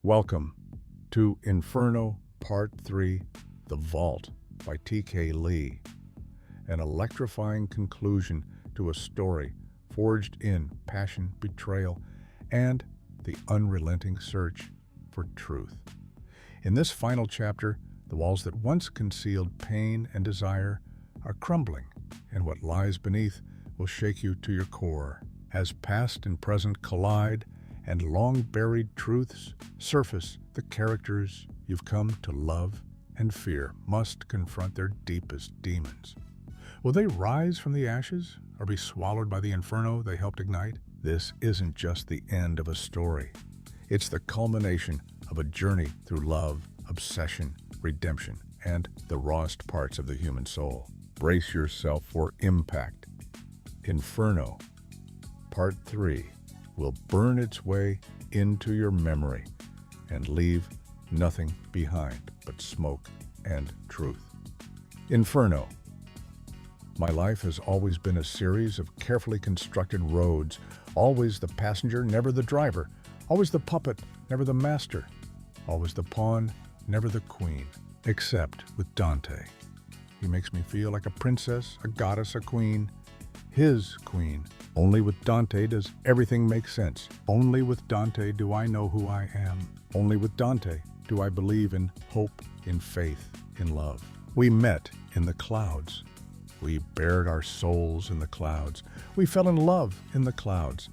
Welcome to Inferno Part 3, The Vault by Leigh T K, an electrifying conclusion to a story forged in passion, betrayal, and the unrelenting search for truth. In this final chapter, the walls that once concealed pain and desire are crumbling, and what lies beneath will shake you to your core. As past and present collide, and long-buried truths surface, the characters you've come to love and fear must confront their deepest demons. Will they rise from the ashes or be swallowed by the inferno they helped ignite? This isn't just the end of a story. It's the culmination of a journey through love, obsession, redemption, and the rawest parts of the human soul. Brace yourself for impact. Inferno, Part 3, will burn its way into your memory and leave nothing behind but smoke and truth. Inferno. My life has always been a series of carefully constructed roads, always the passenger, never the driver, always the puppet, never the master, always the pawn, never the queen, except with Dante. He makes me feel like a princess, a goddess, a queen, his queen. Only with Dante does everything make sense. Only with Dante do I know who I am. Only with Dante do I believe in hope, in faith, in love. We met in the clouds. We bared our souls in the clouds. We fell in love in the clouds.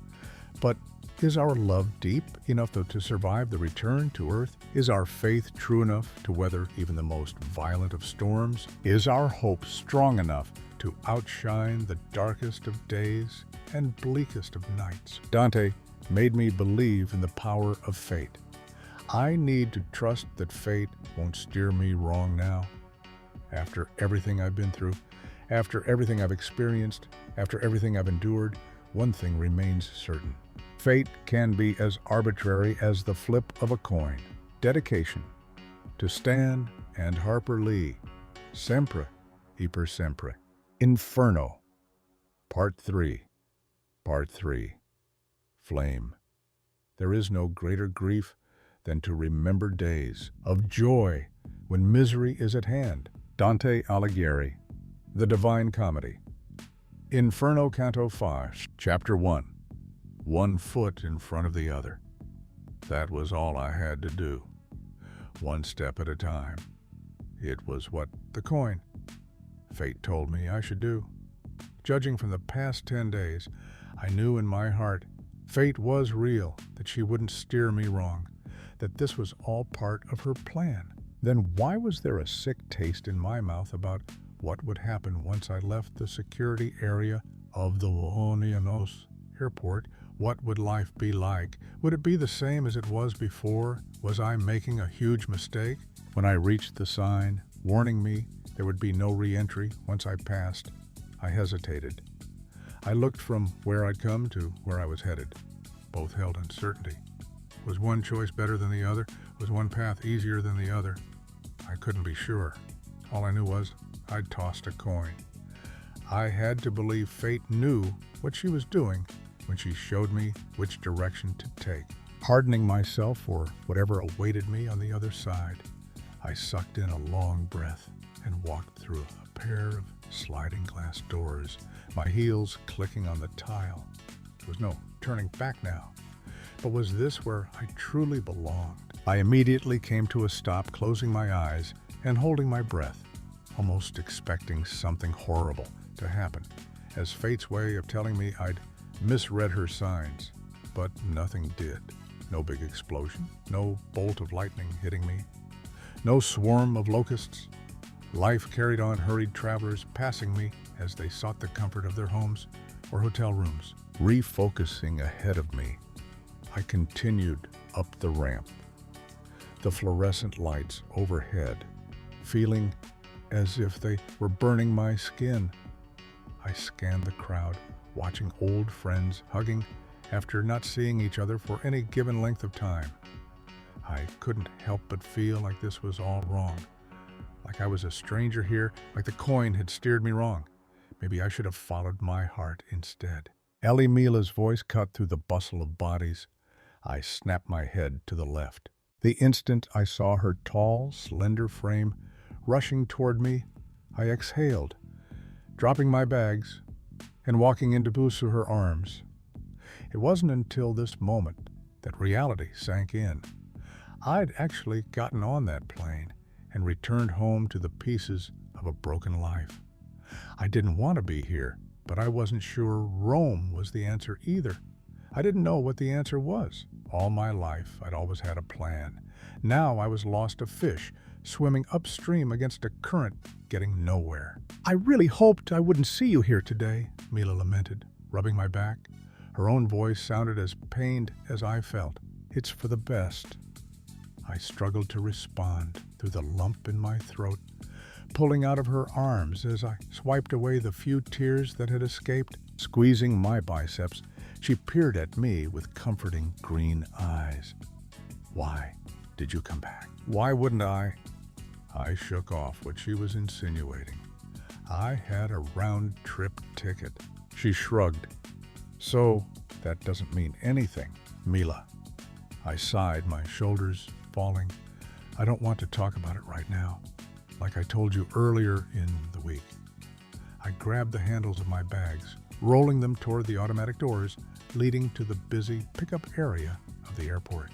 But is our love deep enough to survive the return to earth? Is our faith true enough to weather even the most violent of storms? Is our hope strong enough to outshine the darkest of days and bleakest of nights? Dante made me believe in the power of fate. I need to trust that fate won't steer me wrong now. After everything I've been through, after everything I've experienced, after everything I've endured, one thing remains certain. Fate can be as arbitrary as the flip of a coin. Dedication to Stan and Harper Lee. Sempre e per sempre. Inferno, Part 3, Part 3, Flame. There is no greater grief than to remember days of joy when misery is at hand. Dante Alighieri, The Divine Comedy. Inferno, Canto 5, Chapter 1. One foot in front of the other. That was all I had to do. One step at a time. It was what the coin fate told me I should do. Judging from the past 10 days, I knew in my heart fate was real, that she wouldn't steer me wrong, that this was all part of her plan. Then why was there a sick taste in my mouth about what would happen once I left the security area of the Wohonianos airport? What would life be like? Would it be the same as it was before? Was I making a huge mistake? When I reached the sign warning me there would be no re-entry once I passed, I hesitated. I looked from where I'd come to where I was headed. Both held uncertainty. Was one choice better than the other? Was one path easier than the other? I couldn't be sure. All I knew was I'd tossed a coin. I had to believe fate knew what she was doing when she showed me which direction to take. Hardening myself for whatever awaited me on the other side, I sucked in a long breath and walked through a pair of sliding glass doors, my heels clicking on the tile. There was no turning back now. But was this where I truly belonged? I immediately came to a stop, closing my eyes and holding my breath, almost expecting something horrible to happen, as fate's way of telling me I'd misread her signs. But nothing did. No big explosion, no bolt of lightning hitting me, no swarm of locusts. Life carried on, hurried travelers passing me as they sought the comfort of their homes or hotel rooms. Refocusing ahead of me, I continued up the ramp. The fluorescent lights overhead, feeling as if they were burning my skin. I scanned the crowd, watching old friends hugging after not seeing each other for any given length of time. I couldn't help but feel like this was all wrong. Like I was a stranger here, like the coin had steered me wrong. Maybe I should have followed my heart instead. Ellie Mila's voice cut through the bustle of bodies. I snapped my head to the left. The instant I saw her tall, slender frame rushing toward me, I exhaled, dropping my bags and walking into her arms. It wasn't until this moment that reality sank in. I'd actually gotten on that plane and returned home to the pieces of a broken life. I didn't want to be here, but I wasn't sure Rome was the answer either. I didn't know what the answer was. All my life, I'd always had a plan. Now I was lost a fish, swimming upstream against a current, getting nowhere. "I really hoped I wouldn't see you here today," Mila lamented, rubbing my back. Her own voice sounded as pained as I felt. "It's for the best." I struggled to respond through the lump in my throat, pulling out of her arms as I swiped away the few tears that had escaped. Squeezing my biceps, she peered at me with comforting green eyes. "Why did you come back? Why wouldn't I?" I shook off what she was insinuating. I had a round-trip ticket. She shrugged. "So, that doesn't mean anything, Mila." I sighed, my shoulders falling. "I don't want to talk about it right now. Like I told you earlier in the week." I grabbed the handles of my bags, rolling them toward the automatic doors leading to the busy pickup area of the airport.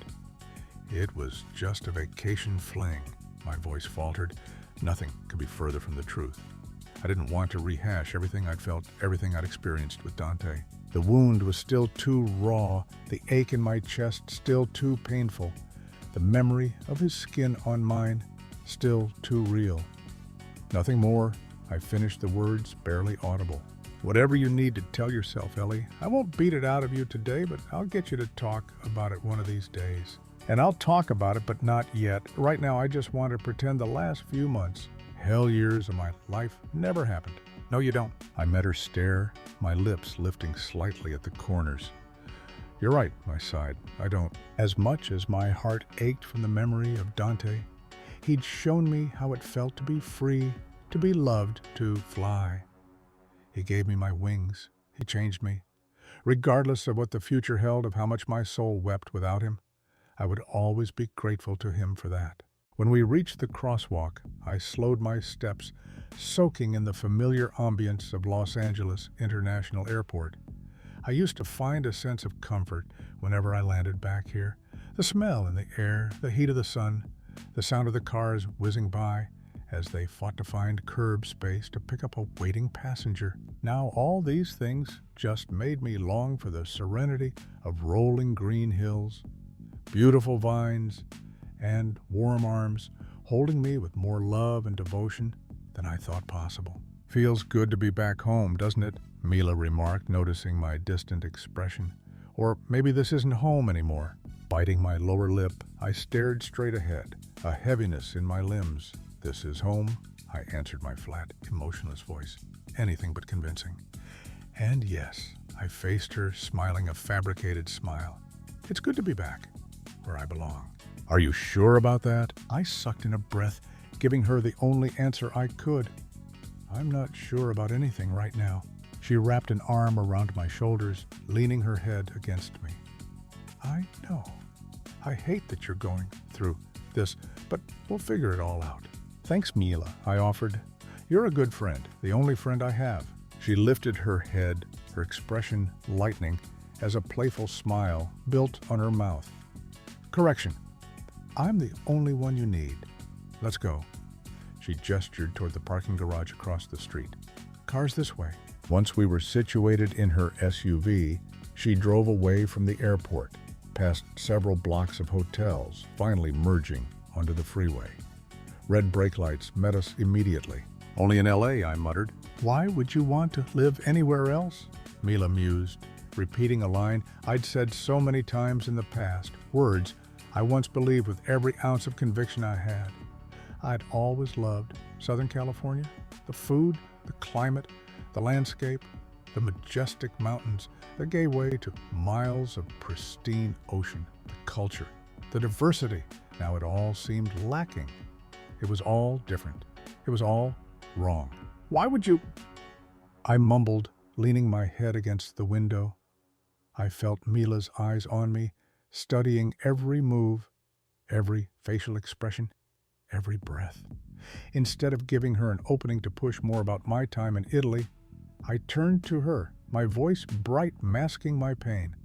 "It was just a vacation fling," my voice faltered. Nothing could be further from the truth. I didn't want to rehash everything I'd felt, everything I'd experienced with Dante. The wound was still too raw, the ache in my chest still too painful, the memory of his skin on mine still too real. Nothing more. I finished the words barely audible. "Whatever you need to tell yourself, Ellie. I won't beat it out of you today, but I'll get you to talk about it one of these days. And I'll talk about it, but not yet. Right now, I just want to pretend the last few months, hell years of my life, never happened." "No, you don't." I met her stare, my lips lifting slightly at the corners. "You're right," I sighed. "I don't." As much as my heart ached from the memory of Dante, he'd shown me how it felt to be free, to be loved, to fly. He gave me my wings. He changed me. Regardless of what the future held, of how much my soul wept without him, I would always be grateful to him for that. When we reached the crosswalk, I slowed my steps, soaking in the familiar ambience of Los Angeles International Airport. I used to find a sense of comfort whenever I landed back here. The smell in the air, the heat of the sun, the sound of the cars whizzing by as they fought to find curb space to pick up a waiting passenger. Now all these things just made me long for the serenity of rolling green hills, beautiful vines, and warm arms holding me with more love and devotion than I thought possible. "Feels good to be back home, doesn't it?" Mila remarked, noticing my distant expression. "Or maybe this isn't home anymore." Biting my lower lip, I stared straight ahead, a heaviness in my limbs. "This is home," I answered, my flat, emotionless voice, anything but convincing. And yes, I faced her, smiling a fabricated smile. "It's good to be back, where I belong." "Are you sure about that?" I sucked in a breath, giving her the only answer I could. "I'm not sure about anything right now." She wrapped an arm around my shoulders, leaning her head against me. "I know. I hate that you're going through this, but we'll figure it all out." "Thanks, Mila," I offered. "You're a good friend, the only friend I have." She lifted her head, her expression lightening as a playful smile built on her mouth. "Correction. I'm the only one you need. Let's go." She gestured toward the parking garage across the street. "Cars this way." Once we were situated in her SUV, she drove away from the airport, past several blocks of hotels, finally merging onto the freeway. Red brake lights met us immediately. "Only in LA," I muttered. "Why would you want to live anywhere else?" Mila mused, repeating a line I'd said so many times in the past, words I once believed with every ounce of conviction I had. I'd always loved Southern California, the food, the climate, the landscape, the majestic mountains that gave way to miles of pristine ocean, the culture, the diversity. Now it all seemed lacking. It was all different. It was all wrong. "Why would you?" I mumbled, leaning my head against the window. I felt Mila's eyes on me, studying every move, every facial expression, every breath. Instead of giving her an opening to push more about my time in Italy, I turned to her, my voice bright, masking my pain.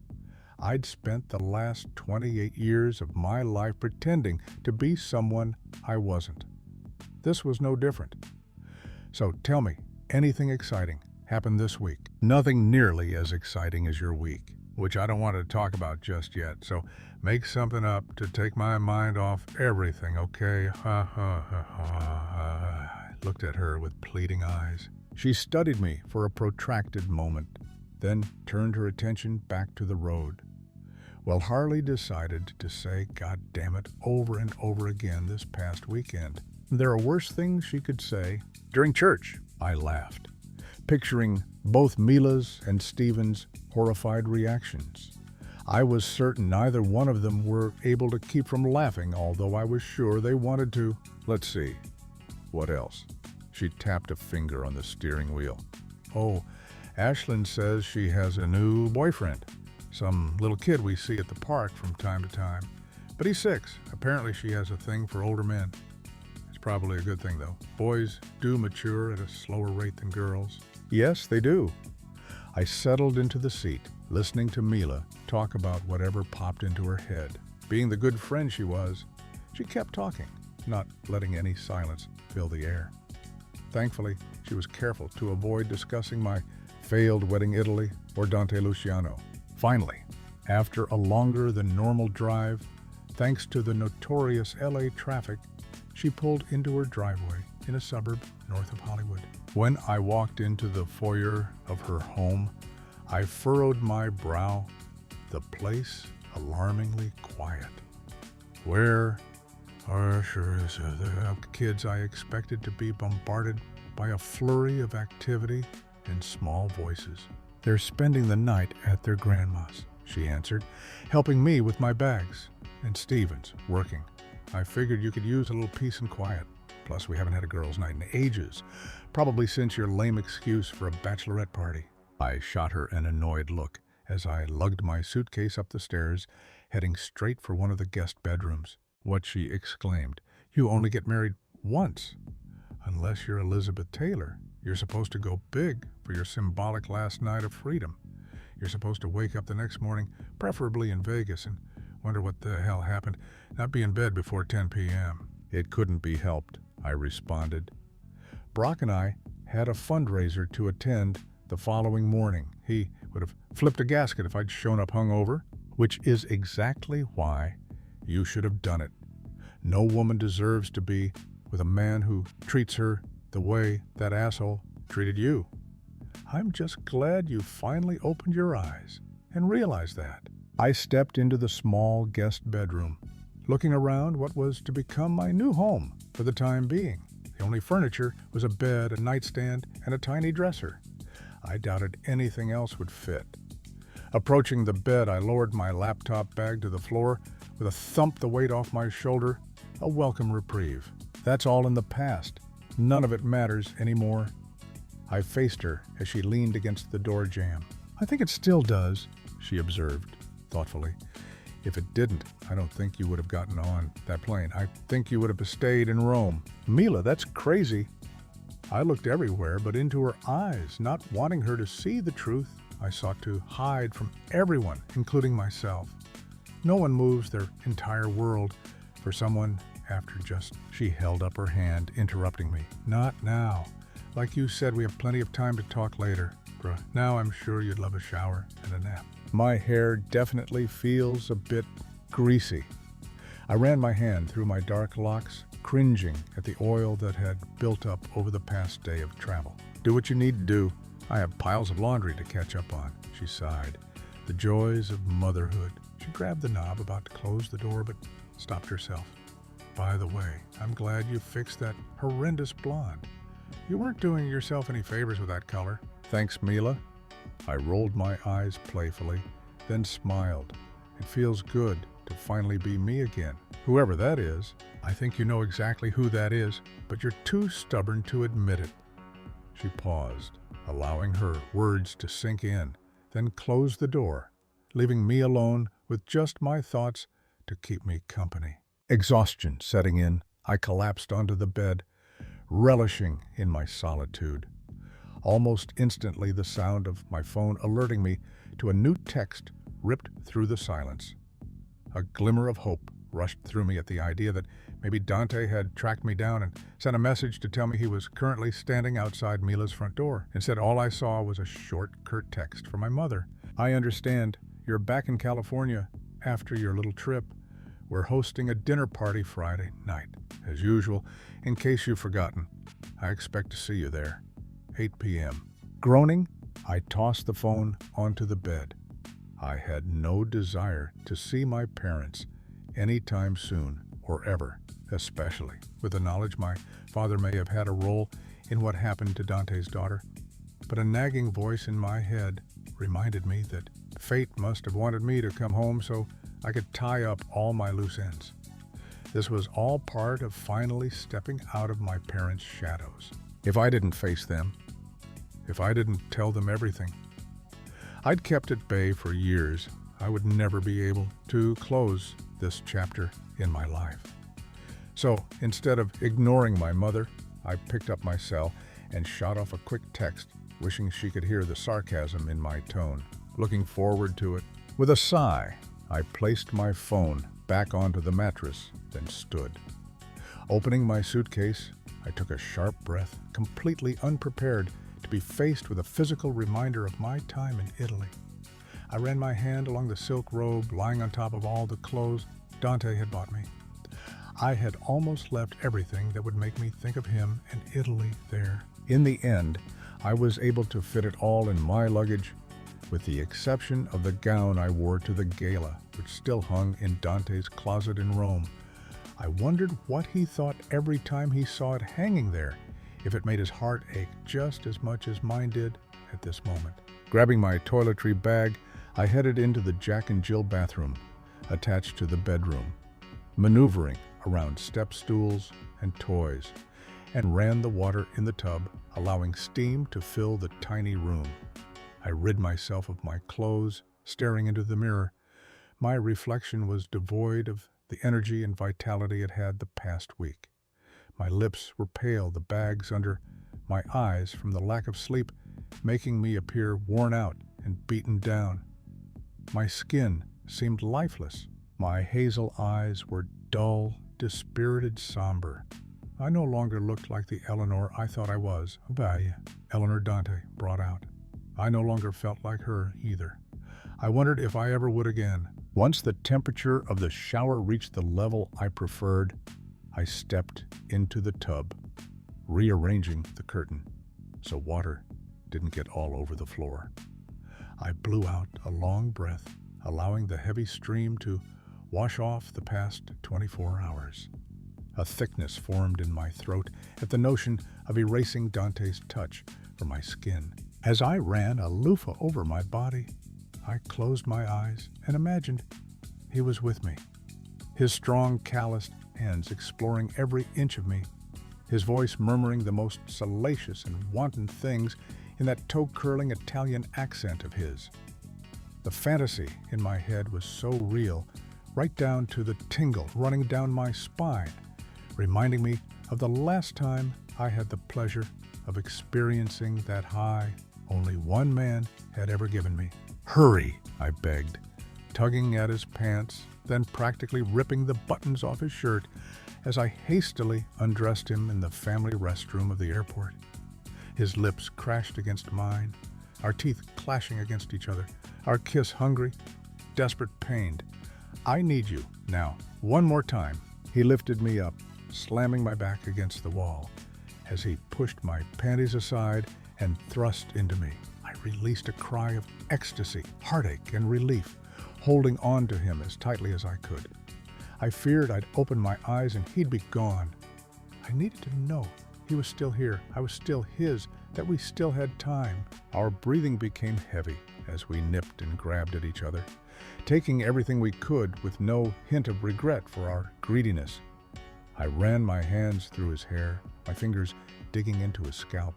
I'd spent the last 28 years of my life pretending to be someone I wasn't. This was no different. So tell me, anything exciting happened this week? Nothing nearly as exciting as your week, which I don't want to talk about just yet, so make something up to take my mind off everything, okay? Ha ha ha ha. I looked at her with pleading eyes. She studied me for a protracted moment, then turned her attention back to the road. Well, Harley decided to say "God damn it" over and over again this past weekend. There are worse things she could say. During church, I laughed, picturing both Mila's and Stephen's horrified reactions. I was certain neither one of them were able to keep from laughing, although I was sure they wanted to. Let's see. What else? She tapped a finger on the steering wheel. Oh, Ashlyn says she has a new boyfriend. Some little kid we see at the park from time to time. But he's 6. Apparently she has a thing for older men. It's probably a good thing, though. Boys do mature at a slower rate than girls. Yes, they do. I settled into the seat, listening to Mila talk about whatever popped into her head. Being the good friend she was, she kept talking, not letting any silence fill the air. Thankfully, she was careful to avoid discussing my failed wedding Italy or Dante Luciano. Finally, after a longer than normal drive, thanks to the notorious LA traffic, she pulled into her driveway in a suburb north of Hollywood. When I walked into the foyer of her home, I furrowed my brow, the place alarmingly quiet. Where are the kids I expected to be bombarded by a flurry of activity and small voices? They're spending the night at their grandma's, she answered, helping me with my bags. And Stephen's working. I figured you could use a little peace and quiet. Plus, we haven't had a girls' night in ages, probably since your lame excuse for a bachelorette party. I shot her an annoyed look as I lugged my suitcase up the stairs, heading straight for one of the guest bedrooms. What, she exclaimed, you only get married once. Unless you're Elizabeth Taylor, you're supposed to go big for your symbolic last night of freedom. You're supposed to wake up the next morning, preferably in Vegas, and wonder what the hell happened, not be in bed before 10 p.m. It couldn't be helped, I responded. Brock and I had a fundraiser to attend the following morning. He would have flipped a gasket if I'd shown up hungover, which is exactly why you should have done it. No woman deserves to be with a man who treats her the way that asshole treated you. I'm just glad you finally opened your eyes and realized that. I stepped into the small guest bedroom, looking around what was to become my new home for the time being. The only furniture was a bed, a nightstand, and a tiny dresser. I doubted anything else would fit. Approaching the bed, I lowered my laptop bag to the floor with a thump the weight off my shoulder, a welcome reprieve. That's all in the past. None of it matters anymore. I faced her as she leaned against the door jamb. I think it still does, she observed thoughtfully. If it didn't, I don't think you would have gotten on that plane. I think you would have stayed in Rome. Mila, that's crazy. I looked everywhere but into her eyes, not wanting her to see the truth I sought to hide from everyone, including myself. No one moves their entire world for someone after just... She held up her hand, interrupting me. Not now. Like you said, we have plenty of time to talk later. Bruh, now I'm sure you'd love a shower and a nap. My hair definitely feels a bit greasy. I ran my hand through my dark locks, cringing at the oil that had built up over the past day of travel. Do what you need to do. I have piles of laundry to catch up on, she sighed. The joys of motherhood. She grabbed the knob, about to close the door, but stopped herself. By the way, I'm glad you fixed that horrendous blonde. You weren't doing yourself any favors with that color. Thanks, Mila. I rolled my eyes playfully, then smiled. It feels good to finally be me again. Whoever that is, I think you know exactly who that is, but you're too stubborn to admit it. She paused, allowing her words to sink in, then closed the door, leaving me alone with just my thoughts to keep me company. Exhaustion setting in, I collapsed onto the bed, relishing in my solitude. Almost instantly, the sound of my phone alerting me to a new text ripped through the silence. A glimmer of hope rushed through me at the idea that maybe Dante had tracked me down and sent a message to tell me he was currently standing outside Mila's front door. Instead, all I saw was a short, curt text from my mother. "I understand. You're back in California after your little trip. We're hosting a dinner party Friday night. As usual, in case you've forgotten, I expect to see you there. 8 p.m. Groaning, I tossed the phone onto the bed. I had no desire to see my parents anytime soon, or ever, especially with the knowledge my father may have had a role in what happened to Dante's daughter. But a nagging voice in my head reminded me that fate must have wanted me to come home so I could tie up all my loose ends. This was all part of finally stepping out of my parents' shadows. If I didn't face them, if I didn't tell them everything, I'd kept at bay for years. I would never be able to close this chapter in my life. So instead of ignoring my mother, I picked up my cell and shot off a quick text, wishing she could hear the sarcasm in my tone, looking forward to it. With a sigh, I placed my phone back onto the mattress, then stood. Opening my suitcase, I took a sharp breath, completely unprepared to be faced with a physical reminder of my time in Italy. I ran my hand along the silk robe lying on top of all the clothes Dante had bought me. I had almost left everything that would make me think of him and Italy there. In the end, I was able to fit it all in my luggage, with the exception of the gown I wore to the gala, which still hung in Dante's closet in Rome. I wondered what he thought every time he saw it hanging there, if it made his heart ache just as much as mine did at this moment. Grabbing my toiletry bag, I headed into the Jack and Jill bathroom, attached to the bedroom, maneuvering around step stools and toys, and ran the water in the tub, allowing steam to fill the tiny room. I rid myself of my clothes, staring into the mirror. My reflection was devoid of the energy and vitality it had the past week. My lips were pale, the bags under my eyes from the lack of sleep making me appear worn out and beaten down. My skin seemed lifeless. My hazel eyes were dull, dispirited, somber. I no longer looked like the Eleanor I thought I was. Eleanor Dante brought out. I no longer felt like her either. I wondered if I ever would again. Once the temperature of the shower reached the level I preferred, I stepped into the tub, rearranging the curtain so water didn't get all over the floor. I blew out a long breath, allowing the heavy stream to wash off the past 24 hours. A thickness formed in my throat at the notion of erasing Dante's touch from my skin. As I ran a loofah over my body, I closed my eyes and imagined he was with me, his strong, calloused hands exploring every inch of me, his voice murmuring the most salacious and wanton things in that toe-curling Italian accent of his. The fantasy in my head was so real, right down to the tingle running down my spine, reminding me of the last time I had the pleasure of experiencing that high only one man had ever given me. "Hurry," I begged, tugging at his pants, then practically ripping the buttons off his shirt as I hastily undressed him in the family restroom of the airport. His lips crashed against mine, our teeth clashing against each other, our kiss hungry, desperate, pained. "I need you now, one more time." He lifted me up, slamming my back against the wall. As he pushed my panties aside and thrust into me, I released a cry of ecstasy, heartache, and relief, holding on to him as tightly as I could. I feared I'd open my eyes and he'd be gone. I needed to know he was still here, I was still his, that we still had time. Our breathing became heavy as we nipped and grabbed at each other, taking everything we could with no hint of regret for our greediness. I ran my hands through his hair, my fingers digging into his scalp.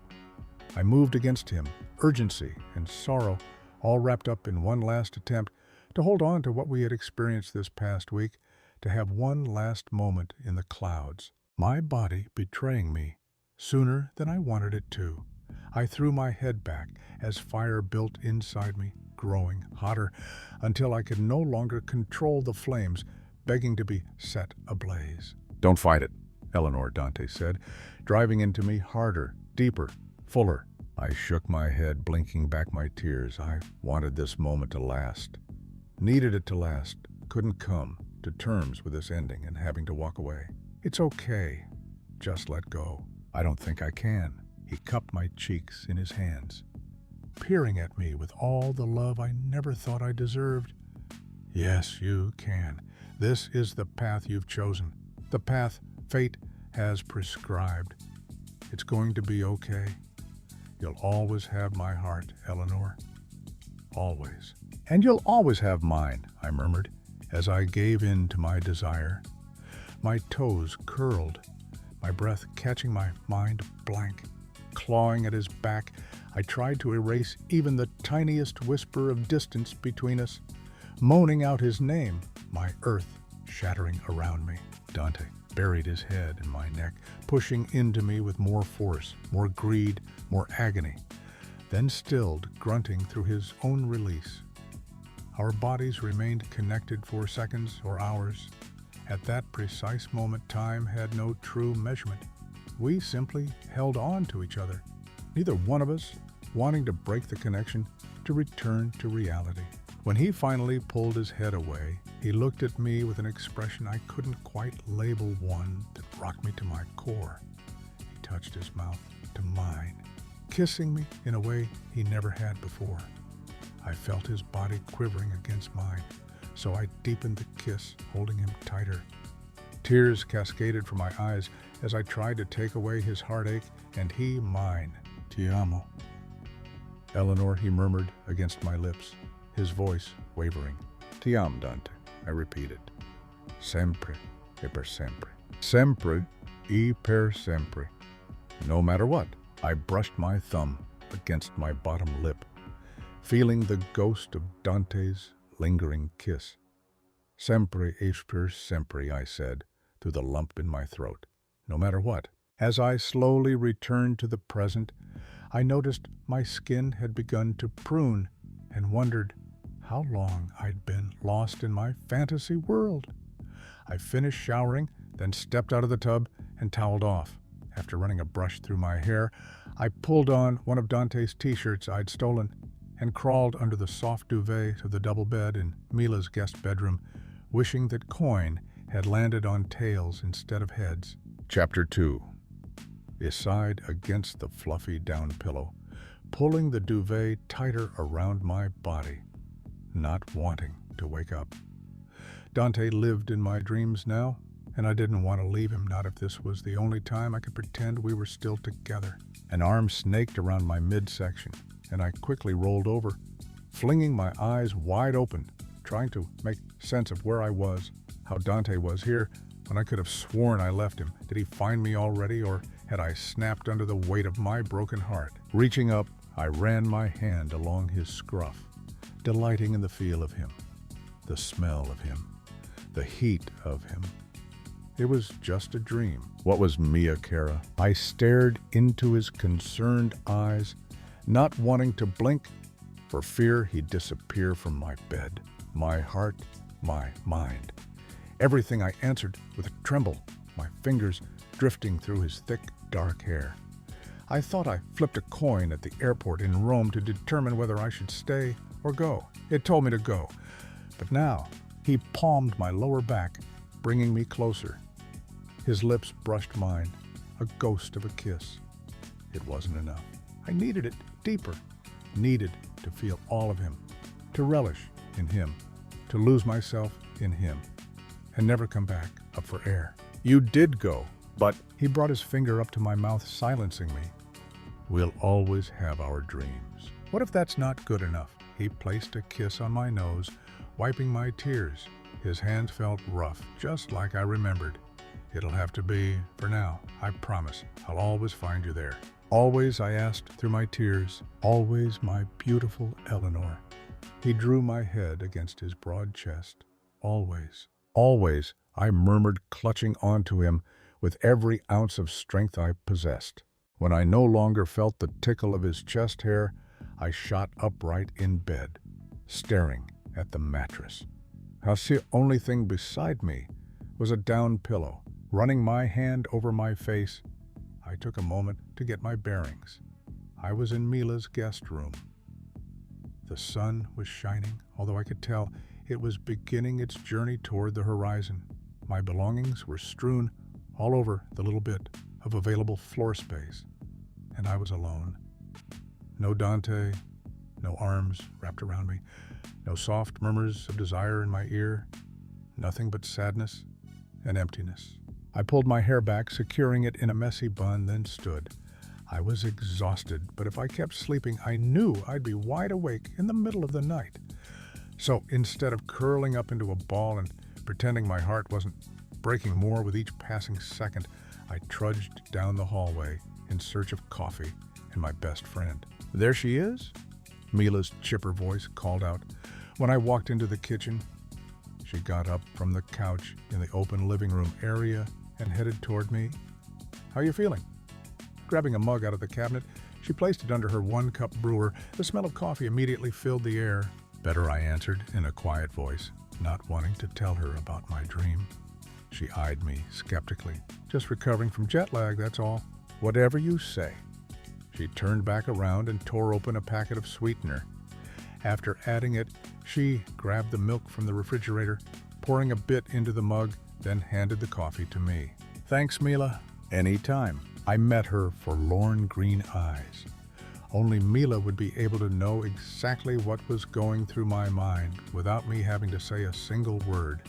I moved against him, urgency and sorrow all wrapped up in one last attempt to hold on to what we had experienced this past week, to have one last moment in the clouds, my body betraying me sooner than I wanted it to. I threw my head back as fire built inside me, growing hotter until I could no longer control the flames, begging to be set ablaze. "Don't fight it," Eleanor, Dante said, driving into me harder, deeper, fuller. I shook my head, blinking back my tears. I wanted this moment to last. Needed it to last. Couldn't come to terms with this ending and having to walk away. "It's okay. Just let go." "I don't think I can." He cupped my cheeks in his hands, peering at me with all the love I never thought I deserved. "Yes, you can. This is the path you've chosen, the path fate has prescribed. It's going to be okay. You'll always have my heart, Eleanor. Always." "And you'll always have mine," I murmured, as I gave in to my desire. My toes curled, my breath catching my mind blank. Clawing at his back, I tried to erase even the tiniest whisper of distance between us, moaning out his name, my earth shattering around me. Dante buried his head in my neck, pushing into me with more force, more greed, more agony, then stilled, grunting through his own release. Our bodies remained connected for seconds or hours. At that precise moment, time had no true measurement. We simply held on to each other, neither one of us wanting to break the connection, to return to reality. When he finally pulled his head away, he looked at me with an expression I couldn't quite label, one that rocked me to my core. He touched his mouth to mine, kissing me in a way he never had before. I felt his body quivering against mine, so I deepened the kiss, holding him tighter. Tears cascaded from my eyes as I tried to take away his heartache, and he mine. "Ti amo." "Eleanor," he murmured against my lips, his voice wavering. "Ti amo, Dante," I repeated. "Sempre e per sempre. Sempre e per sempre." No matter what. I brushed my thumb against my bottom lip, feeling the ghost of Dante's lingering kiss. "Sempre e per sempre," I said, through the lump in my throat. No matter what. As I slowly returned to the present, I noticed my skin had begun to prune and wondered how long I'd been lost in my fantasy world. I finished showering, then stepped out of the tub and toweled off. After running a brush through my hair, I pulled on one of Dante's t-shirts I'd stolen and crawled under the soft duvet of the double bed in Mila's guest bedroom, wishing that coin had landed on tails instead of heads. Chapter 2. Aside against the fluffy down pillow, pulling the duvet tighter around my body, not wanting to wake up. Dante lived in my dreams now, and I didn't want to leave him, not if this was the only time I could pretend we were still together. An arm snaked around my midsection, and I quickly rolled over, flinging my eyes wide open, trying to make sense of where I was, how Dante was here, when I could have sworn I left him. Did he find me already, or had I snapped under the weight of my broken heart? Reaching up, I ran my hand along his scruff, delighting in the feel of him, the smell of him, the heat of him. It was just a dream. What was Mia Cara? I stared into his concerned eyes, not wanting to blink, for fear he'd disappear from my bed, my heart, my mind. Everything I answered with a tremble, my fingers drifting through his thick, dark hair. I thought I flipped a coin at the airport in Rome to determine whether I should stay or go. It told me to go. But now, he palmed my lower back, bringing me closer. His lips brushed mine, a ghost of a kiss. It wasn't enough. I needed it deeper, needed to feel all of him, to relish in him, to lose myself in him, and never come back up for air. You did go, but he brought his finger up to my mouth, silencing me. We'll always have our dreams. What if that's not good enough? He placed a kiss on my nose, wiping my tears. His hands felt rough, just like I remembered. It'll have to be for now. I promise. I'll always find you there. Always, I asked through my tears. Always, my beautiful Eleanor. He drew my head against his broad chest. Always. Always, I murmured, clutching onto him with every ounce of strength I possessed. When I no longer felt the tickle of his chest hair, I shot upright in bed, staring at the mattress. The only thing beside me was a down pillow. Running my hand over my face, I took a moment to get my bearings. I was in Mila's guest room. The sun was shining, although I could tell it was beginning its journey toward the horizon. My belongings were strewn all over the little bit of available floor space, and I was alone. No Dante, no arms wrapped around me, no soft murmurs of desire in my ear, nothing but sadness and emptiness. I pulled my hair back, securing it in a messy bun, then stood. I was exhausted, but if I kept sleeping, I knew I'd be wide awake in the middle of the night. So instead of curling up into a ball and pretending my heart wasn't breaking more with each passing second, I trudged down the hallway in search of coffee and my best friend. "There she is," Mila's chipper voice called out. When I walked into the kitchen, she got up from the couch in the open living room area and headed toward me. "How you feeling?" Grabbing a mug out of the cabinet, she placed it under her one-cup brewer. The smell of coffee immediately filled the air. "Better," I answered in a quiet voice, not wanting to tell her about my dream. She eyed me skeptically. "Just recovering from jet lag, that's all." "Whatever you say." She turned back around and tore open a packet of sweetener. After adding it, she grabbed the milk from the refrigerator, pouring a bit into the mug, then handed the coffee to me. "Thanks, Mila. Anytime." I met her forlorn green eyes. Only Mila would be able to know exactly what was going through my mind without me having to say a single word.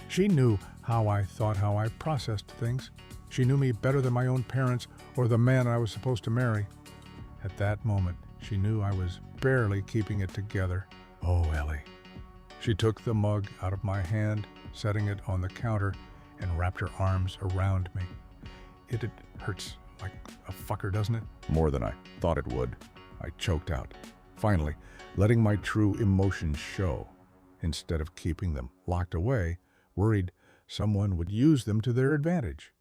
She knew how I thought, how I processed things. She knew me better than my own parents or the man I was supposed to marry. At that moment, she knew I was barely keeping it together. "Oh, Ellie." She took the mug out of my hand, setting it on the counter, and wrapped her arms around me. It hurts like a fucker, doesn't it?" "More than I thought it would," I choked out, finally letting my true emotions show, instead of keeping them locked away, worried someone would use them to their advantage.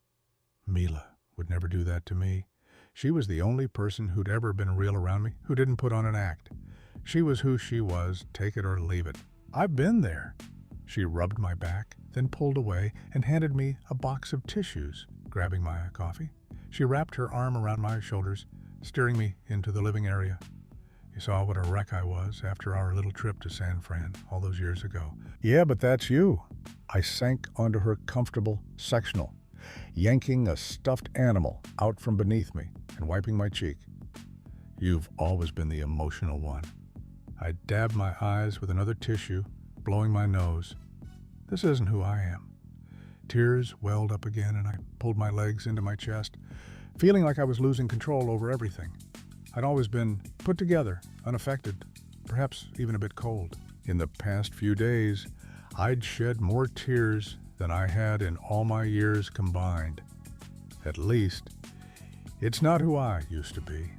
Mila would never do that to me. She was the only person who'd ever been real around me who didn't put on an act. She was who she was, take it or leave it. I've been there. She rubbed my back, then pulled away and handed me a box of tissues. Grabbing my coffee, she wrapped her arm around my shoulders, steering me into the living area. "You saw what a wreck I was after our little trip to San Fran all those years ago." "Yeah, but that's you." I sank onto her comfortable sectional, yanking a stuffed animal out from beneath me and wiping my cheek. "You've always been the emotional one." I dabbed my eyes with another tissue, blowing my nose. "This isn't who I am." Tears welled up again, and I pulled my legs into my chest, feeling like I was losing control over everything. I'd always been put together, unaffected, perhaps even a bit cold. In the past few days, I'd shed more tears than I had in all my years combined. At least, it's not who I used to be.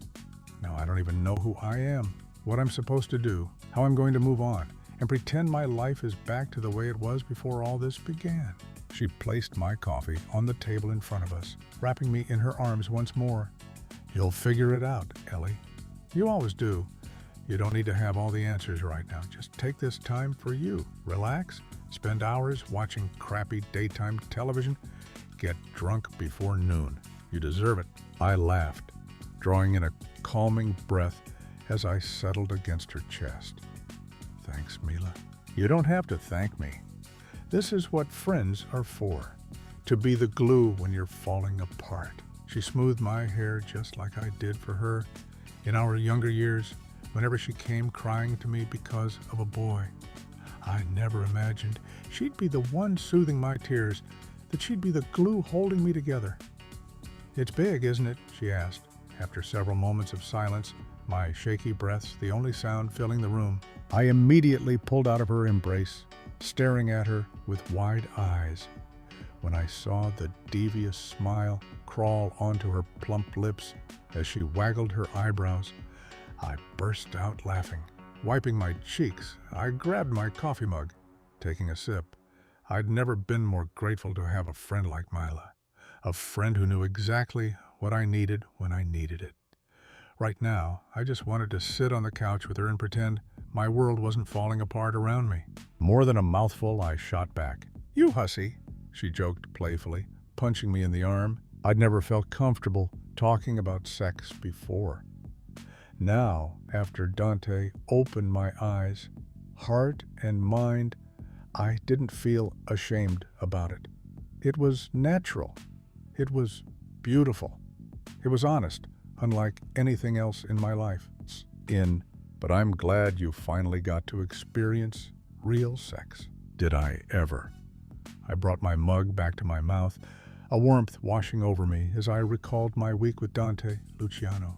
Now I don't even know who I am, what I'm supposed to do, how I'm going to move on, and pretend my life is back to the way it was before all this began. She placed my coffee on the table in front of us, wrapping me in her arms once more. "You'll figure it out, Ellie. You always do. You don't need to have all the answers right now. Just take this time for you. Relax, spend hours watching crappy daytime television, get drunk before noon. You deserve it." I laughed, drawing in a calming breath as I settled against her chest. "Thanks, Mila." "You don't have to thank me. This is what friends are for, to be the glue when you're falling apart." She smoothed my hair just like I did for her in our younger years, whenever she came crying to me because of a boy. I never imagined she'd be the one soothing my tears, that she'd be the glue holding me together. "It's big, isn't it?" she asked, after several moments of silence, my shaky breaths the only sound filling the room. I immediately pulled out of her embrace, staring at her with wide eyes. When I saw the devious smile crawl onto her plump lips as she waggled her eyebrows, I burst out laughing. Wiping my cheeks, I grabbed my coffee mug. Taking a sip, I'd never been more grateful to have a friend like Mila, a friend who knew exactly what I needed when I needed it. Right now, I just wanted to sit on the couch with her and pretend my world wasn't falling apart around me. More than a mouthful, I shot back. "You hussy," she joked playfully, punching me in the arm. I'd never felt comfortable talking about sex before. Now, after Dante opened my eyes, heart and mind, I didn't feel ashamed about it. It was natural. It was beautiful. It was honest, unlike anything else in my life. But I'm glad you finally got to experience real sex. Did I ever? I brought my mug back to my mouth, a warmth washing over me as I recalled my week with Dante Luciano.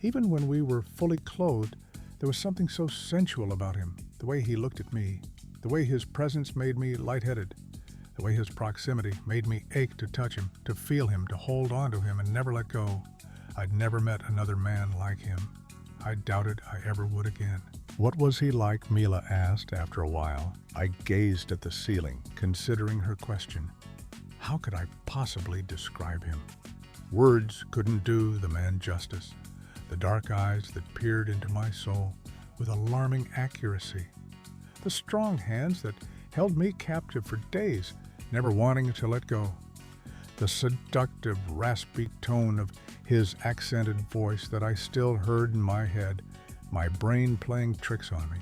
Even when we were fully clothed, there was something so sensual about him, the way he looked at me, the way his presence made me lightheaded, the way his proximity made me ache to touch him, to feel him, to hold on to him and never let go. I'd never met another man like him. I doubted I ever would again. "What was he like?" Mila asked after a while. I gazed at the ceiling, considering her question. How could I possibly describe him? Words couldn't do the man justice. The dark eyes that peered into my soul with alarming accuracy. The strong hands that held me captive for days, never wanting to let go. The seductive, raspy tone of his accented voice that I still heard in my head, my brain playing tricks on me,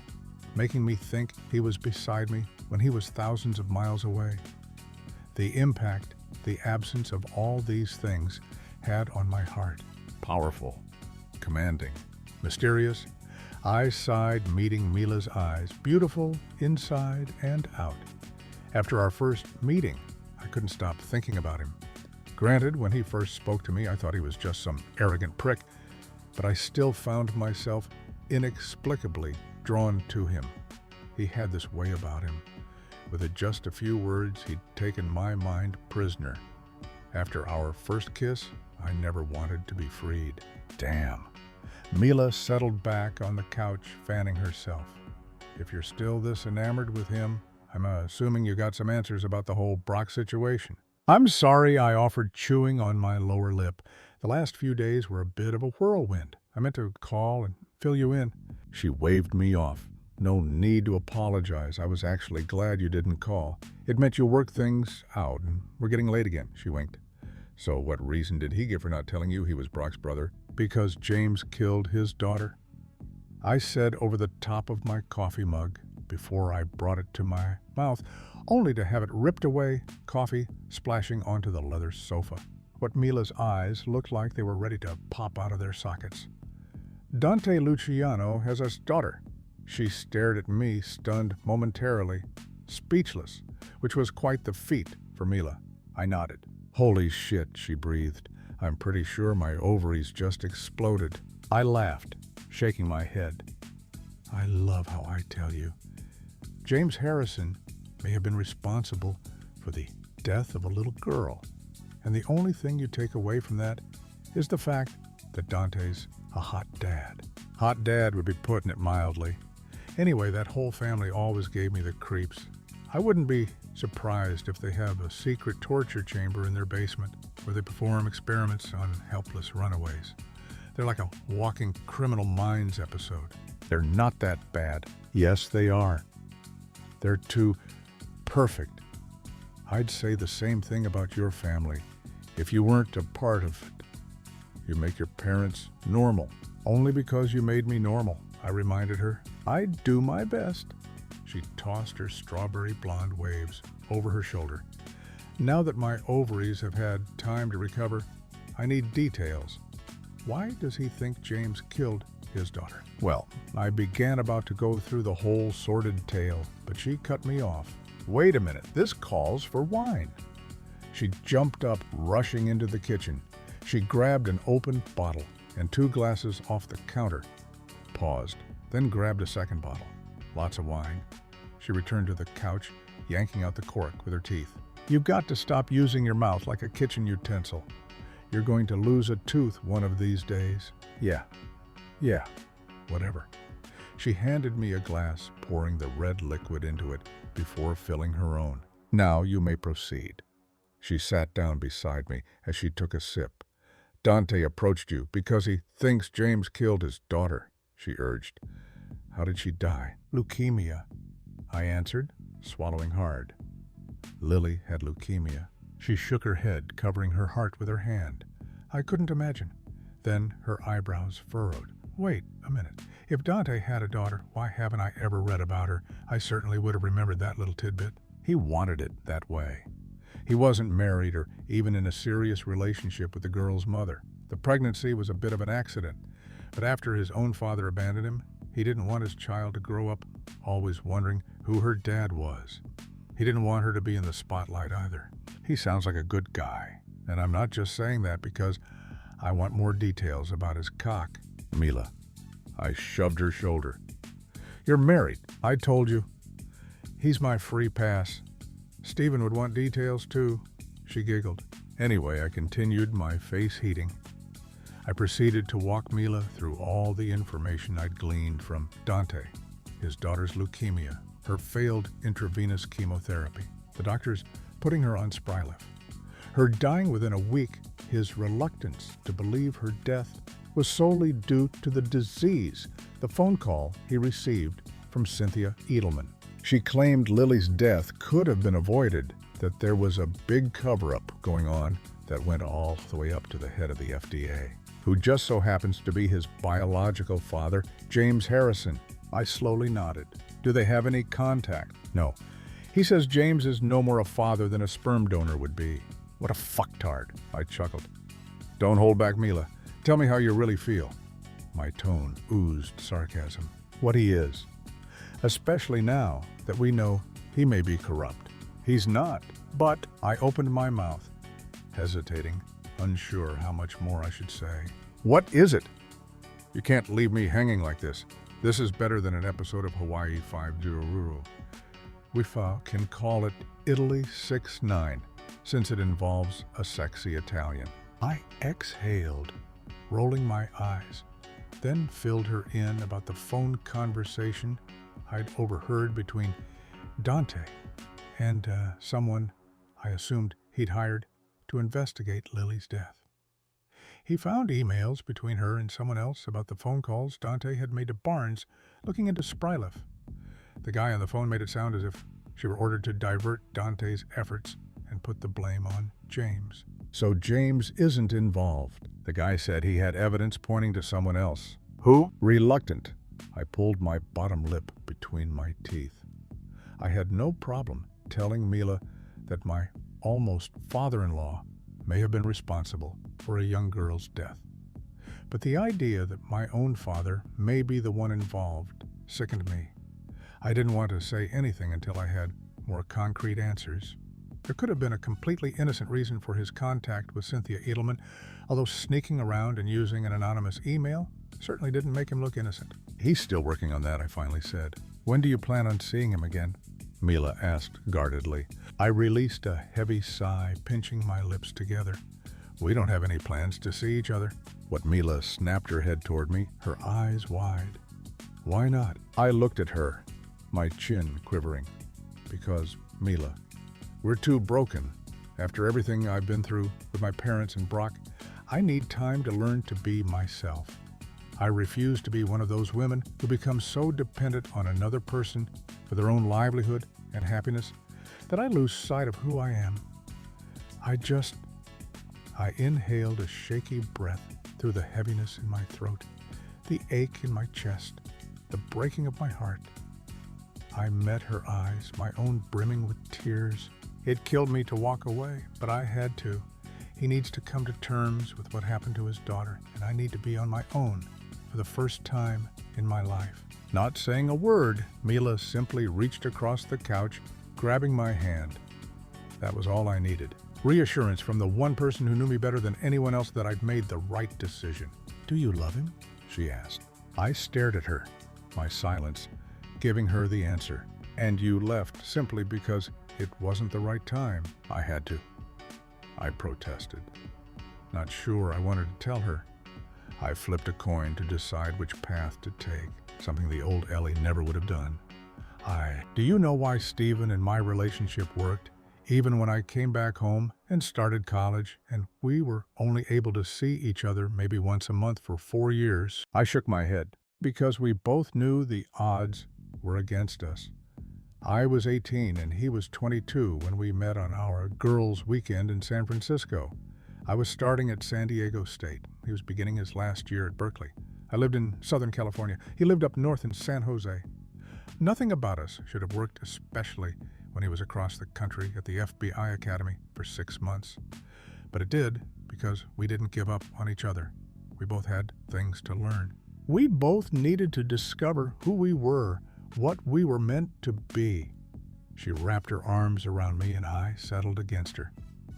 making me think he was beside me when he was thousands of miles away. The impact the absence of all these things had on my heart. Powerful, commanding, mysterious. I sighed, meeting Mila's eyes, beautiful inside and out. After our first meeting, I couldn't stop thinking about him. Granted, when he first spoke to me, I thought he was just some arrogant prick, but I still found myself inexplicably drawn to him. He had this way about him. With just a few words, he'd taken my mind prisoner. After our first kiss, I never wanted to be freed. Damn. Mila settled back on the couch, fanning herself. "If you're still this enamored with him, I'm assuming you got some answers about the whole Brock situation." "I'm sorry," I offered, chewing on my lower lip. "The last few days were a bit of a whirlwind. I meant to call and fill you in." She waved me off. "No need to apologize. I was actually glad you didn't call. It meant you worked things out, and we're getting late again," she winked. "So what reason did he give for not telling you he was Brock's brother?" "Because James killed his daughter," I said over the top of my coffee mug before I brought it to my mouth, only to have it ripped away, coffee splashing onto the leather sofa. What Mila's eyes looked like they were ready to pop out of their sockets. "Dante Luciano has a daughter." She stared at me, stunned momentarily, speechless, which was quite the feat for Mila. I nodded. "Holy shit," she breathed. "I'm pretty sure my ovaries just exploded." I laughed, shaking my head. "I love how I tell you. James Harrison may have been responsible for the death of a little girl, and the only thing you take away from that is the fact that Dante's a hot dad." Hot dad would be putting it mildly. Anyway, that whole family always gave me the creeps. I wouldn't be surprised if they have a secret torture chamber in their basement where they perform experiments on helpless runaways. They're like a walking Criminal Minds episode. They're not that bad. Yes, they are. They're too perfect. I'd say the same thing about your family. If you weren't a part of it, you make your parents normal. Only because you made me normal, I reminded her. "I'd do my best." She tossed her strawberry blonde waves over her shoulder. "Now that my ovaries have had time to recover, I need details. Why does he think James killed his daughter?" Well, I began about to go through the whole sordid tale, but she cut me off. "Wait a minute, this calls for wine." She jumped up, rushing into the kitchen. She grabbed an open bottle and 2 glasses off the counter, paused, then grabbed a second bottle. Lots of wine. She returned to the couch, yanking out the cork with her teeth. "You've got to stop using your mouth like a kitchen utensil. You're going to lose a tooth one of these days." Yeah, whatever." She handed me a glass, pouring the red liquid into it before filling her own. Now you may proceed." She sat down beside me as she took a sip. "Dante approached you because he thinks James killed his daughter," she urged. "How did she die?" "Leukemia," I answered, swallowing hard. Lily had leukemia. She shook her head, covering her heart with her hand. I couldn't imagine. Then her eyebrows furrowed. "Wait a minute. If Dante had a daughter, why haven't I ever read about her? I certainly would have remembered that little tidbit." He wanted it that way. He wasn't married or even in a serious relationship with the girl's mother. The pregnancy was a bit of an accident, but after his own father abandoned him, he didn't want his child to grow up always wondering who her dad was. He didn't want her to be in the spotlight either. He sounds like a good guy, and I'm not just saying that because I want more details about his cock. "Mila." I shoved her shoulder. "You're married. I told you." "He's my free pass. Stephen would want details too," she giggled. Anyway, I continued, my face heating. I proceeded to walk Mila through all the information I'd gleaned from Dante, his daughter's leukemia, her failed intravenous chemotherapy, the doctors putting her on Spryleaf, her dying within a week, his reluctance to believe her death was solely due to the disease, the phone call he received from Cynthia Edelman. She claimed Lily's death could have been avoided, that there was a big cover-up going on that went all the way up to the head of the FDA, who just so happens to be his biological father, James Harrison. I slowly nodded. "Do they have any contact?" "No. He says James is no more a father than a sperm donor would be." "What a fucktard," I chuckled. "Don't hold back, Mila. Tell me how you really feel." My tone oozed sarcasm. "What he is. Especially now that we know he may be corrupt." "He's not." "But—" I opened my mouth, hesitating, unsure how much more I should say. "What is it? You can't leave me hanging like this. This is better than an episode of Hawaii 5-0. We can call it Italy 6-9, since it involves a sexy Italian." I exhaled, rolling my eyes, then filled her in about the phone conversation I'd overheard between Dante and someone I assumed he'd hired to investigate Lily's death. He found emails between her and someone else about the phone calls Dante had made to Barnes looking into Spryleaf. The guy on the phone made it sound as if she were ordered to divert Dante's efforts and put the blame on James. "So James isn't involved." The guy said he had evidence pointing to someone else. "Who?" "Reluctant." I pulled my bottom lip between my teeth. I had no problem telling Mila that my almost father-in-law may have been responsible for a young girl's death. But the idea that my own father may be the one involved sickened me. I didn't want to say anything until I had more concrete answers. There could have been a completely innocent reason for his contact with Cynthia Edelman, although sneaking around and using an anonymous email certainly didn't make him look innocent. "He's still working on that," I finally said. "When do you plan on seeing him again?" Mila asked guardedly. I released a heavy sigh, pinching my lips together. "We don't have any plans to see each other." What Mila snapped her head toward me, her eyes wide. "Why not?" I looked at her, my chin quivering. "Because, Mila, we're too broken. After everything I've been through with my parents and Brock, I need time to learn to be myself. I refuse to be one of those women who become so dependent on another person for their own livelihood and happiness that I lose sight of who I am. I inhaled a shaky breath through the heaviness in my throat, the ache in my chest, the breaking of my heart. I met her eyes, my own brimming with tears. It killed me to walk away, but I had to. He needs to come to terms with what happened to his daughter, and I need to be on my own for the first time in my life. Not saying a word, Mila simply reached across the couch, grabbing my hand. That was all I needed. Reassurance from the one person who knew me better than anyone else that I'd made the right decision. "Do you love him?" she asked. I stared at her, my silence giving her the answer. "And you left simply because it wasn't the right time." "I had to," I protested. Not sure I wanted to tell her. I flipped a coin to decide which path to take, something the old Ellie never would have done. "Do you know why Stephen and my relationship worked? even when I came back home and started college, and we were only able to see each other maybe once a month for 4 years. I shook my head, because we both knew the odds were against us. I was 18 and he was 22 when we met on our girls' weekend in San Francisco. I was starting at San Diego State. He was beginning his last year at Berkeley. I lived in Southern California. He lived up north in San Jose. Nothing about us should have worked, especially when he was across the country at the FBI Academy for 6 months. But it did, because we didn't give up on each other. We both had things to learn. We both needed to discover who we were, what we were meant to be. She wrapped her arms around me and I settled against her.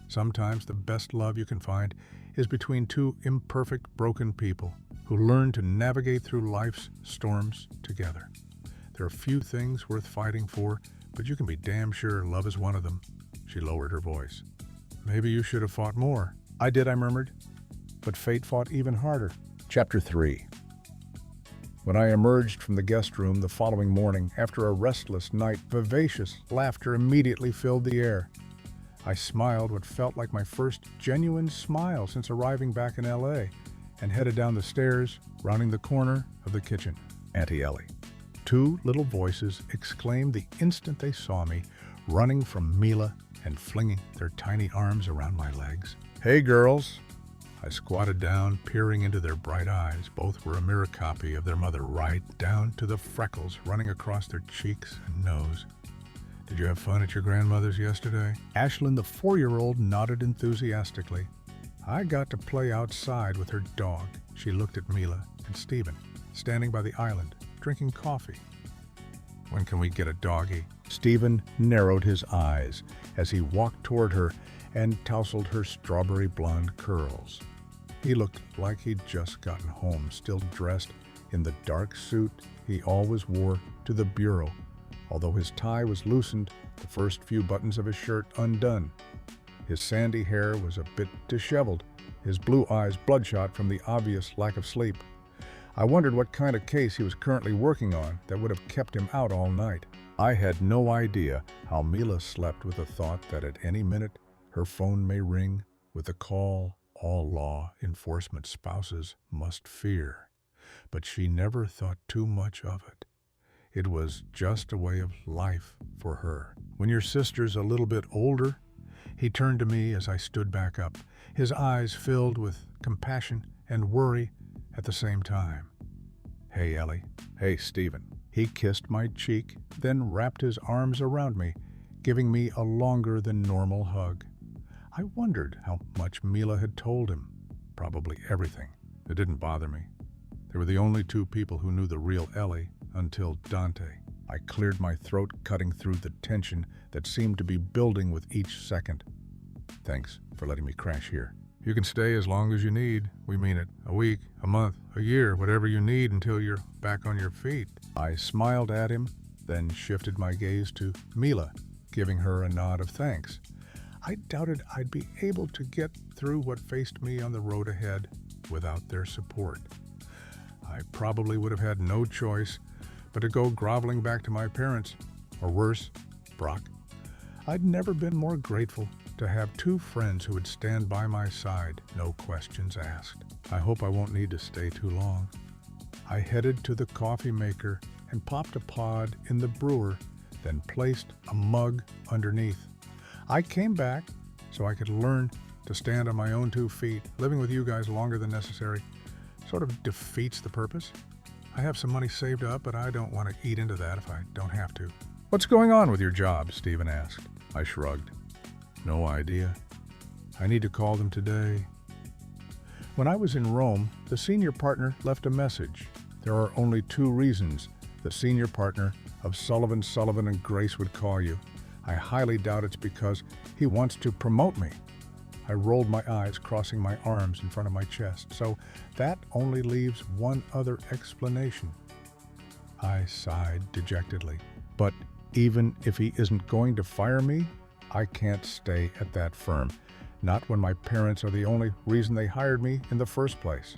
Sometimes the best love you can find is between two imperfect, broken people who learn to navigate through life's storms together. There are few things worth fighting for, but you can be damn sure love is one of them. She lowered her voice. Maybe you should have fought more. I did, I murmured. But fate fought even harder. Chapter 3. When I emerged from the guest room the following morning, after a restless night, vivacious laughter immediately filled the air. I smiled what felt like my first genuine smile since arriving back in L.A., and headed down the stairs, rounding the corner of the kitchen. Auntie Ellie. 2 little voices exclaimed the instant they saw me, running from Mila and flinging their tiny arms around my legs. Hey, girls. I squatted down, peering into their bright eyes. Both were a mirror copy of their mother, right down to the freckles running across their cheeks and nose. Did you have fun at your grandmother's yesterday? Ashlyn, the 4-year-old, nodded enthusiastically. I got to play outside with her dog. She looked at Mila and Stephen, standing by the island, drinking coffee. When can we get a doggy? Stephen narrowed his eyes as he walked toward her and tousled her strawberry blonde curls. He looked like he'd just gotten home, still dressed in the dark suit he always wore to the bureau, although his tie was loosened, the first few buttons of his shirt undone. His sandy hair was a bit disheveled, his blue eyes bloodshot from the obvious lack of sleep. I wondered what kind of case he was currently working on that would have kept him out all night. I had no idea how Mila slept with the thought that at any minute her phone may ring with a call all law enforcement spouses must fear. But she never thought too much of it. It was just a way of life for her. When your sister's a little bit older, he turned to me as I stood back up, his eyes filled with compassion and worry at the same time. Hey, Ellie. Hey, Stephen. He kissed my cheek, then wrapped his arms around me, giving me a longer than normal hug. I wondered how much Mila had told him. Probably everything. It didn't bother me. They were the only 2 people who knew the real Ellie until Dante. I cleared my throat, cutting through the tension that seemed to be building with each second. Thanks for letting me crash here. You can stay as long as you need. We mean it. A week, a month, a year, whatever you need until you're back on your feet. I smiled at him, then shifted my gaze to Mila, giving her a nod of thanks. I doubted I'd be able to get through what faced me on the road ahead without their support. I probably would have had no choice but to go groveling back to my parents, or worse, Brock. I'd never been more grateful to have 2 friends who would stand by my side, no questions asked. I hope I won't need to stay too long. I headed to the coffee maker and popped a pod in the brewer, then placed a mug underneath. I came back so I could learn to stand on my own 2 feet. Living with you guys longer than necessary sort of defeats the purpose. I have some money saved up, but I don't want to eat into that if I don't have to. What's going on with your job? Stephen asked. I shrugged. No idea. I need to call them today. When I was in Rome, the senior partner left a message. There are only 2 reasons the senior partner of Sullivan, and Grace would call you. I highly doubt it's because he wants to promote me. I rolled my eyes, crossing my arms in front of my chest. So that only leaves one other explanation. I sighed dejectedly. But even if he isn't going to fire me, I can't stay at that firm. Not when my parents are the only reason they hired me in the first place.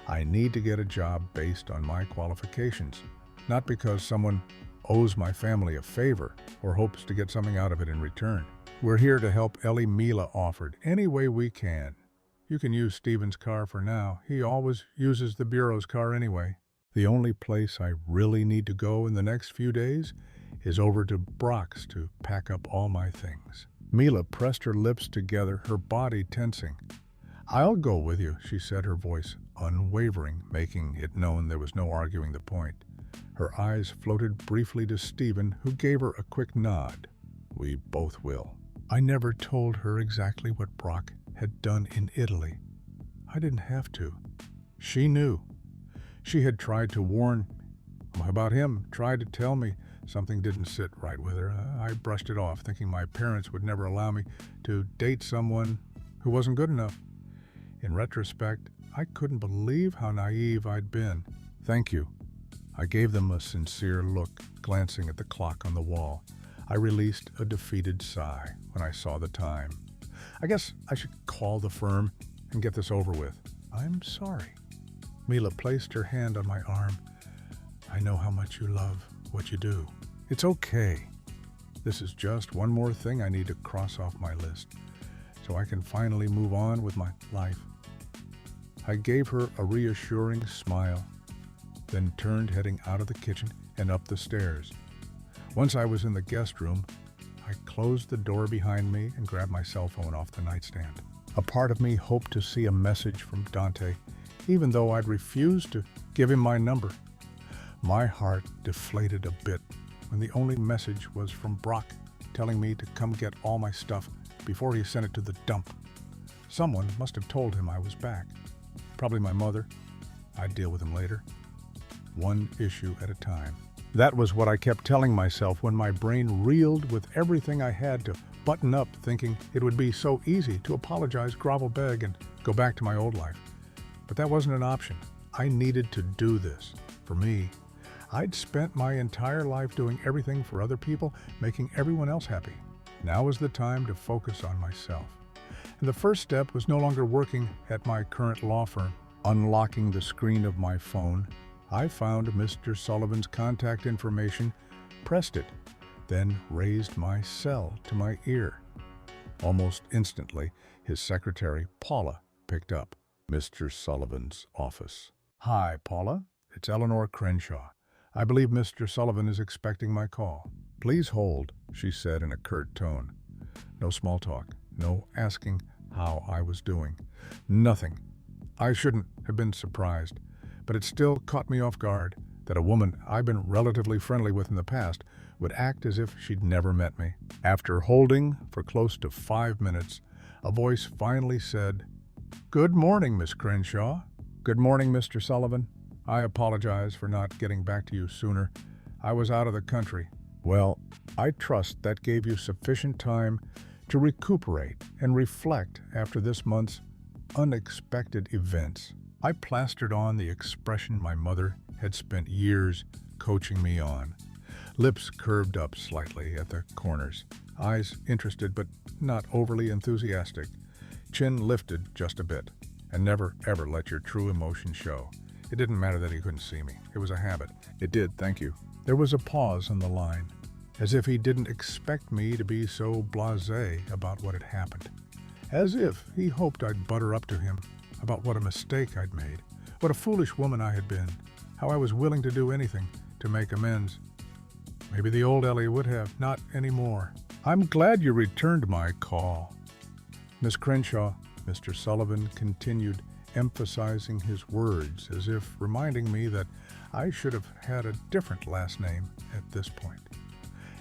I need to get a job based on my qualifications, not because someone owes my family a favor or hopes to get something out of it in return. We're here to help Ellie, Mila offered, any way we can. You can use Steven's car for now. He always uses the Bureau's car anyway. The only place I really need to go in the next few days is over to Brock's to pack up all my things. Mila pressed her lips together, her body tensing. I'll go with you, she said, her voice unwavering, making it known there was no arguing the point. Her eyes floated briefly to Steven, who gave her a quick nod. We both will. I never told her exactly what Brock had done in Italy. I didn't have to. She knew. She had tried to warn about him, tried to tell me something didn't sit right with her. I brushed it off, thinking my parents would never allow me to date someone who wasn't good enough. In retrospect, I couldn't believe how naive I'd been. Thank you. I gave them a sincere look, glancing at the clock on the wall. I released a defeated sigh when I saw the time. I guess I should call the firm and get this over with. I'm sorry. Mila placed her hand on my arm. I know how much you love what you do. It's okay. This is just one more thing I need to cross off my list, so I can finally move on with my life. I gave her a reassuring smile, then turned heading out of the kitchen and up the stairs. Once I was in the guest room, I closed the door behind me and grabbed my cell phone off the nightstand. A part of me hoped to see a message from Dante, even though I'd refused to give him my number. My heart deflated a bit when the only message was from Brock, telling me to come get all my stuff before he sent it to the dump. Someone must have told him I was back. Probably my mother. I'd deal with him later. One issue at a time. That was what I kept telling myself when my brain reeled with everything I had to button up, thinking it would be so easy to apologize, grovel, beg, and go back to my old life. But that wasn't an option. I needed to do this. For me, I'd spent my entire life doing everything for other people, making everyone else happy. Now was the time to focus on myself. And the first step was no longer working at my current law firm. Unlocking the screen of my phone, I found Mr. Sullivan's contact information, pressed it, then raised my cell to my ear. Almost instantly, his secretary, Paula, picked up. Mr. Sullivan's office. Hi, Paula. It's Eleanor Crenshaw. I believe Mr. Sullivan is expecting my call. Please hold, she said in a curt tone. No small talk, no asking how I was doing. Nothing. I shouldn't have been surprised, but it still caught me off guard that a woman I've been relatively friendly with in the past would act as if she'd never met me. After holding for close to 5 minutes, a voice finally said, Good morning, Miss Crenshaw. Good morning, Mr. Sullivan. I apologize for not getting back to you sooner. I was out of the country. Well, I trust that gave you sufficient time to recuperate and reflect after this month's unexpected events. I plastered on the expression my mother had spent years coaching me on. Lips curved up slightly at the corners, eyes interested but not overly enthusiastic. Chin lifted just a bit, and never ever let your true emotion show. It didn't matter that he couldn't see me. It was a habit. It did, thank you. There was a pause on the line, as if he didn't expect me to be so blasé about what had happened. As if he hoped I'd butter up to him about what a mistake I'd made, what a foolish woman I had been, how I was willing to do anything to make amends. Maybe the old Ellie would have, not anymore. I'm glad you returned my call. Miss Crenshaw, Mr. Sullivan continued, emphasizing his words as if reminding me that I should have had a different last name at this point.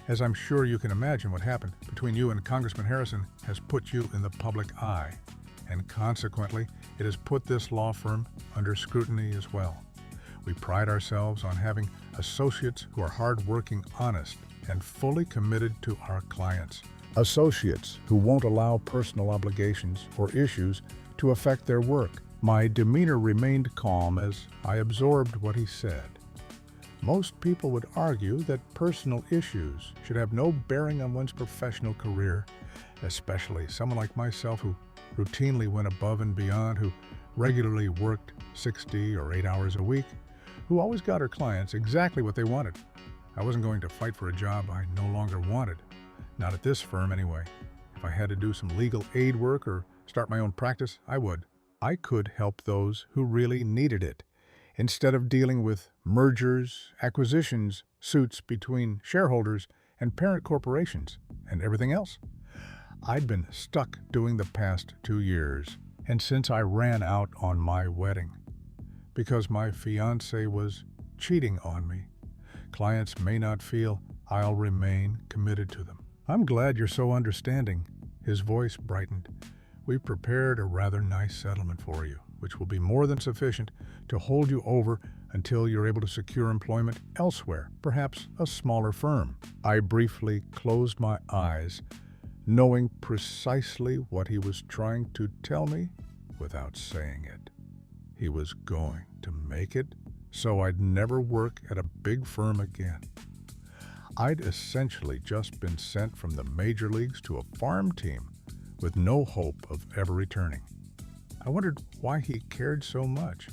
As I'm sure you can imagine, what happened between you and Congressman Harrison has put you in the public eye, and consequently, it has put this law firm under scrutiny as well. We pride ourselves on having associates who are hardworking, honest, and fully committed to our clients. Associates who won't allow personal obligations or issues to affect their work. My demeanor remained calm as I absorbed what he said. Most people would argue that personal issues should have no bearing on one's professional career, especially someone like myself who routinely went above and beyond, who regularly worked 60 or 8 hours a week, who always got her clients exactly what they wanted. I wasn't going to fight for a job I no longer wanted. Not at this firm, anyway. If I had to do some legal aid work or start my own practice, I would. I could help those who really needed it, instead of dealing with mergers, acquisitions, suits between shareholders and parent corporations, and everything else. I'd been stuck doing the past 2 years, and since I ran out on my wedding, because my fiancé was cheating on me, clients may not feel I'll remain committed to them. I'm glad you're so understanding. His voice brightened. We've prepared a rather nice settlement for you, which will be more than sufficient to hold you over until you're able to secure employment elsewhere, perhaps a smaller firm. I briefly closed my eyes, knowing precisely what he was trying to tell me without saying it. He was going to make it so I'd never work at a big firm again. I'd essentially just been sent from the major leagues to a farm team with no hope of ever returning. I wondered why he cared so much.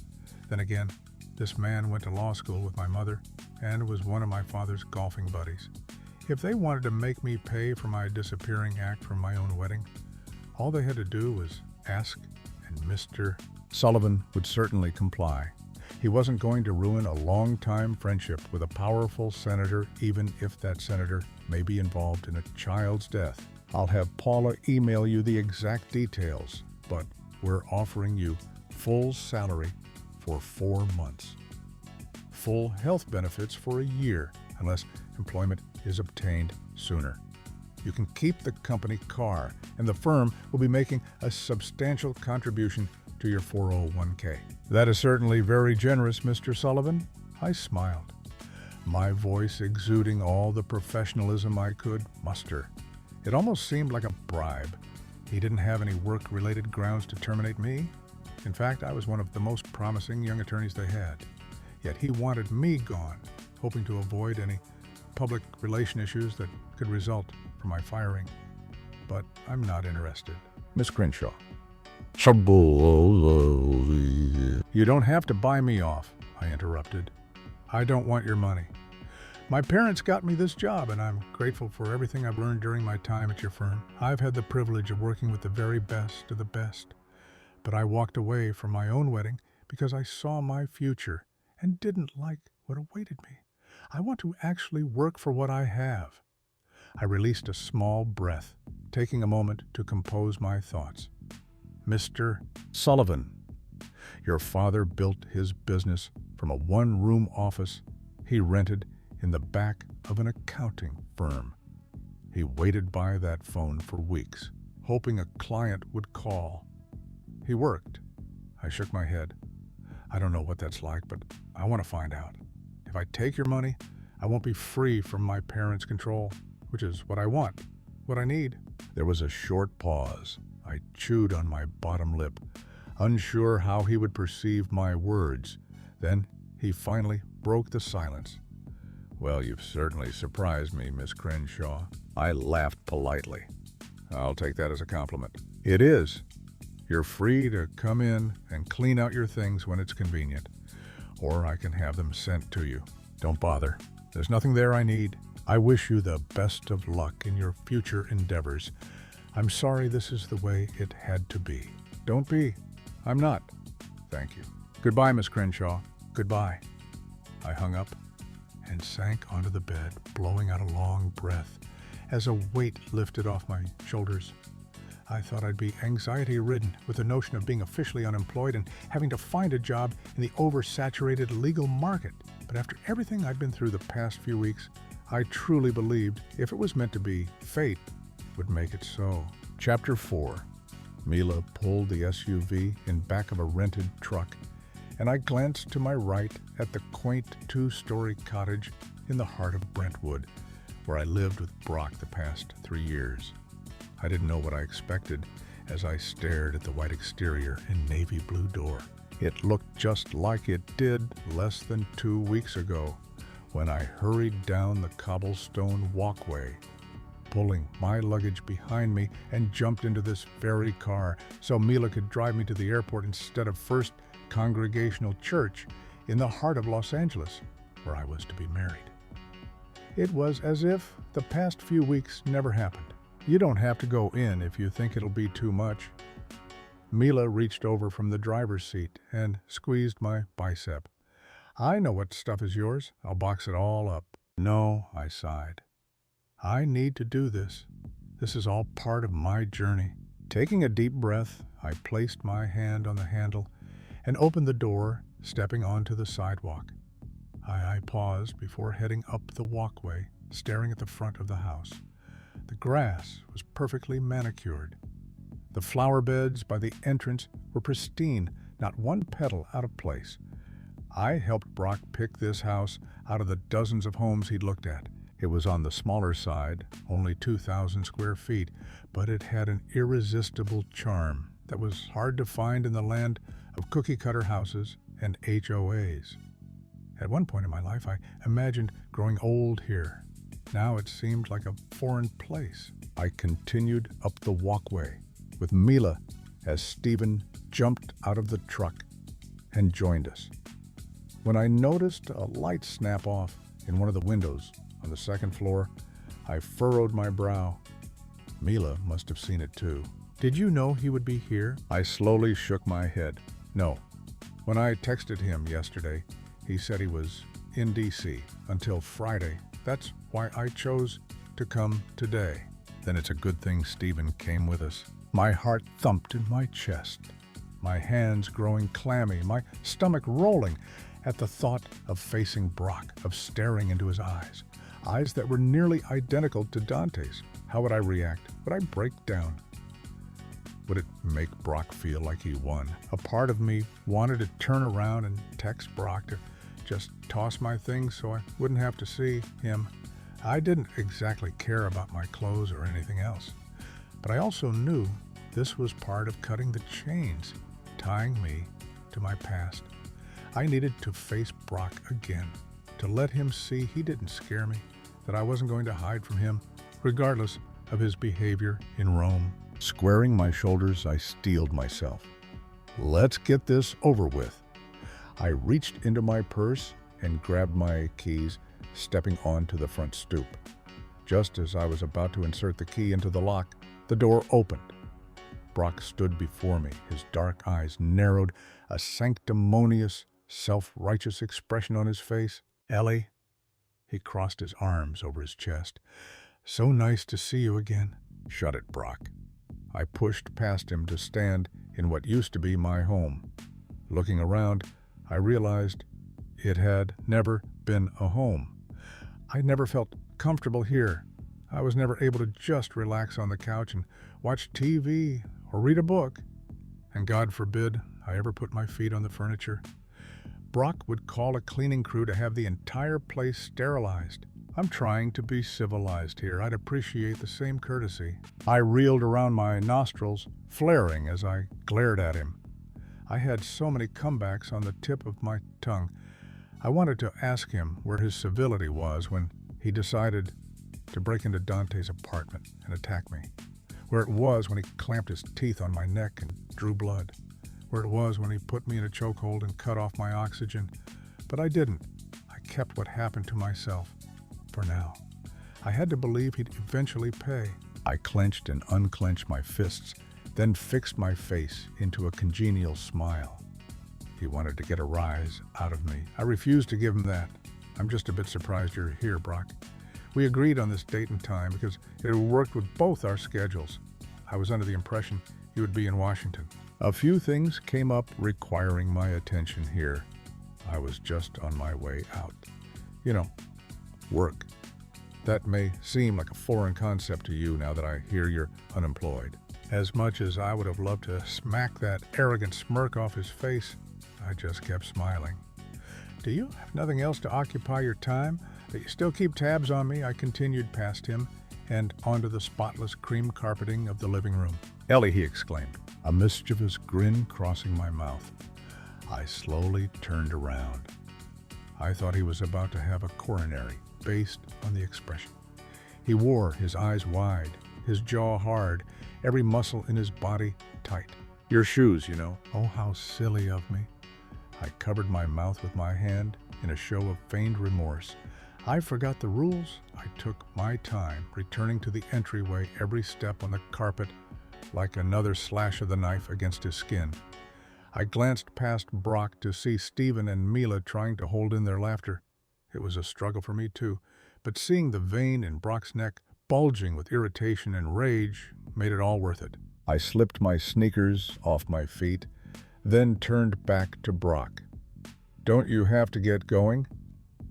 Then again, this man went to law school with my mother and was one of my father's golfing buddies. If they wanted to make me pay for my disappearing act from my own wedding, all they had to do was ask, and Mr. Sullivan would certainly comply. He wasn't going to ruin a long-time friendship with a powerful senator, even if that senator may be involved in a child's death. I'll have Paula email you the exact details, but we're offering you full salary for 4 months. Full health benefits for a year, unless employment is obtained sooner. You can keep the company car, and the firm will be making a substantial contribution to your 401k. That is certainly very generous, Mr. Sullivan. I smiled, my voice exuding all the professionalism I could muster. It almost seemed like a bribe. He didn't have any work-related grounds to terminate me. In fact, I was one of the most promising young attorneys they had. Yet he wanted me gone, hoping to avoid any public relation issues that could result from my firing. But I'm not interested. Miss Crenshaw. You don't have to buy me off, I interrupted. I don't want your money. My parents got me this job, and I'm grateful for everything I've learned during my time at your firm. I've had the privilege of working with the very best of the best. But I walked away from my own wedding because I saw my future and didn't like what awaited me. I want to actually work for what I have. I released a small breath, taking a moment to compose my thoughts. Mr. Sullivan, your father built his business from a one-room office he rented in the back of an accounting firm. He waited by that phone for weeks, hoping a client would call. He worked. I shook my head. I don't know what that's like, but I want to find out. If I take your money, I won't be free from my parents' control, which is what I want, what I need. There was a short pause. I chewed on my bottom lip, unsure how he would perceive my words. Then he finally broke the silence. Well, you've certainly surprised me, Miss Crenshaw. I laughed politely. I'll take that as a compliment. It is. You're free to come in and clean out your things when it's convenient, or I can have them sent to you. Don't bother. There's nothing there I need. I wish you the best of luck in your future endeavors. I'm sorry this is the way it had to be. Don't be. I'm not. Thank you. Goodbye, Miss Crenshaw. Goodbye. I hung up and sank onto the bed, blowing out a long breath as a weight lifted off my shoulders. I thought I'd be anxiety-ridden with the notion of being officially unemployed and having to find a job in the oversaturated legal market. But after everything I'd been through the past few weeks, I truly believed if it was meant to be, fate would make it so. Chapter 4. Mila pulled the SUV in back of a rented truck, and I glanced to my right at the quaint 2-story cottage in the heart of Brentwood, where I lived with Brock the past 3 years. I didn't know what I expected as I stared at the white exterior and navy blue door. It looked just like it did less than 2 weeks ago when I hurried down the cobblestone walkway, pulling my luggage behind me, and jumped into this very car so Mila could drive me to the airport instead of First Congregational Church in the heart of Los Angeles, where I was to be married. It was as if the past few weeks never happened. You don't have to go in if you think it'll be too much. Mila reached over from the driver's seat and squeezed my bicep. I know what stuff is yours. I'll box it all up. No, I sighed. I need to do this. This is all part of my journey. Taking a deep breath, I placed my hand on the handle and opened the door, stepping onto the sidewalk. I paused before heading up the walkway, staring at the front of the house. The grass was perfectly manicured. The flower beds by the entrance were pristine, not one petal out of place. I helped Brock pick this house out of the dozens of homes he'd looked at. It was on the smaller side, only 2,000 square feet, but it had an irresistible charm that was hard to find in the land of cookie-cutter houses and HOAs. At one point in my life, I imagined growing old here. Now it seemed like a foreign place. I continued up the walkway with Mila as Stephen jumped out of the truck and joined us. When I noticed a light snap off in one of the windows on the second floor, I furrowed my brow. Mila must have seen it too. Did you know he would be here? I slowly shook my head. No. When I texted him yesterday, he said he was in DC until Friday. That's why I chose to come today. Then it's a good thing Stephen came with us. My heart thumped in my chest, my hands growing clammy, my stomach rolling at the thought of facing Brock, of staring into his eyes that were nearly identical to Dante's. How would I react? Would I break down? Would it make Brock feel like he won? A part of me wanted to turn around and text Brock to just toss my things so I wouldn't have to see him. I didn't exactly care about my clothes or anything else, but I also knew this was part of cutting the chains, tying me to my past. I needed to face Brock again, to let him see he didn't scare me, that I wasn't going to hide from him, regardless of his behavior in Rome. Squaring my shoulders, I steeled myself. Let's get this over with. I reached into my purse and grabbed my keys, stepping onto the front stoop. Just as I was about to insert the key into the lock, the door opened. Brock stood before me, his dark eyes narrowed, a sanctimonious, self-righteous expression on his face. Ellie, he crossed his arms over his chest. So nice to see you again. Shut it, Brock. I pushed past him to stand in what used to be my home. Looking around, I realized it had never been a home. I never felt comfortable here. I was never able to just relax on the couch and watch TV or read a book. And God forbid I ever put my feet on the furniture. Brock would call a cleaning crew to have the entire place sterilized. I'm trying to be civilized here. I'd appreciate the same courtesy. I reeled around my nostrils, flaring as I glared at him. I had so many comebacks on the tip of my tongue. I wanted to ask him where his civility was when he decided to break into Dante's apartment and attack me. Where it was when he clamped his teeth on my neck and drew blood. Where it was when he put me in a chokehold and cut off my oxygen. But I didn't. I kept what happened to myself. For now. I had to believe he'd eventually pay. I clenched and unclenched my fists, then fixed my face into a congenial smile. He wanted to get a rise out of me. I refused to give him that. I'm just a bit surprised you're here, Brock. We agreed on this date and time because it had worked with both our schedules. I was under the impression you would be in Washington. A few things came up requiring my attention here. I was just on my way out. Work. That may seem like a foreign concept to you now that I hear you're unemployed. As much as I would have loved to smack that arrogant smirk off his face, I just kept smiling. Do you have nothing else to occupy your time? That you still keep tabs on me? I continued past him and onto the spotless cream carpeting of the living room. Ellie, he exclaimed, a mischievous grin crossing my mouth. I slowly turned around. I thought he was about to have a coronary based on the expression. He wore his eyes wide, his jaw hard, every muscle in his body tight. Your shoes, Oh, how silly of me. I covered my mouth with my hand in a show of feigned remorse. I forgot the rules. I took my time, returning to the entryway, every step on the carpet like another slash of the knife against his skin. I glanced past Brock to see Stephen and Mila trying to hold in their laughter. It was a struggle for me too, but seeing the vein in Brock's neck bulging with irritation and rage made it all worth it. I slipped my sneakers off my feet, then turned back to Brock. "Don't you have to get going?"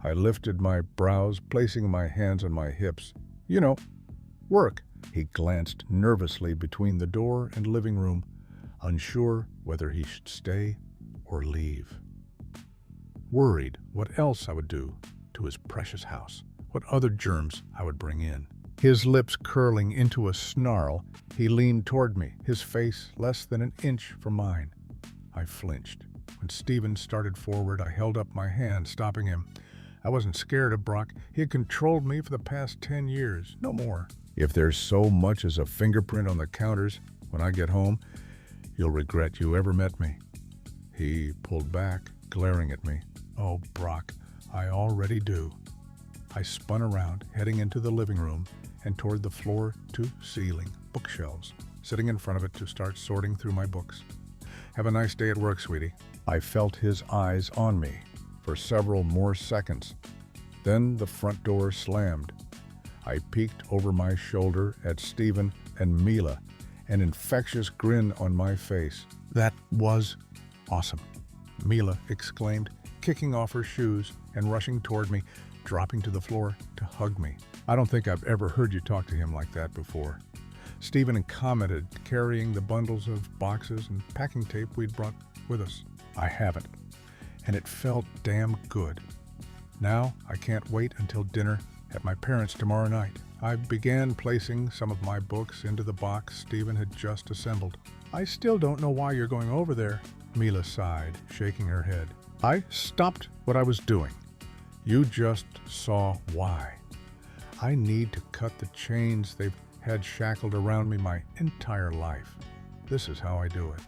I lifted my brows, placing my hands on my hips. "You know, work." He glanced nervously between the door and living room, unsure whether he should stay or leave. Worried what else I would do to his precious house, what other germs I would bring in. His lips curling into a snarl, he leaned toward me, his face less than an inch from mine. I flinched. When Stephen started forward, I held up my hand, stopping him. I wasn't scared of Brock. He had controlled me for the past 10 years, no more. "If there's so much as a fingerprint on the counters when I get home, you'll regret you ever met me." He pulled back, glaring at me. "Oh, Brock, I already do." I spun around, heading into the living room and toward the floor-to-ceiling bookshelves, sitting in front of it to start sorting through my books. "Have a nice day at work, sweetie." I felt his eyes on me for several more seconds. Then the front door slammed. I peeked over my shoulder at Stephen and Mila, an infectious grin on my face. "That was awesome," Mila exclaimed, kicking off her shoes and rushing toward me, dropping to the floor to hug me. "I don't think I've ever heard you talk to him like that before." Stephen commented, carrying the bundles of boxes and packing tape we'd brought with us. "I haven't, and it felt damn good. Now I can't wait until dinner at my parents' tomorrow night." I began placing some of my books into the box Stephen had just assembled. "I still don't know why you're going over there," Mila sighed, shaking her head. "I stopped what I was doing. You just saw why. I need to cut the chains they've had shackled around me my entire life. This is how I do it.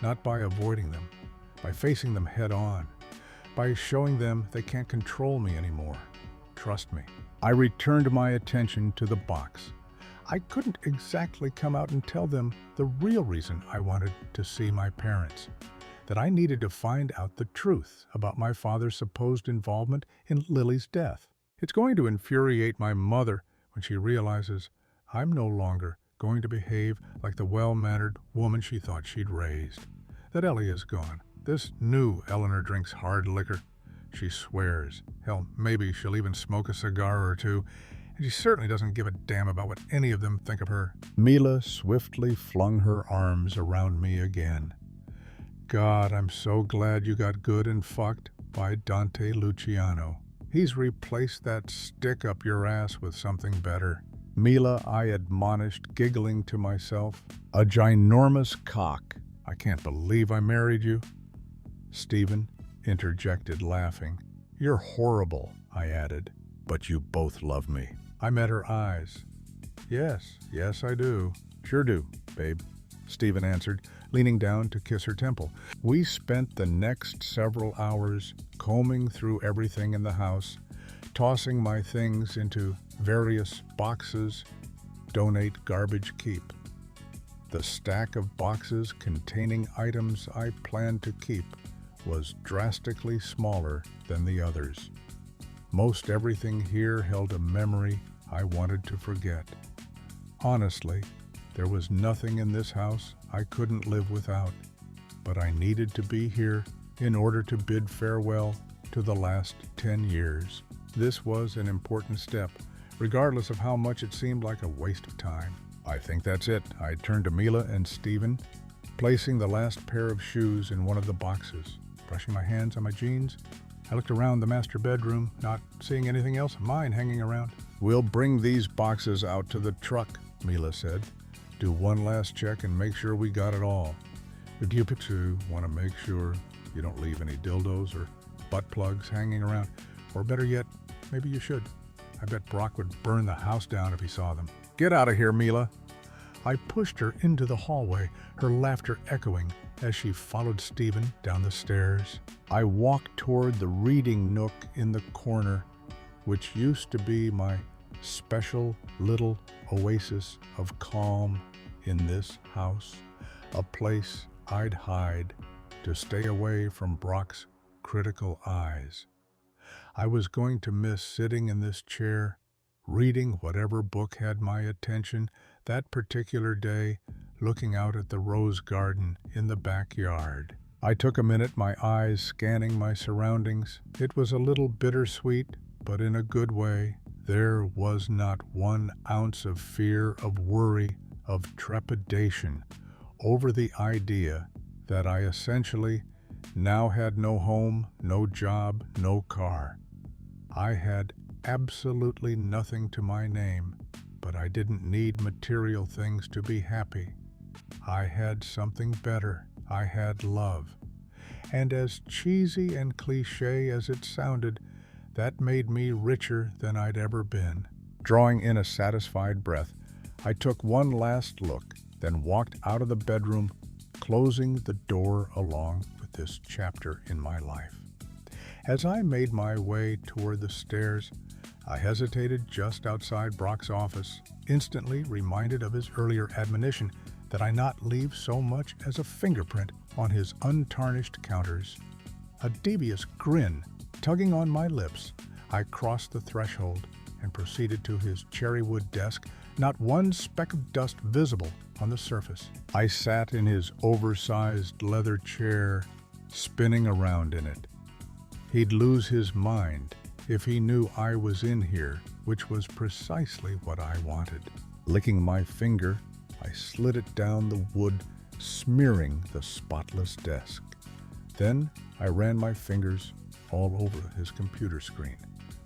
Not by avoiding them, by facing them head on, by showing them they can't control me anymore. Trust me." I returned my attention to the box. I couldn't exactly come out and tell them the real reason I wanted to see my parents, that I needed to find out the truth about my father's supposed involvement in Lily's death. It's going to infuriate my mother when she realizes I'm no longer going to behave like the well-mannered woman she thought she'd raised. That Ellie is gone. This new Eleanor drinks hard liquor. She swears. Hell, maybe she'll even smoke a cigar or two, and she certainly doesn't give a damn about what any of them think of her. Mila swiftly flung her arms around me again. "God, I'm so glad you got good and fucked by Dante Luciano. He's replaced that stick up your ass with something better." "Mila," I admonished, giggling to myself. "A ginormous cock. I can't believe I married you." Stephen interjected, laughing. "You're horrible," I added, "but you both love me." I met her eyes. Yes, I do. "Sure do, babe," Stephen answered, leaning down to kiss her temple. We spent the next several hours combing through everything in the house, tossing my things into various boxes, donate, garbage, keep. The stack of boxes containing items I planned to keep was drastically smaller than the others. Most everything here held a memory I wanted to forget. Honestly, there was nothing in this house I couldn't live without, but I needed to be here in order to bid farewell to the last 10 years. This was an important step, regardless of how much it seemed like a waste of time. "I think that's it." I turned to Mila and Stephen, placing the last pair of shoes in one of the boxes. Brushing my hands on my jeans, I looked around the master bedroom, not seeing anything else of mine hanging around. "We'll bring these boxes out to the truck," Mila said. "Do one last check and make sure we got it all. You too want to make sure you don't leave any dildos or butt plugs hanging around. Or better yet, maybe you should. I bet Brock would burn the house down if he saw them." "Get out of here, Mila." I pushed her into the hallway, her laughter echoing as she followed Stephen down the stairs. I walked toward the reading nook in the corner, which used to be my special little oasis of calm in this house, a place I'd hide to stay away from Brock's critical eyes. I was going to miss sitting in this chair, reading whatever book had my attention that particular day, looking out at the rose garden in the backyard. I took a minute, my eyes scanning my surroundings. It was a little bittersweet, but in a good way. There was not 1 ounce of fear, of worry, of trepidation over the idea that I essentially now had no home, no job, no car. I had absolutely nothing to my name, but I didn't need material things to be happy. I had something better. I had love. And as cheesy and cliché as it sounded, that made me richer than I'd ever been. Drawing in a satisfied breath, I took one last look, then walked out of the bedroom, closing the door along with this chapter in my life. As I made my way toward the stairs, I hesitated just outside Brock's office, instantly reminded of his earlier admonition that I not leave so much as a fingerprint on his untarnished counters. A devious grin tugging on my lips, I crossed the threshold and proceeded to his cherrywood desk, not one speck of dust visible on the surface. I sat in his oversized leather chair, spinning around in it. He'd lose his mind if he knew I was in here, which was precisely what I wanted. Licking my finger, I slid it down the wood, smearing the spotless desk. Then I ran my fingers all over his computer screen,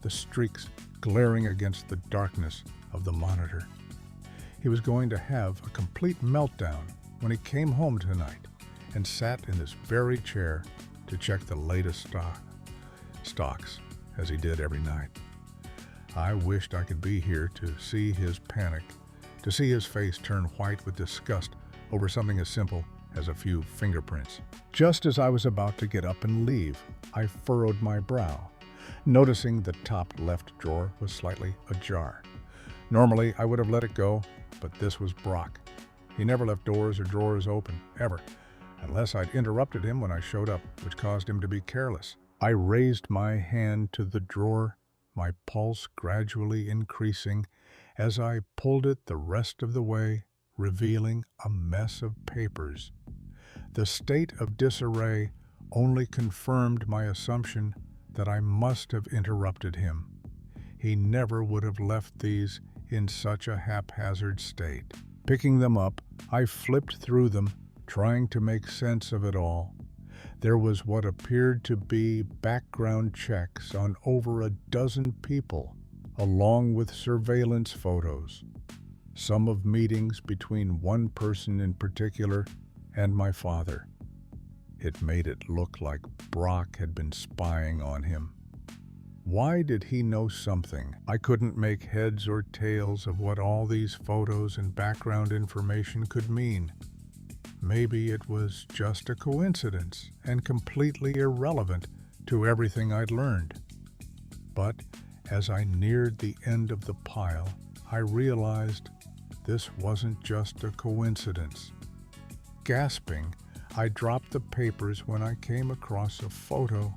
the streaks glaring against the darkness of the monitor. He was going to have a complete meltdown when he came home tonight and sat in this very chair to check the latest stocks, as he did every night. I wished I could be here to see his panic, to see his face turn white with disgust over something as simple as a few fingerprints. Just as I was about to get up and leave, I furrowed my brow, noticing the top left drawer was slightly ajar. Normally, I would have let it go, but this was Brock. He never left doors or drawers open, ever, unless I'd interrupted him when I showed up, which caused him to be careless. I raised my hand to the drawer, my pulse gradually increasing as I pulled it the rest of the way, revealing a mess of papers. The state of disarray only confirmed my assumption that I must have interrupted him. He never would have left these in such a haphazard state. Picking them up, I flipped through them, trying to make sense of it all. There was what appeared to be background checks on over a dozen people, along with surveillance photos, some of meetings between one person in particular and my father. It made it look like Brock had been spying on him. Why did he know something? I couldn't make heads or tails of what all these photos and background information could mean. Maybe it was just a coincidence and completely irrelevant to everything I'd learned. But as I neared the end of the pile, I realized this wasn't just a coincidence. Gasping, I dropped the papers when I came across a photo.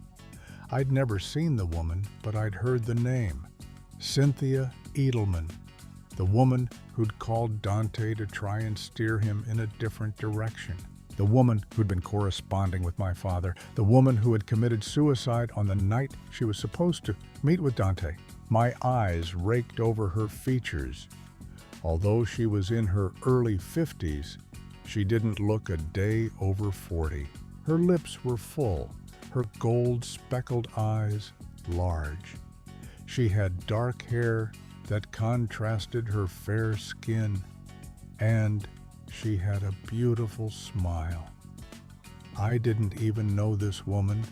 I'd never seen the woman, but I'd heard the name. Cynthia Edelman, the woman who'd called Dante to try and steer him in a different direction. The woman who'd been corresponding with my father. The woman who had committed suicide on the night she was supposed to meet with Dante. My eyes raked over her features. Although she was in her early 50s, she didn't look a day over 40. Her lips were full, her gold-speckled eyes large. She had dark hair that contrasted her fair skin, and she had a beautiful smile. I didn't even know this woman,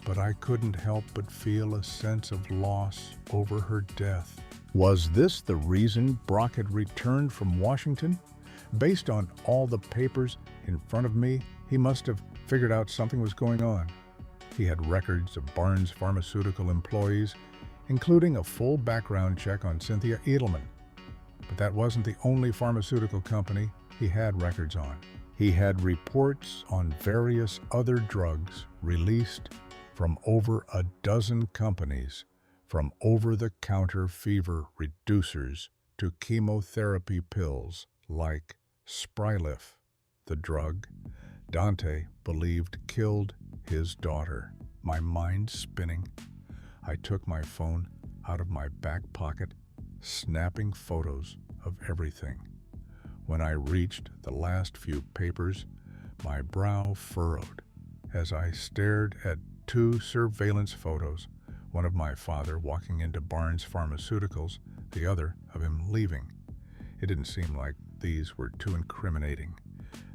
but I couldn't help but feel a sense of loss over her death. Was this the reason Brock had returned from Washington? Based on all the papers in front of me, he must have figured out something was going on. He had records of Barnes Pharmaceutical employees, including a full background check on Cynthia Edelman. But that wasn't the only pharmaceutical company he had records on. He had reports on various other drugs released from over a dozen companies, from over-the-counter fever reducers to chemotherapy pills like Sprilif, the drug Dante believed killed his daughter. My mind spinning, I took my phone out of my back pocket, snapping photos of everything. When I reached the last few papers, my brow furrowed as I stared at two surveillance photos, one of my father walking into Barnes Pharmaceuticals, the other of him leaving. It didn't seem like these were too incriminating.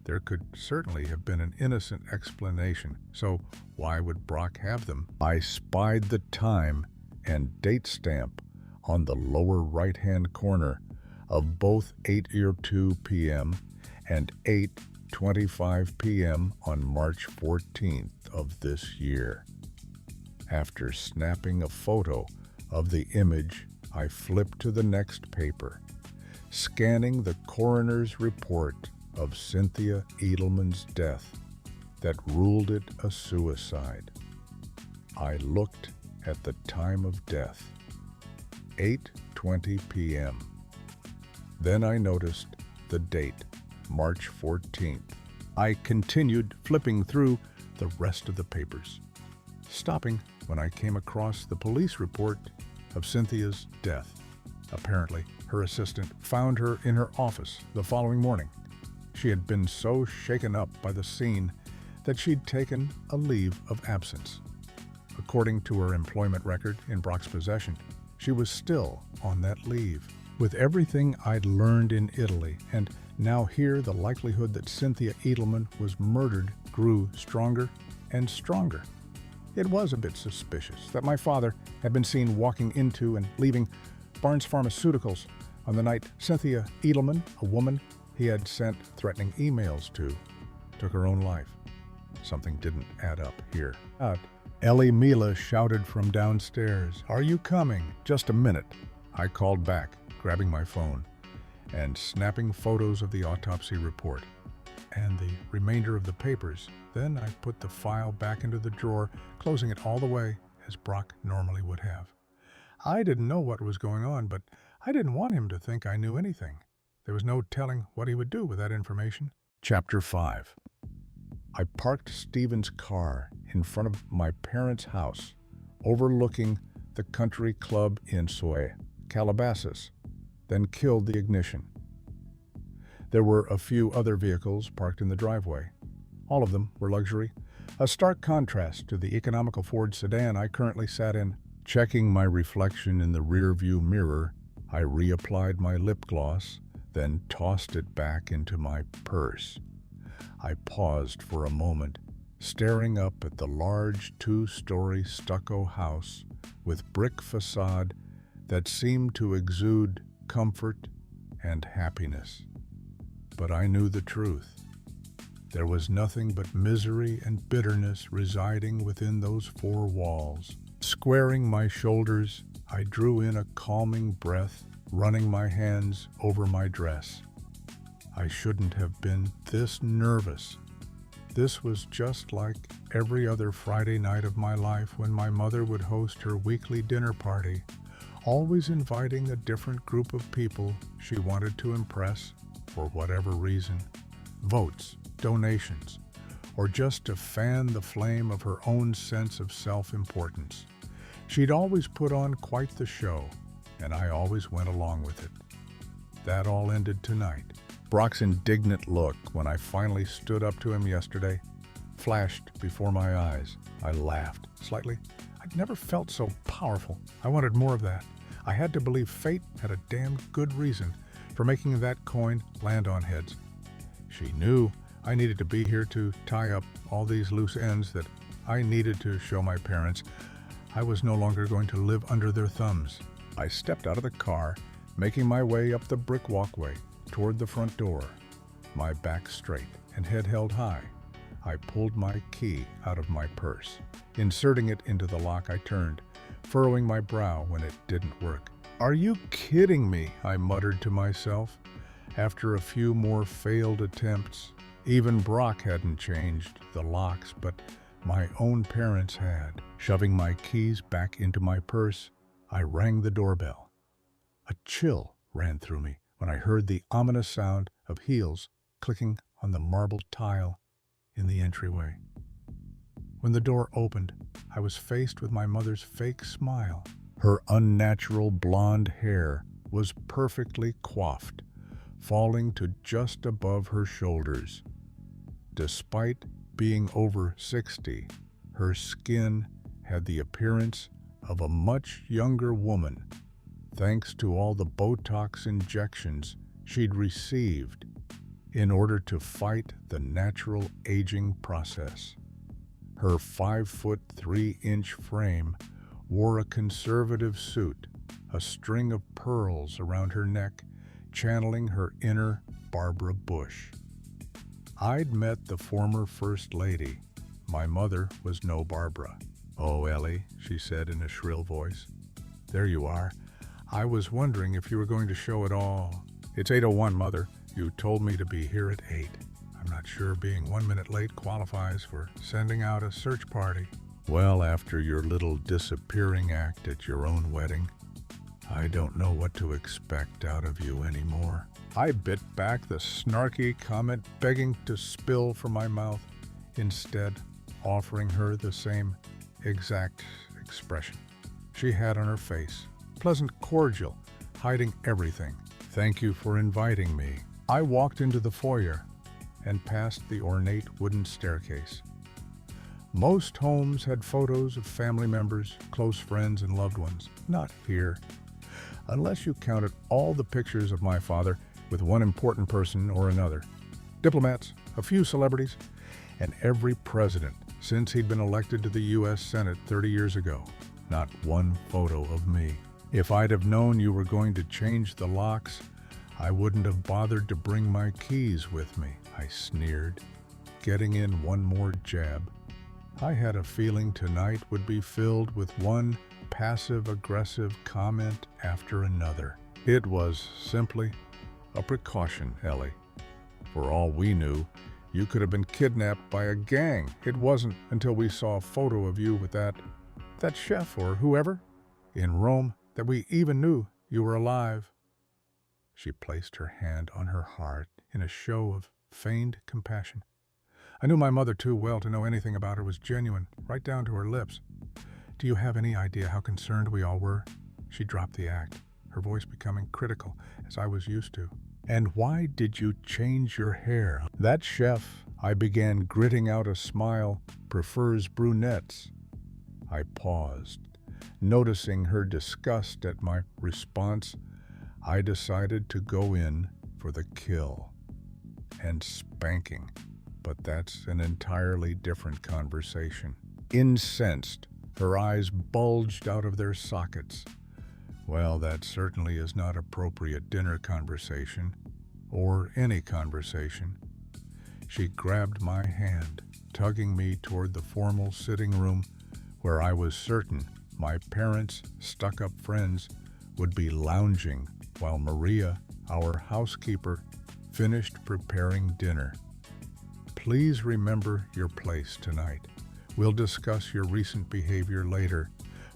There could certainly have been an innocent explanation, so why would Brock have them? I spied the time and date stamp on the lower right-hand corner of both 8:02 p.m. and 8:25 p.m. on March 14th of this year. After snapping a photo of the image, I flipped to the next paper, scanning the coroner's report of Cynthia Edelman's death that ruled it a suicide. I looked at the time of death, 8:20 p.m. Then I noticed the date, March 14th. I continued flipping through the rest of the papers, stopping when I came across the police report of Cynthia's death. Apparently, her assistant found her in her office the following morning. She had been so shaken up by the scene that she'd taken a leave of absence. According to her employment record in Brock's possession, she was still on that leave. With everything I'd learned in Italy, and now here the likelihood that Cynthia Edelman was murdered grew stronger and stronger. It was a bit suspicious that my father had been seen walking into and leaving Barnes Pharmaceuticals on the night Cynthia Edelman, a woman he had sent threatening emails to, took her own life. Something didn't add up here. Ellie Mila shouted from downstairs, "Are you coming?" "Just a minute." I called back, grabbing my phone and snapping photos of the autopsy report and the remainder of the papers. Then I put the file back into the drawer, closing it all the way as Brock normally would have. I didn't know what was going on, but I didn't want him to think I knew anything. There was no telling what he would do with that information. Chapter 5. I parked Stephen's car in front of my parents' house, overlooking the country club in Soy, Calabasas, then killed the ignition. There were a few other vehicles parked in the driveway. All of them were luxury, a stark contrast to the economical Ford sedan I currently sat in. Checking my reflection in the rearview mirror, I reapplied my lip gloss, then tossed it back into my purse. I paused for a moment, staring up at the large two-story stucco house with brick facade that seemed to exude comfort and happiness. But I knew the truth. There was nothing but misery and bitterness residing within those four walls. Squaring my shoulders, I drew in a calming breath, running my hands over my dress. I shouldn't have been this nervous. This was just like every other Friday night of my life when my mother would host her weekly dinner party, always inviting a different group of people she wanted to impress for whatever reason. Votes, donations, or just to fan the flame of her own sense of self-importance. She'd always put on quite the show, and I always went along with it. That all ended tonight. Brock's indignant look when I finally stood up to him yesterday flashed before my eyes. I laughed slightly. I'd never felt so powerful. I wanted more of that. I had to believe fate had a damn good reason for making that coin land on heads. She knew I needed to be here to tie up all these loose ends that I needed to show my parents I was no longer going to live under their thumbs. I stepped out of the car, making my way up the brick walkway toward the front door, my back straight and head held high. I pulled my key out of my purse. Inserting it into the lock, I turned, furrowing my brow when it didn't work. "Are you kidding me?" I muttered to myself. After a few more failed attempts, even Brock hadn't changed the locks, but my own parents had. Shoving my keys back into my purse, I rang the doorbell. A chill ran through me when I heard the ominous sound of heels clicking on the marble tile in the entryway. When the door opened, I was faced with my mother's fake smile. Her unnatural blonde hair was perfectly coiffed, falling to just above her shoulders. Despite being over 60, her skin had the appearance of a much younger woman, thanks to all the Botox injections she'd received in order to fight the natural aging process. Her 5'3" frame wore a conservative suit, a string of pearls around her neck, channeling her inner Barbara Bush. I'd met the former First Lady. My mother was no Barbara. "Oh, Ellie," she said in a shrill voice. "There you are. I was wondering if you were going to show at all. It's 8:01, Mother. You told me to be here at 8. I'm not sure being 1 minute late qualifies for sending out a search party." "Well, after your little disappearing act at your own wedding, I don't know what to expect out of you anymore." I bit back the snarky comment, begging to spill from my mouth, instead offering her the same exact expression she had on her face. Pleasant, cordial, hiding everything. "Thank you for inviting me." I walked into the foyer and past the ornate wooden staircase. Most homes had photos of family members, close friends, and loved ones. Not here. Unless you counted all the pictures of my father with one important person or another. Diplomats, a few celebrities, and every president since he'd been elected to the U.S. Senate 30 years ago. Not one photo of me. If I'd have known you were going to change the locks, I wouldn't have bothered to bring my keys with me, I sneered, getting in one more jab. I had a feeling tonight would be filled with one passive-aggressive comment after another. It was simply a precaution, Ellie. For all we knew, you could have been kidnapped by a gang. It wasn't until we saw a photo of you with that chef or whoever in Rome that we even knew you were alive. She placed her hand on her heart in a show of feigned compassion. I knew my mother too well to know anything about her was genuine, right down to her lips. "Do you have any idea how concerned we all were?" She dropped the act, her voice becoming critical, as I was used to. "And why did you change your hair? That chef," I began, gritting out a smile, "prefers brunettes." I paused. Noticing her disgust at my response, I decided to go in for the kill and spanking, but that's an entirely different conversation. Incensed, her eyes bulged out of their sockets. Well, that certainly is not appropriate dinner conversation, or any conversation. She grabbed my hand, tugging me toward the formal sitting room where I was certain my parents' stuck-up friends would be lounging while Maria, our housekeeper, finished preparing dinner. "Please remember your place tonight. We'll discuss your recent behavior later,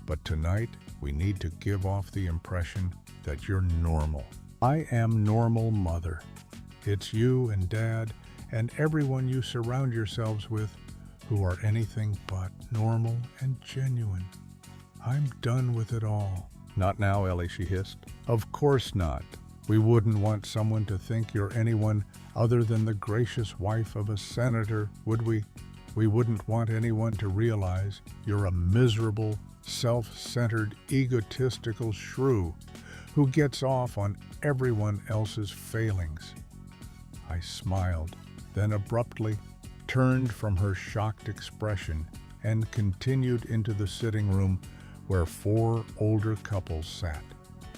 but tonight we need to give off the impression that you're normal." "I am normal, Mother. It's you and Dad and everyone you surround yourselves with who are anything but normal and genuine. I'm done with it all." "Not now, Ellie," she hissed. "Of course not. We wouldn't want someone to think you're anyone other than the gracious wife of a senator, would we? We wouldn't want anyone to realize you're a miserable, self-centered, egotistical shrew who gets off on everyone else's failings." I smiled, then abruptly turned from her shocked expression and continued into the sitting room where 4 older couples sat.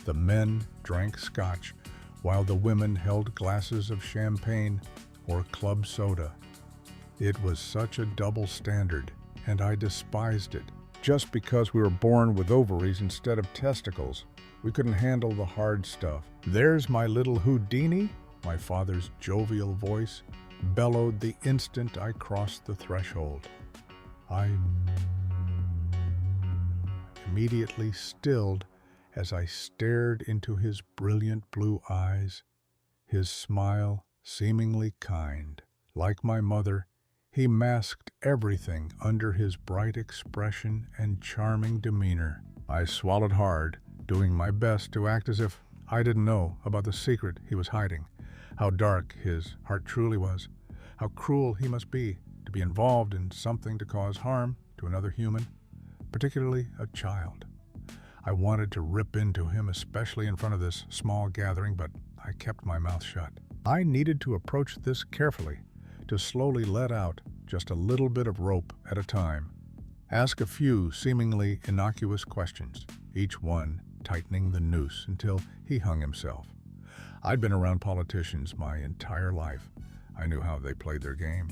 The men drank scotch while the women held glasses of champagne or club soda. It was such a double standard, and I despised it. Just because we were born with ovaries instead of testicles, we couldn't handle the hard stuff. "There's my little Houdini," my father's jovial voice bellowed the instant I crossed the threshold. I immediately stilled as I stared into his brilliant blue eyes, his smile seemingly kind. Like my mother, he masked everything under his bright expression and charming demeanor. I swallowed hard, doing my best to act as if I didn't know about the secret he was hiding, how dark his heart truly was, how cruel he must be to be involved in something to cause harm to another human, particularly a child. I wanted to rip into him, especially in front of this small gathering, but I kept my mouth shut. I needed to approach this carefully, to slowly let out just a little bit of rope at a time. Ask a few seemingly innocuous questions, each one tightening the noose until he hung himself. I'd been around politicians my entire life. I knew how they played their game,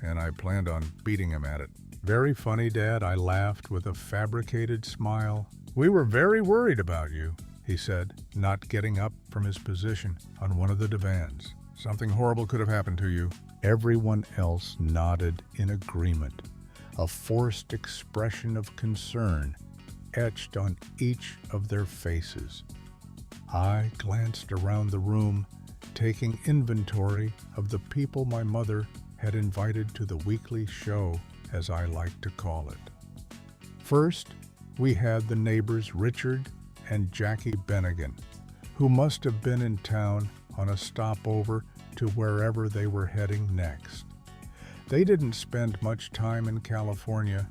and I planned on beating him at it. "Very funny, Dad," I laughed with a fabricated smile. "We were very worried about you," he said, not getting up from his position on one of the divans. "Something horrible could have happened to you." Everyone else nodded in agreement, a forced expression of concern etched on each of their faces. I glanced around the room, taking inventory of the people my mother had invited to the weekly show, as I like to call it. First, we had the neighbors Richard and Jackie Bennigan, who must have been in town on a stopover to wherever they were heading next. They didn't spend much time in California,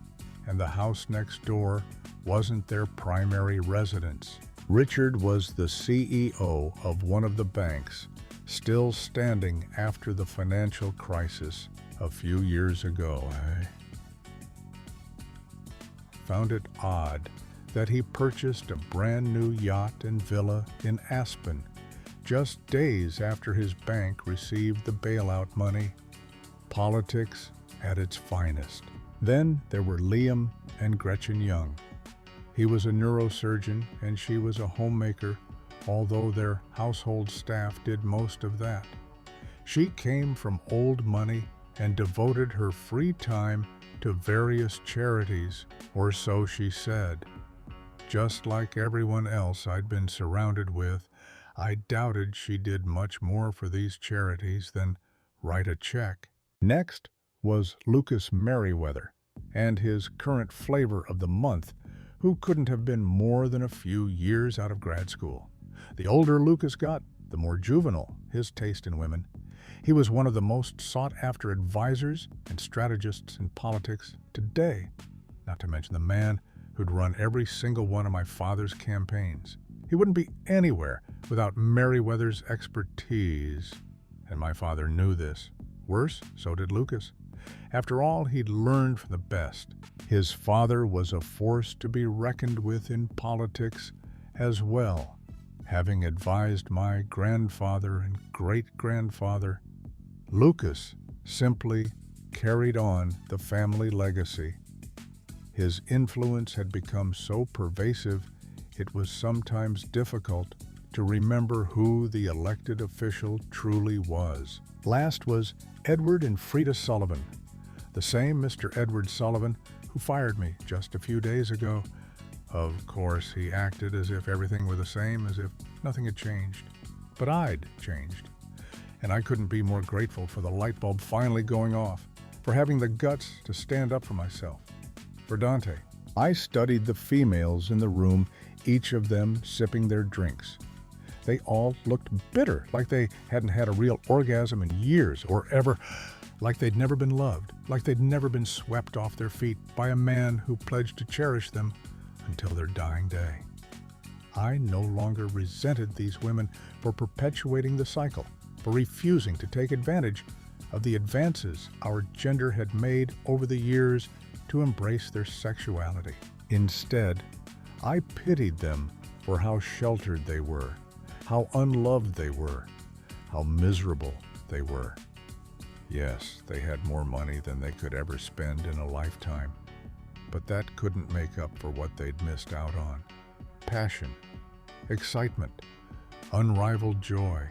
and the house next door wasn't their primary residence. Richard was the CEO of one of the banks, still standing after the financial crisis a few years ago. Found it odd that he purchased a brand new yacht and villa in Aspen just days after his bank received the bailout money. Politics at its finest. Then there were Liam and Gretchen Young. He was a neurosurgeon and she was a homemaker, although their household staff did most of that. She came from old money and devoted her free time to various charities, or so she said. Just like everyone else I'd been surrounded with, I doubted she did much more for these charities than write a check. Next was Lucas Merriweather and his current flavor of the month, who couldn't have been more than a few years out of grad school. The older Lucas got, the more juvenile his taste in women. He was one of the most sought-after advisors and strategists in politics today, not to mention the man who'd run every single one of my father's campaigns. He wouldn't be anywhere without Merriweather's expertise, and my father knew this. Worse, so did Lucas. After all, he'd learned from the best. His father was a force to be reckoned with in politics as well, having advised my grandfather and great-grandfather. Lucas simply carried on the family legacy. His influence had become so pervasive it was sometimes difficult to remember who the elected official truly was. Last was Edward and Frida Sullivan, the same Mr. Edward Sullivan who fired me just a few days ago. Of course, he acted as if everything were the same, as if nothing had changed. But I'd changed, and I couldn't be more grateful for the light bulb finally going off, for having the guts to stand up for myself. For Dante, I studied the females in the room, each of them sipping their drinks. They all looked bitter, like they hadn't had a real orgasm in years or ever, like they'd never been loved, like they'd never been swept off their feet by a man who pledged to cherish them until their dying day. I no longer resented these women for perpetuating the cycle, for refusing to take advantage of the advances our gender had made over the years to embrace their sexuality. Instead, I pitied them for how sheltered they were, how unloved they were, how miserable they were. Yes, they had more money than they could ever spend in a lifetime, but that couldn't make up for what they'd missed out on. Passion, excitement, unrivaled joy.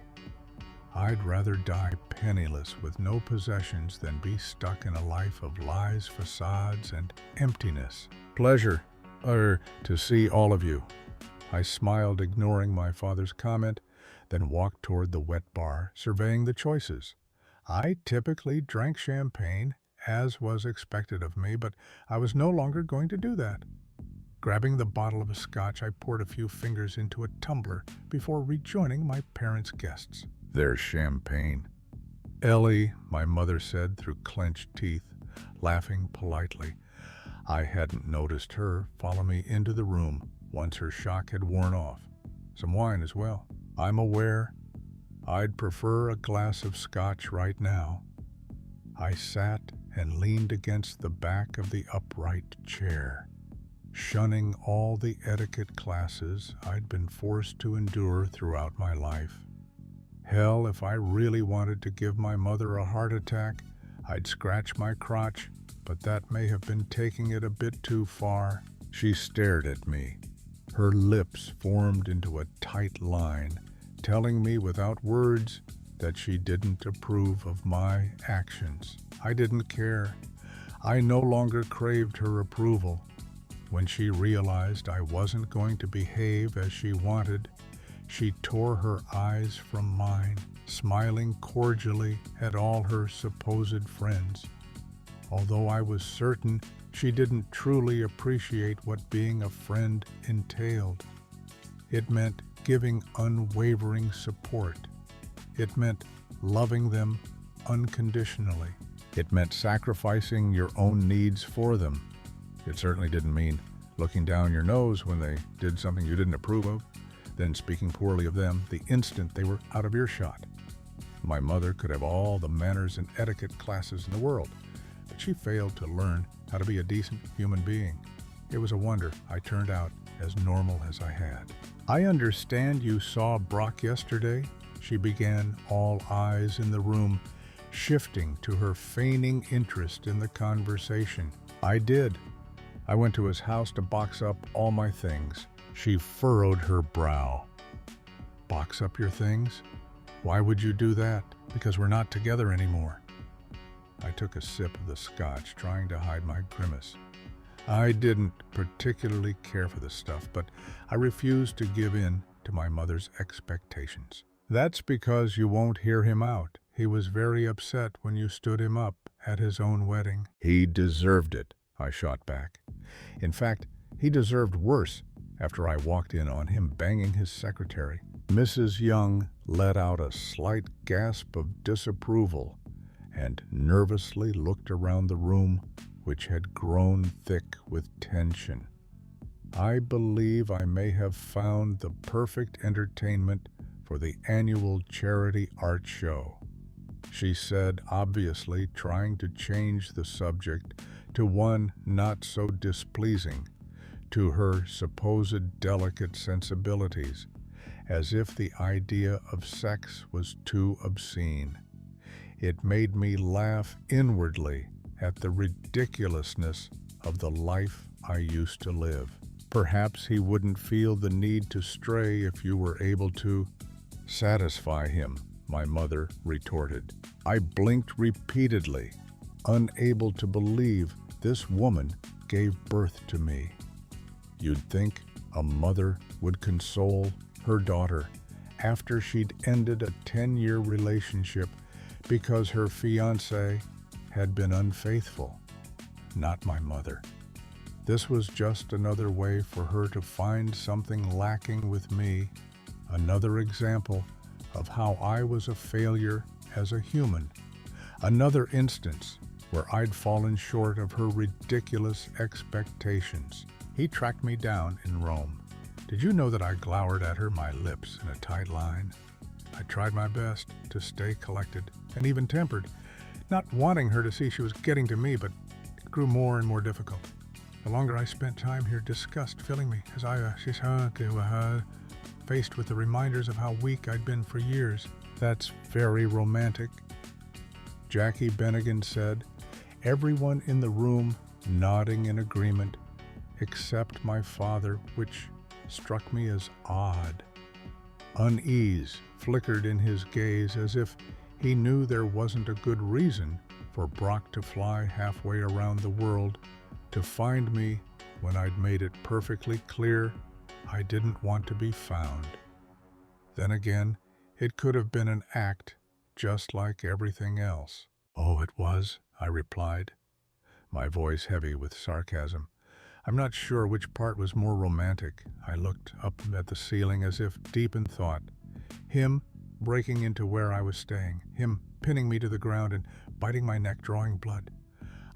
I'd rather die penniless with no possessions than be stuck in a life of lies, facades, and emptiness. Pleasure, to see all of you. I smiled, ignoring my father's comment, then walked toward the wet bar, surveying the choices. I typically drank champagne, as was expected of me, but I was no longer going to do that. Grabbing the bottle of scotch, I poured a few fingers into a tumbler before rejoining my parents' guests. There's champagne. Ellie, my mother said through clenched teeth, laughing politely. I hadn't noticed her follow me into the room once her shock had worn off. Some wine as well. I'm aware I'd prefer a glass of scotch right now. I sat and leaned against the back of the upright chair, shunning all the etiquette classes I'd been forced to endure throughout my life. Hell, if I really wanted to give my mother a heart attack, I'd scratch my crotch, but that may have been taking it a bit too far. She stared at me. Her lips formed into a tight line, telling me without words that she didn't approve of my actions. I didn't care. I no longer craved her approval. When she realized I wasn't going to behave as she wanted, she tore her eyes from mine, smiling cordially at all her supposed friends. Although I was certain she didn't truly appreciate what being a friend entailed. It meant giving unwavering support. It meant loving them unconditionally. It meant sacrificing your own needs for them. It certainly didn't mean looking down your nose when they did something you didn't approve of, then speaking poorly of them the instant they were out of earshot. My mother could have all the manners and etiquette classes in the world, but she failed to learn how to be a decent human being. It was a wonder I turned out as normal as I had. I understand you saw Brock yesterday, she began, all eyes in the room shifting to her feigning interest in the conversation. I did. I went to his house to box up all my things. She furrowed her brow. Box up your things? Why would you do that? Because we're not together anymore. I took a sip of the scotch, trying to hide my grimace. I didn't particularly care for the stuff, but I refused to give in to my mother's expectations. That's because you won't hear him out. He was very upset when you stood him up at his own wedding. He deserved it, I shot back. In fact, he deserved worse after I walked in on him banging his secretary. Mrs. Young let out a slight gasp of disapproval and nervously looked around the room, which had grown thick with tension. I believe I may have found the perfect entertainment for the annual charity art show, she said, obviously trying to change the subject to one not so displeasing to her supposed delicate sensibilities, as if the idea of sex was too obscene. It made me laugh inwardly at the ridiculousness of the life I used to live. Perhaps he wouldn't feel the need to stray if you were able to satisfy him, my mother retorted. I blinked repeatedly, unable to believe this woman gave birth to me. You'd think a mother would console her daughter after she'd ended a 10-year relationship because her fiancé had been unfaithful. Not my mother. This was just another way for her to find something lacking with me, another example of how I was a failure as a human, another instance where I'd fallen short of her ridiculous expectations. He tracked me down in Rome. Did you know that I glowered at her, my lips in a tight line? I tried my best to stay collected and even tempered, not wanting her to see she was getting to me, but it grew more and more difficult. The longer I spent time here, disgust filling me as I faced with the reminders of how weak I'd been for years. That's very romantic. Jackie Bennigan said, everyone in the room nodding in agreement, except my father, which struck me as odd. Unease flickered in his gaze as if he knew there wasn't a good reason for Brock to fly halfway around the world to find me when I'd made it perfectly clear I didn't want to be found. Then again, it could have been an act just like everything else. Oh, it was, I replied, my voice heavy with sarcasm. I'm not sure which part was more romantic. I looked up at the ceiling as if deep in thought. Him breaking into where I was staying, him pinning me to the ground and biting my neck, drawing blood.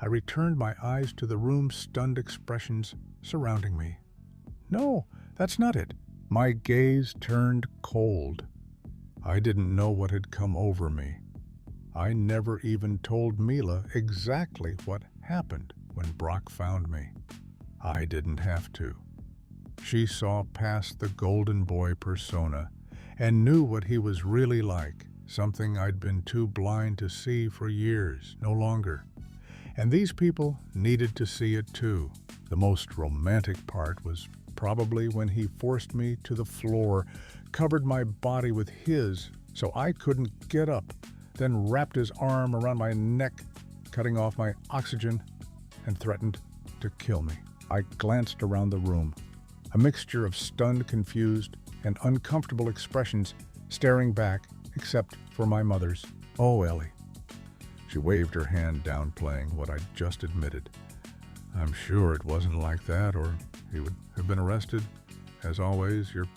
I returned my eyes to the room's stunned expressions surrounding me. No, that's not it. My gaze turned cold. I didn't know what had come over me. I never even told Mila exactly what happened when Brock found me. I didn't have to. She saw past the golden boy persona and knew what he was really like, something I'd been too blind to see for years, no longer. And these people needed to see it too. The most romantic part was probably when he forced me to the floor, covered my body with his so I couldn't get up, then wrapped his arm around my neck, cutting off my oxygen, and threatened to kill me. I glanced around the room, a mixture of stunned, confused, and uncomfortable expressions staring back, except for my mother's. Oh, Ellie. She waved her hand, downplaying what I'd just admitted. I'm sure it wasn't like that, or he would have been arrested. As always, you're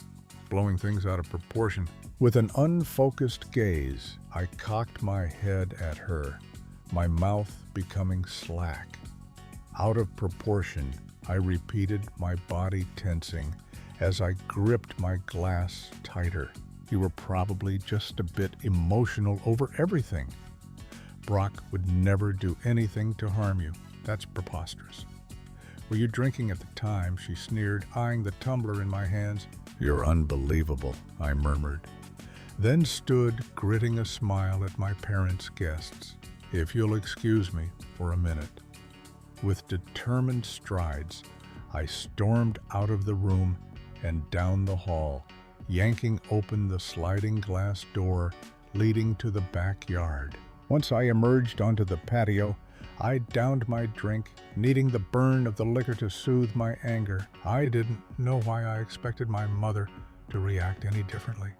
blowing things out of proportion. With an unfocused gaze, I cocked my head at her, my mouth becoming slack. Out of proportion, I repeated, my body tensing as I gripped my glass tighter. You were probably just a bit emotional over everything. Brock would never do anything to harm you. That's preposterous. Were you drinking at the time? She sneered, eyeing the tumbler in my hands. You're unbelievable, I murmured, then stood gritting a smile at my parents' guests. If you'll excuse me for a minute. With determined strides, I stormed out of the room and down the hall, yanking open the sliding glass door leading to the backyard. Once I emerged onto the patio, I downed my drink, needing the burn of the liquor to soothe my anger. I didn't know why I expected my mother to react any differently.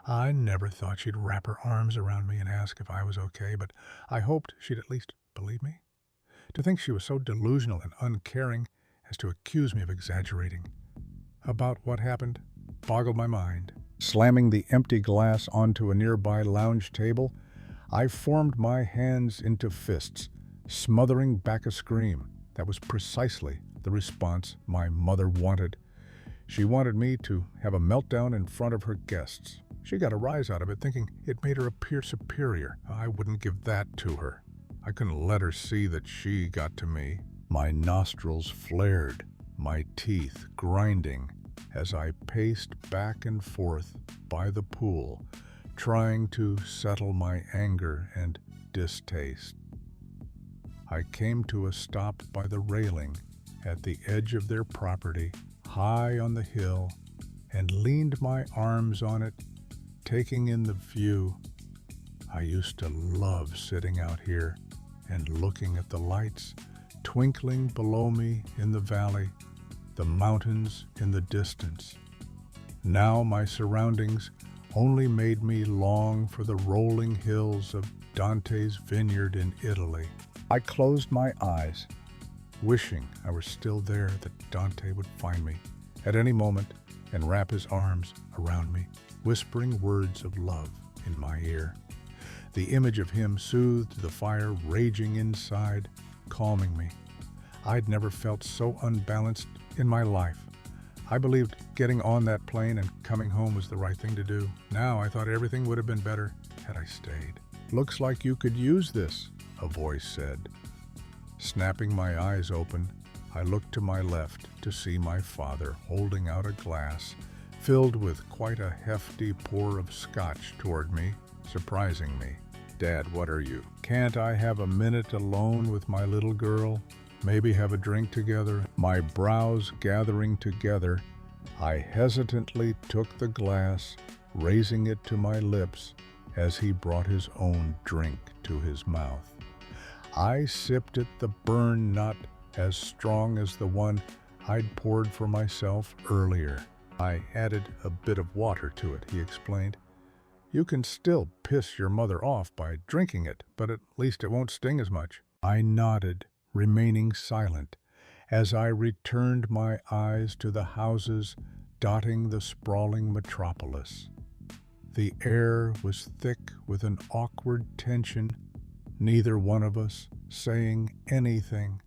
I never thought she'd wrap her arms around me and ask if I was okay, but I hoped she'd at least believe me. To think she was so delusional and uncaring as to accuse me of exaggerating about what happened boggled my mind. Slamming the empty glass onto a nearby lounge table, I formed my hands into fists, smothering back a scream. That was precisely the response my mother wanted. She wanted me to have a meltdown in front of her guests. She got a rise out of it, thinking it made her appear superior. I wouldn't give that to her. I couldn't let her see that she got to me. My nostrils flared, my teeth grinding, as I paced back and forth by the pool, trying to settle my anger and distaste. I came to a stop by the railing at the edge of their property, high on the hill, and leaned my arms on it, taking in the view. I used to love sitting out here and looking at the lights twinkling below me in the valley, the mountains in the distance. Now my surroundings only made me long for the rolling hills of Dante's vineyard in Italy. I closed my eyes, wishing I were still there, that Dante would find me at any moment and wrap his arms around me, whispering words of love in my ear. The image of him soothed the fire raging inside, calming me. I'd never felt so unbalanced in my life. I believed getting on that plane and coming home was the right thing to do. Now I thought everything would have been better had I stayed. Looks like you could use this, a voice said. Snapping my eyes open, I looked to my left to see my father holding out a glass filled with quite a hefty pour of scotch toward me, surprising me. Dad, what are you? Can't I have a minute alone with my little girl? Maybe have a drink together? My brows gathering together, I hesitantly took the glass, raising it to my lips as he brought his own drink to his mouth. I sipped it, the burn not as strong as the one I'd poured for myself earlier. I added a bit of water to it, he explained. You can still piss your mother off by drinking it, but at least it won't sting as much. I nodded, remaining silent, as I returned my eyes to the houses dotting the sprawling metropolis. The air was thick with an awkward tension, neither one of us saying anything.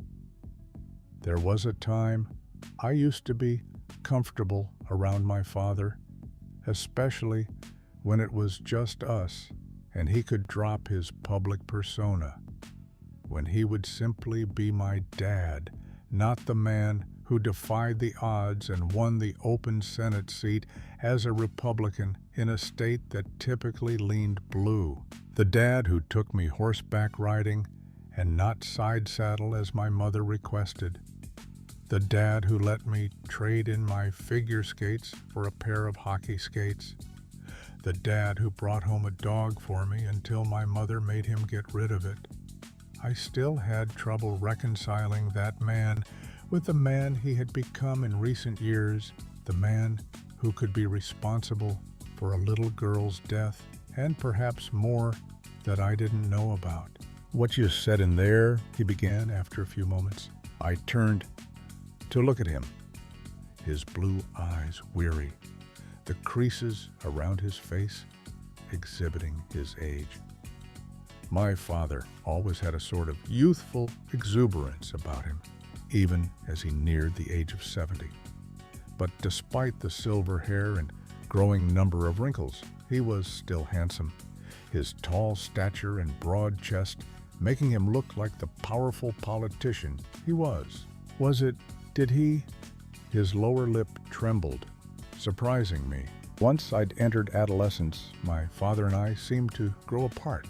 There was a time I used to be comfortable around my father, especially when it was just us and he could drop his public persona, when he would simply be my dad, not the man who defied the odds and won the open Senate seat as a Republican in a state that typically leaned blue. The dad who took me horseback riding and not side saddle as my mother requested. The dad who let me trade in my figure skates for a pair of hockey skates. The dad who brought home a dog for me until my mother made him get rid of it. I still had trouble reconciling that man with the man he had become in recent years, the man who could be responsible for a little girl's death and perhaps more that I didn't know about. What you said in there, he began after a few moments. I turned to look at him, his blue eyes weary, the creases around his face exhibiting his age. My father always had a sort of youthful exuberance about him, even as he neared the age of 70. But despite the silver hair and growing number of wrinkles, he was still handsome, his tall stature and broad chest making him look like the powerful politician he was. Did he? His lower lip trembled, surprising me. Once I'd entered adolescence, my father and I seemed to grow apart.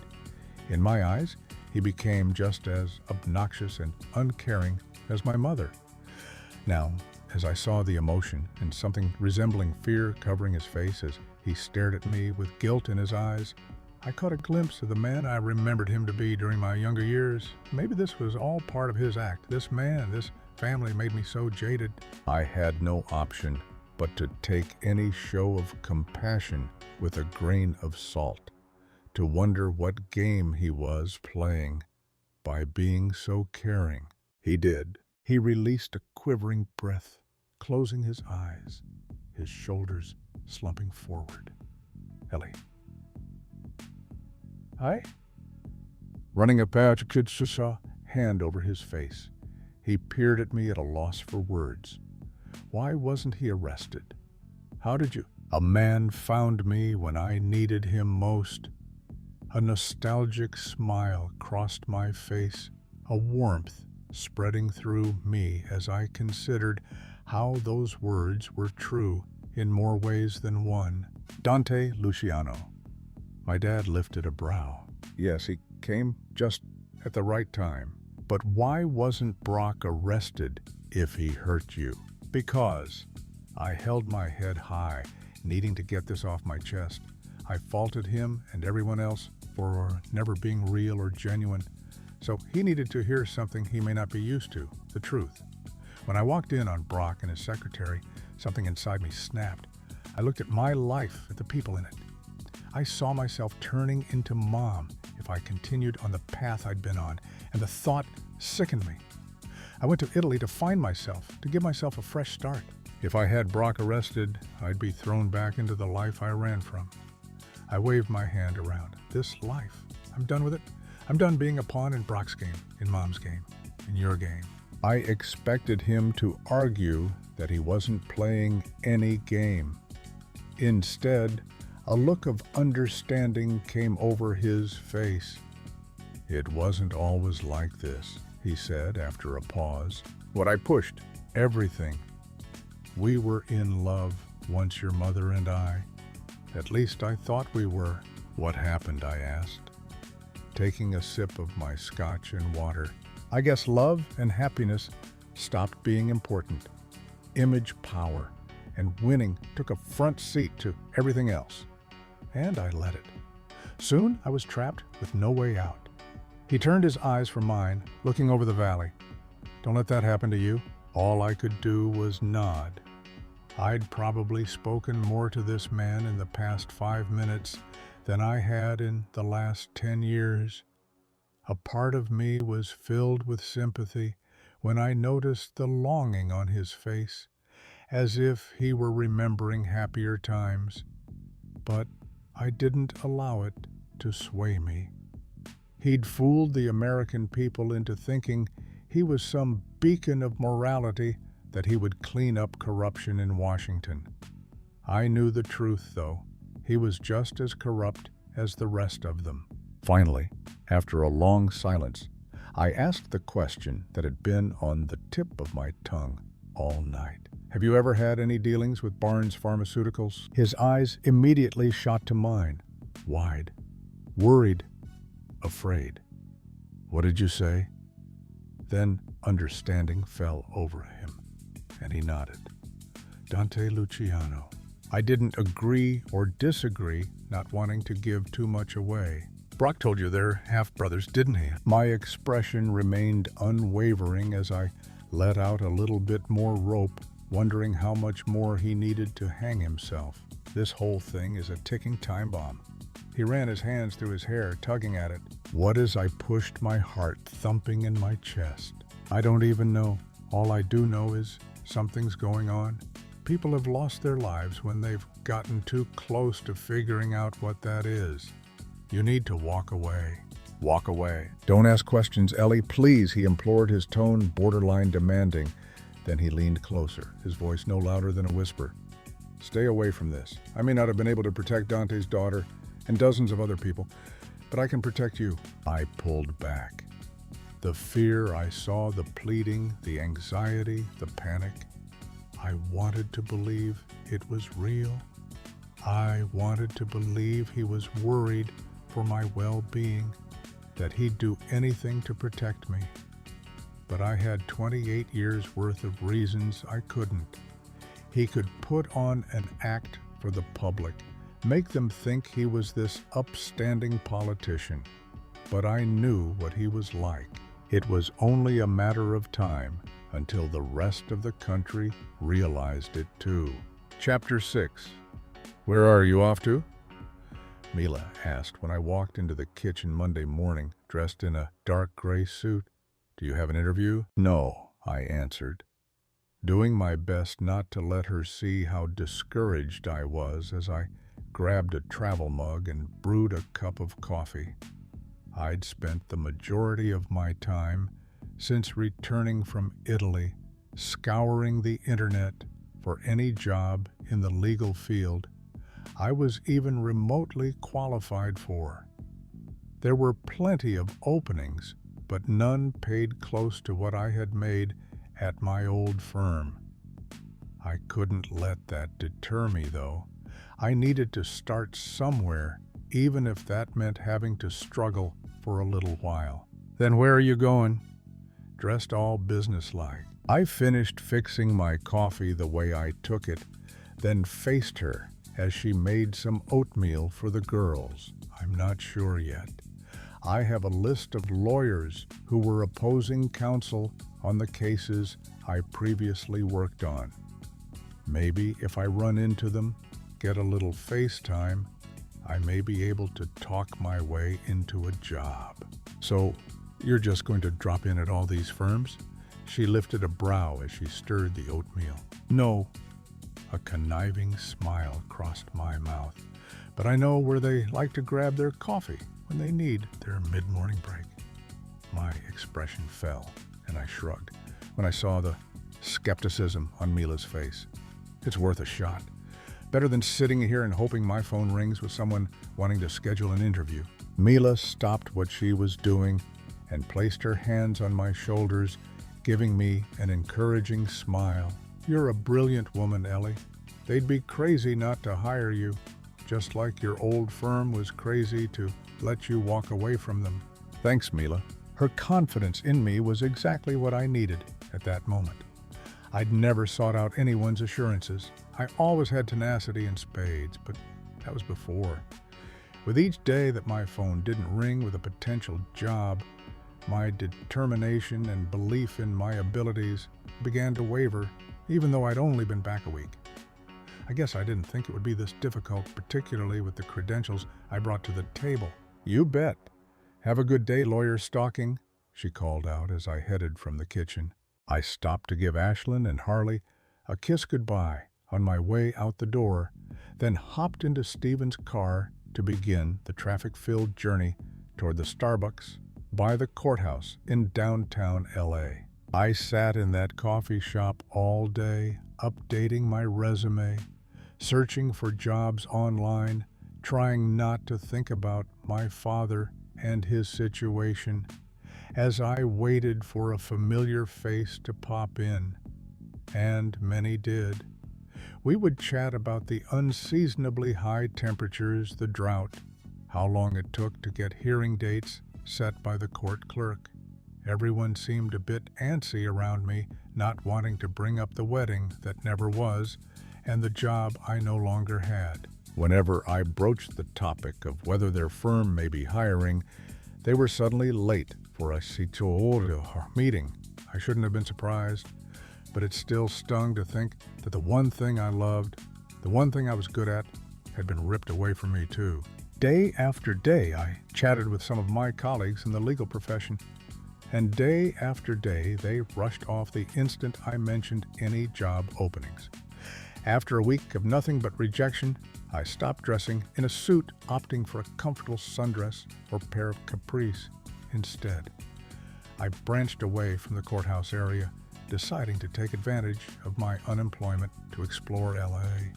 In my eyes, he became just as obnoxious and uncaring as my mother. Now, as I saw the emotion and something resembling fear covering his face as he stared at me with guilt in his eyes, I caught a glimpse of the man I remembered him to be during my younger years. Maybe this was all part of his act. This man, this family made me so jaded. I had no option but to take any show of compassion with a grain of salt, to wonder what game he was playing by being so caring. He did. He released a quivering breath, closing his eyes, his shoulders slumping forward. Ellie. Hi? Running a patch, kid saw, hand over his face. He peered at me at a loss for words. Why wasn't he arrested? How did you? A man found me when I needed him most. A nostalgic smile crossed my face, a warmth spreading through me as I considered how those words were true in more ways than one. Dante Luciano. My dad lifted a brow. Yes, he came just at the right time. But why wasn't Brock arrested if he hurt you? Because I held my head high, needing to get this off my chest. I faulted him and everyone else for never being real or genuine. So he needed to hear something he may not be used to, the truth. When I walked in on Brock and his secretary, something inside me snapped. I looked at my life, at the people in it. I saw myself turning into Mom if I continued on the path I'd been on, and the thought sickened me. I went to Italy to find myself, to give myself a fresh start. If I had Brock arrested, I'd be thrown back into the life I ran from. I waved my hand around. This life, I'm done with it. I'm done being a pawn in Brock's game, in Mom's game, in your game. I expected him to argue that he wasn't playing any game. Instead, a look of understanding came over his face. It wasn't always like this, he said after a pause. What I pushed, everything. We were in love once, your mother and I. At least I thought we were. What happened, I asked. taking a sip of my scotch and water. I guess love and happiness stopped being important. Image power and winning took a front seat to everything else. And I let it. Soon I was trapped with no way out. He turned his eyes from mine, looking over the valley. Don't let that happen to you. All I could do was nod. I'd probably spoken more to this man in the past 5 minutes than I had in the last 10 years. A part of me was filled with sympathy when I noticed the longing on his face, as if he were remembering happier times. But I didn't allow it to sway me. He'd fooled the American people into thinking he was some beacon of morality, that he would clean up corruption in Washington. I knew the truth, though. He was just as corrupt as the rest of them. Finally, after a long silence, I asked the question that had been on the tip of my tongue all night. Have you ever had any dealings with Barnes Pharmaceuticals? His eyes immediately shot to mine, wide, worried, afraid. What did you say? Then understanding fell over him, and he nodded. Dante Luciano. I didn't agree or disagree, not wanting to give too much away. Brock told you they're half-brothers, didn't he? My expression remained unwavering as I let out a little bit more rope, wondering how much more he needed to hang himself. This whole thing is a ticking time bomb. He ran his hands through his hair, tugging at it. What as I pushed my heart thumping in my chest? I don't even know. All I do know is something's going on. People have lost their lives when they've gotten too close to figuring out what that is. You need to walk away. Walk away. Don't ask questions, Ellie, please, he implored, his tone borderline demanding. Then he leaned closer, his voice no louder than a whisper. Stay away from this. I may not have been able to protect Dante's daughter and dozens of other people, but I can protect you. I pulled back. The fear I saw, the pleading, the anxiety, the panic. I wanted to believe it was real. I wanted to believe he was worried for my well-being, that he'd do anything to protect me. But I had 28 years worth of reasons I couldn't. He could put on an act for the public, make them think he was this upstanding politician. But I knew what he was like. It was only a matter of time until the rest of the country realized it too. Chapter 6. Where are you off to? Mila asked when I walked into the kitchen Monday morning, dressed in a dark gray suit. Do you have an interview? No, I answered, doing my best not to let her see how discouraged I was as I grabbed a travel mug and brewed a cup of coffee. I'd spent the majority of my time since returning from Italy scouring the internet for any job in the legal field I was even remotely qualified for. There were plenty of openings, but none paid close to what I had made at my old firm. I couldn't let that deter me, though. I needed to start somewhere, even if that meant having to struggle for a little while. Then where are you going? Dressed all businesslike. I finished fixing my coffee the way I took it, then faced her as she made some oatmeal for the girls. I'm not sure yet. I have a list of lawyers who were opposing counsel on the cases I previously worked on. Maybe if I run into them, get a little FaceTime, I may be able to talk my way into a job. So, you're just going to drop in at all these firms? She lifted a brow as she stirred the oatmeal. No. A conniving smile crossed my mouth. But I know where they like to grab their coffee when they need their mid-morning break. My expression fell, and I shrugged when I saw the skepticism on Mila's face. It's worth a shot. Better than sitting here and hoping my phone rings with someone wanting to schedule an interview. Mila stopped what she was doing and placed her hands on my shoulders, giving me an encouraging smile. You're a brilliant woman, Ellie. They'd be crazy not to hire you, just like your old firm was crazy to let you walk away from them." Thanks, Mila. Her confidence in me was exactly what I needed at that moment. I'd never sought out anyone's assurances. I always had tenacity in spades, but that was before. With each day that my phone didn't ring with a potential job, my determination and belief in my abilities began to waver, even though I'd only been back a week. I guess I didn't think it would be this difficult, particularly with the credentials I brought to the table. "You bet. Have a good day, lawyer stalking," she called out as I headed from the kitchen. I stopped to give Ashlyn and Harley a kiss goodbye on my way out the door, then hopped into Stephen's car to begin the traffic-filled journey toward the Starbucks by the courthouse in downtown LA. I sat in that coffee shop all day, updating my resume, searching for jobs online, trying not to think about my father and his situation, as I waited for a familiar face to pop in. And many did. We would chat about the unseasonably high temperatures, the drought, how long it took to get hearing dates set by the court clerk. Everyone seemed a bit antsy around me, not wanting to bring up the wedding that never was, and the job I no longer had. Whenever I broached the topic of whether their firm may be hiring, they were suddenly late for a meeting. I shouldn't have been surprised, but it still stung to think that the one thing I loved, the one thing I was good at, had been ripped away from me too. Day after day, I chatted with some of my colleagues in the legal profession, and day after day, they rushed off the instant I mentioned any job openings. After a week of nothing but rejection, I stopped dressing in a suit, opting for a comfortable sundress or pair of capris instead. I branched away from the courthouse area, deciding to take advantage of my unemployment to explore LA.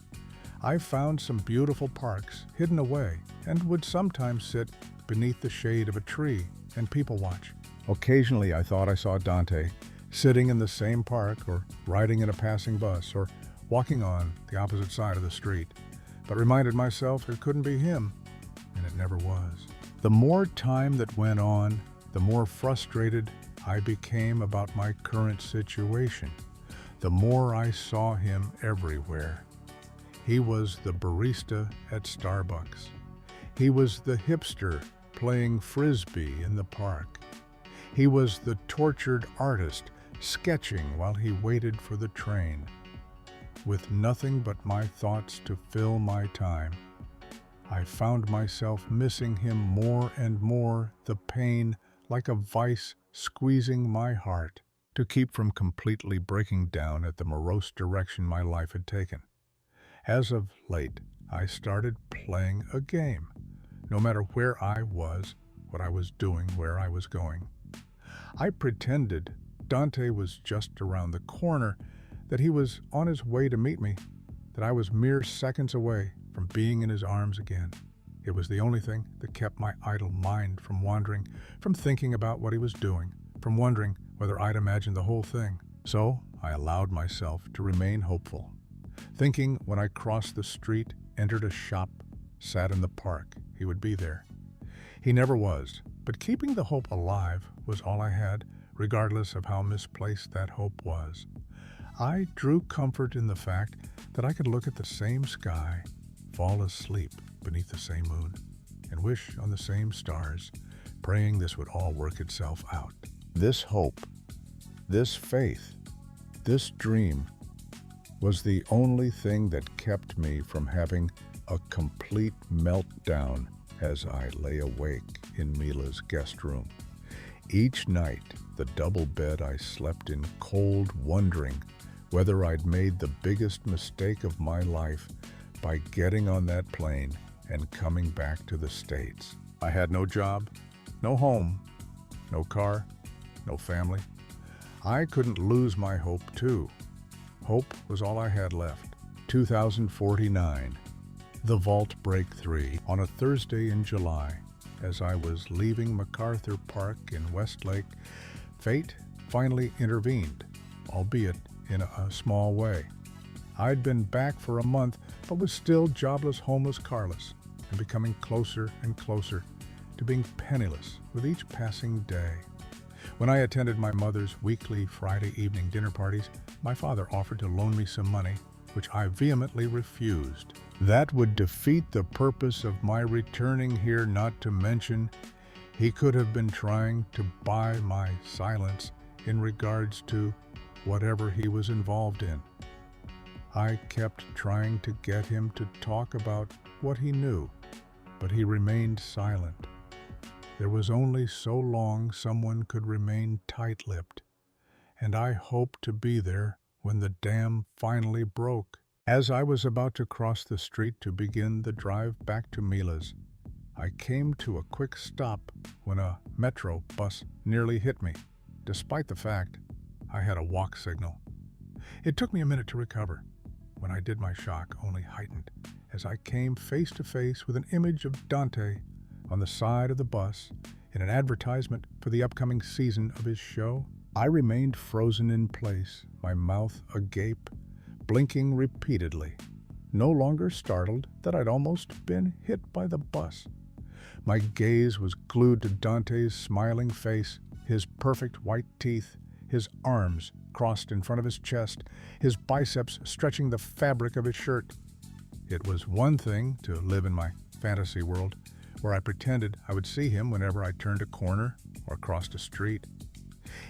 I found some beautiful parks hidden away and would sometimes sit beneath the shade of a tree and people watch. Occasionally I thought I saw Dante sitting in the same park or riding in a passing bus or walking on the opposite side of the street, but reminded myself it couldn't be him, and it never was. The more time that went on, the more frustrated I became about my current situation. The more I saw him everywhere. He was the barista at Starbucks. He was the hipster playing frisbee in the park. He was the tortured artist sketching while he waited for the train. With nothing but my thoughts to fill my time, I found myself missing him more and more, the pain like a vice squeezing my heart, to keep from completely breaking down at the morose direction my life had taken. As of late, I started playing a game, no matter where I was, what I was doing, where I was going. I pretended Dante was just around the corner, that he was on his way to meet me, that I was mere seconds away from being in his arms again. It was the only thing that kept my idle mind from wandering, from thinking about what he was doing, from wondering whether I'd imagined the whole thing. So I allowed myself to remain hopeful, thinking when I crossed the street, entered a shop, sat in the park, he would be there. He never was, but keeping the hope alive was all I had, regardless of how misplaced that hope was. I drew comfort in the fact that I could look at the same sky, fall asleep beneath the same moon, and wish on the same stars, praying this would all work itself out. This hope, this faith, this dream was the only thing that kept me from having a complete meltdown as I lay awake in Mila's guest room. Each night, the double bed I slept in cold, wondering whether I'd made the biggest mistake of my life by getting on that plane and coming back to the States. I had no job, no home, no car, no family. I couldn't lose my hope too. Hope was all I had left. 2049. The Vault Break 3 on a Thursday in July. As I was leaving MacArthur Park in Westlake, fate finally intervened, albeit in a small way. I'd been back for a month, but was still jobless, homeless, carless, and becoming closer and closer to being penniless with each passing day. When I attended my mother's weekly Friday evening dinner parties, my father offered to loan me some money, which I vehemently refused. That would defeat the purpose of my returning here, not to mention he could have been trying to buy my silence in regards to whatever he was involved in. I kept trying to get him to talk about what he knew, but he remained silent. There was only so long someone could remain tight-lipped, and I hoped to be there when the dam finally broke. As I was about to cross the street to begin the drive back to Mila's, I came to a quick stop when a metro bus nearly hit me, despite the fact I had a walk signal. It took me a minute to recover. When I did, my shock only heightened as I came face to face with an image of Dante on the side of the bus in an advertisement for the upcoming season of his show. I remained frozen in place, my mouth agape, blinking repeatedly, no longer startled that I'd almost been hit by the bus. My gaze was glued to Dante's smiling face, his perfect white teeth, his arms crossed in front of his chest, his biceps stretching the fabric of his shirt. It was one thing to live in my fantasy world, where I pretended I would see him whenever I turned a corner or crossed a street.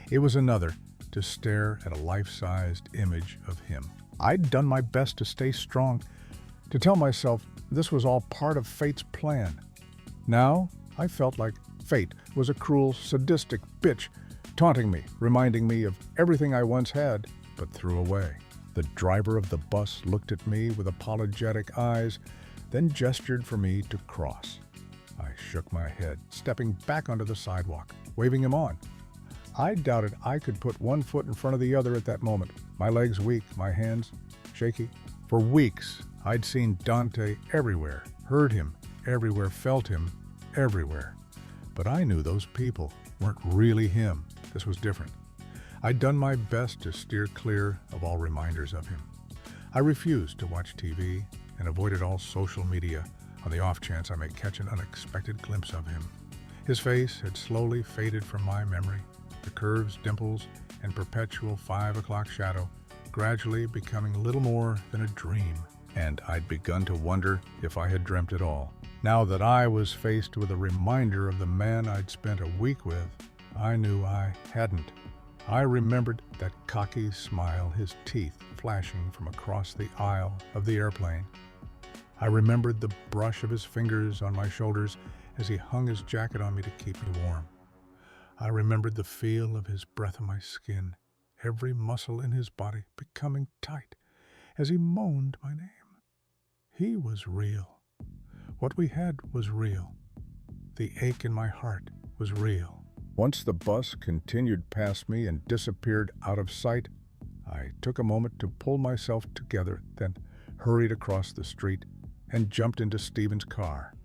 It was another to stare at a life-sized image of him. I'd done my best to stay strong, to tell myself this was all part of fate's plan. Now I felt like fate was a cruel, sadistic bitch, taunting me, reminding me of everything I once had, but threw away. The driver of the bus looked at me with apologetic eyes, then gestured for me to cross. I shook my head, stepping back onto the sidewalk, waving him on. I doubted I could put one foot in front of the other at that moment, my legs weak, my hands shaky. For weeks, I'd seen Dante everywhere, heard him everywhere, felt him everywhere. But I knew those people weren't really him. This was different. I'd done my best to steer clear of all reminders of him. I refused to watch TV and avoided all social media on the off chance I may catch an unexpected glimpse of him. His face had slowly faded from my memory, the curves, dimples, and perpetual 5 o'clock shadow gradually becoming little more than a dream, and I'd begun to wonder if I had dreamt it all. Now that I was faced with a reminder of the man I'd spent a week with, I knew I hadn't. I remembered that cocky smile, his teeth flashing from across the aisle of the airplane. I remembered the brush of his fingers on my shoulders as he hung his jacket on me to keep me warm. I remembered the feel of his breath on my skin, every muscle in his body becoming tight as he moaned my name. He was real. What we had was real. The ache in my heart was real. Once the bus continued past me and disappeared out of sight, I took a moment to pull myself together, then hurried across the street and jumped into Stephen's car.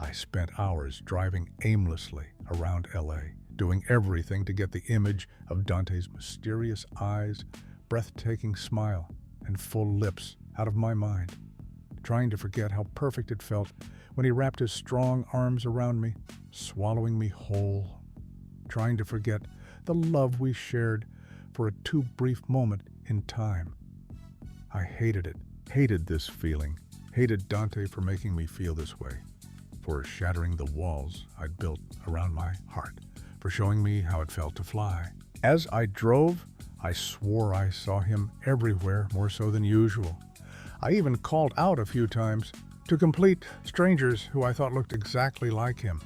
I spent hours driving aimlessly around LA, doing everything to get the image of Dante's mysterious eyes, breathtaking smile, and full lips out of my mind, trying to forget how perfect it felt when he wrapped his strong arms around me, swallowing me whole, trying to forget the love we shared for a too brief moment in time. I hated it, hated this feeling, hated Dante for making me feel this way, for shattering the walls I'd built around my heart, for showing me how it felt to fly. As I drove, I swore I saw him everywhere, more so than usual. I even called out a few times to complete strangers who I thought looked exactly like him,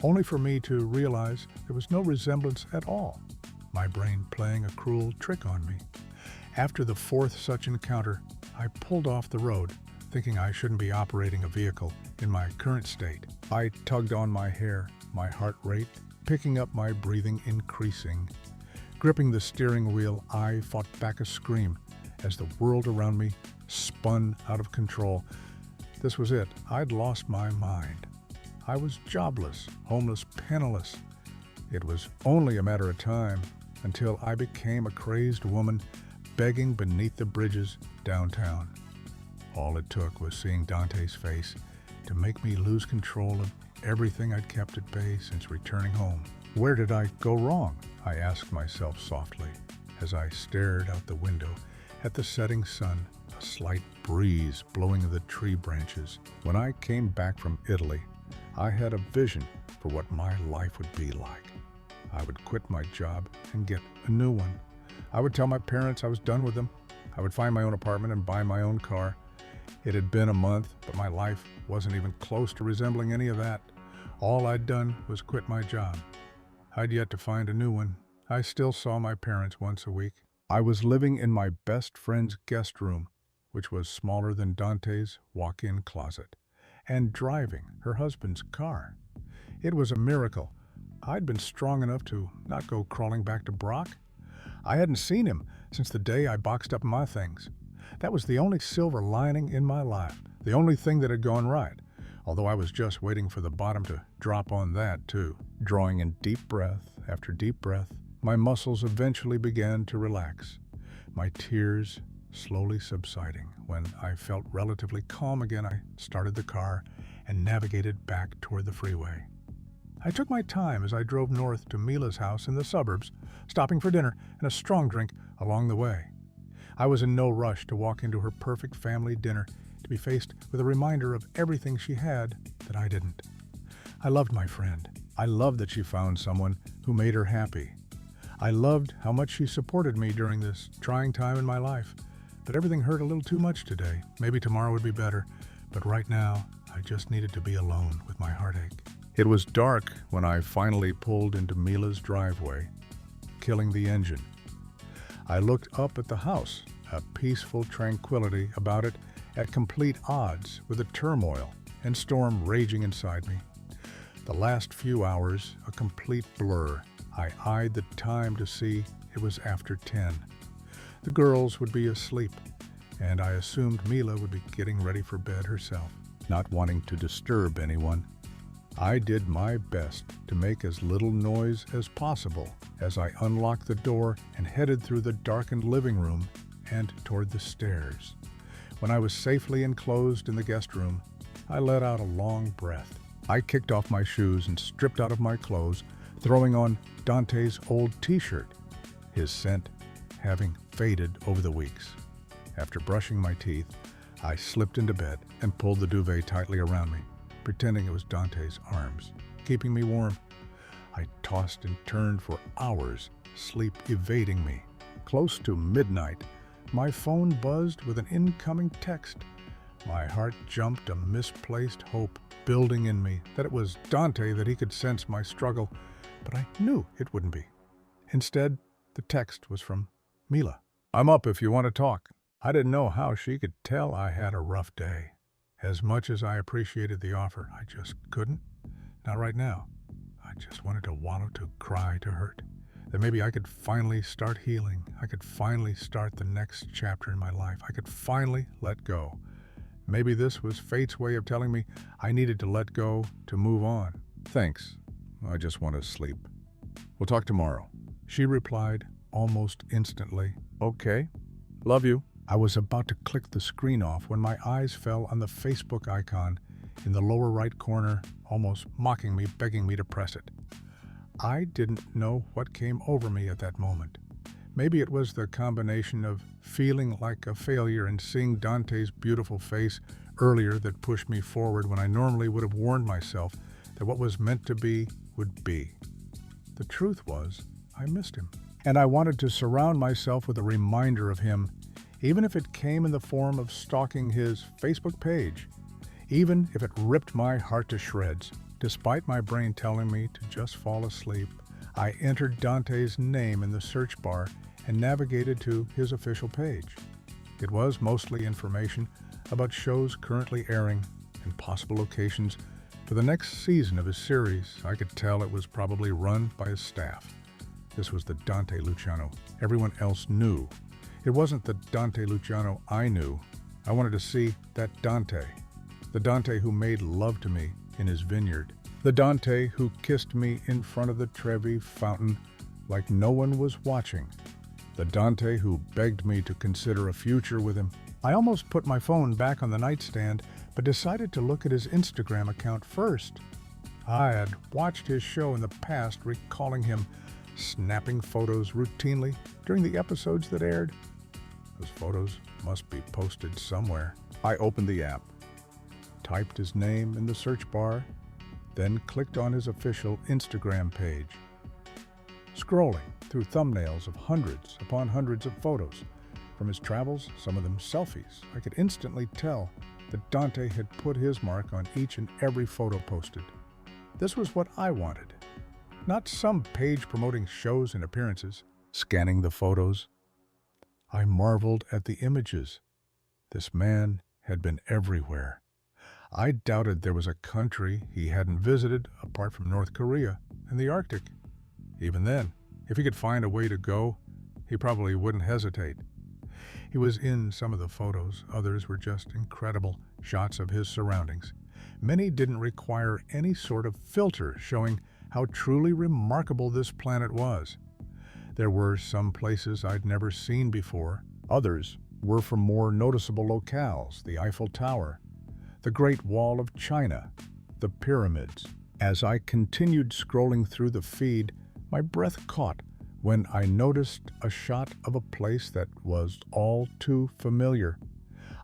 only for me to realize there was no resemblance at all, my brain playing a cruel trick on me. After the fourth such encounter, I pulled off the road, thinking I shouldn't be operating a vehicle in my current state. I tugged on my hair, my heart rate picking up, my breathing increasing. Gripping the steering wheel, I fought back a scream as the world around me spun out of control. This was it. I'd lost my mind. I was jobless, homeless, penniless. It was only a matter of time until I became a crazed woman begging beneath the bridges downtown. All it took was seeing Dante's face to make me lose control of everything I'd kept at bay since returning home. Where did I go wrong? I asked myself softly as I stared out the window at the setting sun, a slight breeze blowing the tree branches. When I came back from Italy, I had a vision for what my life would be like. I would quit my job and get a new one. I would tell my parents I was done with them. I would find my own apartment and buy my own car. It had been a month, but my life wasn't even close to resembling any of that. All I'd done was quit my job. I'd yet to find a new one. I still saw my parents once a week. I was living in my best friend's guest room, which was smaller than Dante's walk-in closet, and driving her husband's car. It was a miracle. I'd been strong enough to not go crawling back to Brock. I hadn't seen him since the day I boxed up my things. That was the only silver lining in my life, the only thing that had gone right, although I was just waiting for the bottom to drop on that, too. Drawing in deep breath after deep breath, my muscles eventually began to relax, my tears slowly subsiding. When I felt relatively calm again, I started the car and navigated back toward the freeway. I took my time as I drove north to Mila's house in the suburbs, stopping for dinner and a strong drink along the way. I was in no rush to walk into her perfect family dinner to be faced with a reminder of everything she had that I didn't. I loved my friend. I loved that she found someone who made her happy. I loved how much she supported me during this trying time in my life. But everything hurt a little too much today. Maybe tomorrow would be better, but right now I just needed to be alone with my heartache. It was dark when I finally pulled into Mila's driveway, killing the engine. I looked up at the house, a peaceful tranquility about it at complete odds with the turmoil and storm raging inside me. The last few hours, a complete blur. I eyed the time to see it was after 10. The girls would be asleep, and I assumed Mila would be getting ready for bed herself. Not wanting to disturb anyone, I did my best to make as little noise as possible as I unlocked the door and headed through the darkened living room and toward the stairs. When I was safely enclosed in the guest room, I let out a long breath. I kicked off my shoes and stripped out of my clothes, throwing on Dante's old t-shirt, his scent having faded over the weeks. After brushing my teeth, I slipped into bed and pulled the duvet tightly around me, pretending it was Dante's arms, keeping me warm. I tossed and turned for hours, sleep evading me. Close to midnight, my phone buzzed with an incoming text. My heart jumped, a misplaced hope building in me that it was Dante, that he could sense my struggle, but I knew it wouldn't be. Instead, the text was from Mila. "I'm up if you want to talk." I didn't know how she could tell I had a rough day. As much as I appreciated the offer, I just couldn't. Not right now. I just wanted to wallow, to cry, to hurt. That maybe I could finally start healing. I could finally start the next chapter in my life. I could finally let go. Maybe this was fate's way of telling me I needed to let go to move on. "Thanks. I just want to sleep. We'll talk tomorrow." She replied almost instantly, "Okay. Love you." I was about to click the screen off when my eyes fell on the Facebook icon in the lower right corner, almost mocking me, begging me to press it. I didn't know what came over me at that moment. Maybe it was the combination of feeling like a failure and seeing Dante's beautiful face earlier that pushed me forward when I normally would have warned myself that what was meant to be would be. The truth was, I missed him, and I wanted to surround myself with a reminder of him, even if it came in the form of stalking his Facebook page, even if it ripped my heart to shreds. Despite my brain telling me to just fall asleep, I entered Dante's name in the search bar and navigated to his official page. It was mostly information about shows currently airing and possible locations for the next season of his series. I could tell it was probably run by his staff. This was the Dante Luciano everyone else knew. It wasn't the Dante Luciano I knew. I wanted to see that Dante, the Dante who made love to me in his vineyard, the Dante who kissed me in front of the Trevi fountain like no one was watching, the Dante who begged me to consider a future with him. I almost put my phone back on the nightstand, but decided to look at his Instagram account first. I had watched his show in the past, recalling him snapping photos routinely during the episodes that aired. Those photos must be posted somewhere. I opened the app, typed his name in the search bar, then clicked on his official Instagram page. Scrolling through thumbnails of hundreds upon hundreds of photos from his travels, some of them selfies, I could instantly tell that Dante had put his mark on each and every photo posted. This was what I wanted, not some page promoting shows and appearances. Scanning the photos, I marveled at the images. This man had been everywhere. I doubted there was a country he hadn't visited apart from North Korea and the Arctic. Even then, if he could find a way to go, he probably wouldn't hesitate. He was in some of the photos, others were just incredible shots of his surroundings. Many didn't require any sort of filter, showing how truly remarkable this planet was. There were some places I'd never seen before. Others were from more noticeable locales, the Eiffel Tower, the Great Wall of China, the pyramids. As I continued scrolling through the feed, my breath caught when I noticed a shot of a place that was all too familiar.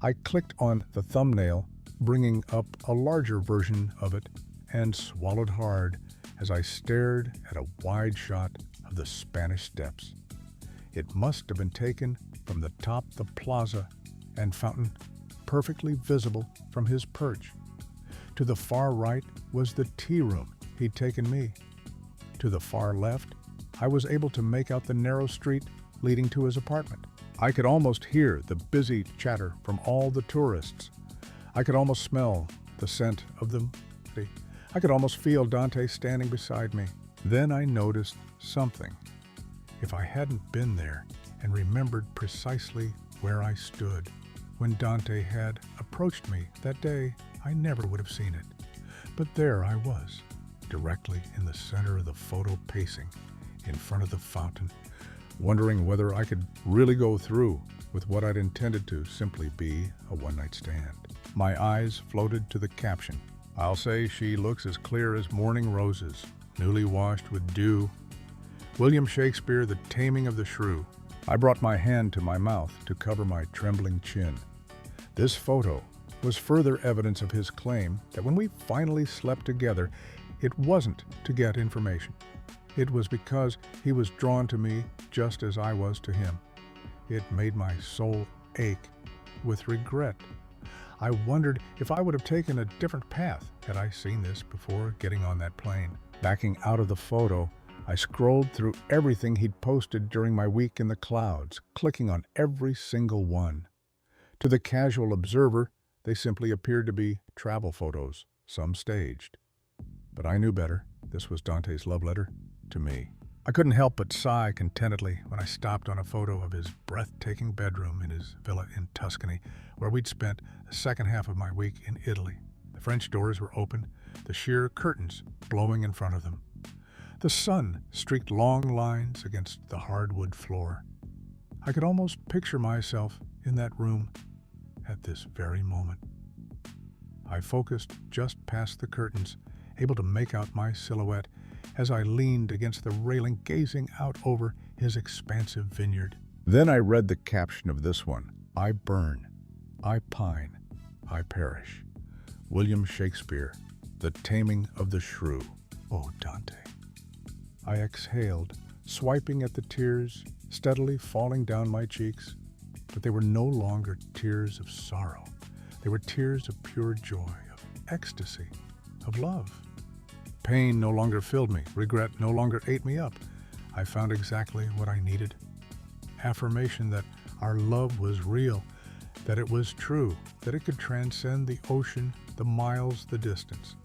I clicked on the thumbnail, bringing up a larger version of it, and swallowed hard as I stared at a wide shot of the Spanish Steps. It must have been taken from the top of the plaza and fountain, perfectly visible from his perch. To the far right was the tea room he'd taken me. To the far left, I was able to make out the narrow street leading to his apartment. I could almost hear the busy chatter from all the tourists. I could almost smell the scent of them. I could almost feel Dante standing beside me. Then I noticed something. If I hadn't been there and remembered precisely where I stood when Dante had approached me that day, I never would have seen it. But there I was, directly in the center of the photo, pacing in front of the fountain, wondering whether I could really go through with what I'd intended to simply be a one-night stand. My eyes floated to the caption. I'll say she looks as clear as morning roses, newly washed with dew. William Shakespeare, The Taming of the Shrew. I brought my hand to my mouth to cover my trembling chin. This photo was further evidence of his claim that when we finally slept together, it wasn't to get information. It was because he was drawn to me just as I was to him. It made my soul ache with regret. I wondered if I would have taken a different path had I seen this before getting on that plane. Backing out of the photo, I scrolled through everything he'd posted during my week in the clouds, clicking on every single one. To the casual observer, they simply appeared to be travel photos, some staged. But I knew better. This was Dante's love letter to me. I couldn't help but sigh contentedly when I stopped on a photo of his breathtaking bedroom in his villa in Tuscany, where we'd spent the second half of my week in Italy. The French doors were open, the sheer curtains blowing in front of them. The sun streaked long lines against the hardwood floor. I could almost picture myself in that room at this very moment. I focused just past the curtains, able to make out my silhouette as I leaned against the railing, gazing out over his expansive vineyard. Then I read the caption of this one. I burn, I pine, I perish. William Shakespeare, The Taming of the Shrew. Oh, Dante. I exhaled, swiping at the tears steadily falling down my cheeks, but they were no longer tears of sorrow. They were tears of pure joy, of ecstasy, of love. Pain no longer filled me. Regret no longer ate me up. I found exactly what I needed. Affirmation that our love was real, that it was true, that it could transcend the ocean, the miles, the distance,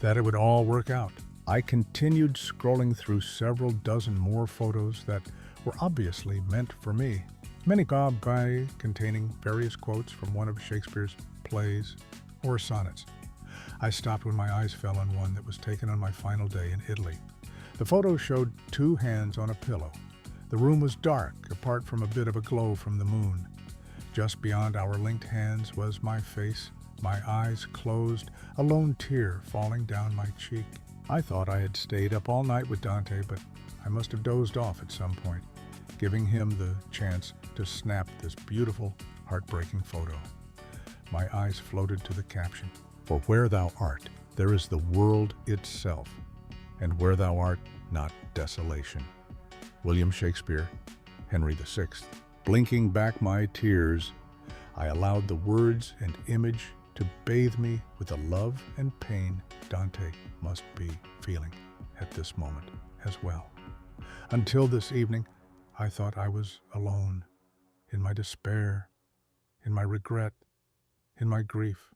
that it would all work out. I continued scrolling through several dozen more photos that were obviously meant for me. Many containing various quotes from one of Shakespeare's plays or sonnets. I stopped when my eyes fell on one that was taken on my final day in Italy. The photo showed two hands on a pillow. The room was dark, apart from a bit of a glow from the moon. Just beyond our linked hands was my face, my eyes closed, a lone tear falling down my cheek. I thought I had stayed up all night with Dante, but I must have dozed off at some point, giving him the chance to snap this beautiful, heartbreaking photo. My eyes floated to the caption, "For where thou art, there is the world itself, and where thou art, not desolation." William Shakespeare, Henry VI. Blinking back my tears, I allowed the words and image to bathe me with the love and pain Dante must be feeling at this moment as well. Until this evening, I thought I was alone, in my despair, in my regret, in my grief.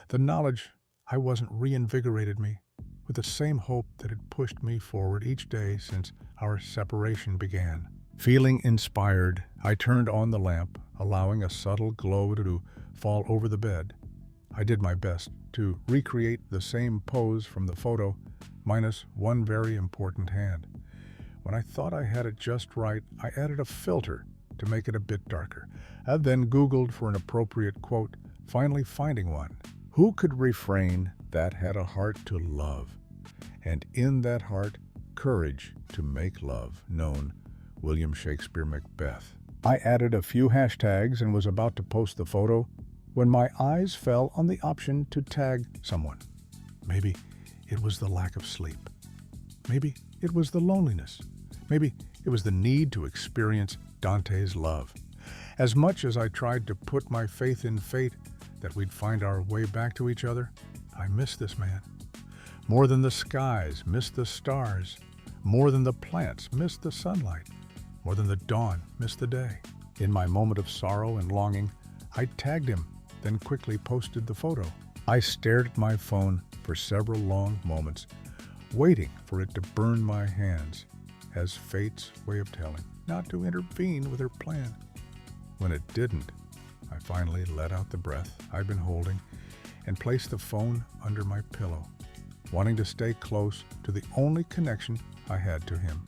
The knowledge I wasn't reinvigorated me with the same hope that had pushed me forward each day since our separation began. Feeling inspired, I turned on the lamp, allowing a subtle glow to fall over the bed. I did my best to recreate the same pose from the photo, minus one very important hand. When I thought I had it just right, I added a filter to make it a bit darker. I then Googled for an appropriate quote, finally finding one. Who could refrain that had a heart to love, and in that heart, courage to make love, known William Shakespeare Macbeth. I added a few hashtags and was about to post the photo when my eyes fell on the option to tag someone. Maybe it was the lack of sleep. Maybe it was the loneliness. Maybe it was the need to experience Dante's love. As much as I tried to put my faith in fate that we'd find our way back to each other, I missed this man. More than the skies, missed the stars. More than the plants, missed the sunlight. More than the dawn, missed the day. In my moment of sorrow and longing, I tagged him, then quickly posted the photo. I stared at my phone for several long moments, waiting for it to burn my hands, as fate's way of telling not to intervene with her plan. When it didn't, I finally let out the breath I'd been holding and placed the phone under my pillow, wanting to stay close to the only connection I had to him.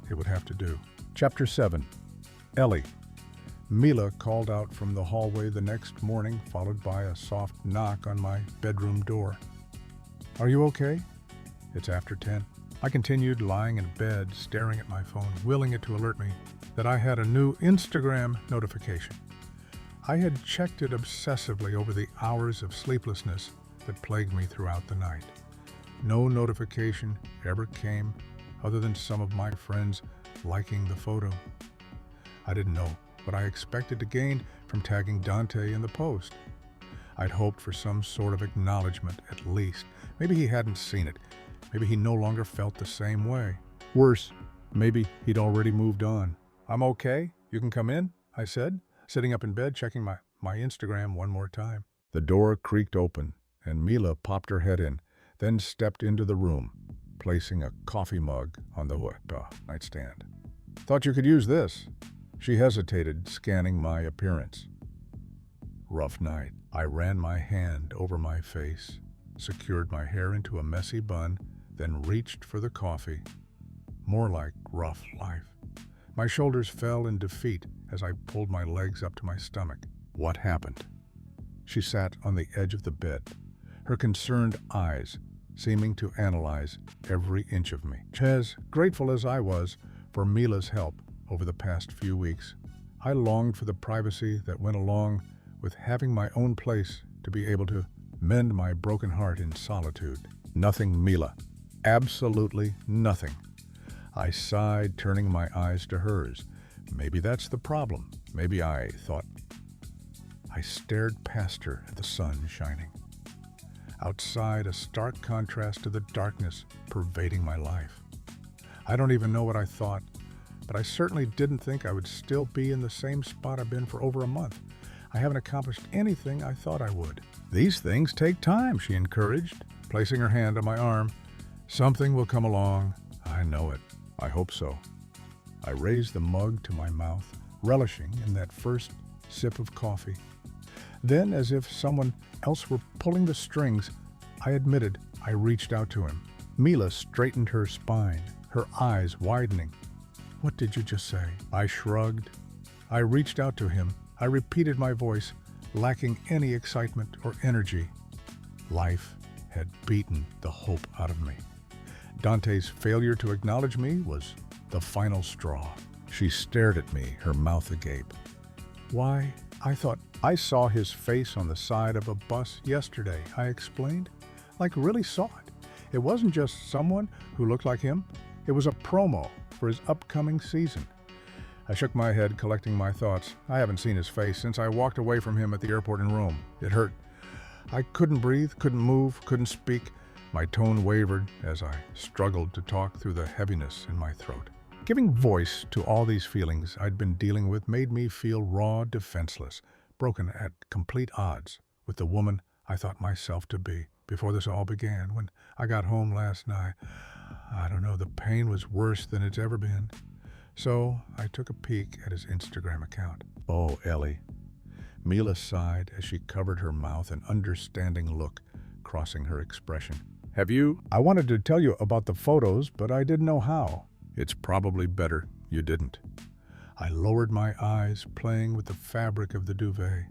It would have to do. Chapter 7. Ellie. Mila called out from the hallway the next morning, followed by a soft knock on my bedroom door. Are you okay? It's after 10. I continued lying in bed, staring at my phone, willing it to alert me that I had a new Instagram notification. I had checked it obsessively over the hours of sleeplessness that plagued me throughout the night. No notification ever came other than some of my friends liking the photo. I didn't know what I expected to gain from tagging Dante in the post. I'd hoped for some sort of acknowledgement at least. Maybe he hadn't seen it. Maybe he no longer felt the same way. Worse, maybe he'd already moved on. I'm okay. You can come in, I said, sitting up in bed, checking my Instagram one more time. The door creaked open, and Mila popped her head in, then stepped into the room, placing a coffee mug on the nightstand. Thought you could use this. She hesitated, scanning my appearance. Rough night. I ran my hand over my face, secured my hair into a messy bun, then reached for the coffee. More like rough life. My shoulders fell in defeat as I pulled my legs up to my stomach. What happened? She sat on the edge of the bed, her concerned eyes seeming to analyze every inch of me. As grateful as I was for Mila's help over the past few weeks, I longed for the privacy that went along with having my own place to be able to mend my broken heart in solitude. Nothing, Mila. Absolutely nothing. I sighed, turning my eyes to hers. Maybe that's the problem. Maybe I thought. I stared past her at the sun shining. Outside, a stark contrast to the darkness pervading my life. I don't even know what I thought, but I certainly didn't think I would still be in the same spot I've been for over a month. I haven't accomplished anything I thought I would. These things take time, she encouraged, placing her hand on my arm. Something will come along. I know it. I hope so. I raised the mug to my mouth, relishing in that first sip of coffee. Then, as if someone else were pulling the strings, I admitted I reached out to him. Mila straightened her spine, her eyes widening. What did you just say? I shrugged. I reached out to him. I repeated my voice, lacking any excitement or energy. Life had beaten the hope out of me. Dante's failure to acknowledge me was the final straw. She stared at me, her mouth agape. "Why, I thought I saw his face on the side of a bus yesterday," I explained. Like, really saw it. It wasn't just someone who looked like him. It was a promo for his upcoming season. I shook my head, collecting my thoughts. I haven't seen his face since I walked away from him at the airport in Rome. It hurt. I couldn't breathe, couldn't move, couldn't speak. My tone wavered as I struggled to talk through the heaviness in my throat. Giving voice to all these feelings I'd been dealing with made me feel raw, defenseless, broken at complete odds with the woman I thought myself to be before this all began. When I got home last night, I don't know, the pain was worse than it's ever been. So I took a peek at his Instagram account. "Oh, Ellie." Mila sighed as she covered her mouth, an understanding look crossing her expression. "Have you? I wanted to tell you about the photos, but I didn't know how." "It's probably better you didn't." I lowered my eyes, playing with the fabric of the duvet.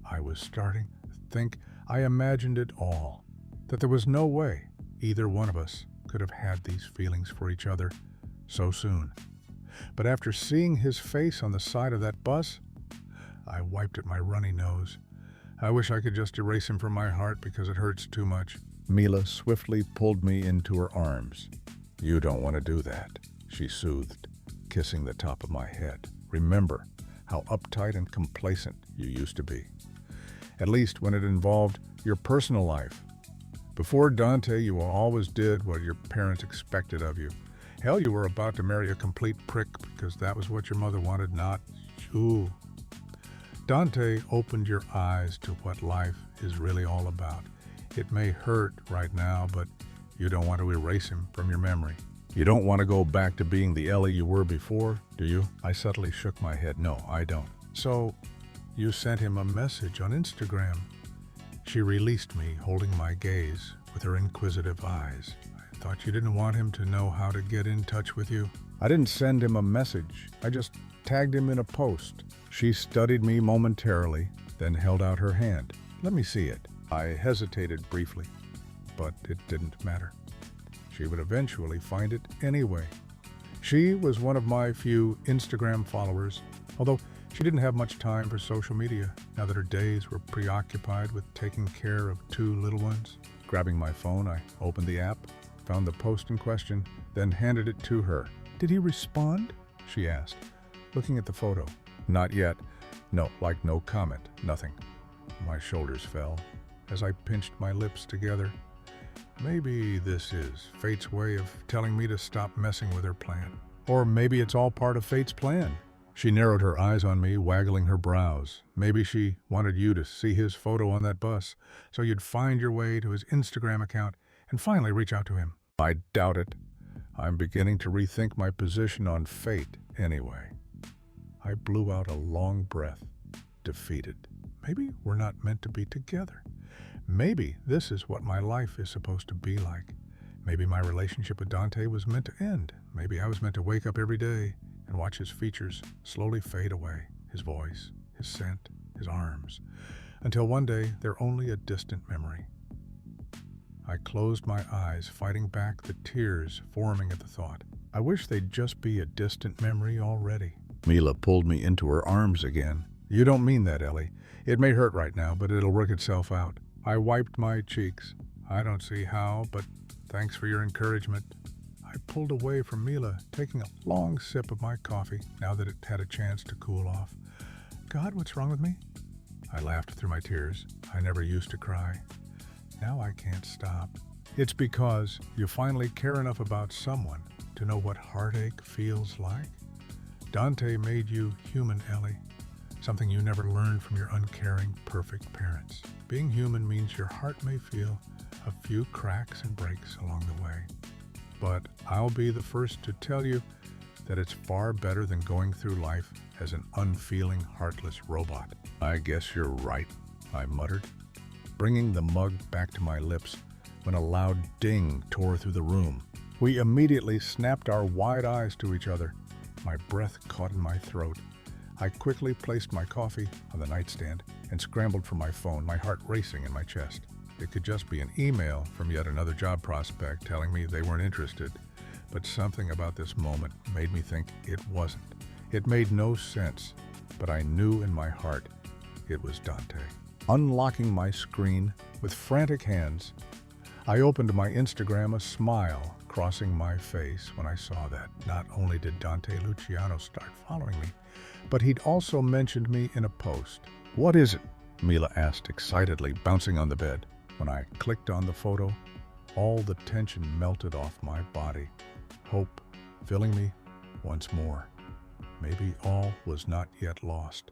I was starting to think I imagined it all, that there was no way either one of us could have had these feelings for each other so soon. But after seeing his face on the side of that bus, I wiped at my runny nose. I wish I could just erase him from my heart because it hurts too much. Mila swiftly pulled me into her arms. "You don't want to do that," she soothed, kissing the top of my head. "Remember how uptight and complacent you used to be, at least when it involved your personal life. Before Dante, you always did what your parents expected of you. Hell, you were about to marry a complete prick because that was what your mother wanted, not you. Dante opened your eyes to what life is really all about. It may hurt right now, but you don't want to erase him from your memory. You don't want to go back to being the Ellie you were before, do you?" I subtly shook my head. "No, I don't." "So you sent him a message on Instagram." She released me, holding my gaze with her inquisitive eyes. "I thought you didn't want him to know how to get in touch with you." "I didn't send him a message. I just tagged him in a post." She studied me momentarily, then held out her hand. "Let me see it." I hesitated briefly, but it didn't matter. She would eventually find it anyway. She was one of my few Instagram followers, although she didn't have much time for social media now that her days were preoccupied with taking care of 2 little ones. Grabbing my phone, I opened the app, found the post in question, then handed it to her. "Did he respond?" she asked, looking at the photo. "Not yet. No comment, nothing." My shoulders fell as I pinched my lips together. Maybe this is fate's way of telling me to stop messing with her plan. Or maybe it's all part of fate's plan. She narrowed her eyes on me, waggling her brows. Maybe she wanted you to see his photo on that bus, so you'd find your way to his Instagram account and finally reach out to him. I doubt it. I'm beginning to rethink my position on fate anyway. I blew out a long breath, defeated. Maybe we're not meant to be together. Maybe this is what my life is supposed to be like. Maybe my relationship with Dante was meant to end. Maybe I was meant to wake up every day and watch his features slowly fade away, his voice, his scent, his arms, until one day they're only a distant memory. I closed my eyes, fighting back the tears forming at the thought. I wish they'd just be a distant memory already. Mila pulled me into her arms again. "You don't mean that, Ellie. It may hurt right now, but it'll work itself out." I wiped my cheeks. "I don't see how, but thanks for your encouragement." I pulled away from Mila, taking a long sip of my coffee now that it had a chance to cool off. "God, what's wrong with me?" I laughed through my tears. I never used to cry. Now I can't stop. "It's because you finally care enough about someone to know what heartache feels like. Dante made you human, Ellie. Something you never learned from your uncaring, perfect parents. Being human means your heart may feel a few cracks and breaks along the way. But I'll be the first to tell you that it's far better than going through life as an unfeeling, heartless robot." "I guess you're right," I muttered, bringing the mug back to my lips when a loud ding tore through the room. We immediately snapped our wide eyes to each other. My breath caught in my throat. I quickly placed my coffee on the nightstand and scrambled for my phone, my heart racing in my chest. It could just be an email from yet another job prospect telling me they weren't interested, but something about this moment made me think it wasn't. It made no sense, but I knew in my heart it was Dante. Unlocking my screen with frantic hands, I opened my Instagram, a smile crossing my face when I saw that not only did Dante Luciano start following me, but he'd also mentioned me in a post. "What is it?" Mila asked excitedly, bouncing on the bed. When I clicked on the photo, all the tension melted off my body, hope filling me once more. Maybe all was not yet lost.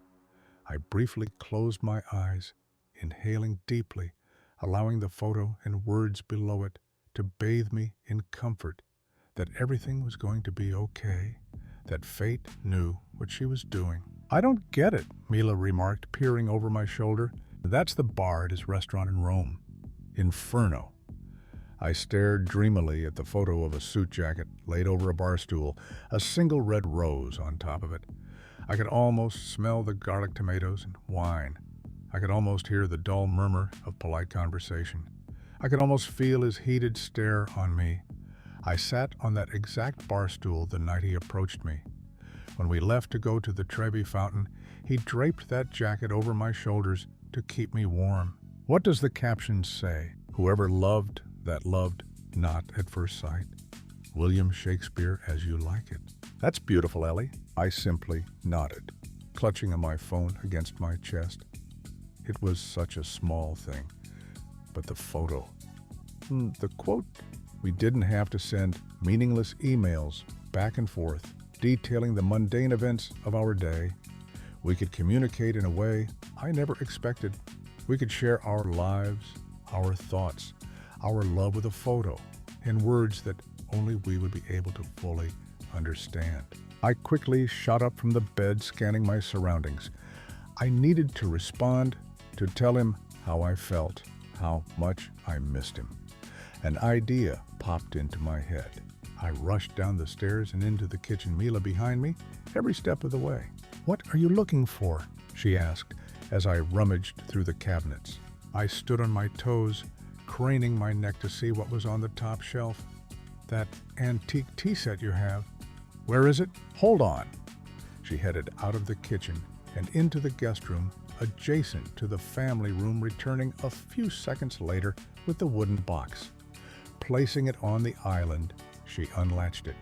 I briefly closed my eyes, inhaling deeply, allowing the photo and words below it to bathe me in comfort that everything was going to be okay, that fate knew what she was doing. "I don't get it," Mila remarked, peering over my shoulder. "That's the bar at his restaurant in Rome. Inferno." I stared dreamily at the photo of a suit jacket laid over a bar stool, a single red rose on top of it. I could almost smell the garlic tomatoes and wine. I could almost hear the dull murmur of polite conversation. I could almost feel his heated stare on me. I sat on that exact bar stool the night he approached me. When we left to go to the Trevi fountain, he draped that jacket over my shoulders to keep me warm. What does the caption say? "Whoever loved, that loved not at first sight. William Shakespeare as you like it." "That's beautiful, Ellie." I simply nodded, clutching my phone against my chest. It was such a small thing, but the photo, the quote. We didn't have to send meaningless emails back and forth, detailing the mundane events of our day. We could communicate in a way I never expected. We could share our lives, our thoughts, our love with a photo, in words that only we would be able to fully understand. I quickly shot up from the bed, scanning my surroundings. I needed to respond, to tell him how I felt, how much I missed him. An idea popped into my head. I rushed down the stairs and into the kitchen, Mila behind me, every step of the way. "What are you looking for?" she asked as I rummaged through the cabinets. I stood on my toes, craning my neck to see what was on the top shelf. "That antique tea set you have. Where is it?" "Hold on." She headed out of the kitchen and into the guest room adjacent to the family room, returning a few seconds later with the wooden box. Placing it on the island, she unlatched it.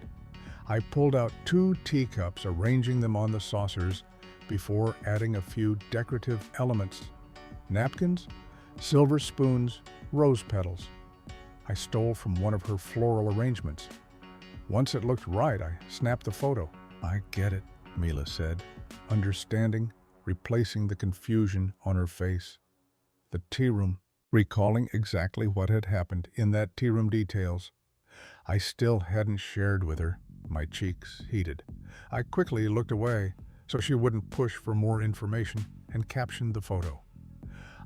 I pulled out 2 teacups, arranging them on the saucers before adding a few decorative elements: napkins, silver spoons, rose petals. I stole from one of her floral arrangements. Once it looked right, I snapped the photo. "I get it," Mila said, understanding, replacing the confusion on her face. The tea room, recalling exactly what had happened in that tea room details. I still hadn't shared with her. My cheeks heated. I quickly looked away so she wouldn't push for more information and captioned the photo.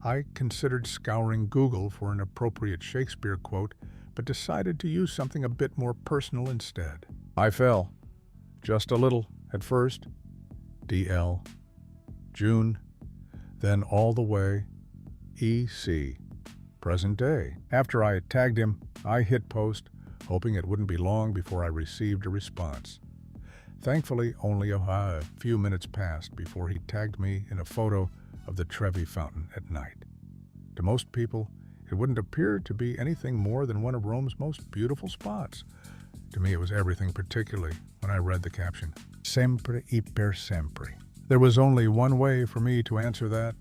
I considered scouring Google for an appropriate Shakespeare quote, but decided to use something a bit more personal instead. "I fell. Just a little, at first. DL. June. Then all the way. EC. Present day." After I tagged him, I hit post, hoping it wouldn't be long before I received a response. Thankfully, only a few minutes passed before he tagged me in a photo of the Trevi fountain at night. To most people, it wouldn't appear to be anything more than one of Rome's most beautiful spots. To me, it was everything, particularly when I read the caption, "Sempre e per sempre." There was only one way for me to answer that.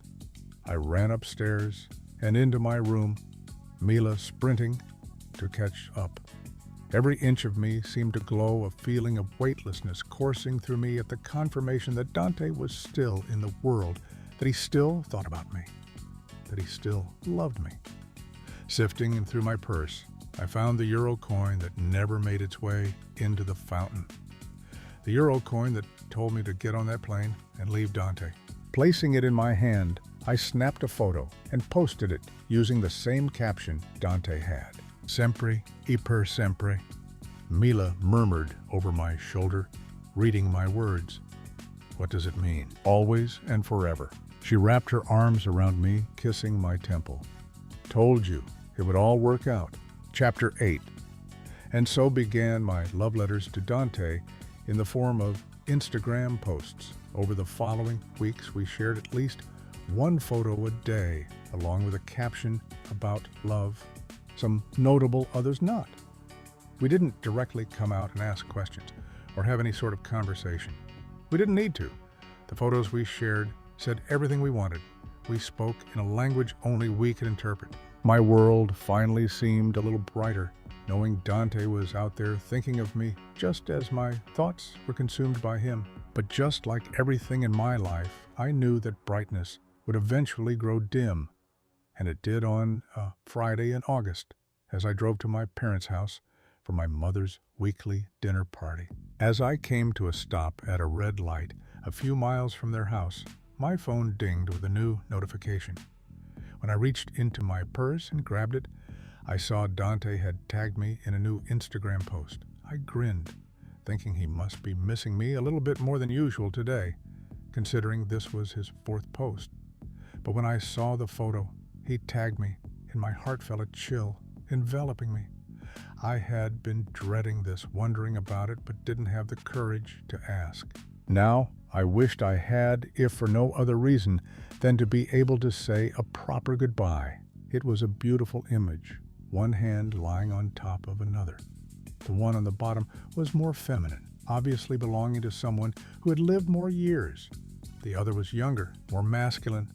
I ran upstairs and into my room, Mila sprinting to catch up. Every inch of me seemed to glow, a feeling of weightlessness coursing through me at the confirmation that Dante was still in the world, that he still thought about me, that he still loved me. Sifting through my purse, I found the euro coin that never made its way into the fountain. The euro coin that told me to get on that plane and leave Dante. Placing it in my hand, I snapped a photo and posted it using the same caption Dante had. "Sempre e per sempre," Mila murmured over my shoulder, reading my words. "What does it mean?" "Always and forever." She wrapped her arms around me, kissing my temple. Told you it would all work out. Chapter 8. And so began my love letters to Dante in the form of Instagram posts. Over the following weeks, we shared at least one photo a day, along with a caption about love, some notable, others not. We didn't directly come out and ask questions or have any sort of conversation. We didn't need to. The photos we shared said everything we wanted. We spoke in a language only we could interpret. My world finally seemed a little brighter, knowing Dante was out there thinking of me just as my thoughts were consumed by him. But just like everything in my life, I knew that brightness would eventually grow dim. And it did on a Friday in August, as I drove to my parents' house for my mother's weekly dinner party. As I came to a stop at a red light a few miles from their house, my phone dinged with a new notification. When I reached into my purse and grabbed it, I saw Dante had tagged me in a new Instagram post. I grinned, thinking he must be missing me a little bit more than usual today, considering this was his 4th post. But when I saw the photo he tagged me, and my heart felt a chill enveloping me. I had been dreading this, wondering about it, but didn't have the courage to ask. Now, I wished I had, if for no other reason than to be able to say a proper goodbye. It was a beautiful image, one hand lying on top of another. The one on the bottom was more feminine, obviously belonging to someone who had lived more years. The other was younger, more masculine.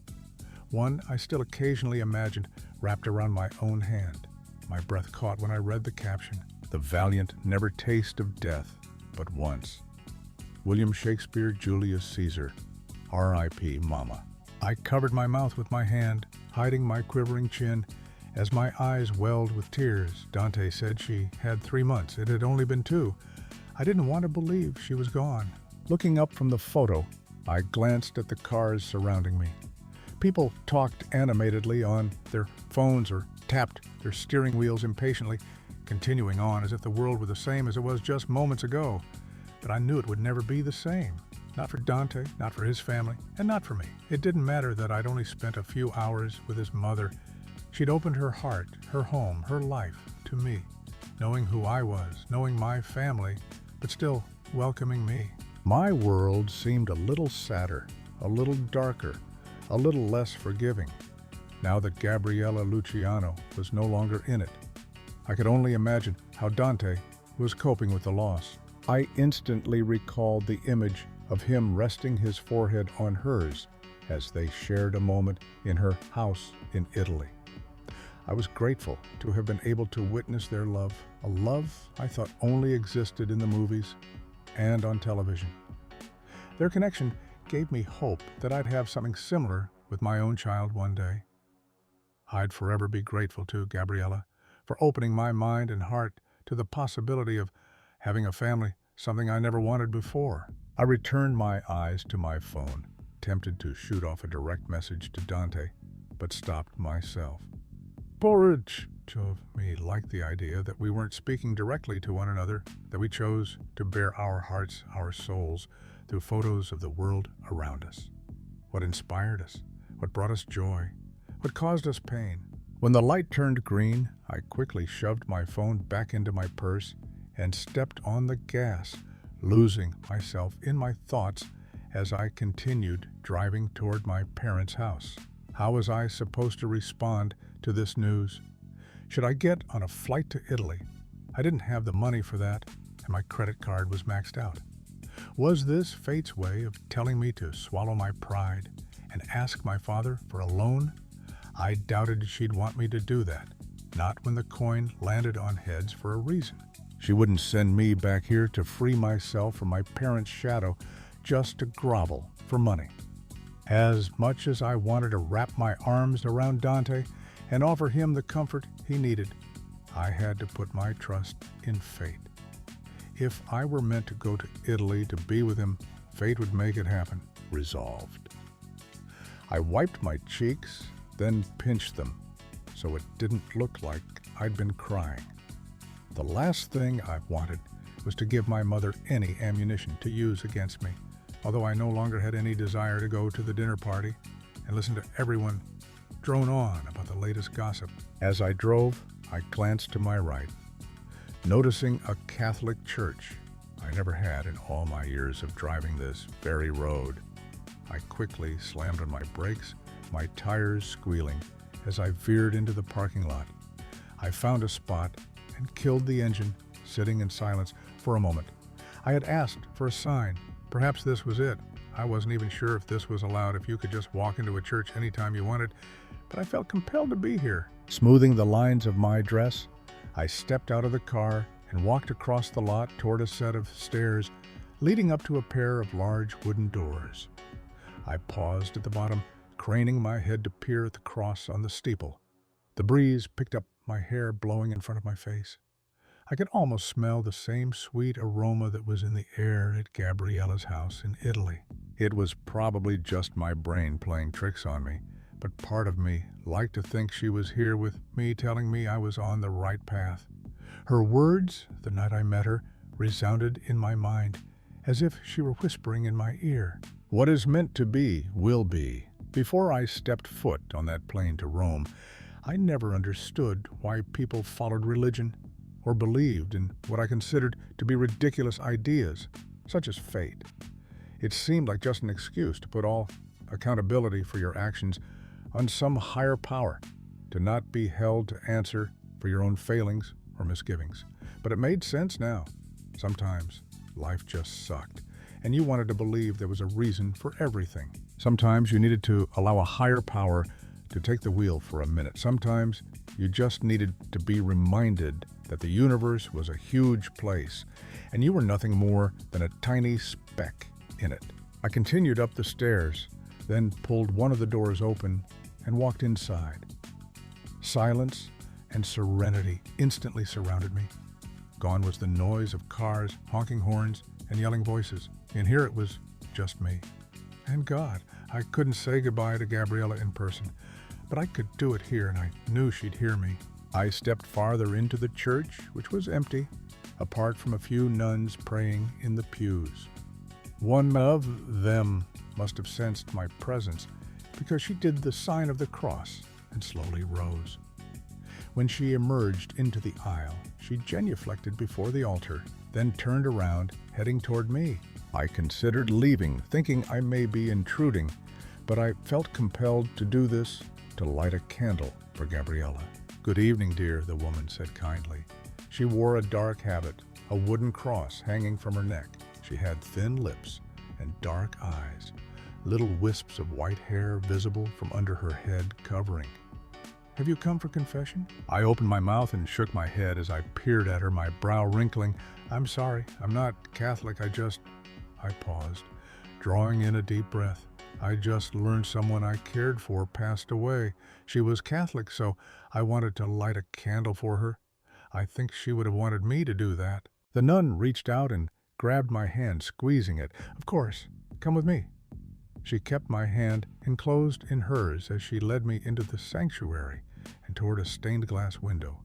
One I still occasionally imagined wrapped around my own hand. My breath caught when I read the caption, "The valiant never taste of death, but once. William Shakespeare, Julius Caesar, R.I.P. Mama." I covered my mouth with my hand, hiding my quivering chin, as my eyes welled with tears. Dante said she had 3 months. It had only been 2. I didn't want to believe she was gone. Looking up from the photo, I glanced at the cars surrounding me. People talked animatedly on their phones or tapped their steering wheels impatiently, continuing on as if the world were the same as it was just moments ago. But I knew it would never be the same. Not for Dante, not for his family, and not for me. It didn't matter that I'd only spent a few hours with his mother. She'd opened her heart, her home, her life to me, knowing who I was, knowing my family, but still welcoming me. My world seemed a little sadder, a little darker, a little less forgiving, now that Gabriella Luciano was no longer in it. I could only imagine how Dante was coping with the loss. I instantly recalled the image of him resting his forehead on hers as they shared a moment in her house in Italy. I was grateful to have been able to witness their love, a love I thought only existed in the movies and on television. Their connection gave me hope that I'd have something similar with my own child one day. I'd forever be grateful to Gabriella for opening my mind and heart to the possibility of having a family, something I never wanted before. I returned my eyes to my phone, tempted to shoot off a direct message to Dante, but stopped myself. Porridge of me liked the idea that we weren't speaking directly to one another, that we chose to bare our hearts, our souls, through photos of the world around us. What inspired us, what brought us joy, what caused us pain. When the light turned green, I quickly shoved my phone back into my purse and stepped on the gas, losing myself in my thoughts as I continued driving toward my parents' house. How was I supposed to respond to this news? Should I get on a flight to Italy? I didn't have the money for that, and my credit card was maxed out. Was this fate's way of telling me to swallow my pride and ask my father for a loan? I doubted she'd want me to do that, not when the coin landed on heads for a reason. She wouldn't send me back here to free myself from my parents' shadow just to grovel for money. As much as I wanted to wrap my arms around Dante and offer him the comfort he needed, I had to put my trust in fate. If I were meant to go to Italy to be with him, fate would make it happen. Resolved. I wiped my cheeks, then pinched them, so it didn't look like I'd been crying. The last thing I wanted was to give my mother any ammunition to use against me, although I no longer had any desire to go to the dinner party, and listen to everyone drone on about the latest gossip. As I drove, I glanced to my right, noticing a Catholic church I never had in all my years of driving this very road. I quickly slammed on my brakes, my tires squealing as I veered into the parking lot. I found a spot and killed the engine, sitting in silence for a moment. I had asked for a sign. Perhaps this was it. I wasn't even sure if this was allowed, if you could just walk into a church anytime you wanted, but I felt compelled to be here. Smoothing the lines of my dress, I stepped out of the car and walked across the lot toward a set of stairs leading up to a pair of large wooden doors. I paused at the bottom, craning my head to peer at the cross on the steeple. The breeze picked up my hair blowing in front of my face. I could almost smell the same sweet aroma that was in the air at Gabriella's house in Italy. It was probably just my brain playing tricks on me, but part of me liked to think she was here with me, telling me I was on the right path. Her words, the night I met her, resounded in my mind, as if she were whispering in my ear. What is meant to be will be. Before I stepped foot on that plane to Rome, I never understood why people followed religion or believed in what I considered to be ridiculous ideas, such as fate. It seemed like just an excuse to put all accountability for your actions on some higher power, to not be held to answer for your own failings or misgivings. But it made sense now. Sometimes life just sucked, and you wanted to believe there was a reason for everything. Sometimes you needed to allow a higher power to take the wheel for a minute. Sometimes you just needed to be reminded that the universe was a huge place, and you were nothing more than a tiny speck in it. I continued up the stairs, then pulled one of the doors open and walked inside. Silence and serenity instantly surrounded me. Gone was the noise of cars, honking horns, and yelling voices. In here it was just me. And God, I couldn't say goodbye to Gabriella in person, but I could do it here, and I knew she'd hear me. I stepped farther into the church, which was empty, apart from a few nuns praying in the pews. One of them must have sensed my presence, because she did the sign of the cross and slowly rose. When she emerged into the aisle, she genuflected before the altar, then turned around, heading toward me. I considered leaving, thinking I may be intruding, but I felt compelled to do this, to light a candle for Gabriella. "Good evening, dear," the woman said kindly. She wore a dark habit, a wooden cross hanging from her neck. She had thin lips and dark eyes, little wisps of white hair visible from under her head covering. "Have you come for confession?" I opened my mouth and shook my head as I peered at her, my brow wrinkling. "I'm sorry, I'm not Catholic, I paused, drawing in a deep breath. I just learned someone I cared for passed away. She was Catholic, so I wanted to light a candle for her. I think she would have wanted me to do that." The nun reached out and grabbed my hand, squeezing it. "Of course, come with me." She kept my hand enclosed in hers as she led me into the sanctuary and toward a stained glass window,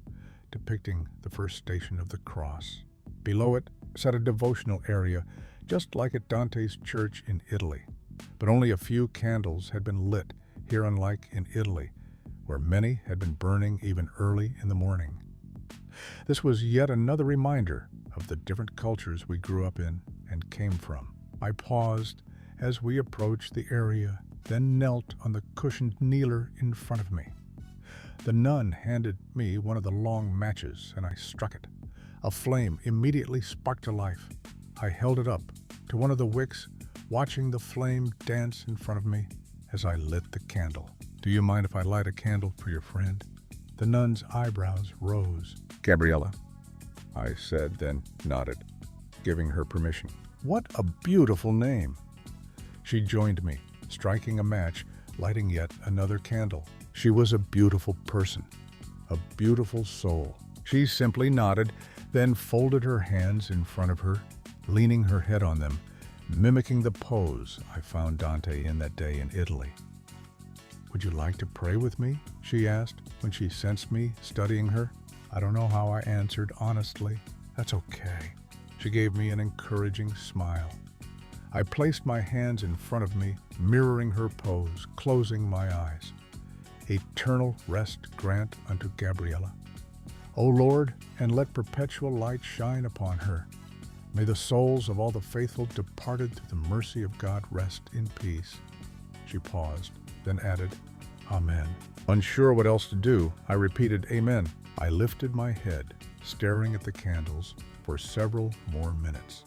depicting the first station of the cross. Below it sat a devotional area, just like at Dante's church in Italy. But only a few candles had been lit here, unlike in Italy, where many had been burning even early in the morning. This was yet another reminder of the different cultures we grew up in and came from. I paused as we approached the area, then knelt on the cushioned kneeler in front of me. The nun handed me one of the long matches, and I struck it. A flame immediately sparked to life. I held it up to one of the wicks, watching the flame dance in front of me as I lit the candle. "Do you mind if I light a candle for your friend?" The nun's eyebrows rose. "Gabriella," I said, then nodded, giving her permission. "What a beautiful name." She joined me, striking a match, lighting yet another candle. She was a beautiful person, a beautiful soul. She simply nodded, then folded her hands in front of her, leaning her head on them, mimicking the pose I found Dante in that day in Italy. "Would you like to pray with me?" she asked when she sensed me studying her. I don't know how I answered honestly. "That's okay." She gave me an encouraging smile. I placed my hands in front of me, mirroring her pose, closing my eyes. Eternal rest grant unto Gabriella. O Lord, and let perpetual light shine upon her. May the souls of all the faithful departed through the mercy of God rest in peace. She paused, then added, Amen. Unsure what else to do, I repeated, Amen. I lifted my head, staring at the candles for several more minutes.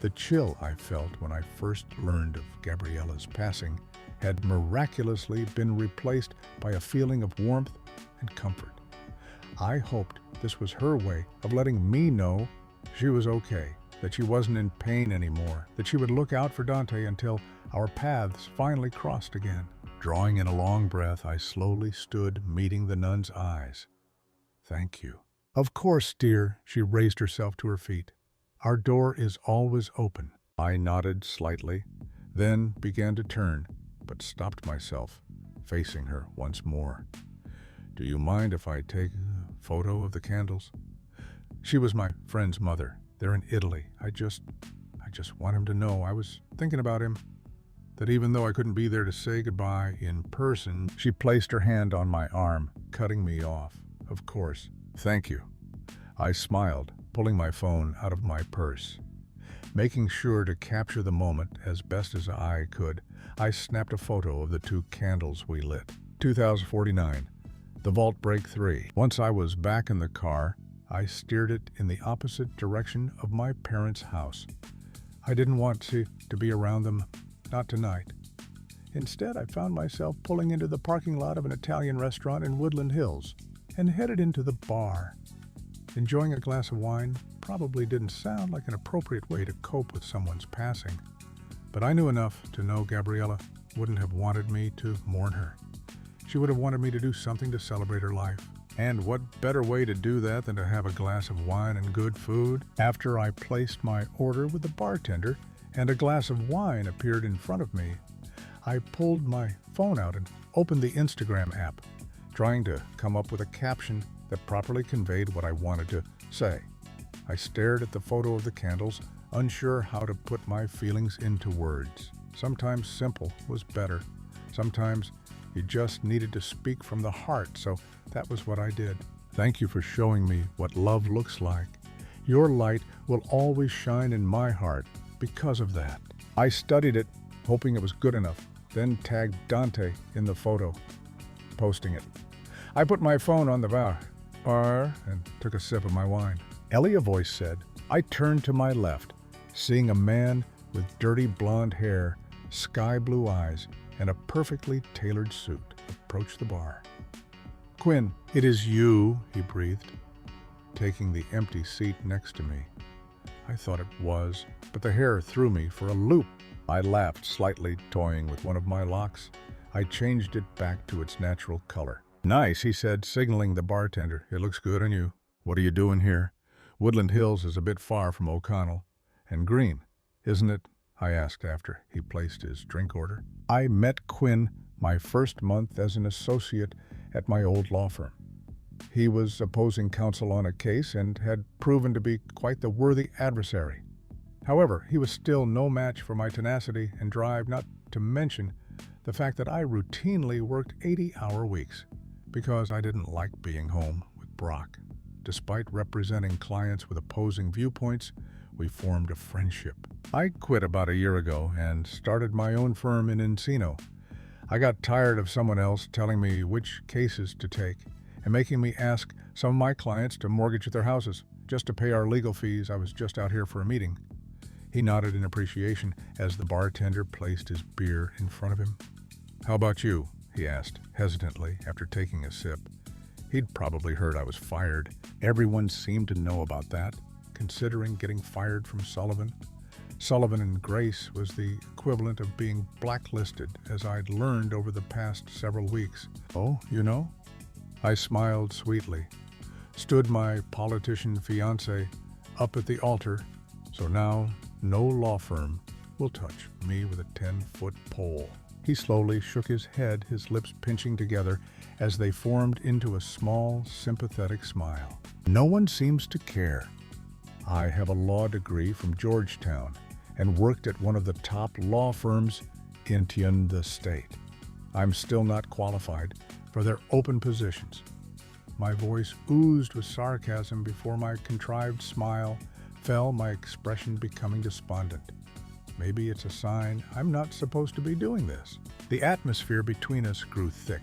The chill I felt when I first learned of Gabriella's passing had miraculously been replaced by a feeling of warmth and comfort. I hoped this was her way of letting me know she was okay, that she wasn't in pain anymore, that she would look out for Dante until our paths finally crossed again. Drawing in a long breath, I slowly stood, meeting the nun's eyes. Thank you. Of course, dear, she raised herself to her feet. Our door is always open. I nodded slightly, then began to turn, but stopped myself, facing her once more. Do you mind if I take a photo of the candles? She was my friend's mother. They're in Italy. I just want him to know I was thinking about him, that even though I couldn't be there to say goodbye in person. She placed her hand on my arm, cutting me off. Of course. Thank you. I smiled, pulling my phone out of my purse. Making sure to capture the moment as best as I could, I snapped a photo of the two candles we lit. 2049. The Vault Break 3. Once I was back in the car, I steered it in the opposite direction of my parents' house. I didn't want to be around them, not tonight. Instead, I found myself pulling into the parking lot of an Italian restaurant in Woodland Hills and headed into the bar. Enjoying a glass of wine probably didn't sound like an appropriate way to cope with someone's passing, but I knew enough to know Gabriella wouldn't have wanted me to mourn her. She would have wanted me to do something to celebrate her life. And what better way to do that than to have a glass of wine and good food? After I placed my order with the bartender and a glass of wine appeared in front of me, I pulled my phone out and opened the Instagram app, trying to come up with a caption that properly conveyed what I wanted to say. I stared at the photo of the candles, unsure how to put my feelings into words. Sometimes simple was better. Sometimes you just needed to speak from the heart, so that was what I did. Thank you for showing me what love looks like. Your light will always shine in my heart because of that. I studied it, hoping it was good enough, then tagged Dante in the photo, posting it. I put my phone on the bar and took a sip of my wine. Ellie, a voice said. I turned to my left, seeing a man with dirty blonde hair, sky blue eyes, and a perfectly tailored suit approach the bar. Quinn, it is you, he breathed, taking the empty seat next to me. I thought it was, but the hair threw me for a loop. I laughed slightly, toying with one of my locks. I changed it back to its natural color. Nice, he said, signaling the bartender. It looks good on you. What are you doing here? Woodland Hills is a bit far from O'Connell. And green, isn't it? I asked after he placed his drink order. I met Quinn my first month as an associate at my old law firm. He was opposing counsel on a case and had proven to be quite the worthy adversary. However, he was still no match for my tenacity and drive, not to mention the fact that I routinely worked 80-hour weeks because I didn't like being home with Brock. Despite representing clients with opposing viewpoints, we formed a friendship. I quit about a year ago and started my own firm in Encino. I got tired of someone else telling me which cases to take and making me ask some of my clients to mortgage their houses just to pay our legal fees. I was just out here for a meeting. He nodded in appreciation as the bartender placed his beer in front of him. How about you? He asked hesitantly after taking a sip. He'd probably heard I was fired. Everyone seemed to know about that, considering getting fired from Sullivan. Sullivan and Grace was the equivalent of being blacklisted, as I'd learned over the past several weeks. Oh, you know? I smiled sweetly, stood my politician fiancé up at the altar, so now no law firm will touch me with a 10-foot pole. He slowly shook his head, his lips pinching together as they formed into a small, sympathetic smile. No one seems to care. I have a law degree from Georgetown and worked at one of the top law firms in the state. I'm still not qualified for their open positions. My voice oozed with sarcasm before my contrived smile fell, my expression becoming despondent. Maybe it's a sign I'm not supposed to be doing this. The atmosphere between us grew thick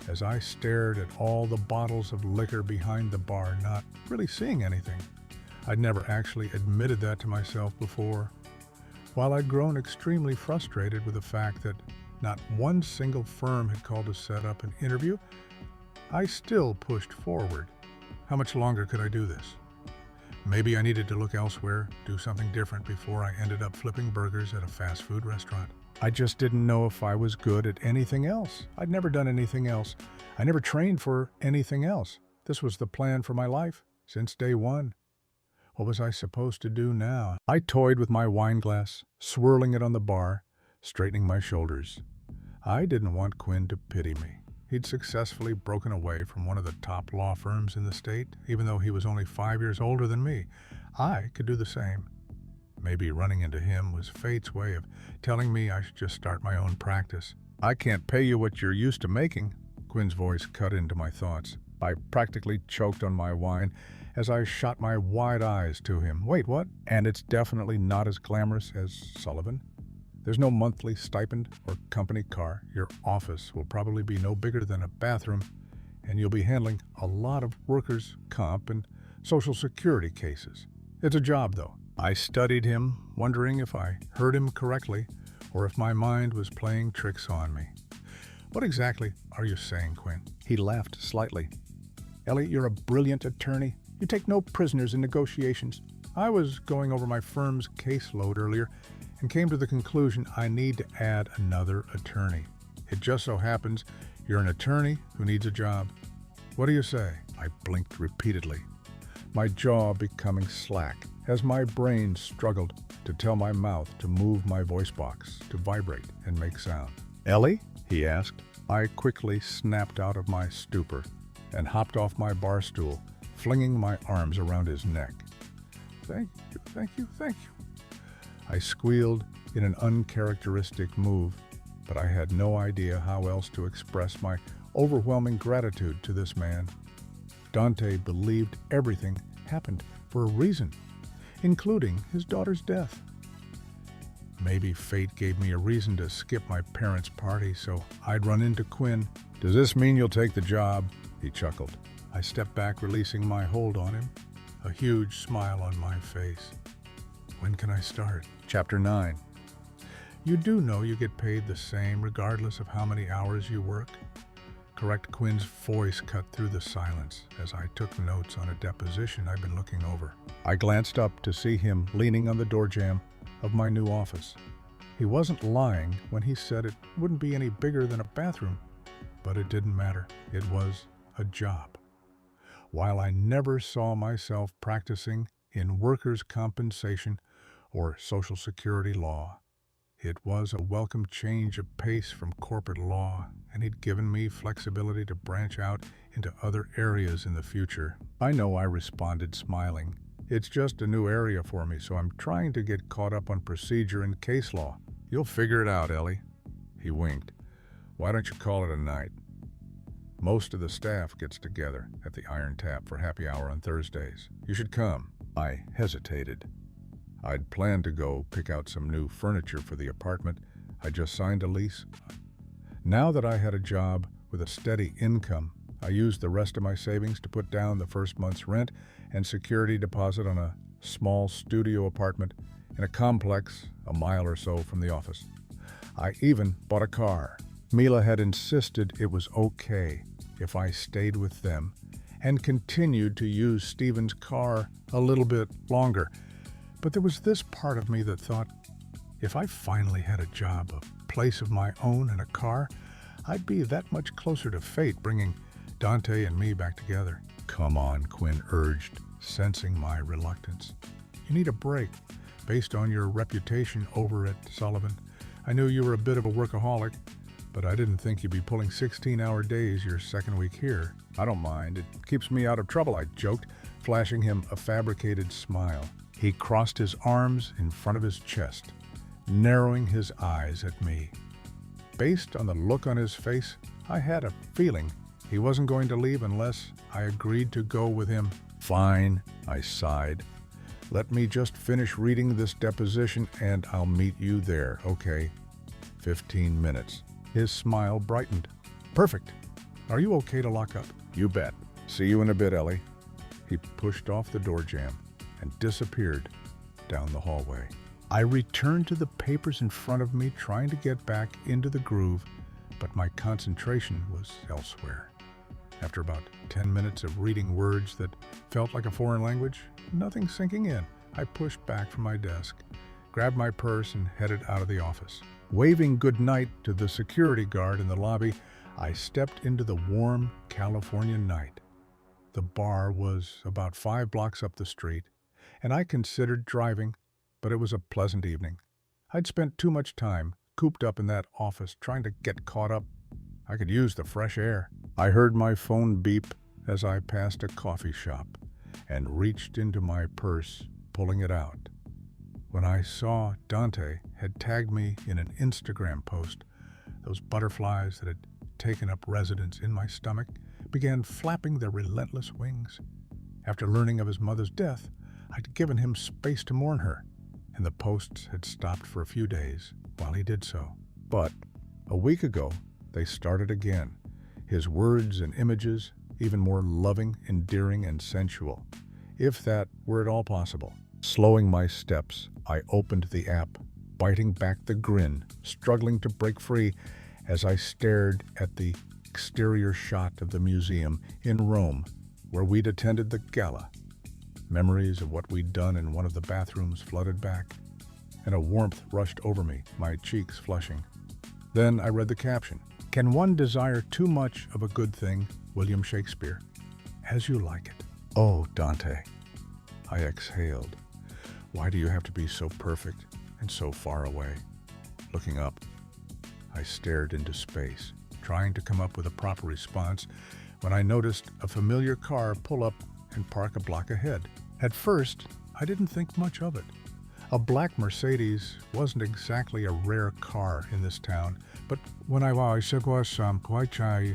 as I stared at all the bottles of liquor behind the bar, not really seeing anything. I'd never actually admitted that to myself before. While I'd grown extremely frustrated with the fact that not one single firm had called to set up an interview, I still pushed forward. How much longer could I do this? Maybe I needed to look elsewhere, do something different before I ended up flipping burgers at a fast food restaurant. I just didn't know if I was good at anything else. I'd never done anything else. I never trained for anything else. This was the plan for my life since day one. What was I supposed to do now? I toyed with my wine glass, swirling it on the bar, straightening my shoulders. I didn't want Quinn to pity me. He'd successfully broken away from one of the top law firms in the state, even though he was only 5 years older than me. I could do the same. Maybe running into him was fate's way of telling me I should just start my own practice. I can't pay you what you're used to making, Quinn's voice cut into my thoughts. I practically choked on my wine as I shot my wide eyes to him. Wait, what? And it's definitely not as glamorous as Sullivan. There's no monthly stipend or company car. Your office will probably be no bigger than a bathroom, and you'll be handling a lot of workers' comp and Social Security cases. It's a job, though. I studied him, wondering if I heard him correctly or if my mind was playing tricks on me. What exactly are you saying, Quinn? He laughed slightly. Ellie, you're a brilliant attorney. You take no prisoners in negotiations. I was going over my firm's caseload earlier and came to the conclusion I need to add another attorney. It just so happens you're an attorney who needs a job. What do you say? I blinked repeatedly, my jaw becoming slack as my brain struggled to tell my mouth to move my voice box to vibrate and make sound. Ellie? He asked. I quickly snapped out of my stupor and hopped off my bar stool, flinging my arms around his neck. Thank you, thank you, thank you. I squealed in an uncharacteristic move, but I had no idea how else to express my overwhelming gratitude to this man. Dante believed everything happened for a reason, including his daughter's death. Maybe fate gave me a reason to skip my parents' party so I'd run into Quinn. Does this mean you'll take the job? He chuckled. I stepped back, releasing my hold on him, a huge smile on my face. When can I start? Chapter 9. You do know you get paid the same regardless of how many hours you work? Correct. Quinn's voice cut through the silence as I took notes on a deposition I'd been looking over. I glanced up to see him leaning on the door jamb of my new office. He wasn't lying when he said it wouldn't be any bigger than a bathroom, but it didn't matter. It was a job. While I never saw myself practicing in workers' compensation or Social Security law, it was a welcome change of pace from corporate law, and he'd given me flexibility to branch out into other areas in the future. I know, I responded, smiling. It's just a new area for me, so I'm trying to get caught up on procedure and case law. You'll figure it out, Ellie. He winked. Why don't you call it a night? Most of the staff gets together at the Iron Tap for happy hour on Thursdays. You should come. I hesitated. I'd planned to go pick out some new furniture for the apartment. I just signed a lease. Now that I had a job with a steady income, I used the rest of my savings to put down the first month's rent and security deposit on a small studio apartment in a complex a mile or so from the office. I even bought a car. Mila had insisted it was okay if I stayed with them and continued to use Stephen's car a little bit longer. But there was this part of me that thought, if I finally had a job, a place of my own and a car, I'd be that much closer to fate bringing Dante and me back together. Come on, Quinn urged, sensing my reluctance. You need a break, based on your reputation over at Sullivan. I knew you were a bit of a workaholic, but I didn't think you'd be pulling 16-hour days your second week here. I don't mind. It keeps me out of trouble, I joked, flashing him a fabricated smile. He crossed his arms in front of his chest, narrowing his eyes at me. Based on the look on his face, I had a feeling he wasn't going to leave unless I agreed to go with him. Fine, I sighed. Let me just finish reading this deposition and I'll meet you there, okay? 15 minutes. His smile brightened. Perfect. Are you okay to lock up? You bet. See you in a bit, Ellie. He pushed off the door jamb and disappeared down the hallway. I returned to the papers in front of me, trying to get back into the groove, but my concentration was elsewhere. After about 10 minutes of reading words that felt like a foreign language, nothing sinking in, I pushed back from my desk, grabbed my purse, and headed out of the office. Waving goodnight to the security guard in the lobby, I stepped into the warm California night. The bar was about 5 blocks up the street, and I considered driving, but it was a pleasant evening. I'd spent too much time cooped up in that office trying to get caught up. I could use the fresh air. I heard my phone beep as I passed a coffee shop and reached into my purse, pulling it out. When I saw Dante had tagged me in an Instagram post, those butterflies that had taken up residence in my stomach began flapping their relentless wings. After learning of his mother's death, I'd given him space to mourn her, and the posts had stopped for a few days while he did so. But a week ago, they started again, his words and images even more loving, endearing, and sensual, if that were at all possible. Slowing my steps, I opened the app, biting back the grin, struggling to break free as I stared at the exterior shot of the museum in Rome where we'd attended the gala. Memories of what we'd done in one of the bathrooms flooded back, and a warmth rushed over me, my cheeks flushing. Then I read the caption, "Can one desire too much of a good thing? William Shakespeare. As you like it." Oh, Dante. I exhaled. Why do you have to be so perfect and so far away? Looking up, I stared into space, trying to come up with a proper response when I noticed a familiar car pull up and park a block ahead. At first, I didn't think much of it. A black Mercedes wasn't exactly a rare car in this town, but when I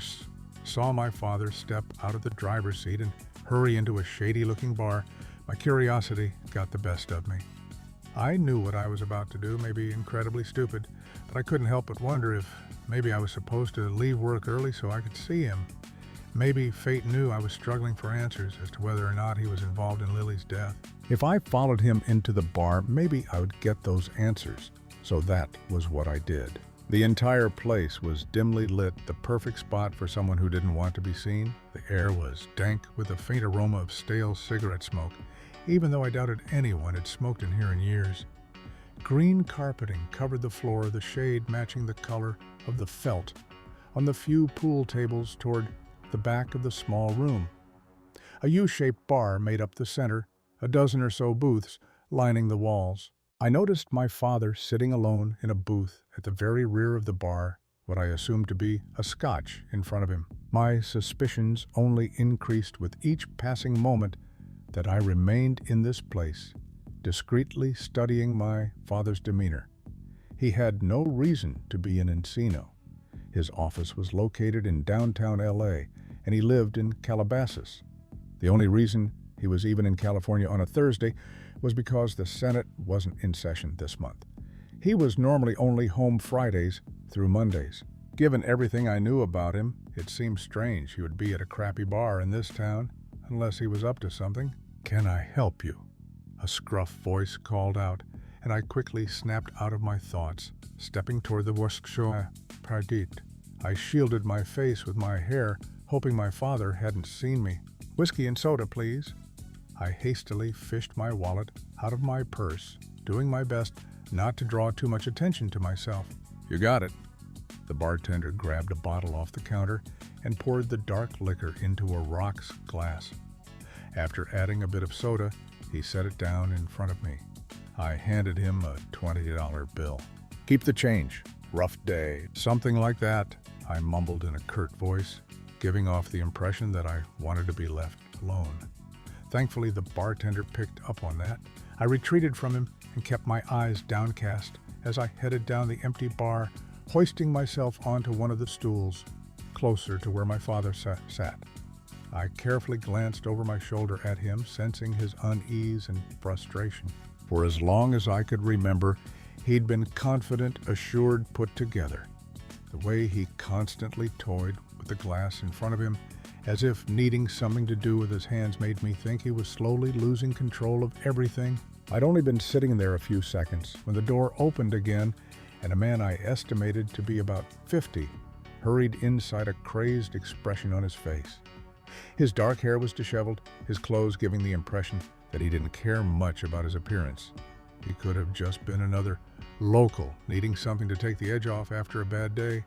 saw my father step out of the driver's seat and hurry into a shady-looking bar, my curiosity got the best of me. I knew what I was about to do, maybe incredibly stupid, but I couldn't help but wonder if maybe I was supposed to leave work early so I could see him. Maybe fate knew I was struggling for answers as to whether or not he was involved in Lily's death. If I followed him into the bar, maybe I would get those answers. So that was what I did. The entire place was dimly lit, the perfect spot for someone who didn't want to be seen. The air was dank with a faint aroma of stale cigarette smoke, even though I doubted anyone had smoked in here in years. Green carpeting covered the floor, the shade matching the color of the felt on the few pool tables toward the back of the small room. A U-shaped bar made up the center, a dozen or so booths lining the walls. I noticed my father sitting alone in a booth at the very rear of the bar, what I assumed to be a scotch in front of him. My suspicions only increased with each passing moment that I remained in this place, discreetly studying my father's demeanor. He had no reason to be in Encino. His office was located in downtown LA, and he lived in Calabasas. The only reason he was even in California on a Thursday was because the Senate wasn't in session this month. He was normally only home Fridays through Mondays. Given everything I knew about him, it seemed strange he would be at a crappy bar in this town, unless he was up to something. "Can I help you?" A scruff voice called out, and I quickly snapped out of my thoughts, stepping toward the workshop. Pardit. I shielded my face with my hair, hoping my father hadn't seen me. "Whiskey and soda, please." I hastily fished my wallet out of my purse, doing my best not to draw too much attention to myself. "You got it." The bartender grabbed a bottle off the counter and poured the dark liquor into a rocks glass. After adding a bit of soda, he set it down in front of me. I handed him a $20 bill. "Keep the change. Rough day." "Something like that," I mumbled in a curt voice, giving off the impression that I wanted to be left alone. Thankfully, the bartender picked up on that. I retreated from him and kept my eyes downcast as I headed down the empty bar, hoisting myself onto one of the stools, closer to where my father sat. I carefully glanced over my shoulder at him, sensing his unease and frustration. For as long as I could remember, he'd been confident, assured, put together. The way he constantly toyed with the glass in front of him, as if needing something to do with his hands, made me think he was slowly losing control of everything. I'd only been sitting there a few seconds when the door opened again, and a man I estimated to be about 50 hurried inside, a crazed expression on his face. His dark hair was disheveled, his clothes giving the impression that he didn't care much about his appearance. He could have just been another local needing something to take the edge off after a bad day,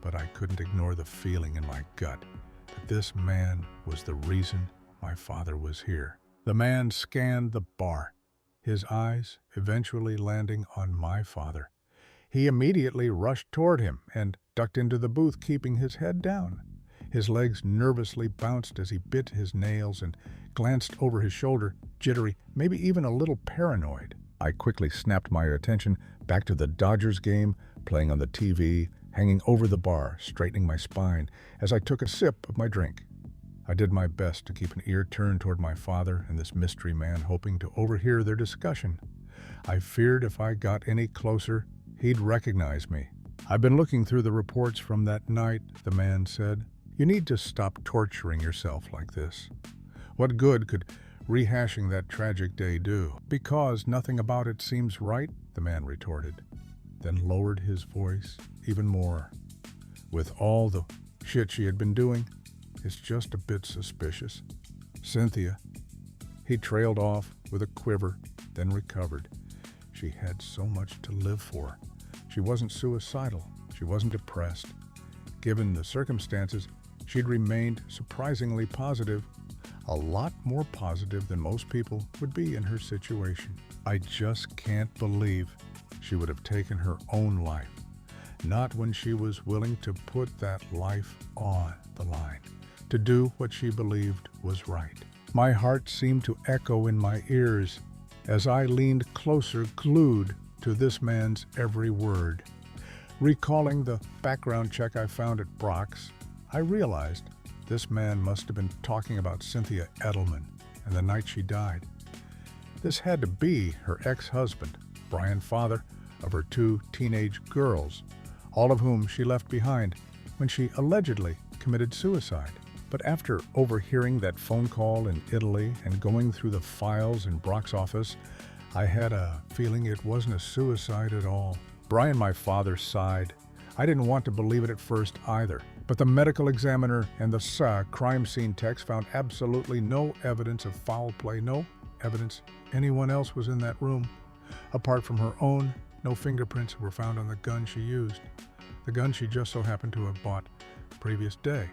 but I couldn't ignore the feeling in my gut that this man was the reason my father was here. The man scanned the bar, his eyes eventually landing on my father. He immediately rushed toward him and ducked into the booth, keeping his head down. His legs nervously bounced as he bit his nails and glanced over his shoulder, jittery, maybe even a little paranoid. I quickly snapped my attention back to the Dodgers game playing on the TV, hanging over the bar, straightening my spine as I took a sip of my drink. I did my best to keep an ear turned toward my father and this mystery man, hoping to overhear their discussion. I feared if I got any closer, he'd recognize me. "I've been looking through the reports from that night," the man said. "You need to stop torturing yourself like this. What good could rehashing that tragic day do?" "Because nothing about it seems right," the man retorted, then lowered his voice even more. "With all the shit she had been doing, it's just a bit suspicious. Cynthia." He trailed off with a quiver, then recovered. She had so much to live for. She wasn't suicidal. She wasn't depressed. Given the circumstances, she'd remained surprisingly positive, a lot more positive than most people would be in her situation. I just can't believe she would have taken her own life, not when she was willing to put that life on the line, to do what she believed was right. My heart seemed to echo in my ears as I leaned closer, glued to this man's every word. Recalling the background check I found at Brock's, I realized this man must have been talking about Cynthia Edelman and the night she died. This had to be her ex-husband, Brian, father of her 2 teenage girls, all of whom she left behind when she allegedly committed suicide. But after overhearing that phone call in Italy and going through the files in Brock's office, I had a feeling it wasn't a suicide at all. Brian, my father, sighed. I didn't want to believe it at first either, but the medical examiner and the crime scene techs found absolutely no evidence of foul play, no evidence anyone else was in that room. Apart from her own, no fingerprints were found on the gun she used, the gun she just so happened to have bought the previous day.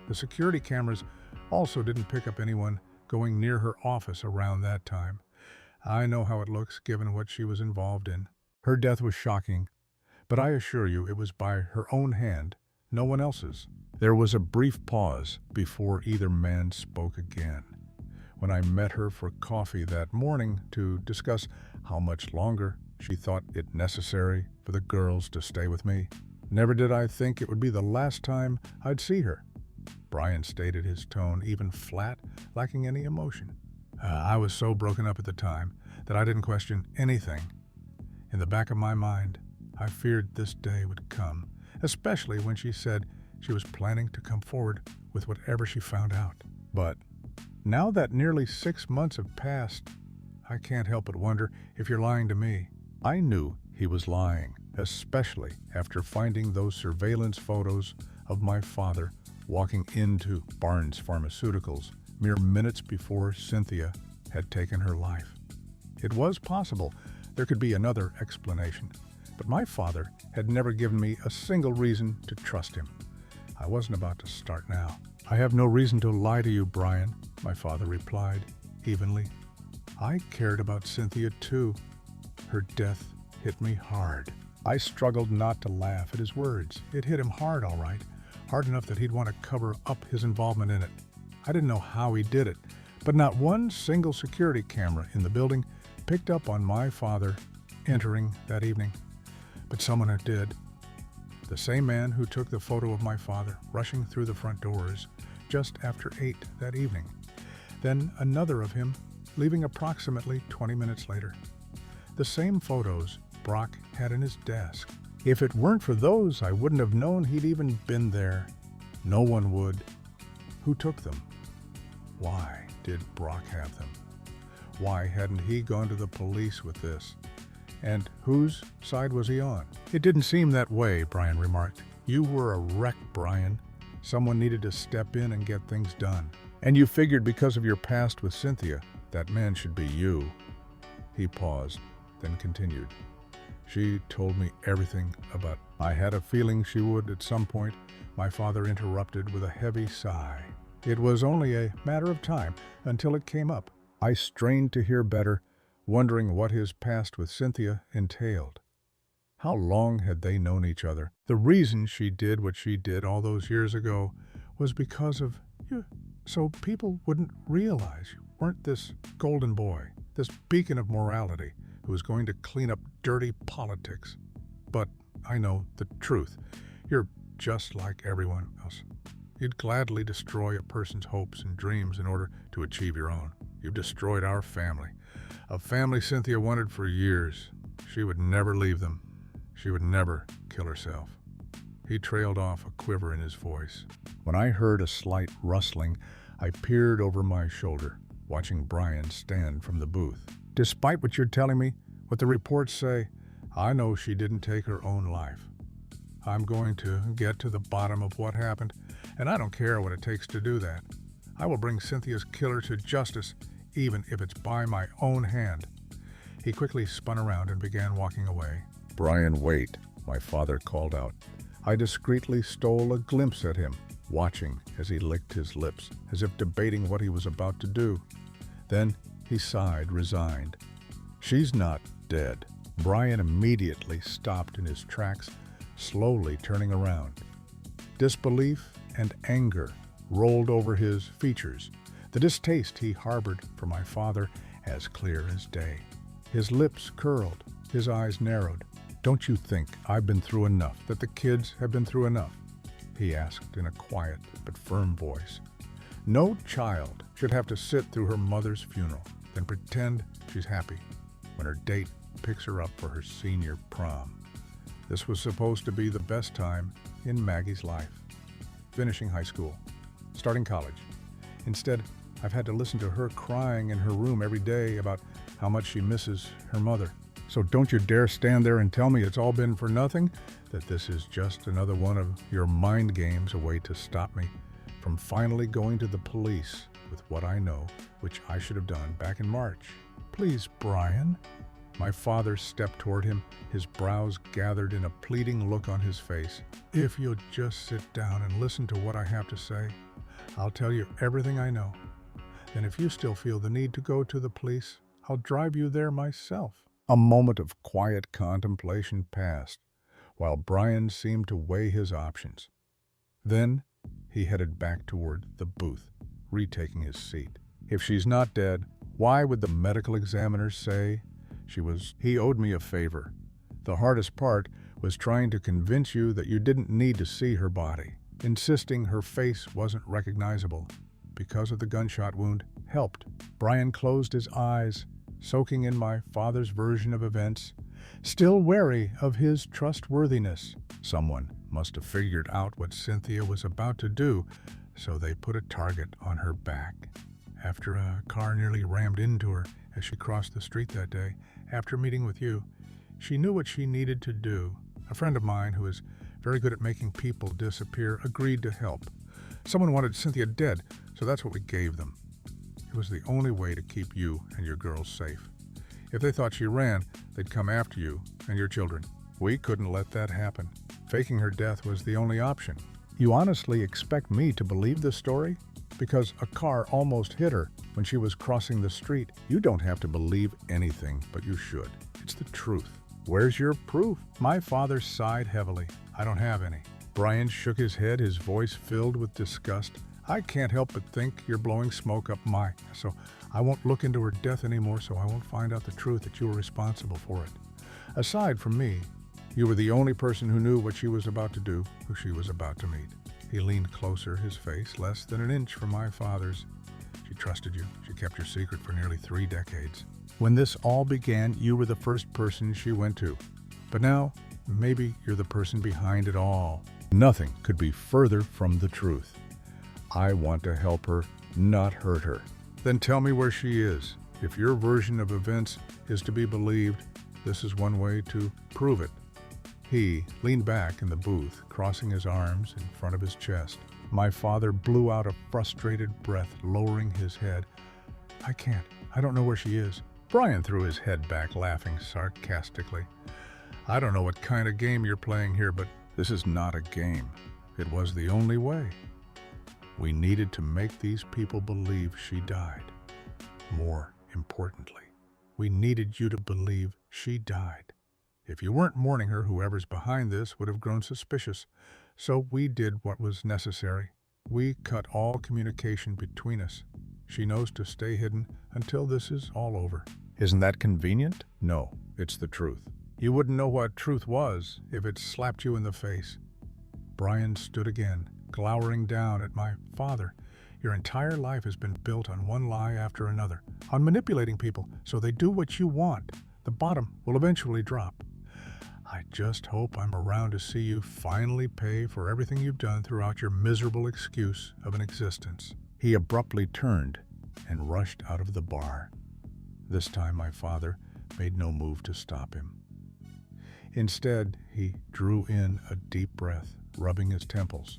The security cameras also didn't pick up anyone going near her office around that time. I know how it looks, given what she was involved in. Her death was shocking, but I assure you it was by her own hand, no one else's. There was a brief pause before either man spoke again. When I met her for coffee that morning to discuss how much longer she thought it necessary for the girls to stay with me, never did I think it would be the last time I'd see her. Brian stated, his tone even flat, lacking any emotion. I was so broken up at the time that I didn't question anything. In the back of my mind, I feared this day would come, especially when she said she was planning to come forward with whatever she found out. But now that nearly 6 months have passed, I can't help but wonder if you're lying to me. I knew he was lying, especially after finding those surveillance photos of my father walking into Barnes Pharmaceuticals mere minutes before Cynthia had taken her life. It was possible there could be another explanation, but my father had never given me a single reason to trust him. I wasn't about to start now. "I have no reason to lie to you, Brian," my father replied evenly. "I cared about Cynthia too. Her death hit me hard." I struggled not to laugh at his words. It hit him hard, all right. Hard enough that he'd want to cover up his involvement in it. I didn't know how he did it, But not one single security camera in the building picked up on my father entering that evening. But someone did. The same man who took the photo of my father rushing through the front doors just after 8 that evening. Then another of him leaving approximately 20 minutes later. The same photos Brock had in his desk. If it weren't for those, I wouldn't have known he'd even been there. No one would. Who took them? Why did Brock have them? Why hadn't he gone to the police with this? And whose side was he on? It didn't seem that way, Brian remarked. You were a wreck, Brian. Someone needed to step in and get things done. And you figured because of your past with Cynthia, that man should be you. He paused, then continued. She told me everything about... I had a feeling she would at some point. My father interrupted with a heavy sigh. It was only a matter of time until it came up. I strained to hear better, wondering what his past with Cynthia entailed. How long had they known each other? The reason she did what she did all those years ago was because of you, so people wouldn't realize you weren't this golden boy, this beacon of morality who was going to clean up dirty politics. But I know the truth. You're just like everyone else. You'd gladly destroy a person's hopes and dreams in order to achieve your own. You've destroyed our family. A family Cynthia wanted for years. She would never leave them. She would never kill herself. He trailed off, a quiver in his voice. When I heard a slight rustling, I peered over my shoulder, watching Brian stand from the booth. Despite what you're telling me, what the reports say, I know she didn't take her own life. I'm going to get to the bottom of what happened, and I don't care what it takes to do that. I will bring Cynthia's killer to justice, even if it's by my own hand. He quickly spun around and began walking away. Brian, wait, my father called out. I discreetly stole a glimpse at him, watching as he licked his lips, as if debating what he was about to do. Then he sighed, resigned. She's not dead. Brian immediately stopped in his tracks, slowly turning around. Disbelief and anger rolled over his features, the distaste he harbored for my father as clear as day. His lips curled, his eyes narrowed. Don't you think I've been through enough, that the kids have been through enough? He asked in a quiet but firm voice. No child should have to sit through her mother's funeral, then pretend she's happy when her date picks her up for her senior prom. This was supposed to be the best time in Maggie's life. Finishing high school, starting college. Instead, I've had to listen to her crying in her room every day about how much she misses her mother. So don't you dare stand there and tell me it's all been for nothing, that this is just another one of your mind games, a way to stop me from finally going to the police with what I know, which I should have done back in March. Please, Brian. My father stepped toward him, his brows gathered in a pleading look on his face. If you'll just sit down and listen to what I have to say, I'll tell you everything I know. Then if you still feel the need to go to the police, I'll drive you there myself. A moment of quiet contemplation passed, while Brian seemed to weigh his options. Then he headed back toward the booth, retaking his seat. If she's not dead, why would the medical examiners say she was? He owed me a favor. The hardest part was trying to convince you that you didn't need to see her body. Insisting her face wasn't recognizable because of the gunshot wound helped. Brian closed his eyes, soaking in my father's version of events, still wary of his trustworthiness. Someone must have figured out what Cynthia was about to do, so they put a target on her back. After a car nearly rammed into her as she crossed the street that day, after meeting with you, she knew what she needed to do. A friend of mine who is very good at making people disappear agreed to help. Someone wanted Cynthia dead, so that's what we gave them. It was the only way to keep you and your girls safe. If they thought she ran, they'd come after you and your children. We couldn't let that happen. Faking her death was the only option. You honestly expect me to believe this story? Because a car almost hit her when she was crossing the street. You don't have to believe anything, but you should. It's the truth. Where's your proof? My father sighed heavily. I don't have any. Brian shook his head, his voice filled with disgust. I can't help but think you're blowing smoke up my, so I won't look into her death anymore, so I won't find out the truth that you were responsible for it. Aside from me, you were the only person who knew what she was about to do, who she was about to meet. He leaned closer, his face less than an inch from my father's. She trusted you. She kept your secret for nearly 3 decades. When this all began, you were the first person she went to. But now, maybe you're the person behind it all. Nothing could be further from the truth. I want to help her, not hurt her. Then tell me where she is. If your version of events is to be believed, this is one way to prove it. He leaned back in the booth, crossing his arms in front of his chest. My father blew out a frustrated breath, lowering his head. I can't. I don't know where she is. Brian threw his head back, laughing sarcastically. I don't know what kind of game you're playing here, but this is not a game. It was the only way. We needed to make these people believe she died. More importantly, we needed you to believe she died. If you weren't mourning her, whoever's behind this would have grown suspicious. So we did what was necessary. We cut all communication between us. She knows to stay hidden until this is all over. Isn't that convenient? No, it's the truth. You wouldn't know what truth was if it slapped you in the face. Brian stood again, glowering down at my father. Your entire life has been built on one lie after another, on manipulating people so they do what you want. The bottom will eventually drop. I just hope I'm around to see you finally pay for everything you've done throughout your miserable excuse of an existence. He abruptly turned and rushed out of the bar. This time my father made no move to stop him. Instead, he drew in a deep breath, rubbing his temples.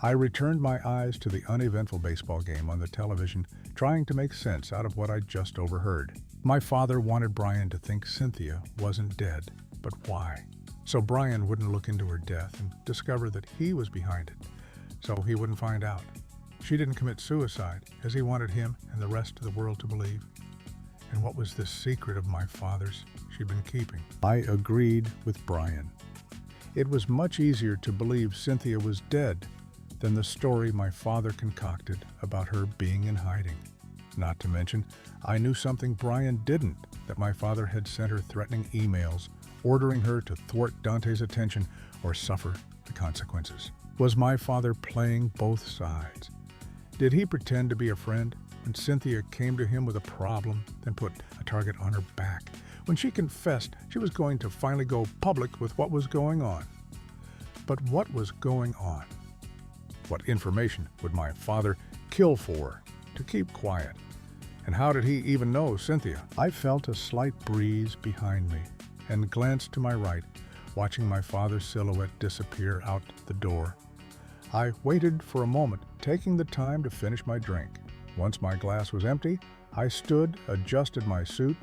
I returned my eyes to the uneventful baseball game on the television, trying to make sense out of what I'd just overheard. My father wanted Brian to think Cynthia wasn't dead. But why? So Brian wouldn't look into her death and discover that he was behind it, so he wouldn't find out. She didn't commit suicide, as he wanted him and the rest of the world to believe. And what was this secret of my father's she'd been keeping? I agreed with Brian. It was much easier to believe Cynthia was dead than the story my father concocted about her being in hiding. Not to mention, I knew something Brian didn't, that my father had sent her threatening emails, ordering her to thwart Dante's attention or suffer the consequences. Was my father playing both sides? Did he pretend to be a friend when Cynthia came to him with a problem, then put a target on her back? When she confessed she was going to finally go public with what was going on? But what was going on? What information would my father kill for, to keep quiet? And how did he even know Cynthia? I felt a slight breeze behind me and glanced to my right, watching my father's silhouette disappear out the door. I waited for a moment, taking the time to finish my drink. Once my glass was empty, I stood, adjusted my suit,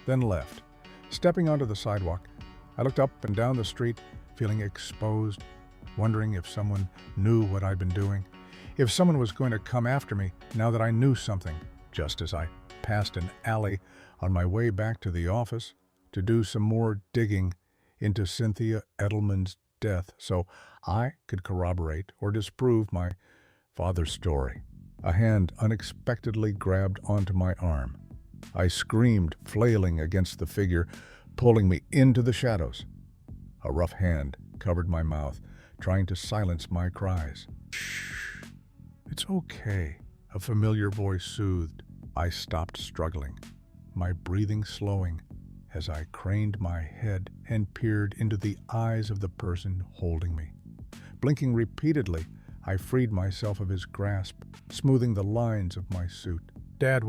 then left. Stepping onto the sidewalk, I looked up and down the street, feeling exposed, wondering if someone knew what I'd been doing, if someone was going to come after me now that I knew something. Just as I passed an alley on my way back to the office to do some more digging into Cynthia Edelman's death so I could corroborate or disprove my father's story. A hand unexpectedly grabbed onto my arm. I screamed, flailing against the figure, pulling me into the shadows. A rough hand covered my mouth, trying to silence my cries. Shh. It's okay, a familiar voice soothed. I stopped struggling, my breathing slowing, as I craned my head and peered into the eyes of the person holding me. Blinking repeatedly, I freed myself of his grasp, smoothing the lines of my suit. Dad,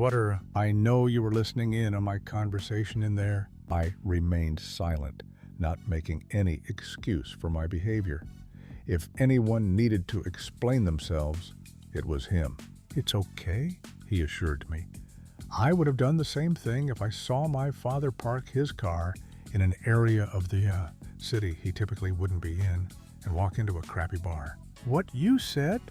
I know you were listening in on my conversation in there. I remained silent, not making any excuse for my behavior. If anyone needed to explain themselves, it was him. It's okay, he assured me. I would have done the same thing if I saw my father park his car in an area of the city he typically wouldn't be in and walk into a crappy bar. What you said?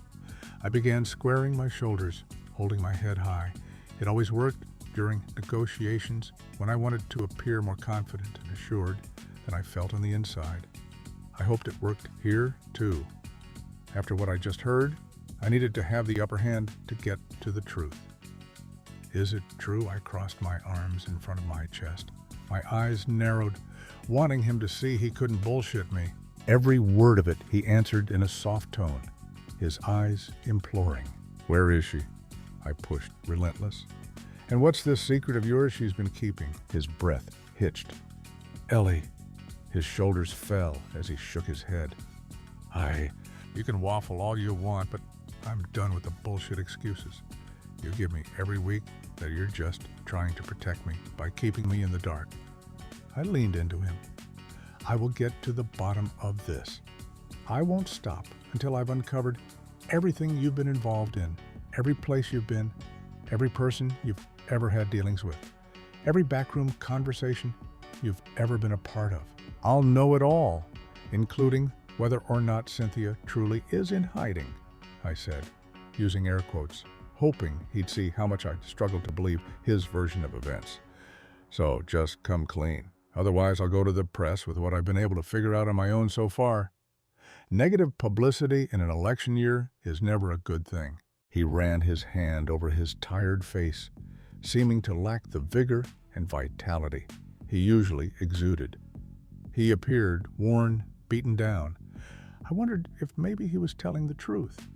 I began squaring my shoulders, holding my head high. It always worked during negotiations when I wanted to appear more confident and assured than I felt on the inside. I hoped it worked here, too. After what I just heard, I needed to have the upper hand to get to the truth. Is it true? I crossed my arms in front of my chest. My eyes narrowed, wanting him to see he couldn't bullshit me. Every word of it he answered in a soft tone, his eyes imploring. Where is she? I pushed, relentless. And what's this secret of yours she's been keeping? His breath hitched. Ellie. His shoulders fell as he shook his head. You can waffle all you want, but I'm done with the bullshit excuses. You give me every week that you're just trying to protect me by keeping me in the dark. I leaned into him. I will get to the bottom of this. I won't stop until I've uncovered everything you've been involved in, every place you've been, every person you've ever had dealings with, every backroom conversation you've ever been a part of. I'll know it all, including whether or not Cynthia truly is in hiding, I said, using air quotes, hoping he'd see how much I struggled to believe his version of events. So just come clean. Otherwise, I'll go to the press with what I've been able to figure out on my own so far. Negative publicity in an election year is never a good thing. He ran his hand over his tired face, seeming to lack the vigor and vitality he usually exuded. He appeared worn, beaten down. I wondered if maybe he was telling the truth,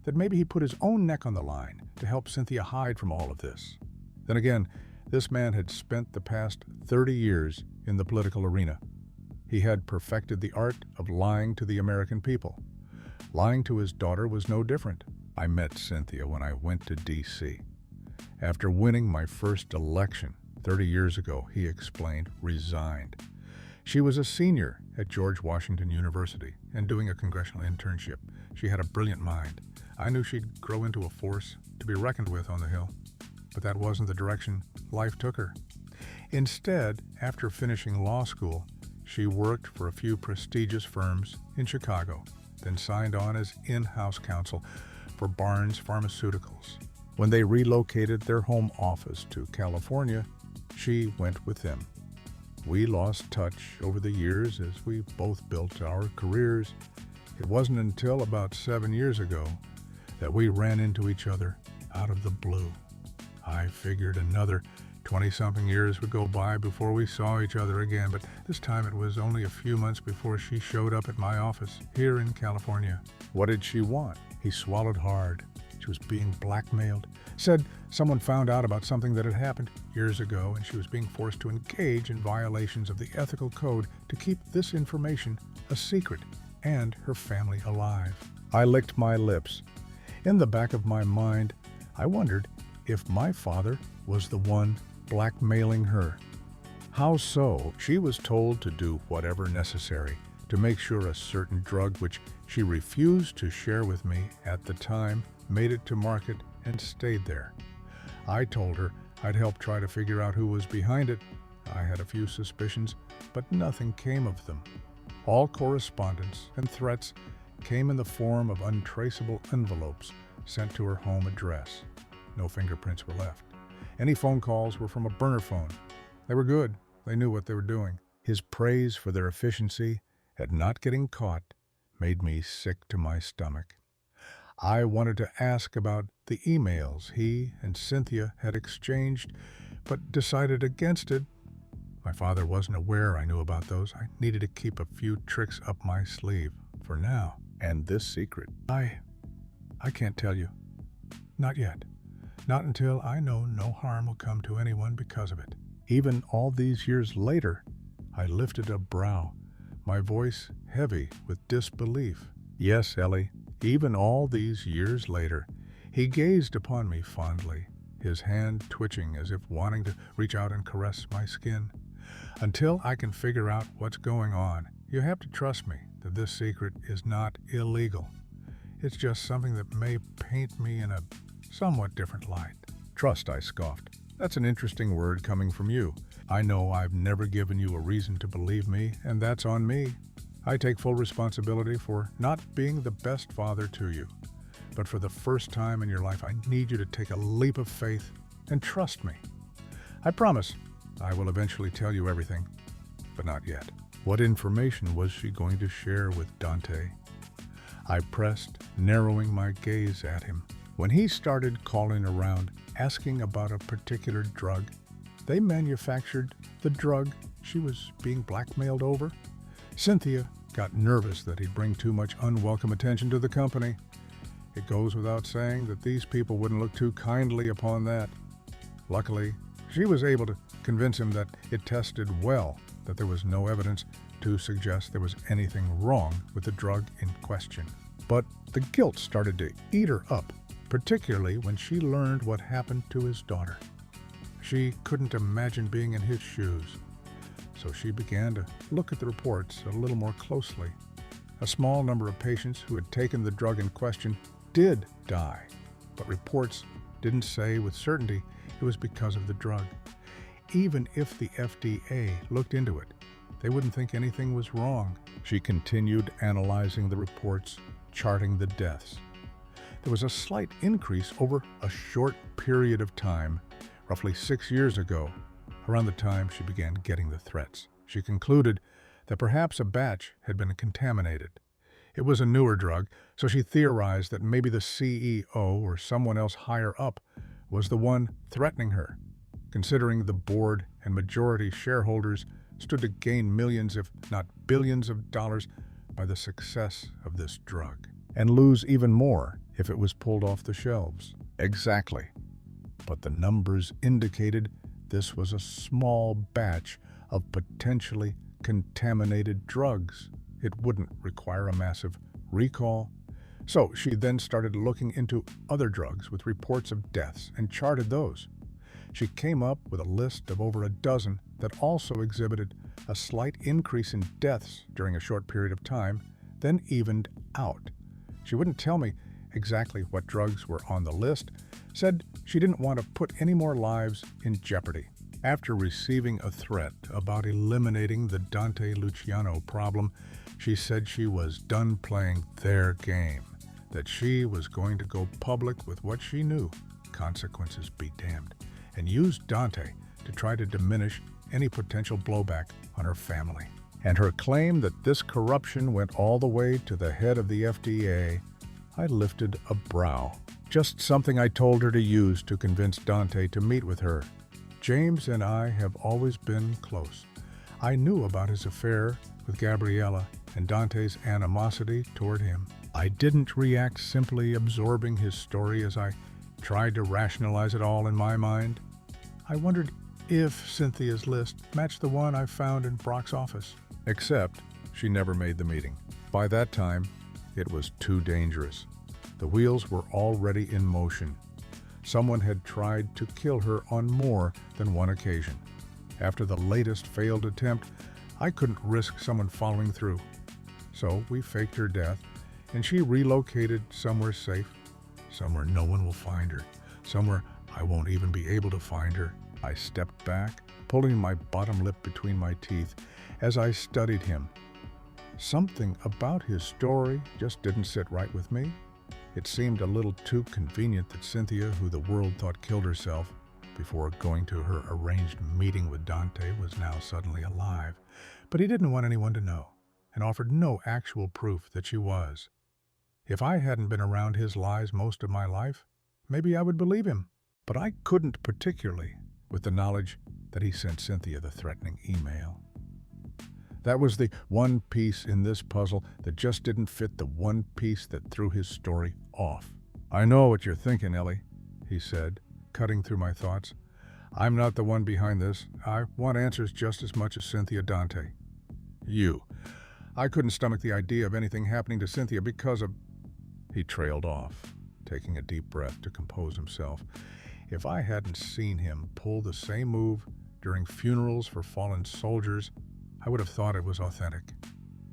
that maybe he put his own neck on the line to help Cynthia hide from all of this. Then again, this man had spent the past 30 years in the political arena. He had perfected the art of lying to the American people. Lying to his daughter was no different. I met Cynthia when I went to D.C. After winning my first election 30 years ago, he explained, resigned. She was a senior at George Washington University and doing a congressional internship. She had a brilliant mind. I knew she'd grow into a force to be reckoned with on the Hill. But that wasn't the direction life took her. Instead, after finishing law school, she worked for a few prestigious firms in Chicago, then signed on as in-house counsel for Barnes Pharmaceuticals. When they relocated their home office to California, she went with them. We lost touch over the years as we both built our careers. It wasn't until about 7 years ago that we ran into each other out of the blue. I figured another 20-something years would go by before we saw each other again, but this time it was only a few months before she showed up at my office here in California. What did she want? He swallowed hard. She was being blackmailed. Said someone found out about something that had happened years ago, and she was being forced to engage in violations of the ethical code to keep this information a secret and her family alive. I licked my lips. In the back of my mind, I wondered if my father was the one blackmailing her. How so? She was told to do whatever necessary to make sure a certain drug, which she refused to share with me at the time, made it to market and stayed there. I told her I'd help try to figure out who was behind it. I had a few suspicions, but nothing came of them. All correspondence and threats came in the form of untraceable envelopes sent to her home address. No fingerprints were left. Any phone calls were from a burner phone. They were good. They knew what they were doing. His praise for their efficiency at not getting caught made me sick to my stomach. I wanted to ask about the emails he and Cynthia had exchanged, but decided against it. My father wasn't aware I knew about those. I needed to keep a few tricks up my sleeve for now. And this secret, I can't tell you. Not yet. Not until I know no harm will come to anyone because of it. Even all these years later, I lifted a brow, my voice heavy with disbelief. Yes, Ellie, even all these years later, he gazed upon me fondly, his hand twitching as if wanting to reach out and caress my skin. Until I can figure out what's going on, you have to trust me that this secret is not illegal. It's just something that may paint me in a somewhat different light. Trust, I scoffed. That's an interesting word coming from you. I know I've never given you a reason to believe me, and that's on me. I take full responsibility for not being the best father to you. But for the first time in your life, I need you to take a leap of faith and trust me. I promise I will eventually tell you everything, but not yet. What information was she going to share with Dante? I pressed, narrowing my gaze at him. When he started calling around, asking about a particular drug, they manufactured the drug she was being blackmailed over. Cynthia got nervous that he'd bring too much unwelcome attention to the company. It goes without saying that these people wouldn't look too kindly upon that. Luckily, she was able to convince him that it tested well, that there was no evidence to suggest there was anything wrong with the drug in question. But the guilt started to eat her up, particularly when she learned what happened to his daughter. She couldn't imagine being in his shoes, so she began to look at the reports a little more closely. A small number of patients who had taken the drug in question did die, but reports didn't say with certainty it was because of the drug. Even if the FDA looked into it, they wouldn't think anything was wrong. She continued analyzing the reports, charting the deaths. There was a slight increase over a short period of time, roughly 6 years ago, around the time she began getting the threats. She concluded that perhaps a batch had been contaminated. It was a newer drug, so she theorized that maybe the CEO or someone else higher up was the one threatening her, considering the board and majority shareholders stood to gain millions, if not billions of dollars by the success of this drug, and lose even more if it was pulled off the shelves. Exactly. But the numbers indicated this was a small batch of potentially contaminated drugs. It wouldn't require a massive recall. So she then started looking into other drugs with reports of deaths and charted those. She came up with a list of over a dozen that also exhibited a slight increase in deaths during a short period of time, then evened out. She wouldn't tell me exactly what drugs were on the list, said she didn't want to put any more lives in jeopardy. After receiving a threat about eliminating the Dante Luciano problem, she said she was done playing their game, that she was going to go public with what she knew, consequences be damned, and use Dante to try to diminish any potential blowback on her family. And her claim that this corruption went all the way to the head of the FDA, I lifted a brow. Just something I told her to use to convince Dante to meet with her. James and I have always been close. I knew about his affair with Gabriella and Dante's animosity toward him. I didn't react simply absorbing his story as I tried to rationalize it all in my mind. I wondered if Cynthia's list matched the one I found in Brock's office. Except she never made the meeting. By that time, it was too dangerous. The wheels were already in motion. Someone had tried to kill her on more than one occasion. After the latest failed attempt, I couldn't risk someone following through. So we faked her death, and she relocated somewhere safe, somewhere no one will find her, somewhere I won't even be able to find her. I stepped back, pulling my bottom lip between my teeth as I studied him. Something about his story just didn't sit right with me. It seemed a little too convenient that Cynthia, who the world thought killed herself before going to her arranged meeting with Dante, was now suddenly alive. But he didn't want anyone to know, and offered no actual proof that she was. If I hadn't been around his lies most of my life, maybe I would believe him. But I couldn't, particularly with the knowledge that he sent Cynthia the threatening email. That was the one piece in this puzzle that just didn't fit the one piece that threw his story off. "I know what you're thinking, Ellie," he said, cutting through my thoughts. "I'm not the one behind this. I want answers just as much as Cynthia Dante." "You. I couldn't stomach the idea of anything happening to Cynthia because of..." He trailed off, taking a deep breath to compose himself. If I hadn't seen him pull the same move during funerals for fallen soldiers, I would have thought it was authentic.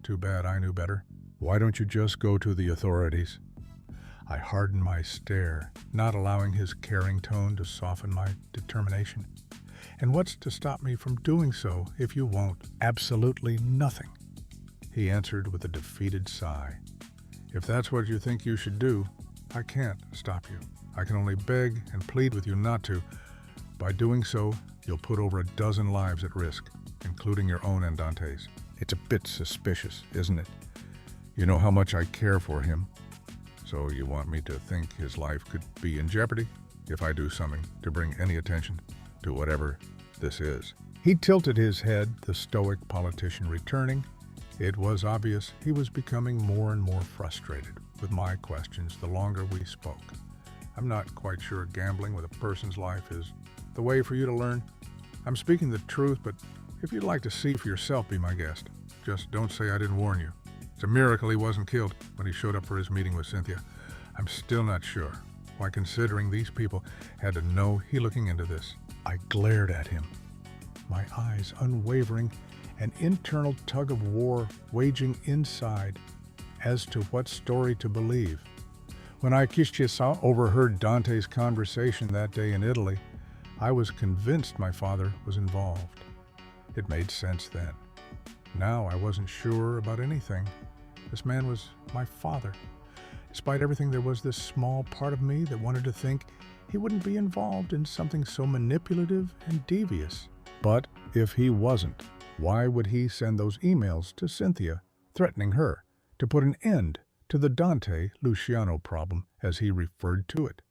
Too bad I knew better. "Why don't you just go to the authorities?" I hardened my stare, not allowing his caring tone to soften my determination. "And what's to stop me from doing so if you won't?" "Absolutely nothing," he answered with a defeated sigh. "If that's what you think you should do, I can't stop you. I can only beg and plead with you not to. By doing so, you'll put over a dozen lives at risk, including your own and Dante's. It's a bit suspicious, isn't it? You know how much I care for him. So you want me to think his life could be in jeopardy if I do something to bring any attention to whatever this is? He tilted his head, the stoic politician returning. It was obvious he was becoming more and more frustrated with my questions the longer we spoke. I'm not quite sure gambling with a person's life is the way for you to learn. I'm speaking the truth, but if you'd like to see for yourself, be my guest. Just don't say I didn't warn you. It's a miracle he wasn't killed when he showed up for his meeting with Cynthia. I'm still not sure why, considering these people had to know he looking into this. I glared at him, my eyes unwavering, an internal tug of war waging inside as to what story to believe. When I overheard Dante's conversation that day in Italy, I was convinced my father was involved. It made sense then. Now I wasn't sure about anything. This man was my father. Despite everything, there was this small part of me that wanted to think he wouldn't be involved in something so manipulative and devious. But if he wasn't, why would he send those emails to Cynthia, threatening her to put an end to the Dante-Luciano problem, as he referred to it?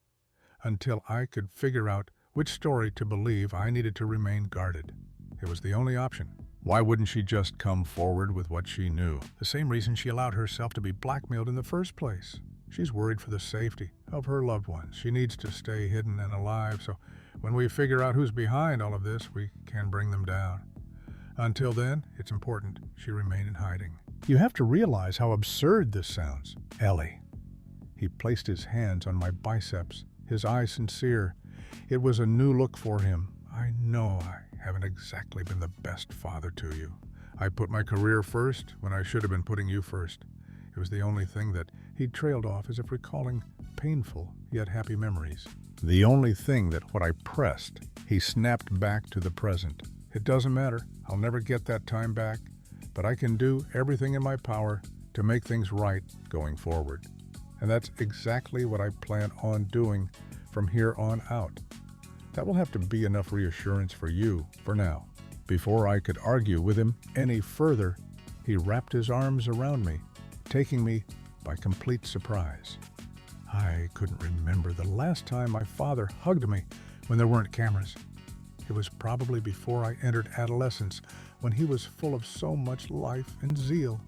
Until I could figure out which story to believe, I needed to remain guarded. It was the only option. Why wouldn't she just come forward with what she knew? The same reason she allowed herself to be blackmailed in the first place. She's worried for the safety of her loved ones. She needs to stay hidden and alive, so when we figure out who's behind all of this, we can bring them down. Until then, it's important she remain in hiding. You have to realize how absurd this sounds, Ellie. He placed his hands on my biceps, his eyes sincere. It was a new look for him. I know I haven't exactly been the best father to you. I put my career first when I should have been putting you first. It was the only thing that he trailed off as if recalling painful yet happy memories. The only thing that what I pressed, he snapped back to the present. It doesn't matter. I'll never get that time back, but I can do everything in my power to make things right going forward. And that's exactly what I plan on doing from here on out. That will have to be enough reassurance for you for now. Before I could argue with him any further, he wrapped his arms around me, taking me by complete surprise. I couldn't remember the last time my father hugged me when there weren't cameras. It was probably before I entered adolescence, when he was full of so much life and zeal,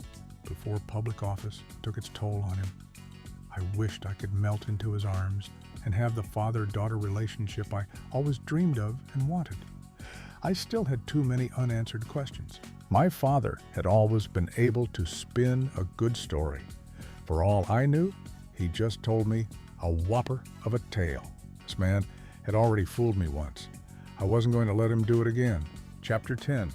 before public office took its toll on him. I wished I could melt into his arms and have the father-daughter relationship I always dreamed of and wanted. I still had too many unanswered questions. My father had always been able to spin a good story. For all I knew, he just told me a whopper of a tale. This man had already fooled me once. I wasn't going to let him do it again. Chapter 10.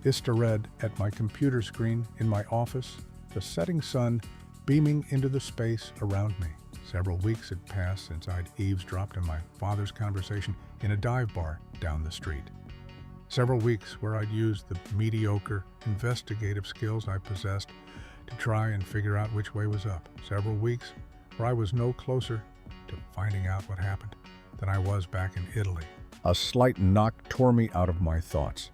Ista read at my computer screen in my office, the setting sun beaming into the space around me. Several weeks had passed since I'd eavesdropped on my father's conversation in a dive bar down the street. Several weeks where I'd used the mediocre investigative skills I possessed to try and figure out which way was up. Several weeks where I was no closer to finding out what happened than I was back in Italy. A slight knock tore me out of my thoughts.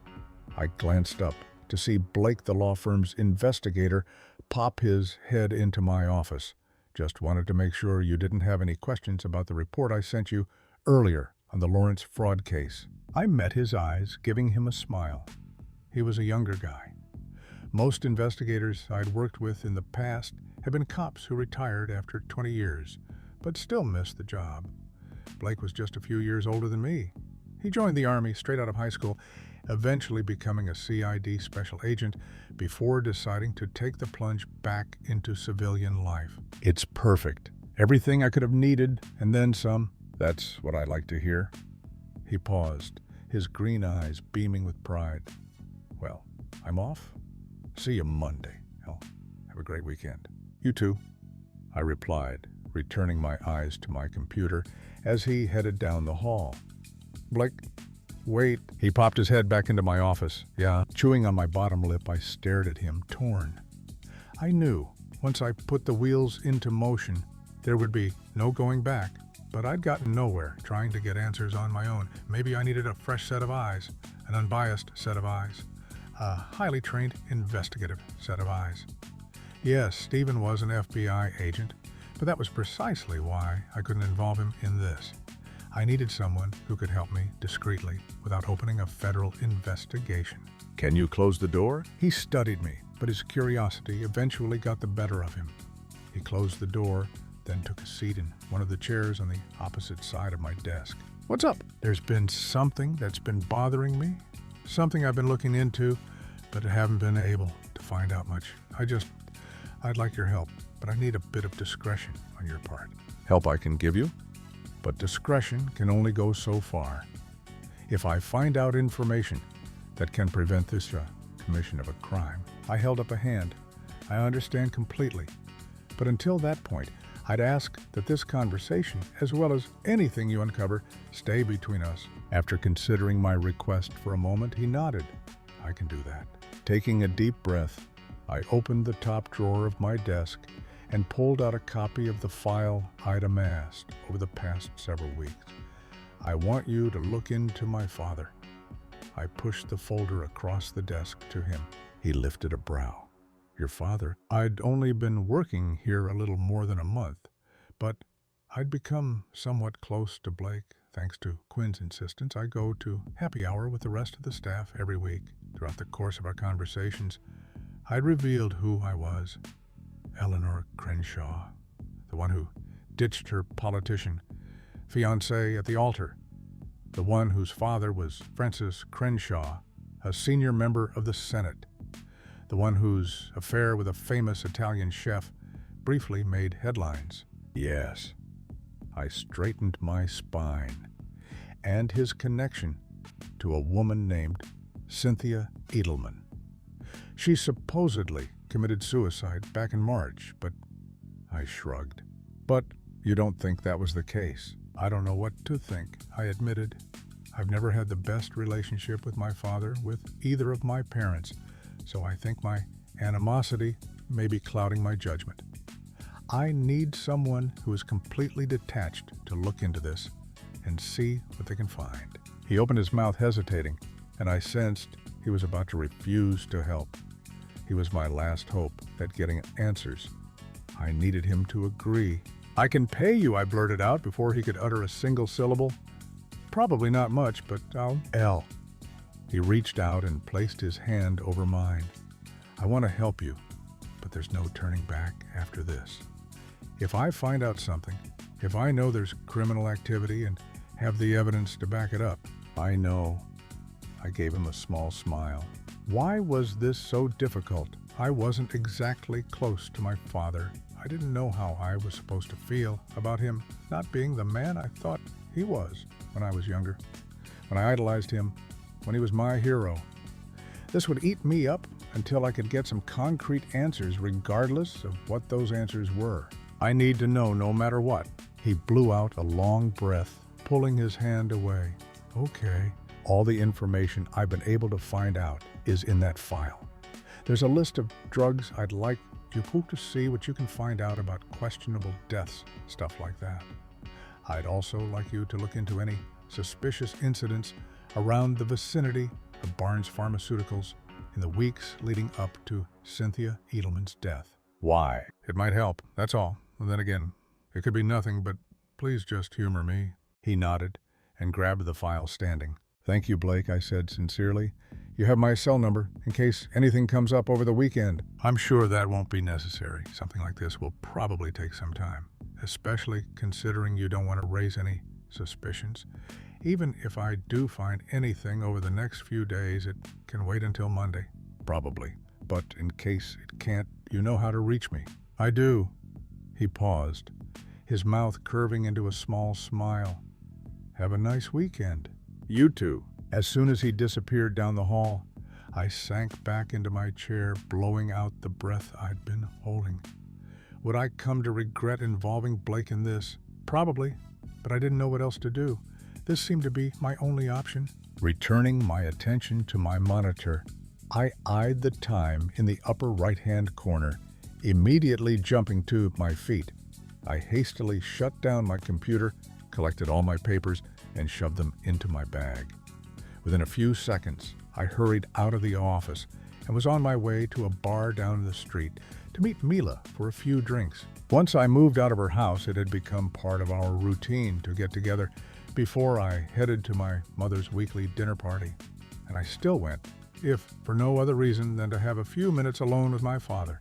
I glanced up to see Blake, the law firm's investigator, pop his head into my office. Just wanted to make sure you didn't have any questions about the report I sent you earlier on the Lawrence fraud case. I met his eyes, giving him a smile. He was a younger guy. Most investigators I'd worked with in the past had been cops who retired after 20 years, but still missed the job. Blake was just a few years older than me. He joined the Army straight out of high school, eventually becoming a CID special agent before deciding to take the plunge back into civilian life. It's perfect. Everything I could have needed, and then some. That's what I like to hear. He paused, his green eyes beaming with pride. Well, I'm off. See you Monday. Hell, have a great weekend. You too, I replied, returning my eyes to my computer as he headed down the hall. Blake, wait. He popped his head back into my office. Yeah. Chewing on my bottom lip, I stared at him, torn. I knew once I put the wheels into motion, there would be no going back. But I'd gotten nowhere trying to get answers on my own. Maybe I needed a fresh set of eyes, an unbiased set of eyes, a highly trained investigative set of eyes. Yes, Stephen was an FBI agent, but that was precisely why I couldn't involve him in this. I needed someone who could help me discreetly without opening a federal investigation. Can you close the door? He studied me, but his curiosity eventually got the better of him. He closed the door, then took a seat in one of the chairs on the opposite side of my desk. What's up? There's been something that's been bothering me, something I've been looking into, but I haven't been able to find out much. I'd like your help, but I need a bit of discretion on your part. Help I can give you, but discretion can only go so far. If I find out information that can prevent this commission of a crime, I held up a hand. I understand completely. But until that point, I'd ask that this conversation, as well as anything you uncover, stay between us. After considering my request for a moment, he nodded. I can do that. Taking a deep breath, I opened the top drawer of my desk and pulled out a copy of the file I'd amassed over the past several weeks. I want you to look into my father. I pushed the folder across the desk to him. He lifted a brow. Your father? I'd only been working here a little more than a month, but I'd become somewhat close to Blake. Thanks to Quinn's insistence, I go to happy hour with the rest of the staff every week. Throughout the course of our conversations, I'd revealed who I was. Eleanor Crenshaw, the one who ditched her politician fiancé at the altar, the one whose father was Francis Crenshaw, a senior member of the Senate, the one whose affair with a famous Italian chef briefly made headlines. Yes, I straightened my spine, and his connection to a woman named Cynthia Edelman. She supposedly committed suicide back in March, but I shrugged. But you don't think that was the case? I don't know what to think, I admitted. I've never had the best relationship with my father, with either of my parents, so I think my animosity may be clouding my judgment. I need someone who is completely detached to look into this and see what they can find. He opened his mouth hesitating, and I sensed he was about to refuse to help. He was my last hope at getting answers. I needed him to agree. I can pay you, I blurted out before he could utter a single syllable. Probably not much, but I'll... He reached out and placed his hand over mine. I want to help you, but there's no turning back after this. If I find out something, if I know there's criminal activity and have the evidence to back it up, I know. I gave him a small smile. Why was this so difficult? I wasn't exactly close to my father. I didn't know how I was supposed to feel about him not being the man I thought he was when I was younger, when I idolized him, when he was my hero. This would eat me up until I could get some concrete answers regardless of what those answers were. I need to know no matter what. He blew out a long breath, pulling his hand away. Okay. All the information I've been able to find out is in that file. There's a list of drugs I'd like you to see what you can find out about questionable deaths, stuff like that. I'd also like you to look into any suspicious incidents around the vicinity of Barnes Pharmaceuticals in the weeks leading up to Cynthia Edelman's death. Why? It might help, that's all. And then again, it could be nothing, but please just humor me. He nodded and grabbed the file standing. Thank you, Blake, I said sincerely. You have my cell number in case anything comes up over the weekend. I'm sure that won't be necessary. Something like this will probably take some time, especially considering you don't want to raise any suspicions. Even if I do find anything over the next few days, it can wait until Monday. Probably. But in case it can't, you know how to reach me. I do. He paused, his mouth curving into a small smile. Have a nice weekend. You too. As soon as he disappeared down the hall, I sank back into my chair, blowing out the breath I'd been holding. Would I come to regret involving Blake in this? Probably, but I didn't know what else to do. This seemed to be my only option. Returning my attention to my monitor, I eyed the time in the upper right-hand corner, immediately jumping to my feet. I hastily shut down my computer, collected all my papers, and shoved them into my bag. Within a few seconds, I hurried out of the office and was on my way to a bar down the street to meet Mila for a few drinks. Once I moved out of her house, it had become part of our routine to get together before I headed to my mother's weekly dinner party. And I still went, if for no other reason than to have a few minutes alone with my father,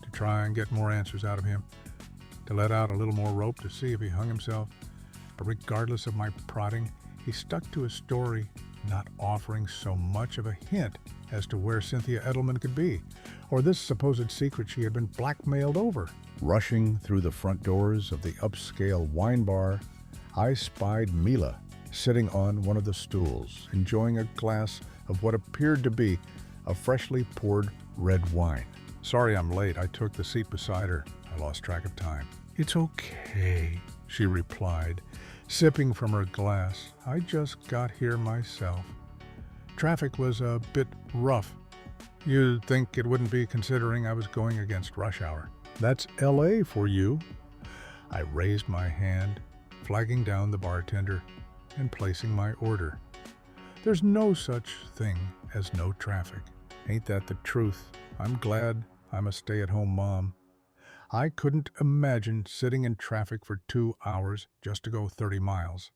to try and get more answers out of him, to let out a little more rope to see if he hung himself. But regardless of my prodding, he stuck to his story, not offering so much of a hint as to where Cynthia Edelman could be, or this supposed secret she had been blackmailed over. Rushing through the front doors of the upscale wine bar, I spied Mila sitting on one of the stools, enjoying a glass of what appeared to be a freshly poured red wine. "Sorry I'm late. I took the seat beside her. I lost track of time." "It's okay," she replied, sipping from her glass. "I just got here myself. Traffic was a bit rough. You'd think it wouldn't be, considering I was going against rush hour." "That's LA for you." I raised my hand, flagging down the bartender and placing my order. There's no such thing as no traffic. Ain't that the truth? I'm glad I'm a stay-at-home mom. I couldn't imagine sitting in traffic for 2 hours just to go 30 miles.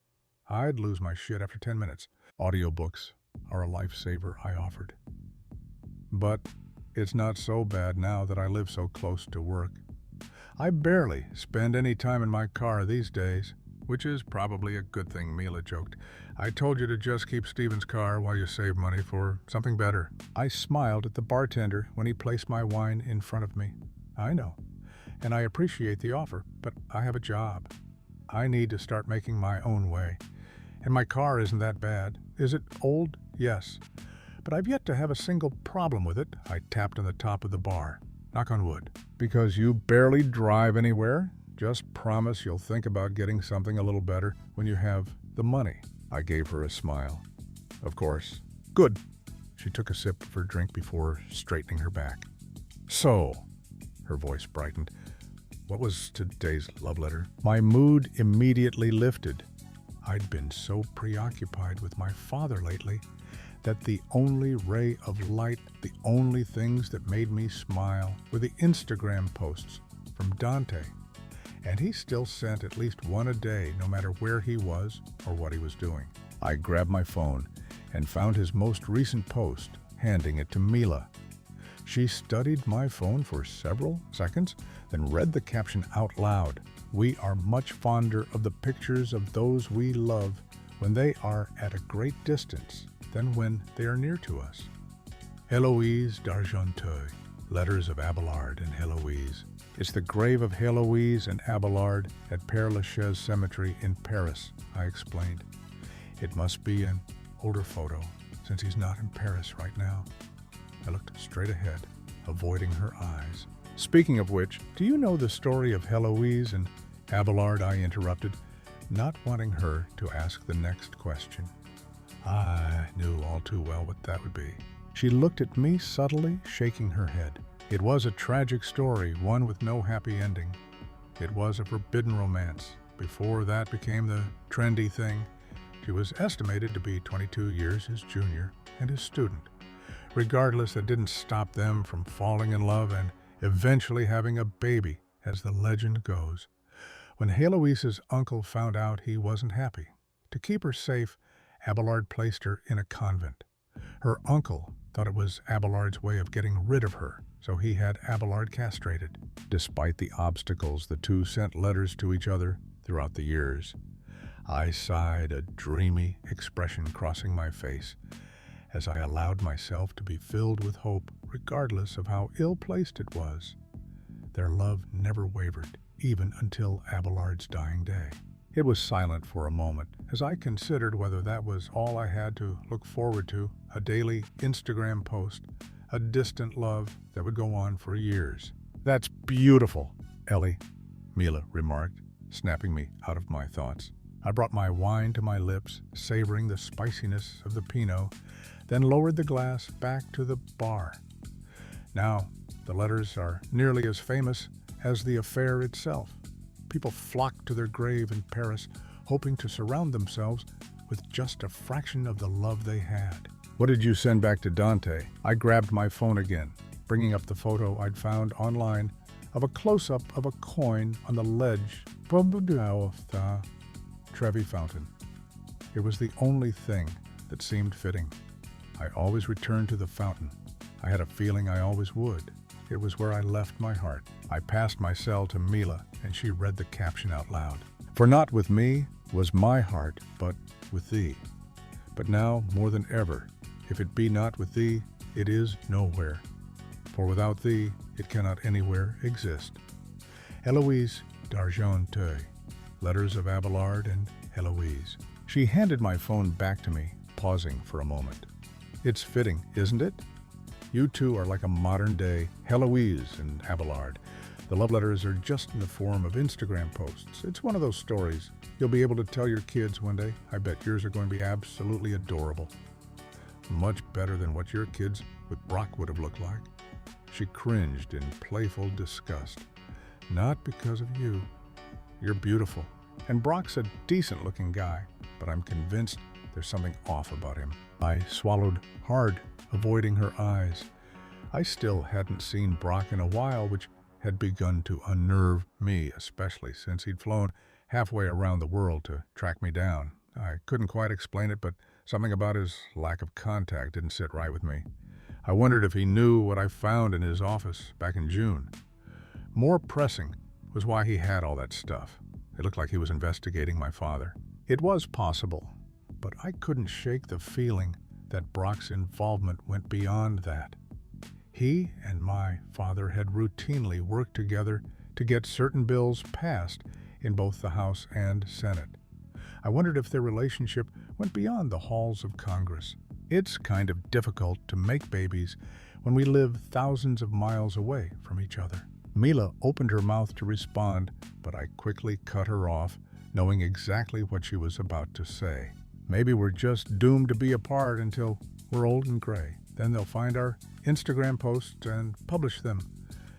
I'd lose my shit after 10 minutes. Audiobooks are a lifesaver, I offered. But it's not so bad now that I live so close to work. I barely spend any time in my car these days, which is probably a good thing, Mila joked. "I told you to just keep Steven's car while you save money for something better." I smiled at the bartender when he placed my wine in front of me. "I know, and I appreciate the offer, but I have a job. I need to start making my own way. And my car isn't that bad. Is it old? Yes. But I've yet to have a single problem with it." I tapped on the top of the bar. "Knock on wood." "Because you barely drive anywhere? Just promise you'll think about getting something a little better when you have the money." I gave her a smile. "Of course." "Good." She took a sip of her drink before straightening her back. "So," her voice brightened, "what was today's love letter?" My mood immediately lifted. I'd been so preoccupied with my father lately that the only ray of light, the only things that made me smile, were the Instagram posts from Dante. And he still sent at least one a day, no matter where he was or what he was doing. I grabbed my phone and found his most recent post, handing it to Mila. She studied my phone for several seconds, then read the caption out loud. "We are much fonder of the pictures of those we love when they are at a great distance than when they are near to us. Héloïse d'Argenteuil." Letters of Abelard and Héloïse. "It's the grave of Héloïse and Abelard at Père Lachaise Cemetery in Paris," I explained. "It must be an older photo, since he's not in Paris right now." I looked straight ahead, avoiding her eyes. "Speaking of which, do you know the story of Héloïse and Abelard?" I interrupted, not wanting her to ask the next question. I knew all too well what that would be. She looked at me subtly, shaking her head. "It was a tragic story, one with no happy ending. It was a forbidden romance. Before that became the trendy thing. She was estimated to be 22 years his junior and his student. Regardless, that didn't stop them from falling in love and eventually having a baby, as the legend goes. When Héloïse's uncle found out, he wasn't happy. To keep her safe, Abelard placed her in a convent. Her uncle thought it was Abelard's way of getting rid of her, so he had Abelard castrated. Despite the obstacles, the two sent letters to each other throughout the years. I sighed, a dreamy expression crossing my face, as I allowed myself to be filled with hope, regardless of how ill-placed it was. Their love never wavered, even until Abelard's dying day. It was silent for a moment, as I considered whether that was all I had to look forward to, a daily Instagram post, a distant love that would go on for years. "That's beautiful, Ellie," Mila remarked, snapping me out of my thoughts. I brought my wine to my lips, savoring the spiciness of the Pinot, then lowered the glass back to the bar. Now, the letters are nearly as famous as the affair itself. People flocked to their grave in Paris, hoping to surround themselves with just a fraction of the love they had. What did you send back to Dante? I grabbed my phone again, bringing up the photo I'd found online of a close-up of a coin on the ledge of the Trevi fountain. It was the only thing that seemed fitting. I always returned to the fountain. I had a feeling I always would. It was where I left my heart. I passed my cell to Mila, and she read the caption out loud. For not with me was my heart, but with thee. But now, more than ever, if it be not with thee, it is nowhere. For without thee, it cannot anywhere exist. Eloise d'Argenteuil, Letters of Abelard and Eloise. She handed my phone back to me, pausing for a moment. It's fitting, isn't it? You two are like a modern-day Heloise and Abelard. The love letters are just in the form of Instagram posts. It's one of those stories you'll be able to tell your kids one day. I bet yours are going to be absolutely adorable. Much better than what your kids with Brock would have looked like. She cringed in playful disgust. Not because of you. You're beautiful. And Brock's a decent-looking guy, but I'm convinced there's something off about him. I swallowed hard, avoiding her eyes. I still hadn't seen Brock in a while, which had begun to unnerve me, especially since he'd flown halfway around the world to track me down. I couldn't quite explain it, but something about his lack of contact didn't sit right with me. I wondered if he knew what I found in his office back in June. More pressing was why he had all that stuff. It looked like he was investigating my father. It was possible, but I couldn't shake the feeling that Brock's involvement went beyond that. He and my father had routinely worked together to get certain bills passed in both the House and Senate. I wondered if their relationship went beyond the halls of Congress. It's kind of difficult to make babies when we live thousands of miles away from each other. Mila opened her mouth to respond, but I quickly cut her off, knowing exactly what she was about to say. Maybe we're just doomed to be apart until we're old and gray. Then they'll find our Instagram posts and publish them.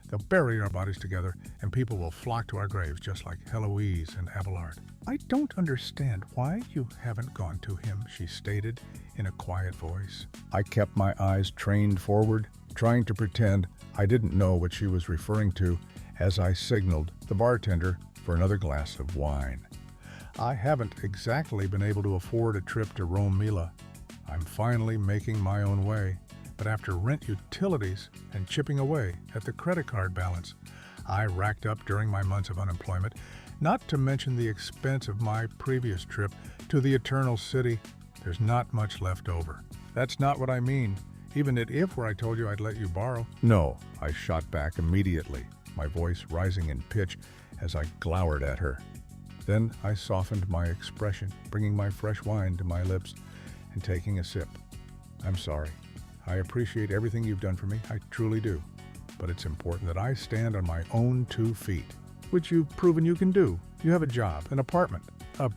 They'll bury our bodies together, and people will flock to our graves, just like Heloise and Abelard. I don't understand why you haven't gone to him, she stated in a quiet voice. I kept my eyes trained forward, trying to pretend I didn't know what she was referring to as I signaled the bartender for another glass of wine. I haven't exactly been able to afford a trip to Rome, Mila. I'm finally making my own way, but after rent, utilities, and chipping away at the credit card balance I racked up during my months of unemployment, not to mention the expense of my previous trip to the Eternal City, there's not much left over. That's not what I mean, even if where I told you I'd let you borrow. No, I shot back immediately, my voice rising in pitch as I glowered at her. Then I softened my expression, bringing my fresh wine to my lips and taking a sip. I'm sorry. I appreciate everything you've done for me, I truly do. But it's important that I stand on my own 2 feet, which you've proven you can do. You have a job, an apartment, a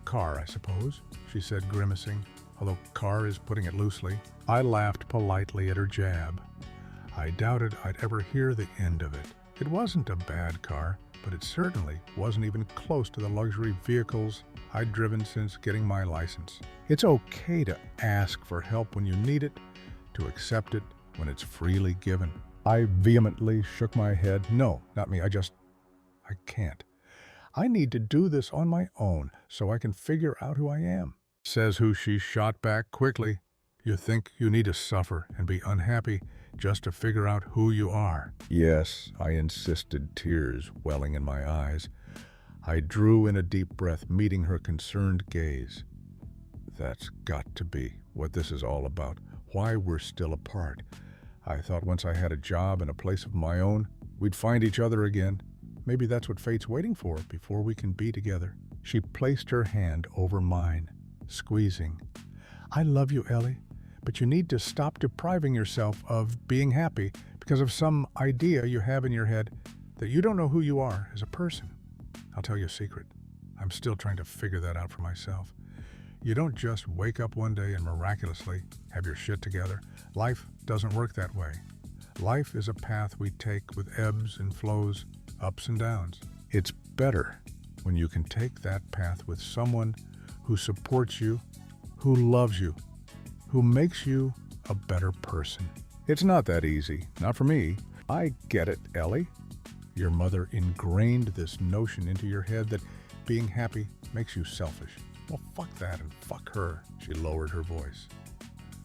car, I suppose, she said, grimacing, although car is putting it loosely. I laughed politely at her jab. I doubted I'd ever hear the end of it. It wasn't a bad car, but it certainly wasn't even close to the luxury vehicles I'd driven since getting my license. It's okay to ask for help when you need it, to accept it when it's freely given. I vehemently shook my head. No, not me. I can't. I need to do this on my own so I can figure out who I am. Says who she shot back quickly. You think you need to suffer and be unhappy just to figure out who you are. Yes, I insisted, tears welling in my eyes. I drew in a deep breath, meeting her concerned gaze. That's got to be what this is all about, why we're still apart. I thought once I had a job and a place of my own, we'd find each other again. Maybe that's what fate's waiting for before we can be together. She placed her hand over mine, squeezing. I love you, Ellie, but you need to stop depriving yourself of being happy because of some idea you have in your head that you don't know who you are as a person. I'll tell you a secret. I'm still trying to figure that out for myself. You don't just wake up one day and miraculously have your shit together. Life doesn't work that way. Life is a path we take with ebbs and flows, ups and downs. It's better when you can take that path with someone who supports you, who loves you, who makes you a better person. It's not that easy, not for me. I get it, Ellie. Your mother ingrained this notion into your head that being happy makes you selfish. Well, fuck that and fuck her. She lowered her voice.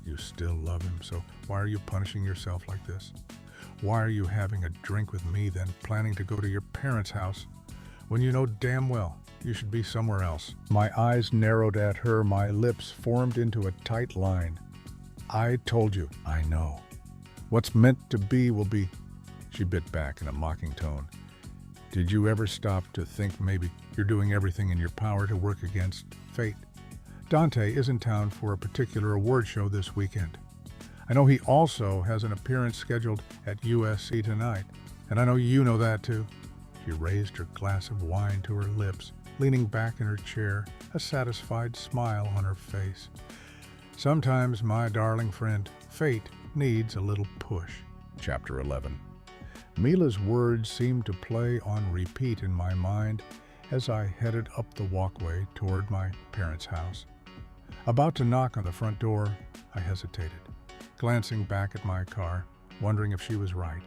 You still love him, so why are you punishing yourself like this? Why are you having a drink with me, then planning to go to your parents' house when you know damn well you should be somewhere else? My eyes narrowed at her, my lips formed into a tight line. I told you, I know. What's meant to be will be. She bit back in a mocking tone. Did you ever stop to think maybe you're doing everything in your power to work against fate? Dante is in town for a particular award show this weekend. I know he also has an appearance scheduled at USC tonight, and I know you know that too. She raised her glass of wine to her lips, leaning back in her chair, a satisfied smile on her face. Sometimes, my darling friend, fate needs a little push. Chapter 11. Mila's words seemed to play on repeat in my mind as I headed up the walkway toward my parents' house. About to knock on the front door, I hesitated, glancing back at my car, wondering if she was right,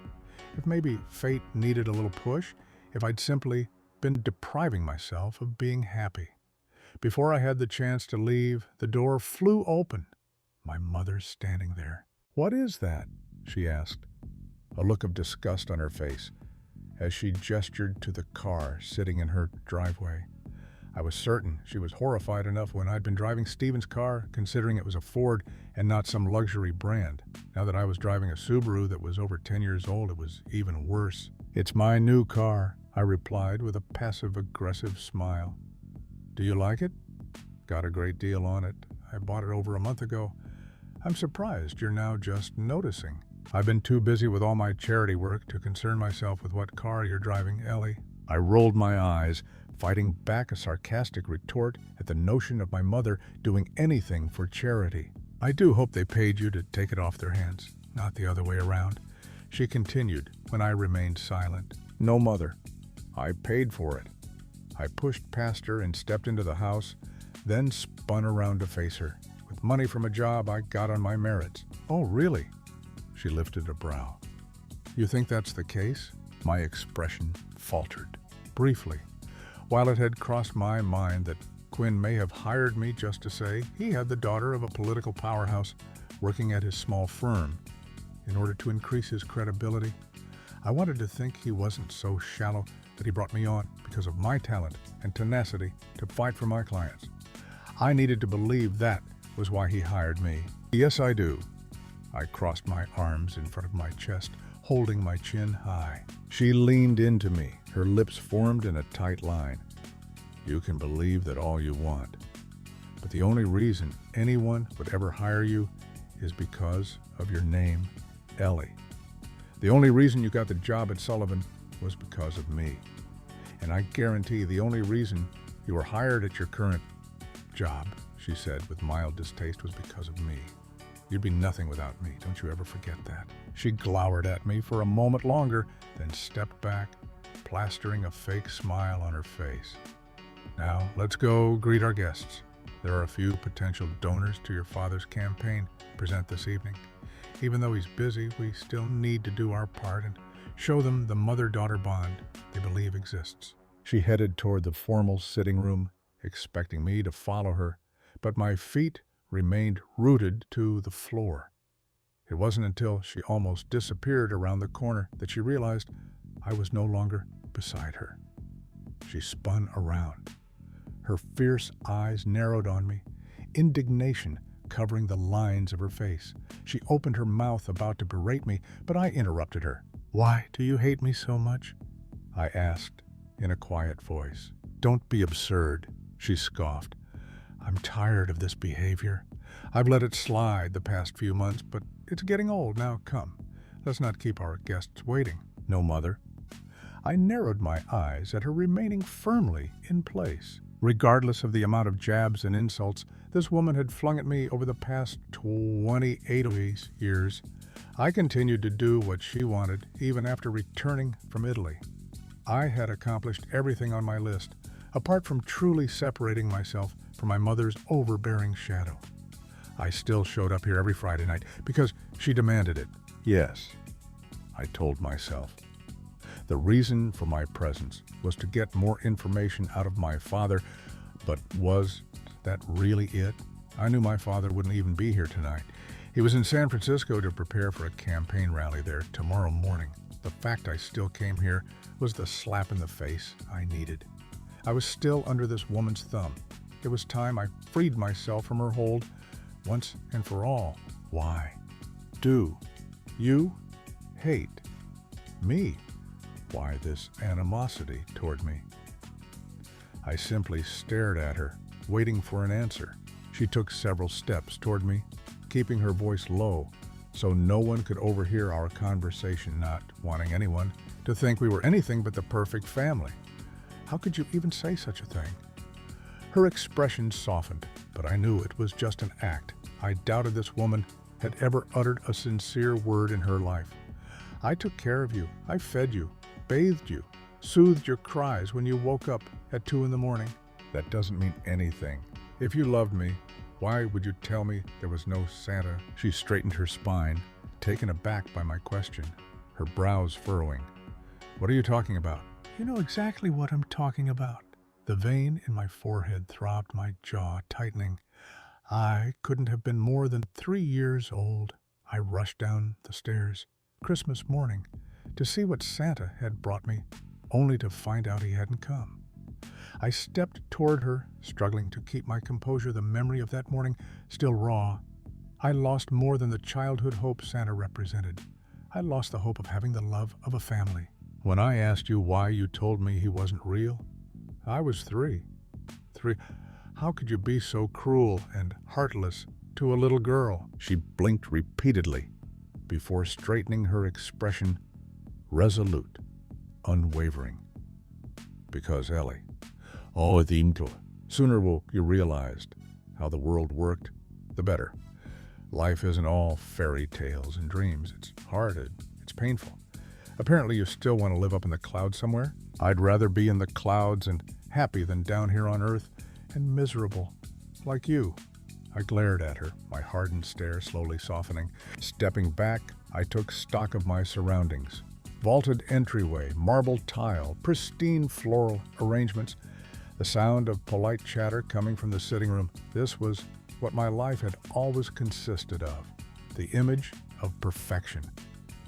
if maybe fate needed a little push, if I'd simply been depriving myself of being happy. Before I had the chance to leave, the door flew open. My mother standing there. "What is that?" she asked, a look of disgust on her face, as she gestured to the car sitting in her driveway. I was certain she was horrified enough when I'd been driving Steven's car, considering it was a Ford and not some luxury brand. Now that I was driving a Subaru that was over 10 years old, it was even worse. "It's my new car," I replied with a passive-aggressive smile. "Do you like it?" "Got a great deal on it. I bought it over a month ago. I'm surprised you're now just noticing. I've been too busy with all my charity work to concern myself with what car you're driving, Ellie." I rolled my eyes, fighting back a sarcastic retort at the notion of my mother doing anything for charity. "I do hope they paid you to take it off their hands, not the other way around," she continued when I remained silent. "No, Mother. I paid for it." I pushed past her and stepped into the house, then spun around to face her. "With money from a job I got on my merits." "Oh, really?" She lifted a brow. "You think that's the case?" My expression faltered. Briefly, while it had crossed my mind that Quinn may have hired me just to say he had the daughter of a political powerhouse working at his small firm in order to increase his credibility, I wanted to think he wasn't so shallow that he brought me on because of my talent and tenacity to fight for my clients. I needed to believe that was why he hired me. "Yes, I do." I crossed my arms in front of my chest, holding my chin high. She leaned into me, her lips formed in a tight line. "You can believe that all you want, but the only reason anyone would ever hire you is because of your name, Ellie. The only reason you got the job at Sullivan was because of me. And I guarantee the only reason you were hired at your current job," she said with mild distaste, "was because of me. You'd be nothing without me. Don't you ever forget that." She glowered at me for a moment longer, then stepped back, plastering a fake smile on her face. "Now, let's go greet our guests. There are a few potential donors to your father's campaign present this evening. Even though he's busy, we still need to do our part and show them the mother-daughter bond they believe exists." She headed toward the formal sitting room, expecting me to follow her, but my feet remained rooted to the floor. It wasn't until she almost disappeared around the corner that she realized I was no longer beside her. She spun around. Her fierce eyes narrowed on me, indignation covering the lines of her face. She opened her mouth about to berate me, but I interrupted her. "Why do you hate me so much?" I asked in a quiet voice. "Don't be absurd," she scoffed. "I'm tired of this behavior. I've let it slide the past few months, but it's getting old. Now come, let's not keep our guests waiting." "No, Mother." I narrowed my eyes at her remaining firmly in place. Regardless of the amount of jabs and insults this woman had flung at me over the past 28 years, I continued to do what she wanted even after returning from Italy. I had accomplished everything on my list, apart from truly separating myself from my mother's overbearing shadow. I still showed up here every Friday night because she demanded it. Yes, I told myself. The reason for my presence was to get more information out of my father, but was that really it? I knew my father wouldn't even be here tonight. He was in San Francisco to prepare for a campaign rally there tomorrow morning. The fact I still came here was the slap in the face I needed. I was still under this woman's thumb. It was time I freed myself from her hold once and for all. Why do you hate me? Why this animosity toward me? I simply stared at her, waiting for an answer. She took several steps toward me, keeping her voice low so no one could overhear our conversation, not wanting anyone to think we were anything but the perfect family. How could you even say such a thing? Her expression softened, but I knew it was just an act. I doubted this woman had ever uttered a sincere word in her life. I took care of you. I fed you, bathed you, soothed your cries when you woke up at 2 a.m. That doesn't mean anything. If you loved me, why would you tell me there was no Santa? She straightened her spine, taken aback by my question, her brows furrowing. What are you talking about? You know exactly what I'm talking about. The vein in my forehead throbbed, my jaw tightening. I couldn't have been more than 3 years old. I rushed down the stairs, Christmas morning, to see what Santa had brought me, only to find out he hadn't come. I stepped toward her, struggling to keep my composure, the memory of that morning still raw. I lost more than the childhood hope Santa represented. I lost the hope of having the love of a family. When I asked you why you told me he wasn't real, I was 3. How could you be so cruel and heartless to a little girl? She blinked repeatedly before straightening her expression, resolute, unwavering. Because Ellie, sooner will you realized how the world worked, the better. Life isn't all fairy tales and dreams. It's hard, it's painful. Apparently you still want to live up in the clouds somewhere. I'd rather be in the clouds and happy than down here on earth and miserable, like you. I glared at her, my hardened stare slowly softening. Stepping back, I took stock of my surroundings. Vaulted entryway, marble tile, pristine floral arrangements, the sound of polite chatter coming from the sitting room. This was what my life had always consisted of, the image of perfection.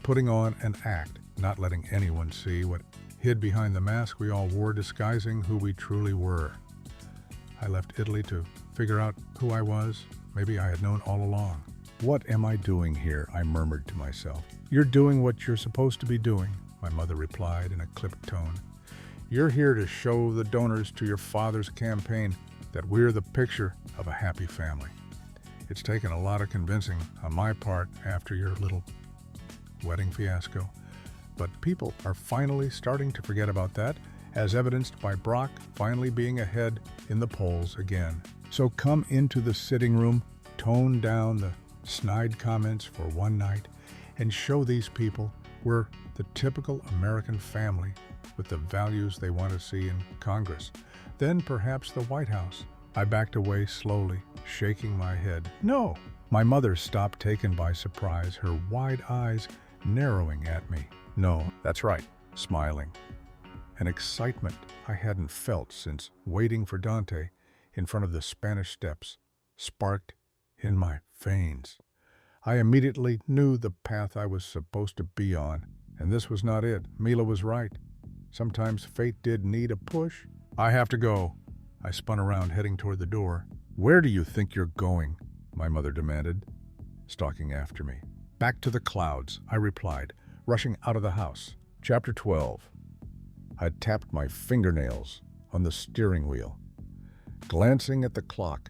Putting on an act, not letting anyone see what hid behind the mask we all wore, disguising who we truly were. I left Italy to figure out who I was. Maybe I had known all along. What am I doing here? I murmured to myself. You're doing what you're supposed to be doing, my mother replied in a clipped tone. You're here to show the donors to your father's campaign that we're the picture of a happy family. It's taken a lot of convincing on my part after your little wedding fiasco, but people are finally starting to forget about that, as evidenced by Brock finally being ahead in the polls again. So come into the sitting room, tone down the snide comments for one night, and show these people we're the typical American family with the values they want to see in Congress, then perhaps the White House. I backed away slowly, shaking my head. No! My mother stopped, taken by surprise, her wide eyes narrowing at me. No, that's right, smiling. An excitement I hadn't felt since waiting for Dante in front of the Spanish Steps sparked in my veins. I immediately knew the path I was supposed to be on, and this was not it. Mila was right. Sometimes fate did need a push. I have to go. I spun around, heading toward the door. Where do you think you're going? My mother demanded, stalking after me. Back to the clouds, I replied, rushing out of the house. Chapter 12. I tapped my fingernails on the steering wheel, glancing at the clock,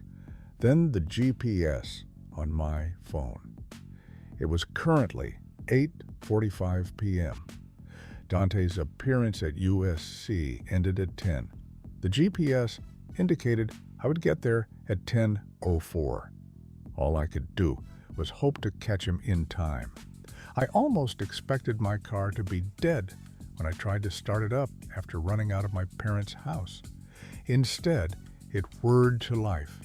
then the GPS on my phone. It was currently 8:45 p.m. Dante's appearance at USC ended at 10. The GPS indicated I would get there at 10:04. All I could do was hope to catch him in time. I almost expected my car to be dead when I tried to start it up after running out of my parents' house. Instead, it whirred to life,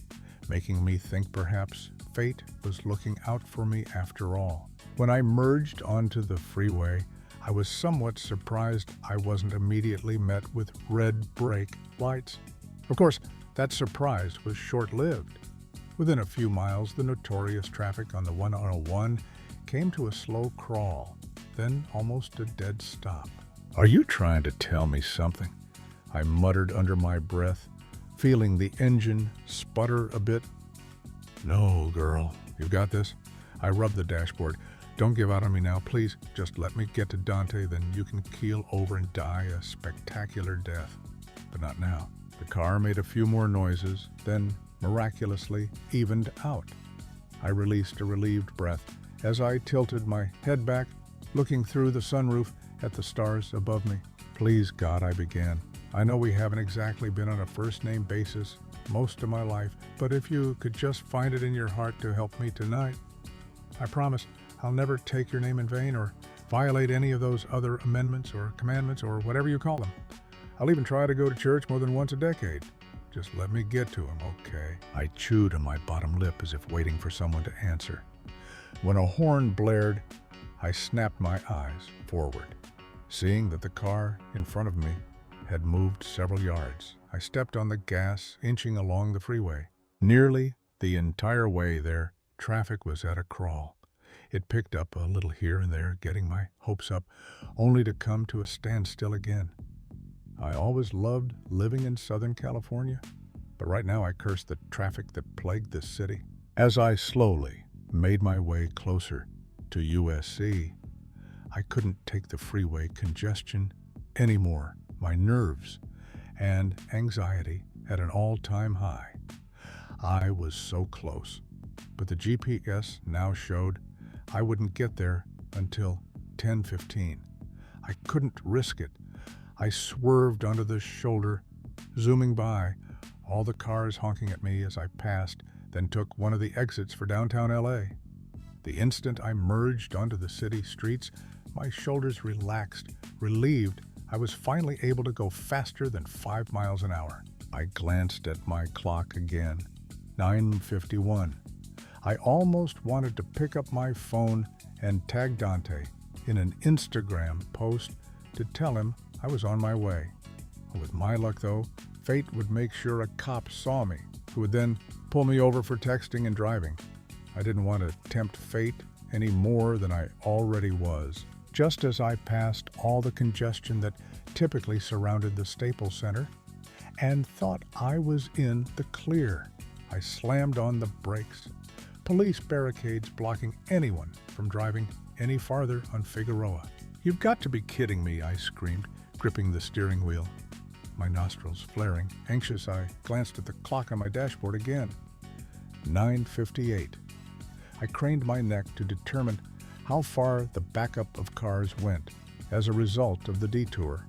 making me think perhaps fate was looking out for me after all. When I merged onto the freeway, I was somewhat surprised I wasn't immediately met with red brake lights. Of course, that surprise was short-lived. Within a few miles, the notorious traffic on the 101 came to a slow crawl, then almost a dead stop. "Are you trying to tell me something?" I muttered under my breath, feeling the engine sputter a bit. "No, girl, you've got this." I rubbed the dashboard. "Don't give out on me now, please. Just let me get to Dante, then you can keel over and die a spectacular death. But not now." The car made a few more noises, then miraculously evened out. I released a relieved breath as I tilted my head back, looking through the sunroof at the stars above me. "Please, God," I began. "I know we haven't exactly been on a first-name basis most of my life, but if you could just find it in your heart to help me tonight, I promise I'll never take your name in vain or violate any of those other amendments or commandments or whatever you call them. I'll even try to go to church more than once a decade. Just let me get to him, okay?" I chewed on my bottom lip as if waiting for someone to answer. When a horn blared, I snapped my eyes forward. Seeing that the car in front of me had moved several yards, I stepped on the gas, inching along the freeway. Nearly the entire way there, traffic was at a crawl. It picked up a little here and there, getting my hopes up, only to come to a standstill again. I always loved living in Southern California, but right now I cursed the traffic that plagued this city. As I slowly made my way closer to USC, I couldn't take the freeway congestion anymore. My nerves and anxiety at an all-time high. I was so close, but the GPS now showed I wouldn't get there until 10:15. I couldn't risk it. I swerved onto the shoulder, zooming by, all the cars honking at me as I passed, then took one of the exits for downtown LA. The instant I merged onto the city streets, my shoulders relaxed, relieved I was finally able to go faster than 5 miles an hour. I glanced at my clock again. 9:51. I almost wanted to pick up my phone and tag Dante in an Instagram post to tell him I was on my way. With my luck, though, fate would make sure a cop saw me, who would then pull me over for texting and driving. I didn't want to tempt fate any more than I already was. Just as I passed all the congestion that typically surrounded the Staples Center and thought I was in the clear, I slammed on the brakes. Police barricades blocking anyone from driving any farther on Figueroa. "You've got to be kidding me," I screamed, gripping the steering wheel. My nostrils flaring, anxious, I glanced at the clock on my dashboard again. 9:58. I craned my neck to determine how far the backup of cars went as a result of the detour.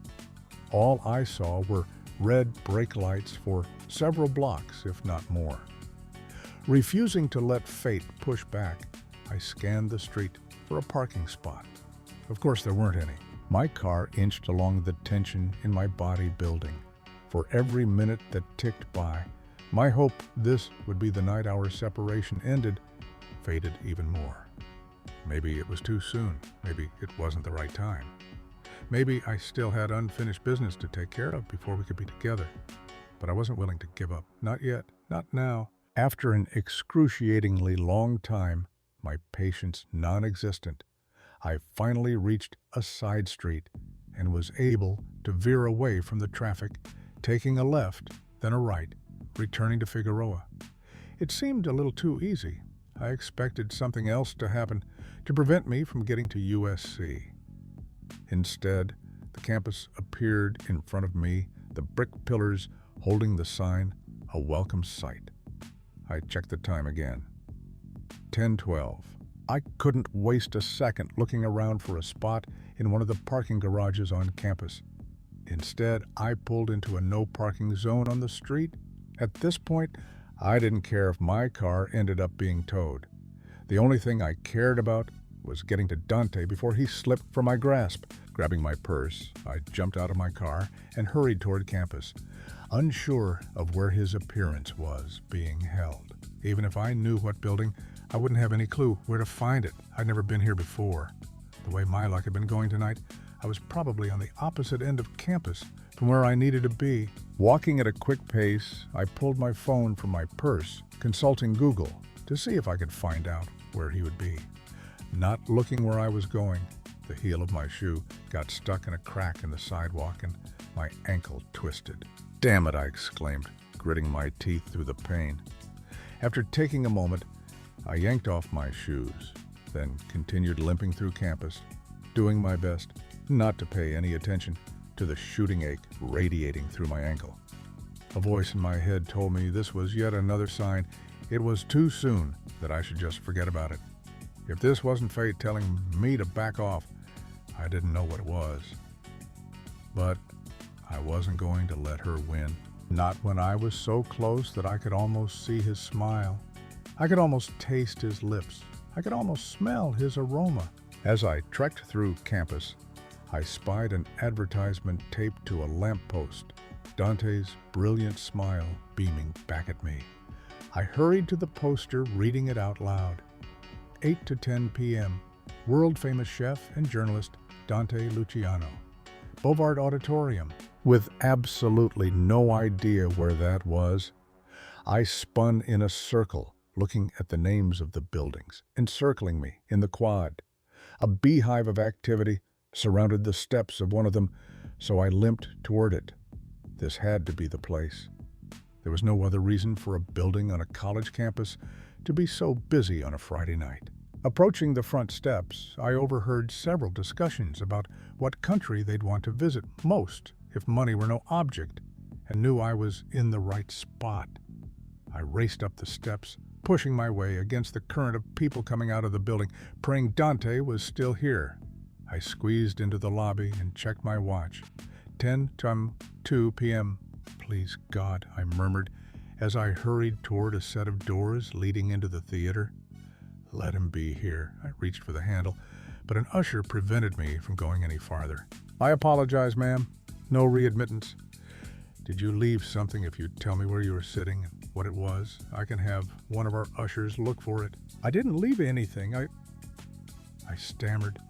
All I saw were red brake lights for several blocks, if not more. Refusing to let fate push back, I scanned the street for a parking spot. Of course, there weren't any. My car inched along the tension in my body building. For every minute that ticked by, my hope this would be the night our separation ended faded even more. Maybe it was too soon. Maybe it wasn't the right time. Maybe I still had unfinished business to take care of before we could be together. But I wasn't willing to give up. Not yet. Not now. After an excruciatingly long time, my patience non-existent, I finally reached a side street and was able to veer away from the traffic, taking a left, then a right, returning to Figueroa. It seemed a little too easy. I expected something else to happen to prevent me from getting to USC. Instead, the campus appeared in front of me, the brick pillars holding the sign, a welcome sight. I checked the time again. 10:12. I couldn't waste a second looking around for a spot in one of the parking garages on campus. Instead, I pulled into a no parking zone on the street. At this point, I didn't care if my car ended up being towed. The only thing I cared about was getting to Dante before he slipped from my grasp. Grabbing my purse, I jumped out of my car and hurried toward campus, unsure of where his appearance was being held. Even if I knew what building, I wouldn't have any clue where to find it. I'd never been here before. The way my luck had been going tonight, I was probably on the opposite end of campus from where I needed to be. Walking at a quick pace, I pulled my phone from my purse, consulting Google to see if I could find out where he would be. Not looking where I was going, the heel of my shoe got stuck in a crack in the sidewalk and my ankle twisted. "Damn it," I exclaimed, gritting my teeth through the pain. After taking a moment, I yanked off my shoes, then continued limping through campus, doing my best not to pay any attention to the shooting ache radiating through my ankle. A voice in my head told me this was yet another sign it was too soon, that I should just forget about it. If this wasn't fate telling me to back off, I didn't know what it was. But I wasn't going to let her win. Not when I was so close that I could almost see his smile. I could almost taste his lips. I could almost smell his aroma. As I trekked through campus, I spied an advertisement taped to a lamppost, Dante's brilliant smile beaming back at me. I hurried to the poster, reading it out loud. 8 to 10 p.m., world-famous chef and journalist Dante Luciano. Bovard Auditorium. With absolutely no idea where that was, I spun in a circle, looking at the names of the buildings, encircling me in the quad. A beehive of activity surrounded the steps of one of them, so I limped toward it. This had to be the place. There was no other reason for a building on a college campus to be so busy on a Friday night. Approaching the front steps, I overheard several discussions about what country they'd want to visit most if money were no object, and knew I was in the right spot. I raced up the steps, pushing my way against the current of people coming out of the building, praying Dante was still here. I squeezed into the lobby and checked my watch. 10:02 p.m. "Please God," I murmured as I hurried toward a set of doors leading into the theater. Let him be here. I reached for the handle, but an usher prevented me from going any farther. "I apologize, ma'am. No readmittance." "Did you leave something if you'd tell me where you were sitting and what it was? I can have one of our ushers look for it." "I didn't leave anything. I stammered,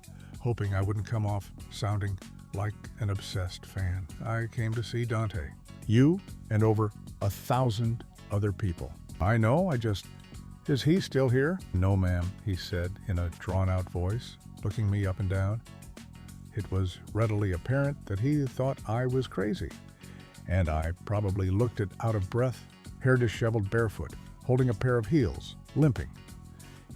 hoping I wouldn't come off sounding like an obsessed fan. "I came to see Dante." "You and over 1,000 other people." "I know, Is he still here?" "No, ma'am," he said in a drawn-out voice, looking me up and down. It was readily apparent that he thought I was crazy, and I probably looked it out of breath, hair disheveled, barefoot, holding a pair of heels, limping.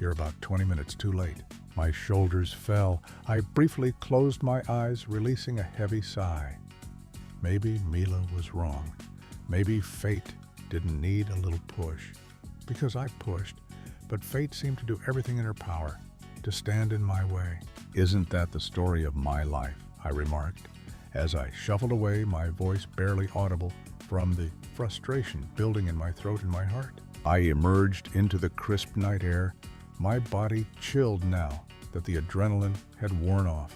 "You're about 20 minutes too late." My shoulders fell. I briefly closed my eyes, releasing a heavy sigh. Maybe Mila was wrong. Maybe fate didn't need a little push. Because I pushed, but fate seemed to do everything in her power to stand in my way. "Isn't that the story of my life?" I remarked, as I shuffled away, my voice barely audible from the frustration building in my throat and my heart. I emerged into the crisp night air, my body chilled now that the adrenaline had worn off.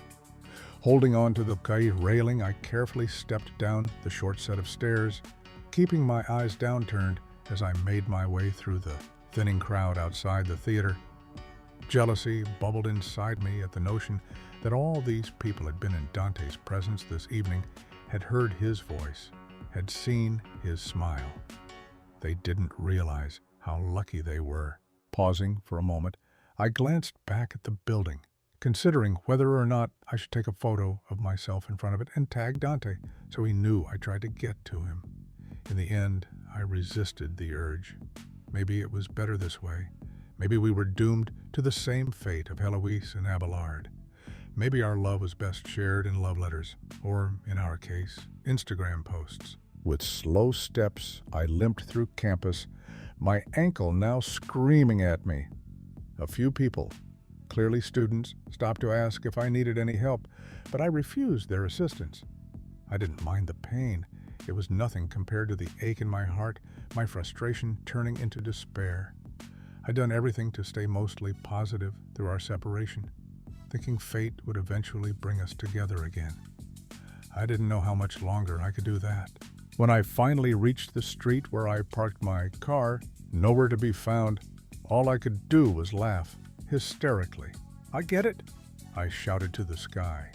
Holding on to the quai railing, I carefully stepped down the short set of stairs, keeping my eyes downturned as I made my way through the thinning crowd outside the theater. Jealousy bubbled inside me at the notion that all these people had been in Dante's presence this evening, had heard his voice, had seen his smile. They didn't realize how lucky they were. Pausing for a moment, I glanced back at the building, considering whether or not I should take a photo of myself in front of it and tag Dante so he knew I tried to get to him. In the end, I resisted the urge. Maybe it was better this way. Maybe we were doomed to the same fate of Heloise and Abelard. Maybe our love was best shared in love letters, or, in our case, Instagram posts. With slow steps, I limped through campus, my ankle now screaming at me. A few people, clearly students, stopped to ask if I needed any help, but I refused their assistance. I didn't mind the pain. It was nothing compared to the ache in my heart, my frustration turning into despair. I'd done everything to stay mostly positive through our separation. thinking fate would eventually bring us together again. I didn't know how much longer I could do that. When I finally reached the street where I parked my car, nowhere to be found, all I could do was laugh, hysterically. "I get it," I shouted to the sky.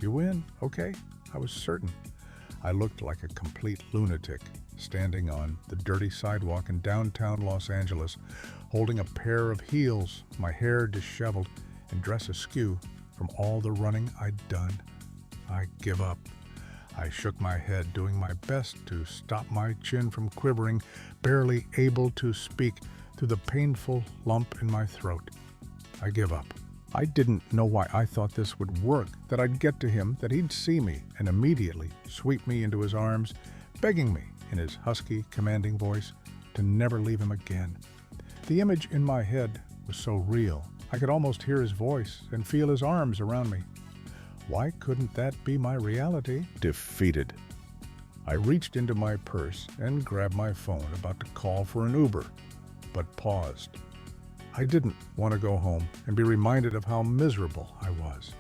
"You win, okay?" I was certain. I looked like a complete lunatic, standing on the dirty sidewalk in downtown Los Angeles, holding a pair of heels, my hair disheveled, and dress askew from all the running I'd done. I give up. I shook my head, doing my best to stop my chin from quivering, barely able to speak through the painful lump in my throat. I give up. I didn't know why I thought this would work, that I'd get to him, that he'd see me and immediately sweep me into his arms, begging me, in his husky, commanding voice, to never leave him again. The image in my head was so real, I could almost hear his voice and feel his arms around me. Why couldn't that be my reality? Defeated. I reached into my purse and grabbed my phone, about to call for an Uber, but paused. I didn't want to go home and be reminded of how miserable I was.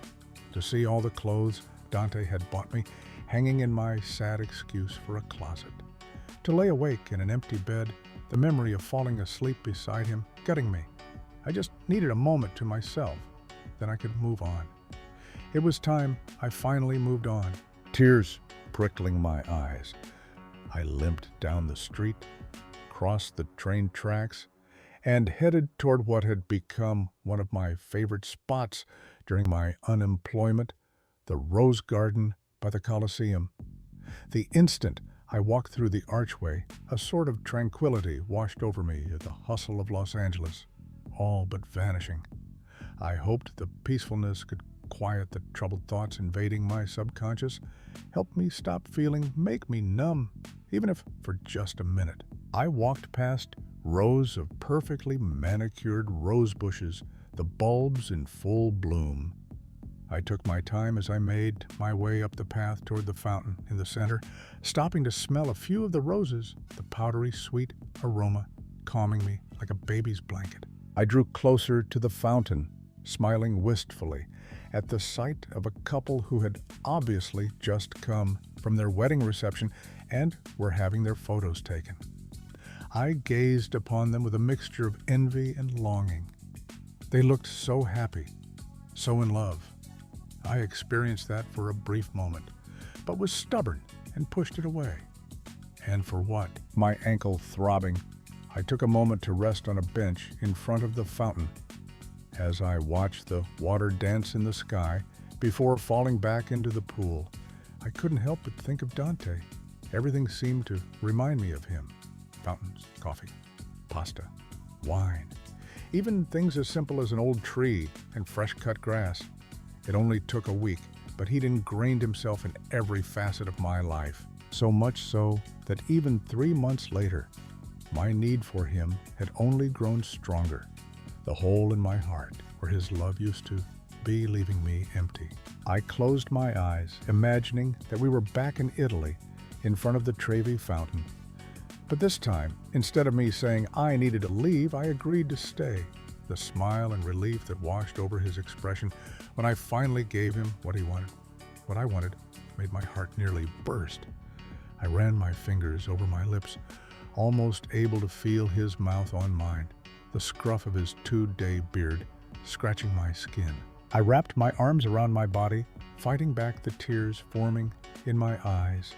To see all the clothes Dante had bought me hanging in my sad excuse for a closet. To lay awake in an empty bed, the memory of falling asleep beside him gutting me. I just needed a moment to myself, then I could move on. It was time I finally moved on, tears prickling my eyes. I limped down the street, crossed the train tracks, and headed toward what had become one of my favorite spots during my unemployment, the Rose Garden by the Coliseum. The instant I walked through the archway, a sort of tranquility washed over me at the hustle of Los Angeles, all but vanishing. I hoped the peacefulness could quiet the troubled thoughts invading my subconscious, help me stop feeling, make me numb, even if for just a minute. I walked past rows of perfectly manicured rose bushes, the bulbs in full bloom. I took my time as I made my way up the path toward the fountain in the center, stopping to smell a few of the roses, the powdery sweet aroma calming me like a baby's blanket. I drew closer to the fountain, smiling wistfully at the sight of a couple who had obviously just come from their wedding reception and were having their photos taken. I gazed upon them with a mixture of envy and longing. They looked so happy, so in love. I experienced that for a brief moment, but was stubborn and pushed it away. And for what? My ankle throbbing, I took a moment to rest on a bench in front of the fountain as I watched the water dance in the sky before falling back into the pool. I couldn't help but think of Dante. Everything seemed to remind me of him. Fountains, coffee, pasta, wine, even things as simple as an old tree and fresh-cut grass. It only took a week, but he'd ingrained himself in every facet of my life, so much so that even 3 months later, my need for him had only grown stronger. The hole in my heart where his love used to be leaving me empty. I closed my eyes, imagining that we were back in Italy, in front of the Trevi fountain. But this time, instead of me saying I needed to leave, I agreed to stay. The smile and relief that washed over his expression when I finally gave him what I wanted, made my heart nearly burst. I ran my fingers over my lips, almost able to feel his mouth on mine, the scruff of his 2-day beard scratching my skin. I wrapped my arms around my body, fighting back the tears forming in my eyes.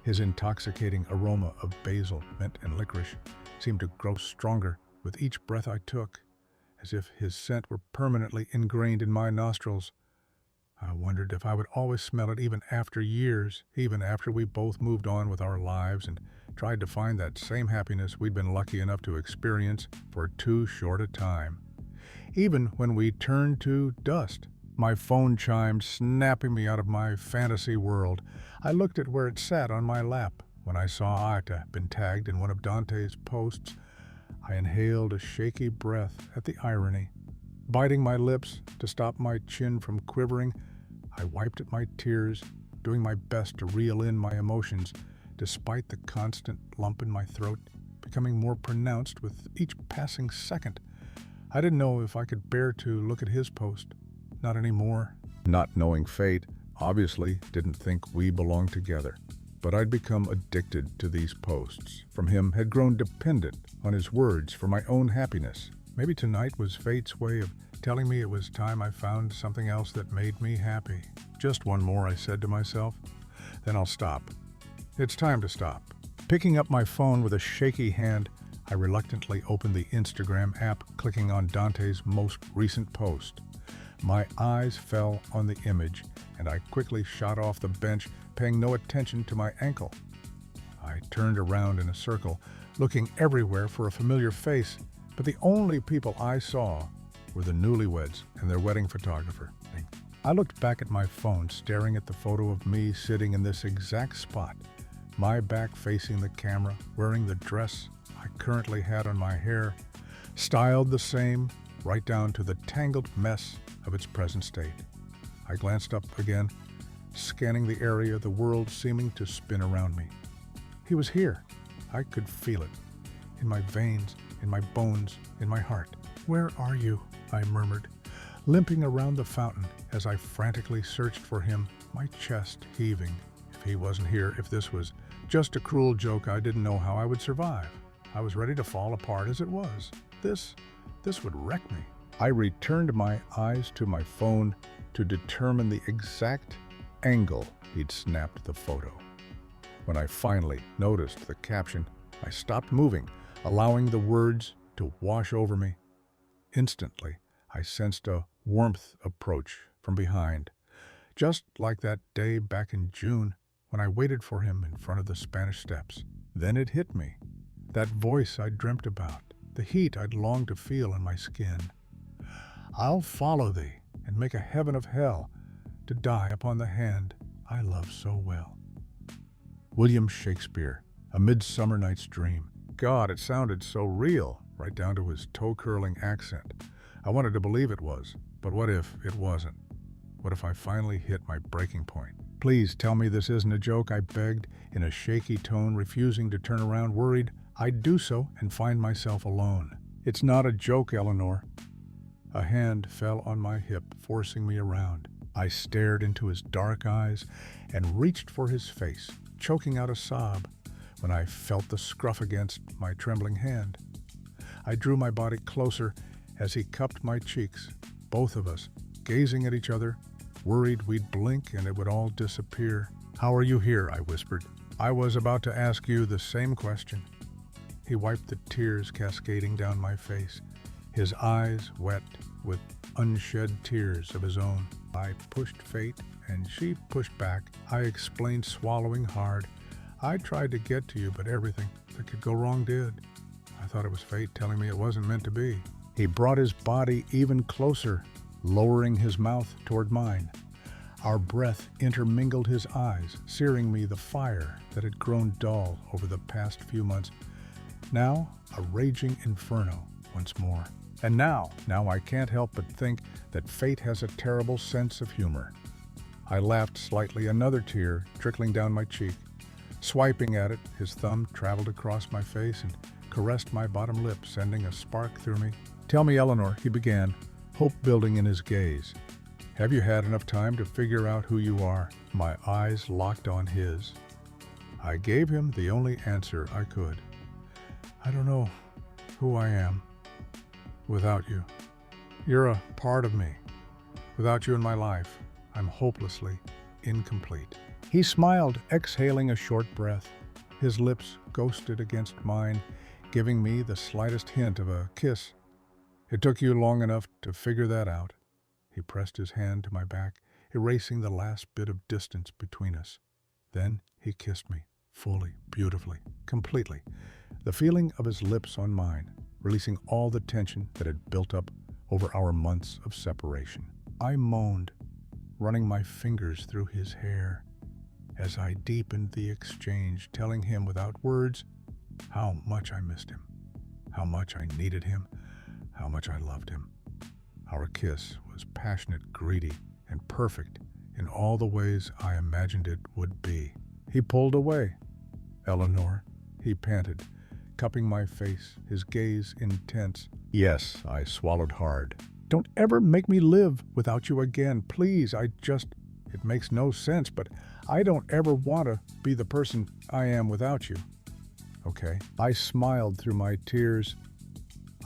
His intoxicating aroma of basil, mint, and licorice seemed to grow stronger with each breath I took, as if his scent were permanently ingrained in my nostrils. I wondered if I would always smell it even after years, even after we both moved on with our lives and tried to find that same happiness we'd been lucky enough to experience for too short a time. Even when we turned to dust, my phone chimed, snapping me out of my fantasy world. I looked at where it sat on my lap. When I saw it had been tagged in one of Dante's posts, I inhaled a shaky breath at the irony. Biting my lips to stop my chin from quivering, I wiped at my tears, doing my best to reel in my emotions, despite the constant lump in my throat becoming more pronounced with each passing second. I didn't know if I could bear to look at his post, Not anymore. Not knowing fate, obviously didn't think we belonged together. But I'd become addicted to these posts. From him, had grown dependent on his words for my own happiness. Maybe tonight was fate's way of telling me it was time I found something else that made me happy. Just one more, I said to myself. Then I'll stop. It's time to stop. Picking up my phone with a shaky hand, I reluctantly opened the Instagram app, clicking on Dante's most recent post. My eyes fell on the image, and I quickly shot off the bench, paying no attention to my ankle. I turned around in a circle, looking everywhere for a familiar face, but the only people I saw were the newlyweds and their wedding photographer. I looked back at my phone, staring at the photo of me sitting in this exact spot, my back facing the camera, wearing the dress I currently had on my hair, styled the same, right down to the tangled mess of its present state. I glanced up again, scanning the area, the world seeming to spin around me. He was here. I could feel it. In my veins, in my bones, in my heart. "Where are you?" I murmured, limping around the fountain as I frantically searched for him, my chest heaving. If he wasn't here, if this was just a cruel joke, I didn't know how I would survive. I was ready to fall apart as it was. This would wreck me. I returned my eyes to my phone to determine the exact angle he'd snapped the photo. When I finally noticed the caption, I stopped moving, allowing the words to wash over me. Instantly, I sensed a warmth approach from behind, just like that day back in June when I waited for him in front of the Spanish Steps. Then it hit me, that voice I'd dreamt about, the heat I'd longed to feel on my skin. "I'll follow thee and make a heaven of hell to die upon the hand I love so well." William Shakespeare, A Midsummer Night's Dream. God, it sounded so real, right down to his toe-curling accent. I wanted to believe it was, but what if it wasn't? What if I finally hit my breaking point? "Please tell me this isn't a joke," I begged, in a shaky tone, refusing to turn around, worried I'd do so and find myself alone. "It's not a joke, Eleanor." A hand fell on my hip, forcing me around. I stared into his dark eyes and reached for his face, choking out a sob when I felt the scruff against my trembling hand. I drew my body closer as he cupped my cheeks, both of us gazing at each other, worried we'd blink and it would all disappear. "How are you here?" I whispered. "I was about to ask you the same question." He wiped the tears cascading down my face, his eyes wet with unshed tears of his own. I pushed fate, and she pushed back. I explained, swallowing hard. "I tried to get to you, but everything that could go wrong did. I thought it was fate telling me it wasn't meant to be." He brought his body even closer, lowering his mouth toward mine. Our breath intermingled his eyes, searing me the fire that had grown dull over the past few months. Now, a raging inferno once more. And now I can't help but think that fate has a terrible sense of humor. I laughed slightly, another tear trickling down my cheek. Swiping at it, his thumb traveled across my face and caressed my bottom lip, sending a spark through me. "Tell me, Eleanor," he began, hope building in his gaze. "Have you had enough time to figure out who you are?" My eyes locked on his. I gave him the only answer I could. "I don't know who I am without you. You're a part of me. Without you in my life, I'm hopelessly incomplete." He smiled, exhaling a short breath. His lips ghosted against mine, giving me the slightest hint of a kiss. "It took you long enough to figure that out." He pressed his hand to my back, erasing the last bit of distance between us. Then he kissed me, fully, beautifully, completely. The feeling of his lips on mine, releasing all the tension that had built up over our months of separation. I moaned, running my fingers through his hair as I deepened the exchange, telling him without words how much I missed him, how much I needed him, how much I loved him. Our kiss was passionate, greedy, and perfect in all the ways I imagined it would be. He pulled away. "Eleanor," he panted, cupping my face, his gaze intense. "Yes," I swallowed hard. Don't ever make me live without you again. Please, it makes no sense, but I don't ever want to be the person I am without you. Okay? I smiled through my tears.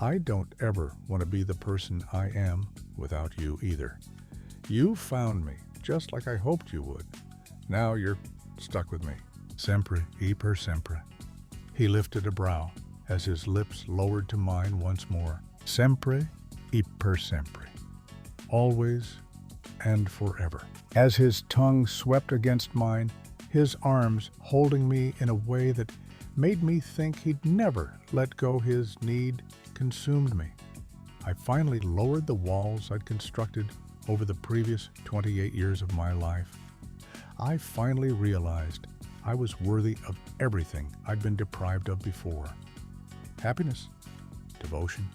I don't ever want to be the person I am without you either. You found me, just like I hoped you would. Now you're stuck with me. Sempre e per sempre. He lifted a brow as his lips lowered to mine once more. Sempre e per sempre. Always and forever. As his tongue swept against mine, his arms holding me in a way that made me think he'd never let go, his need consumed me. I finally lowered the walls I'd constructed over the previous 28 years of my life. I finally realized I was worthy of everything I'd been deprived of before. Happiness, devotion,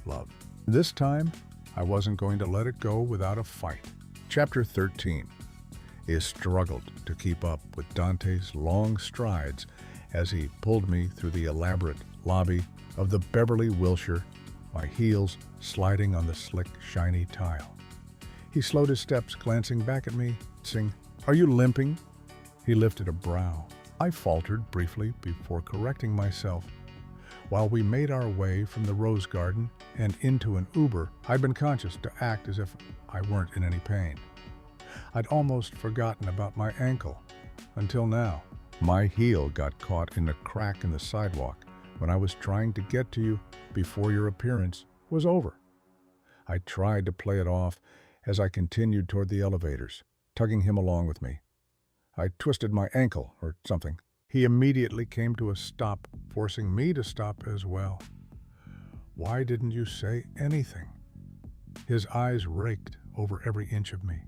love. This time, I wasn't going to let it go without a fight. Chapter 13. He struggled to keep up with Dante's long strides as he pulled me through the elaborate lobby of the Beverly Wilshire, my heels sliding on the slick, shiny tile. He slowed his steps, glancing back at me, saying, "Are you limping?" He lifted a brow. I faltered briefly before correcting myself. While we made our way from the rose garden and into an Uber, I'd been conscious to act as if I weren't in any pain. I'd almost forgotten about my ankle, until now. My heel got caught in a crack in the sidewalk when I was trying to get to you before your appearance was over. I tried to play it off as I continued toward the elevators, tugging him along with me. I twisted my ankle or something. He immediately came to a stop, forcing me to stop as well. Why didn't you say anything? His eyes raked over every inch of me.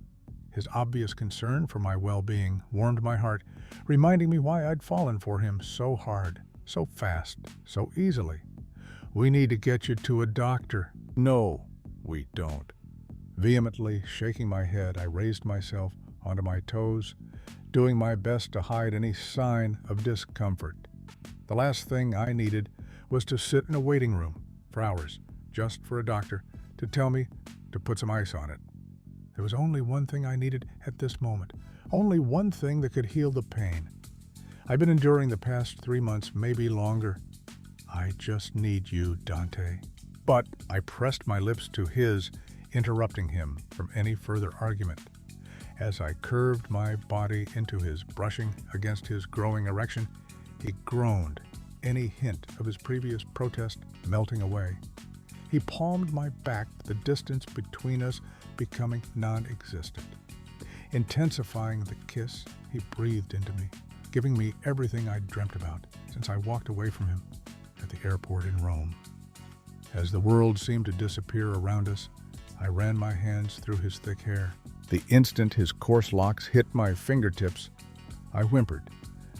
His obvious concern for my well-being warmed my heart, reminding me why I'd fallen for him so hard, so fast, so easily. We need to get you to a doctor. No, we don't. Vehemently shaking my head, I raised myself onto my toes, doing my best to hide any sign of discomfort. The last thing I needed was to sit in a waiting room for hours, just for a doctor to tell me to put some ice on it. There was only one thing I needed at this moment, only one thing that could heal the pain. I've been enduring the past 3 months, maybe longer. I just need you, Dante. But I pressed my lips to his, interrupting him from any further argument. As I curved my body into his, brushing against his growing erection, he groaned, any hint of his previous protest melting away. He palmed my back, the distance between us becoming non-existent. Intensifying the kiss, he breathed into me, giving me everything I'd dreamt about since I walked away from him at the airport in Rome. As the world seemed to disappear around us, I ran my hands through his thick hair. The instant his coarse locks hit my fingertips, I whimpered.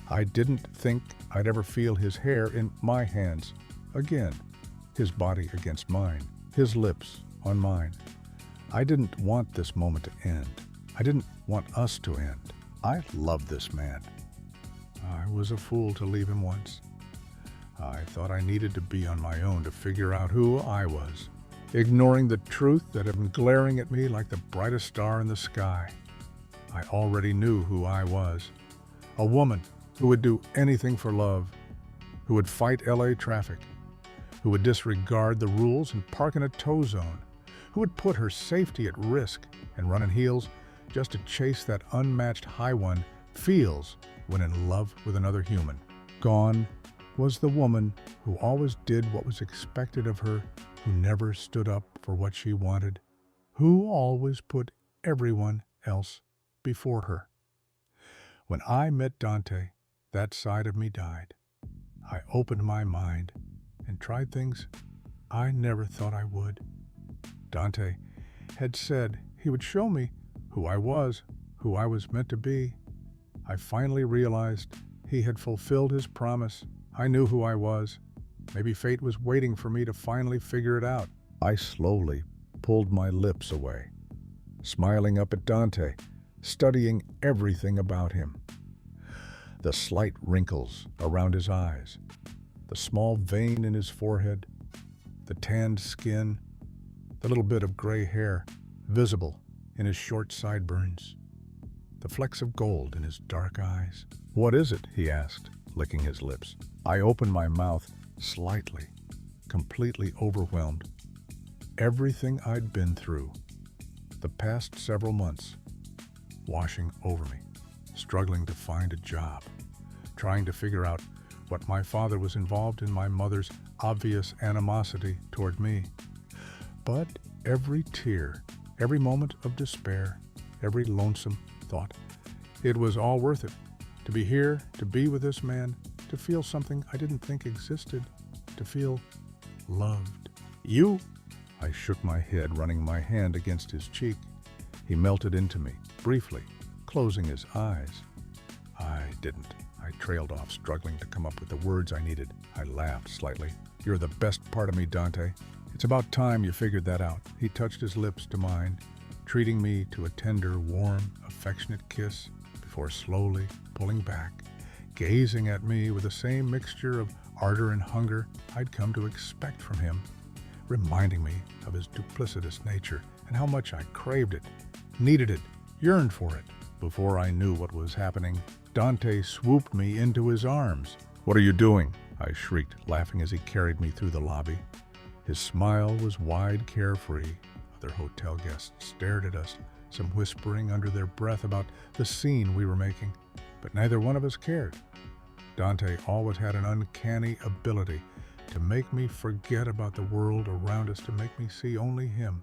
I didn't think I'd ever feel his hair in my hands again, his body against mine, his lips on mine. I didn't want this moment to end. I didn't want us to end. I loved this man. I was a fool to leave him once. I thought I needed to be on my own to figure out who I was, ignoring the truth that had been glaring at me like the brightest star in the sky. I already knew who I was. A woman who would do anything for love, who would fight LA traffic, who would disregard the rules and park in a tow zone, who would put her safety at risk and run in heels just to chase that unmatched high one feels when in love with another human. Gone was the woman who always did what was expected of her, who never stood up for what she wanted, who always put everyone else before her. When I met Dante, that side of me died. I opened my mind and tried things I never thought I would. Dante had said he would show me who I was meant to be. I finally realized he had fulfilled his promise. I knew who I was. Maybe fate was waiting for me to finally figure it out. I slowly pulled my lips away, smiling up at Dante, studying everything about him. The slight wrinkles around his eyes, the small vein in his forehead, the tanned skin, the little bit of gray hair visible in his short sideburns, the flecks of gold in his dark eyes. "What is it?" he asked, licking his lips. I opened my mouth slightly, completely overwhelmed. Everything I'd been through, the past several months, washing over me, struggling to find a job, trying to figure out what my father was involved in my mother's obvious animosity toward me. But every tear, every moment of despair, every lonesome thought, it was all worth it. To be here, to be with this man, to feel something I didn't think existed, to feel loved. "You?" I shook my head, running my hand against his cheek. He melted into me, briefly, closing his eyes. I didn't. I trailed off, struggling to come up with the words I needed. I laughed slightly. "You're the best part of me, Dante. It's about time you figured that out." He touched his lips to mine, treating me to a tender, warm, affectionate kiss before slowly pulling back, gazing at me with the same mixture of ardor and hunger I'd come to expect from him, reminding me of his duplicitous nature and how much I craved it, needed it, yearned for it. Before I knew what was happening, Dante swooped me into his arms. "What are you doing?" I shrieked, laughing as he carried me through the lobby. His smile was wide, carefree. Other hotel guests stared at us, some whispering under their breath about the scene we were making, but neither one of us cared. Dante always had an uncanny ability to make me forget about the world around us, to make me see only him.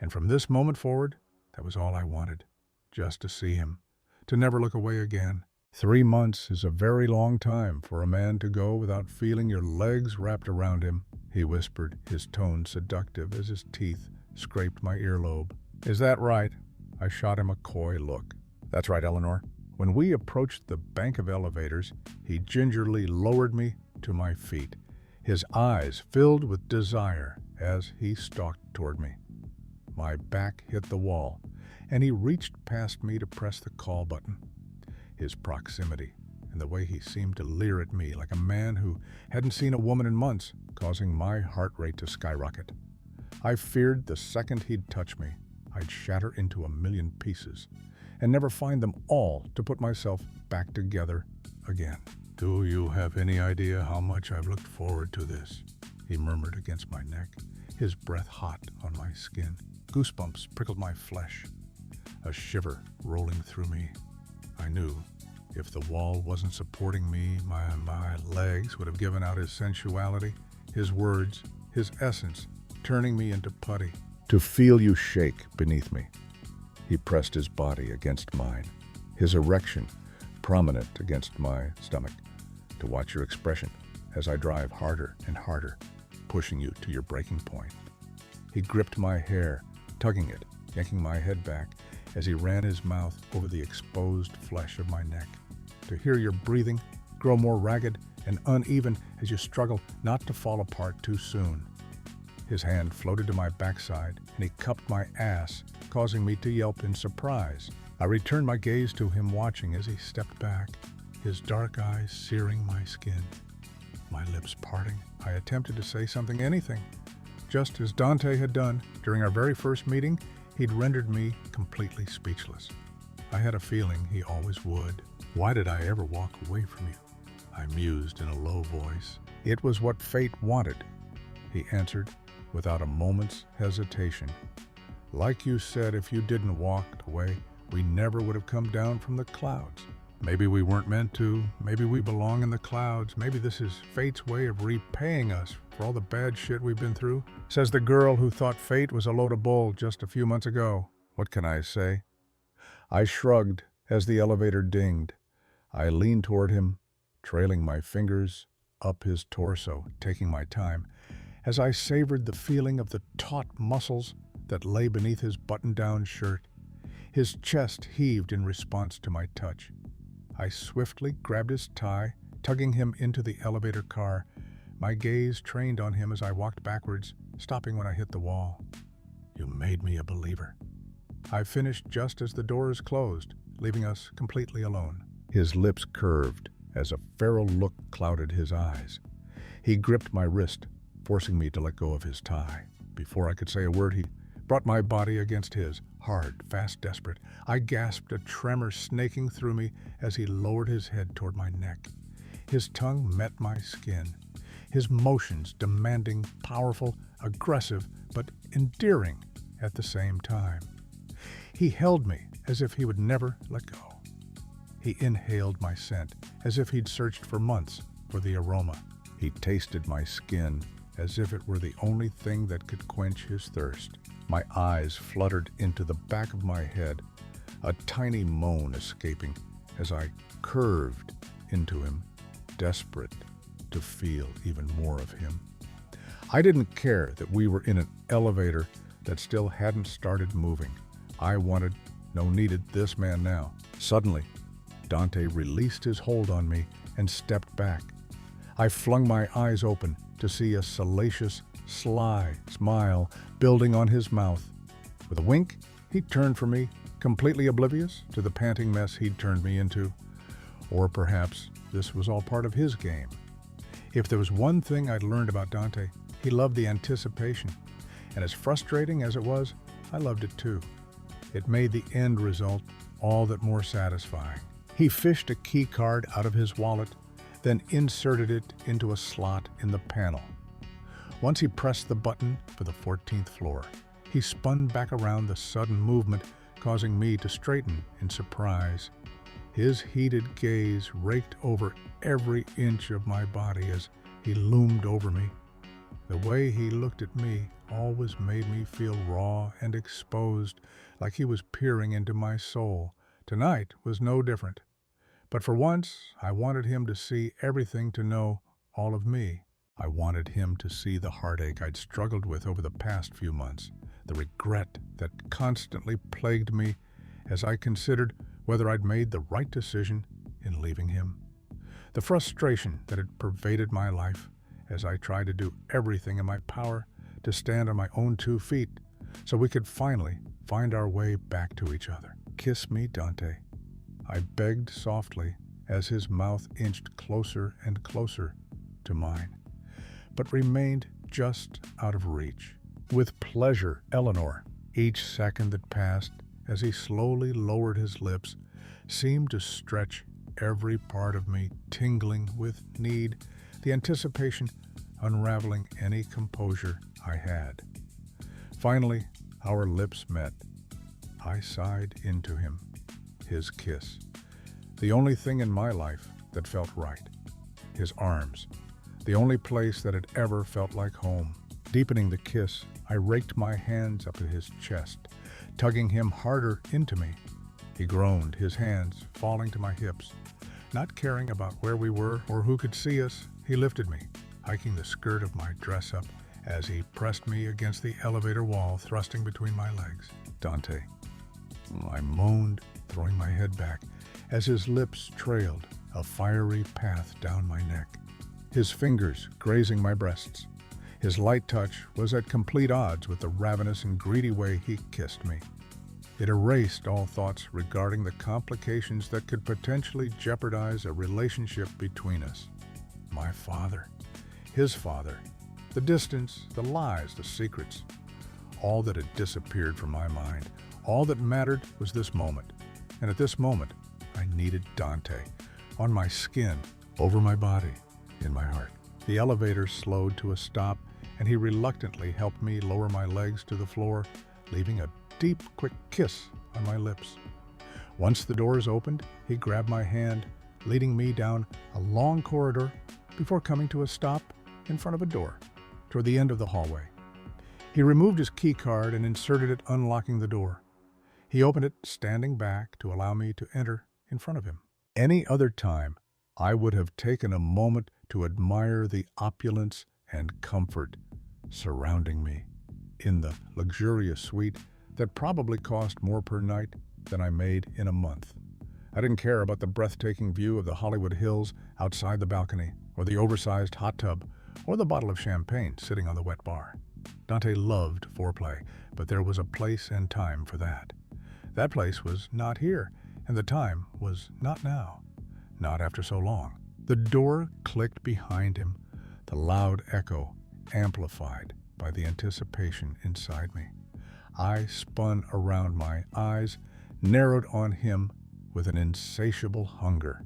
And from this moment forward, that was all I wanted, just to see him, to never look away again. 3 months is a very long time for a man to go without feeling your legs wrapped around him, he whispered, his tone seductive as his teeth scraped my earlobe. "Is that right?" I shot him a coy look. "That's right, Eleanor." When we approached the bank of elevators, he gingerly lowered me to my feet, his eyes filled with desire as he stalked toward me. My back hit the wall, and he reached past me to press the call button. His proximity and the way he seemed to leer at me like a man who hadn't seen a woman in months, causing my heart rate to skyrocket. I feared the second he'd touch me, I'd shatter into a million pieces and never find them all to put myself back together again. "Do you have any idea how much I've looked forward to this?" he murmured against my neck, his breath hot on my skin. Goosebumps prickled my flesh, a shiver rolling through me. I knew if the wall wasn't supporting me, my legs would have given out his sensuality, his words, his essence, turning me into putty. "To feel you shake beneath me." He pressed his body against mine, his erection prominent against my stomach. "To watch your expression as I drive harder and harder, pushing you to your breaking point." He gripped my hair, tugging it, yanking my head back as he ran his mouth over the exposed flesh of my neck. "To hear your breathing grow more ragged and uneven as you struggle not to fall apart too soon." His hand floated to my backside, and he cupped my ass, causing me to yelp in surprise. I returned my gaze to him, watching as he stepped back, his dark eyes searing my skin. My lips parting, I attempted to say something, anything. Just as Dante had done during our very first meeting, he'd rendered me completely speechless. I had a feeling he always would. "Why did I ever walk away from you?" I mused in a low voice. "It was what fate wanted," he answered without a moment's hesitation. "Like you said, if you didn't walk away, we never would have come down from the clouds. Maybe we weren't meant to. Maybe we belong in the clouds. Maybe this is fate's way of repaying us for all the bad shit we've been through," says the girl who thought fate was a load of bull just a few months ago. What can I say? I shrugged as the elevator dinged. I leaned toward him, trailing my fingers up his torso, taking my time, as I savored the feeling of the taut muscles that lay beneath his button-down shirt. His chest heaved in response to my touch. I swiftly grabbed his tie, tugging him into the elevator car, my gaze trained on him as I walked backwards, stopping when I hit the wall. "You made me a believer." I finished just as the doors closed, leaving us completely alone. His lips curved as a feral look clouded his eyes. He gripped my wrist, forcing me to let go of his tie. Before I could say a word, he brought my body against his, hard, fast, desperate. I gasped, a tremor snaking through me as he lowered his head toward my neck. His tongue met my skin, his motions demanding, powerful, aggressive, but endearing at the same time. He held me as if he would never let go. He inhaled my scent as if he'd searched for months for the aroma. He tasted my skin as if it were the only thing that could quench his thirst. My eyes fluttered into the back of my head, a tiny moan escaping as I curved into him, desperate to feel even more of him. I didn't care that we were in an elevator that still hadn't started moving. I needed this man now. Suddenly, Dante released his hold on me and stepped back. I flung my eyes open to see a salacious, sly smile building on his mouth. With a wink, he turned from me, completely oblivious to the panting mess he'd turned me into. Or perhaps this was all part of his game. If there was one thing I'd learned about Dante, he loved the anticipation. And as frustrating as it was, I loved it too. It made the end result all that more satisfying. He fished a key card out of his wallet, then inserted it into a slot in the panel. Once he pressed the button for the 14th floor, he spun back around the sudden movement, causing me to straighten in surprise. His heated gaze raked over every inch of my body as he loomed over me. The way he looked at me always made me feel raw and exposed, like he was peering into my soul. Tonight was no different. But for once, I wanted him to see everything, to know all of me. I wanted him to see the heartache I'd struggled with over the past few months, the regret that constantly plagued me as I considered whether I'd made the right decision in leaving him, the frustration that had pervaded my life as I tried to do everything in my power to stand on my own 2 feet so we could finally find our way back to each other. "Kiss me, Dante," I begged softly as his mouth inched closer and closer to mine, but remained just out of reach. "With pleasure, Eleanor." Each second that passed as he slowly lowered his lips seemed to stretch every part of me, tingling with need, the anticipation unraveling any composure I had. Finally, our lips met. I sighed into him, his kiss, the only thing in my life that felt right. His arms, the only place that had ever felt like home. Deepening the kiss, I raked my hands up at his chest, tugging him harder into me. He groaned, his hands falling to my hips. Not caring about where we were or who could see us, he lifted me, hiking the skirt of my dress up as he pressed me against the elevator wall, thrusting between my legs. "Dante," I moaned, throwing my head back as his lips trailed a fiery path down my neck, his fingers grazing my breasts. His light touch was at complete odds with the ravenous and greedy way he kissed me. It erased all thoughts regarding the complications that could potentially jeopardize a relationship between us. My father, his father, the distance, the lies, the secrets, all that had disappeared from my mind. All that mattered was this moment. And at this moment, I needed Dante, on my skin, over my body, in my heart. The elevator slowed to a stop, and he reluctantly helped me lower my legs to the floor, leaving a deep, quick kiss on my lips. Once the doors opened, he grabbed my hand, leading me down a long corridor before coming to a stop in front of a door toward the end of the hallway. He removed his key card and inserted it, unlocking the door. He opened it, standing back to allow me to enter in front of him. Any other time, I would have taken a moment to admire the opulence and comfort surrounding me in the luxurious suite that probably cost more per night than I made in a month. I didn't care about the breathtaking view of the Hollywood Hills outside the balcony, or the oversized hot tub, or the bottle of champagne sitting on the wet bar. Dante loved foreplay, but there was a place and time for that. That place was not here, and the time was not now, not after so long. The door clicked behind him, the loud echo amplified by the anticipation inside me. I spun around, my eyes narrowed on him with an insatiable hunger.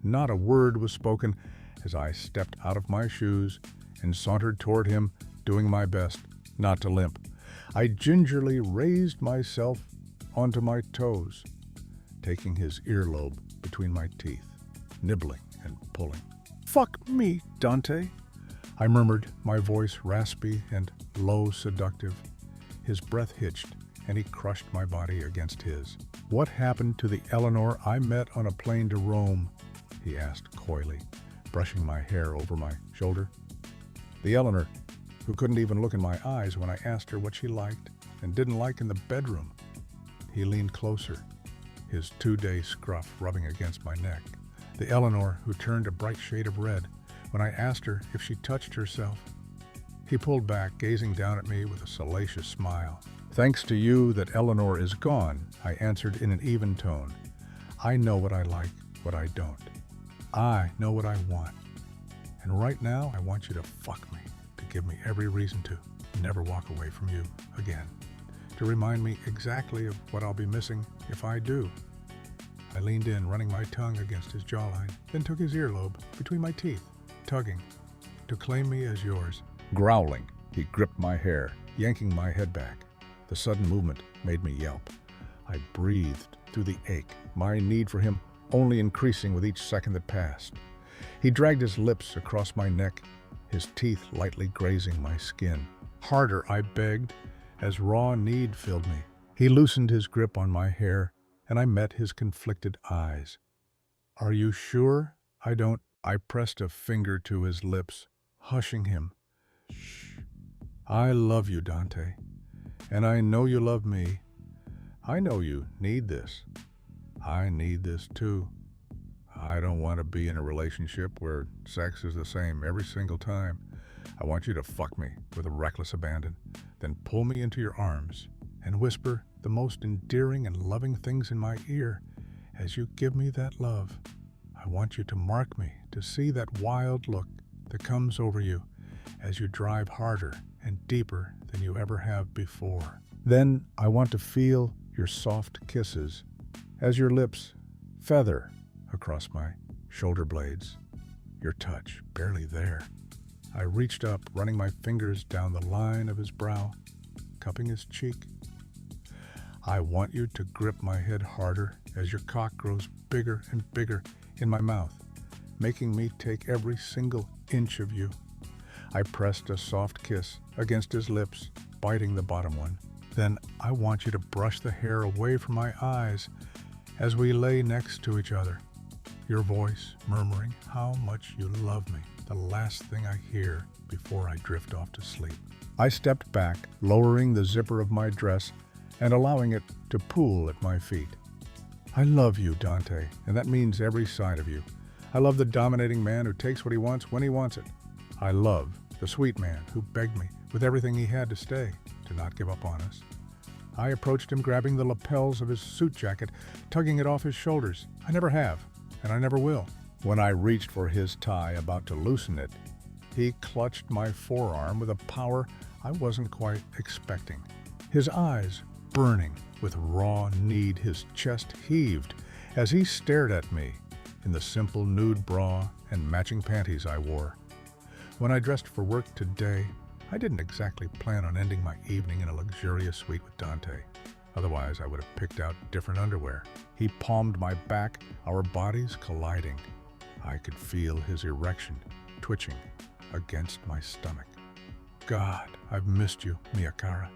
Not a word was spoken as I stepped out of my shoes and sauntered toward him, doing my best not to limp. I gingerly raised myself onto my toes, taking his earlobe between my teeth, nibbling and pulling. "Fuck me, Dante," I murmured, my voice raspy and low seductive. His breath hitched, and he crushed my body against his. "What happened to the Eleanor I met on a plane to Rome?" he asked coyly, brushing my hair over my shoulder. "The Eleanor who couldn't even look in my eyes when I asked her what she liked and didn't like in the bedroom." He leaned closer, his 2-day scruff rubbing against my neck. "The Eleanor who turned a bright shade of red when I asked her if she touched herself." He pulled back, gazing down at me with a salacious smile. "Thanks to you, that Eleanor is gone," I answered in an even tone. "I know what I like, what I don't. I know what I want. And right now, I want you to fuck me, to give me every reason to never walk away from you again, to remind me exactly of what I'll be missing if I do." I leaned in, running my tongue against his jawline, then took his earlobe between my teeth, tugging, "to claim me as yours." Growling, he gripped my hair, yanking my head back. The sudden movement made me yelp. I breathed through the ache, my need for him only increasing with each second that passed. He dragged his lips across my neck, his teeth lightly grazing my skin. "Harder," I begged, as raw need filled me. He loosened his grip on my hair, and I met his conflicted eyes. "Are you sure I don't?" I pressed a finger to his lips, hushing him. "Shh. I love you, Dante, and I know you love me. I know you need this. I need this too. I don't want to be in a relationship where sex is the same every single time. I want you to fuck me with a reckless abandon, then pull me into your arms and whisper the most endearing and loving things in my ear as you give me that love. I want you to mark me, to see that wild look that comes over you as you drive harder and deeper than you ever have before. Then I want to feel your soft kisses as your lips feather across my shoulder blades, your touch barely there." I reached up, running my fingers down the line of his brow, cupping his cheek. "I want you to grip my head harder as your cock grows bigger and bigger in my mouth, making me take every single inch of you." I pressed a soft kiss against his lips, biting the bottom one. "Then I want you to brush the hair away from my eyes as we lay next to each other, your voice murmuring how much you love me, the last thing I hear before I drift off to sleep." I stepped back, lowering the zipper of my dress and allowing it to pool at my feet. "I love you, Dante, and that means every side of you. I love the dominating man who takes what he wants when he wants it. I love the sweet man who begged me with everything he had to stay, to not give up on us." I approached him, grabbing the lapels of his suit jacket, tugging it off his shoulders. I never have, and I never will. When I reached for his tie, about to loosen it, he clutched my forearm with a power I wasn't quite expecting. His eyes burning with raw need, his chest heaved as he stared at me in the simple nude bra and matching panties I wore. When I dressed for work today, I didn't exactly plan on ending my evening in a luxurious suite with Dante. Otherwise, I would have picked out different underwear. He palmed my back, our bodies colliding. I could feel his erection twitching against my stomach. "God, I've missed you, Miyakara."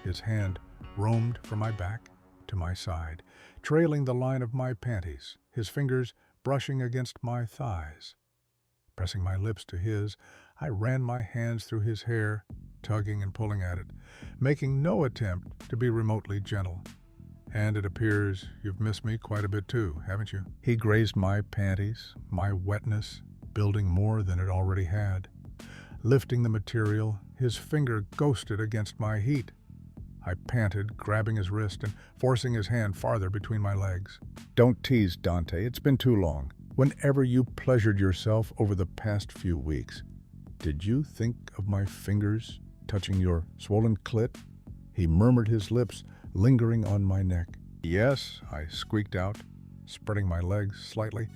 His hand roamed from my back to my side, trailing the line of my panties, his fingers brushing against my thighs. Pressing my lips to his, I ran my hands through his hair, tugging and pulling at it, making no attempt to be remotely gentle. "And it appears you've missed me quite a bit too, haven't you?" He grazed my panties, my wetness building more than it already had. Lifting the material, his finger ghosted against my heat. I panted, grabbing his wrist and forcing his hand farther between my legs. "Don't tease, Dante. It's been too long. Whenever you pleasured yourself over the past few weeks, did you think of my fingers touching your swollen clit?" He murmured, his lips lingering on my neck. "Yes," I squeaked out, spreading my legs slightly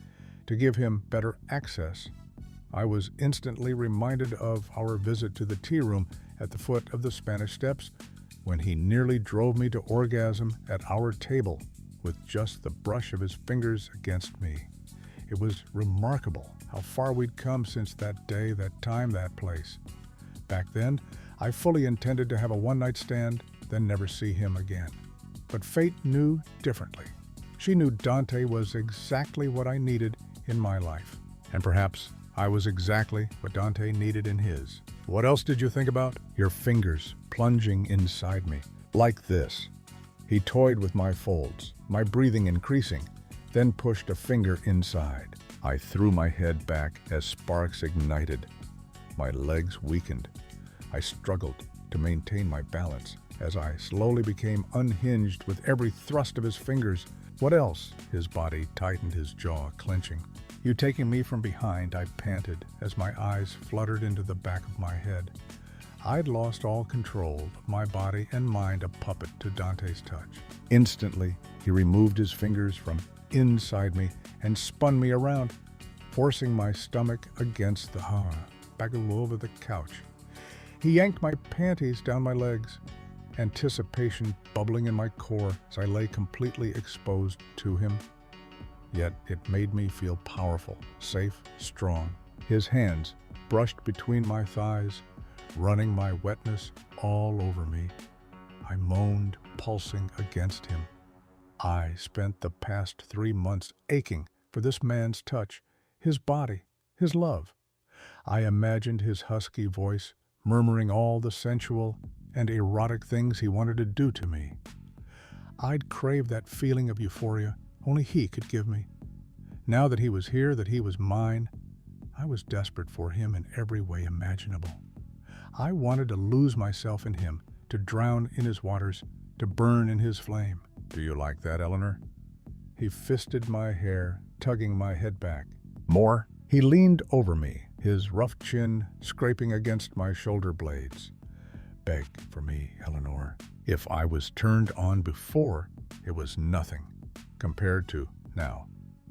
to give him better access. I was instantly reminded of our visit to the tea room at the foot of the Spanish Steps, when he nearly drove me to orgasm at our table with just the brush of his fingers against me. It was remarkable how far we'd come since that day, that time, that place. Back then, I fully intended to have a one-night stand, then never see him again. But fate knew differently. She knew Dante was exactly what I needed in my life. And perhaps I was exactly what Dante needed in his. "What else did you think about?" "Your fingers plunging inside me. Like this." He toyed with my folds, my breathing increasing, then pushed a finger inside. I threw my head back as sparks ignited. My legs weakened. I struggled to maintain my balance as I slowly became unhinged with every thrust of his fingers. "What else?" His body tightened, his jaw clenching. "You taking me from behind," I panted as my eyes fluttered into the back of my head. I'd lost all control of my body and mind, a puppet to Dante's touch. Instantly, he removed his fingers from inside me and spun me around, forcing my stomach against the back over the couch. He yanked my panties down my legs, anticipation bubbling in my core as I lay completely exposed to him. Yet it made me feel powerful, safe, strong. His hands brushed between my thighs, running my wetness all over me. I moaned, pulsing against him. I spent the past 3 months aching for this man's touch, his body, his love. I imagined his husky voice murmuring all the sensual and erotic things he wanted to do to me. I'd craved that feeling of euphoria only he could give me. Now that he was here, that he was mine, I was desperate for him in every way imaginable. I wanted to lose myself in him, to drown in his waters, to burn in his flame. "Do you like that, Eleanor?" He fisted my hair, tugging my head back. "More?" He leaned over me, his rough chin scraping against my shoulder blades. "Beg for me, Eleanor." If I was turned on before, it was nothing compared to now.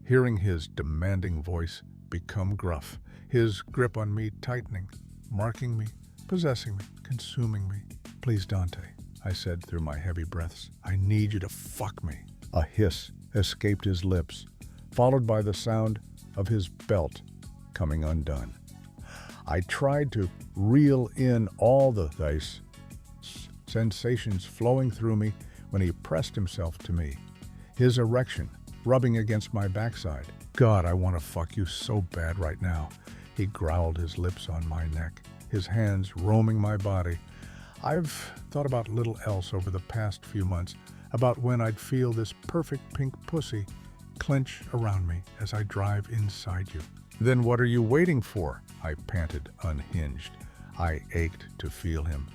Hearing his demanding voice become gruff, his grip on me tightening, marking me, possessing me, consuming me. "Please, Dante," I said through my heavy breaths. "I need you to fuck me." A hiss escaped his lips, followed by the sound of his belt coming undone. I tried to reel in all the sensations flowing through me when he pressed himself to me, his erection rubbing against my backside. "God, I want to fuck you so bad right now." He growled, his lips on my neck, his hands roaming my body. I've thought about little else over the past few months, about when I'd feel this perfect pink pussy clench around me as I drive inside you. "Then what are you waiting for?" I panted, unhinged. I ached to feel him,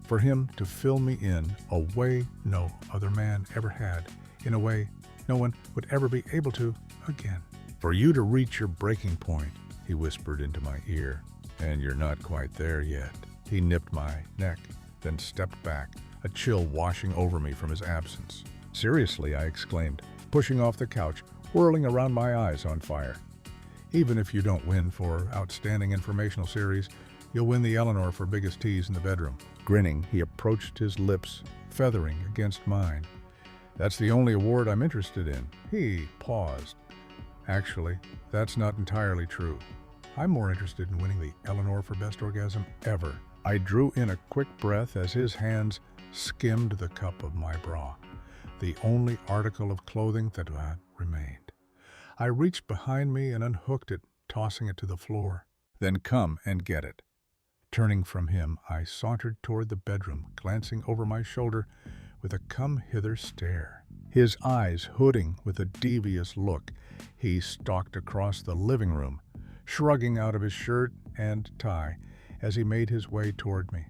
for him to fill me in a way no other man ever had, in a way no one would ever be able to again. "For you to reach your breaking point," he whispered into my ear, "and you're not quite there yet." He nipped my neck, then stepped back, a chill washing over me from his absence. "Seriously," I exclaimed, pushing off the couch, whirling around, my eyes on fire. "Even if you don't win for Outstanding Informational Series, you'll win the Eleanor for Biggest Tease in the Bedroom." Grinning, he approached, his lips feathering against mine. "That's the only award I'm interested in." He paused. "Actually, that's not entirely true. I'm more interested in winning the Eleanor for Best Orgasm ever." I drew in a quick breath as his hands skimmed the cup of my bra, the only article of clothing that remained. I reached behind me and unhooked it, tossing it to the floor. "Then come and get it." Turning from him, I sauntered toward the bedroom, glancing over my shoulder with a come-hither stare. His eyes hooding with a devious look, he stalked across the living room, shrugging out of his shirt and tie as he made his way toward me.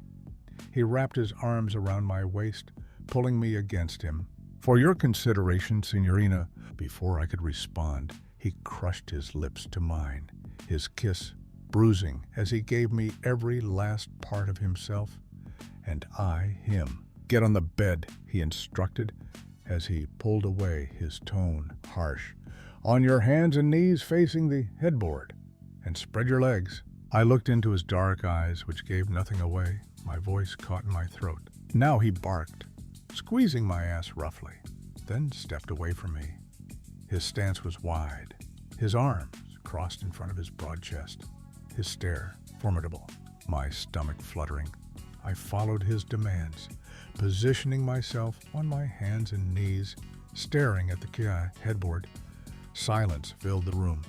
He wrapped his arms around my waist, pulling me against him. "For your consideration, Signorina." Before I could respond, he crushed his lips to mine, his kiss bruising as he gave me every last part of himself. and I him. "Get on the bed," he instructed as he pulled away, his tone harsh. "On your hands and knees facing the headboard, and spread your legs." I looked into his dark eyes, which gave nothing away. My voice caught in my throat. Now he barked, squeezing my ass roughly, then stepped away from me. His stance was wide, his arms crossed in front of his broad chest, his stare formidable, my stomach fluttering. I followed his demands, positioning myself on my hands and knees, staring at the headboard. Silence filled the room.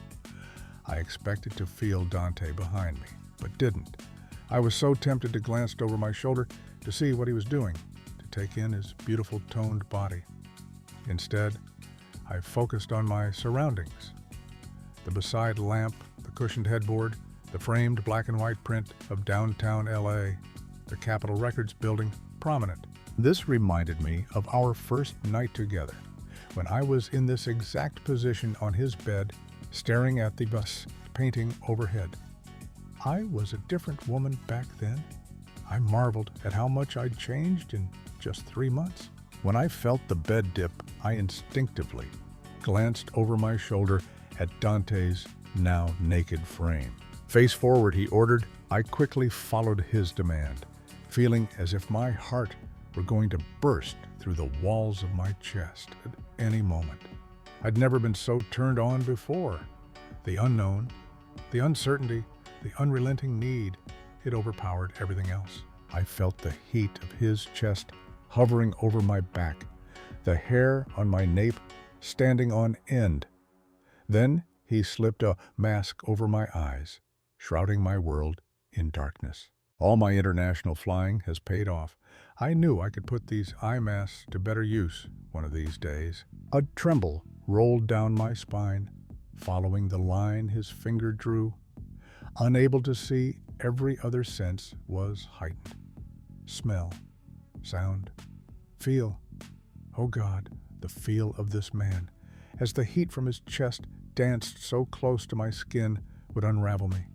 I expected to feel Dante behind me, but didn't. I was so tempted to glance over my shoulder to see what he was doing, to take in his beautiful toned body. Instead, I focused on my surroundings. The beside lamp, the cushioned headboard, the framed black and white print of downtown LA, the Capitol Records building prominent. This reminded me of our first night together, when I was in this exact position on his bed, staring at the bus painting overhead. I was a different woman back then. I marveled at how much I'd changed in just 3 months. When I felt the bed dip, I instinctively glanced over my shoulder at Dante's now naked frame. "Face forward," he ordered. I quickly followed his demand, feeling as if my heart were going to burst through the walls of my chest at any moment. I'd never been so turned on before. The unknown, the uncertainty, the unrelenting need, it overpowered everything else. I felt the heat of his chest hovering over my back, the hair on my nape standing on end. Then he slipped a mask over my eyes, shrouding my world in darkness. All my international flying has paid off. I knew I could put these eye masks to better use one of these days. A tremble rolled down my spine, following the line his finger drew. Unable to see, every other sense was heightened. Smell, sound, feel. Oh God, the feel of this man, as the heat from his chest danced so close to my skin, would unravel me.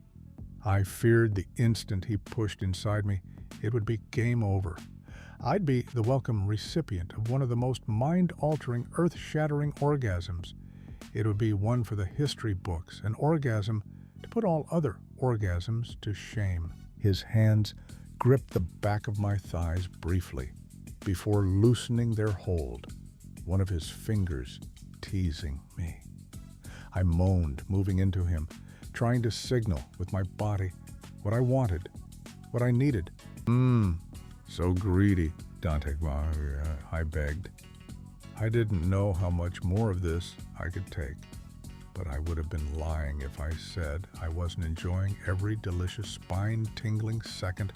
I feared the instant he pushed inside me, it would be game over. I'd be the welcome recipient of one of the most mind-altering, earth-shattering orgasms. It would be one for the history books, an orgasm to put all other orgasms to shame. His hands gripped the back of my thighs briefly, before loosening their hold, one of his fingers teasing me. I moaned, moving into him, trying to signal with my body what I wanted, what I needed. So greedy, Dante, I begged. I didn't know how much more of this I could take, but I would have been lying if I said I wasn't enjoying every delicious, spine-tingling second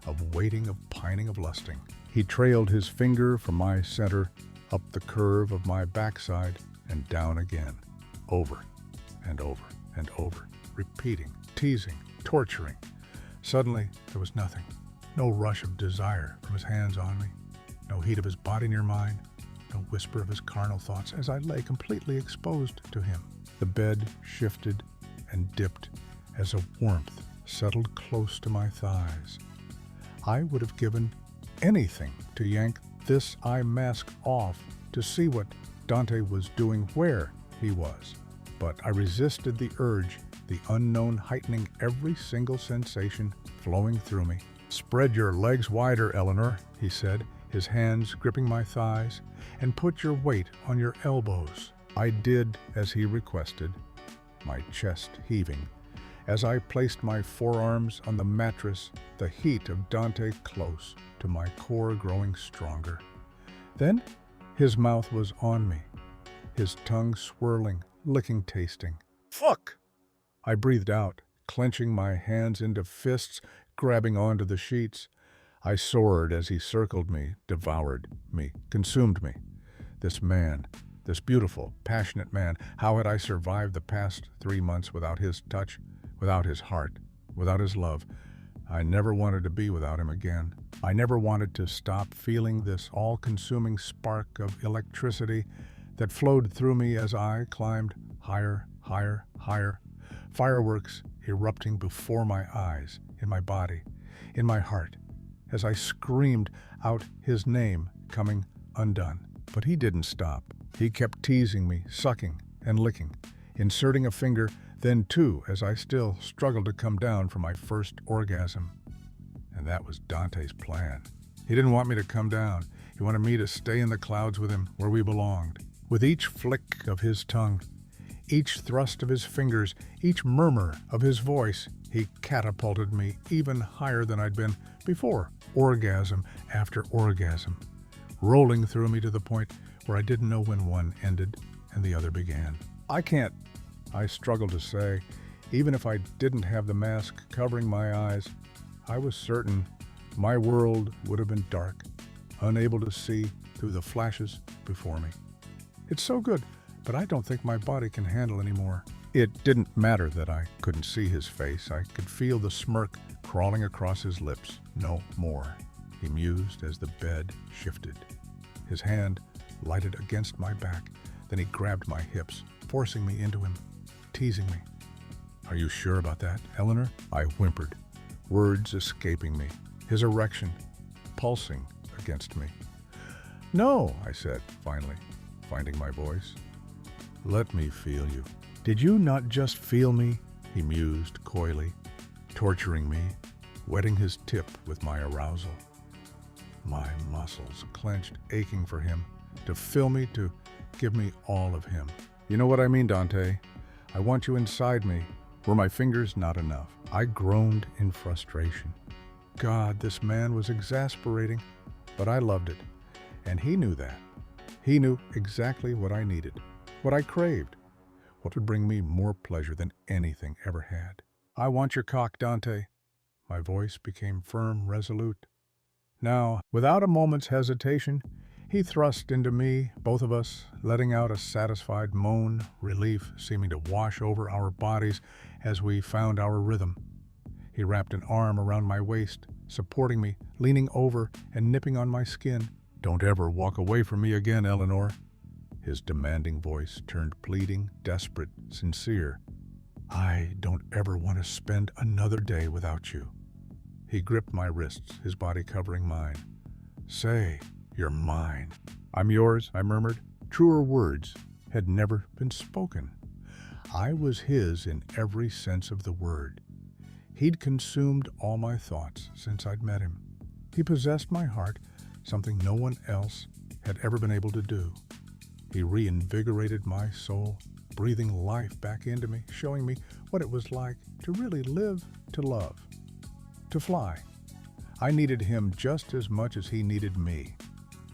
of waiting, of pining, of lusting. He trailed his finger from my center, up the curve of my backside, and down again, over and over and over, repeating, teasing, torturing. Suddenly, there was nothing. No rush of desire from his hands on me, no heat of his body near mine, no whisper of his carnal thoughts as I lay completely exposed to him. The bed shifted and dipped as a warmth settled close to my thighs. I would have given anything to yank this eye mask off to see what Dante was doing where he was. But I resisted the urge, the unknown heightening every single sensation flowing through me. "Spread your legs wider, Eleanor," he said, his hands gripping my thighs, "and put your weight on your elbows." I did as he requested, my chest heaving, as I placed my forearms on the mattress, the heat of Dante close to my core growing stronger. Then his mouth was on me, his tongue swirling, licking, tasting. "Fuck!" I breathed out, clenching my hands into fists, grabbing onto the sheets. I soared as he circled me, devoured me, consumed me. This man, this beautiful, passionate man, how had I survived the past 3 months without his touch, without his heart, without his love? I never wanted to be without him again. I never wanted to stop feeling this all-consuming spark of electricity that flowed through me as I climbed higher, higher, higher. Fireworks erupting before my eyes, in my body, in my heart. as I screamed out his name, coming undone. But he didn't stop. He kept teasing me, sucking and licking, inserting a finger, then two, as I still struggled to come down from my first orgasm. And that was Dante's plan. He didn't want me to come down. He wanted me to stay in the clouds with him, where we belonged. With each flick of his tongue, each thrust of his fingers, each murmur of his voice, he catapulted me even higher than I'd been before, orgasm after orgasm, rolling through me to the point where I didn't know when one ended and the other began. I struggled to say. Even if I didn't have the mask covering my eyes, I was certain my world would have been dark, unable to see through the flashes before me. It's so good, but I don't think my body can handle anymore. It didn't matter that I couldn't see his face. I could feel the smirk crawling across his lips. No more, he mused as the bed shifted. His hand lighted against my back. Then he grabbed my hips, forcing me into him, teasing me. "Are you sure about that, Eleanor?" I whimpered, words escaping me, his erection pulsing against me. "No," I said, finally, finding my voice. "Let me feel you." "Did you not just feel me?" he mused coyly, torturing me, wetting his tip with my arousal. My muscles clenched, aching for him, to fill me, to give me all of him. "You know what I mean, Dante. I want you inside me." Were my fingers not enough? I groaned in frustration. God, this man was exasperating, but I loved it, and he knew that. He knew exactly what I needed, what I craved, what would bring me more pleasure than anything ever had. "I want your cock, Dante." My voice became firm, resolute. Now, without a moment's hesitation, he thrust into me, both of us, letting out a satisfied moan, relief seeming to wash over our bodies as we found our rhythm. He wrapped an arm around my waist, supporting me, leaning over and nipping on my skin. "Don't ever walk away from me again, Eleanor." His demanding voice turned pleading, desperate, sincere. "I don't ever want to spend another day without you." He gripped my wrists, his body covering mine. "Say, you're mine." "I'm yours," I murmured. Truer words had never been spoken. I was his in every sense of the word. He'd consumed all my thoughts since I'd met him. He possessed my heart, something no one else had ever been able to do. He reinvigorated my soul, breathing life back into me, showing me what it was like to really live, to love, to fly. I needed him just as much as he needed me.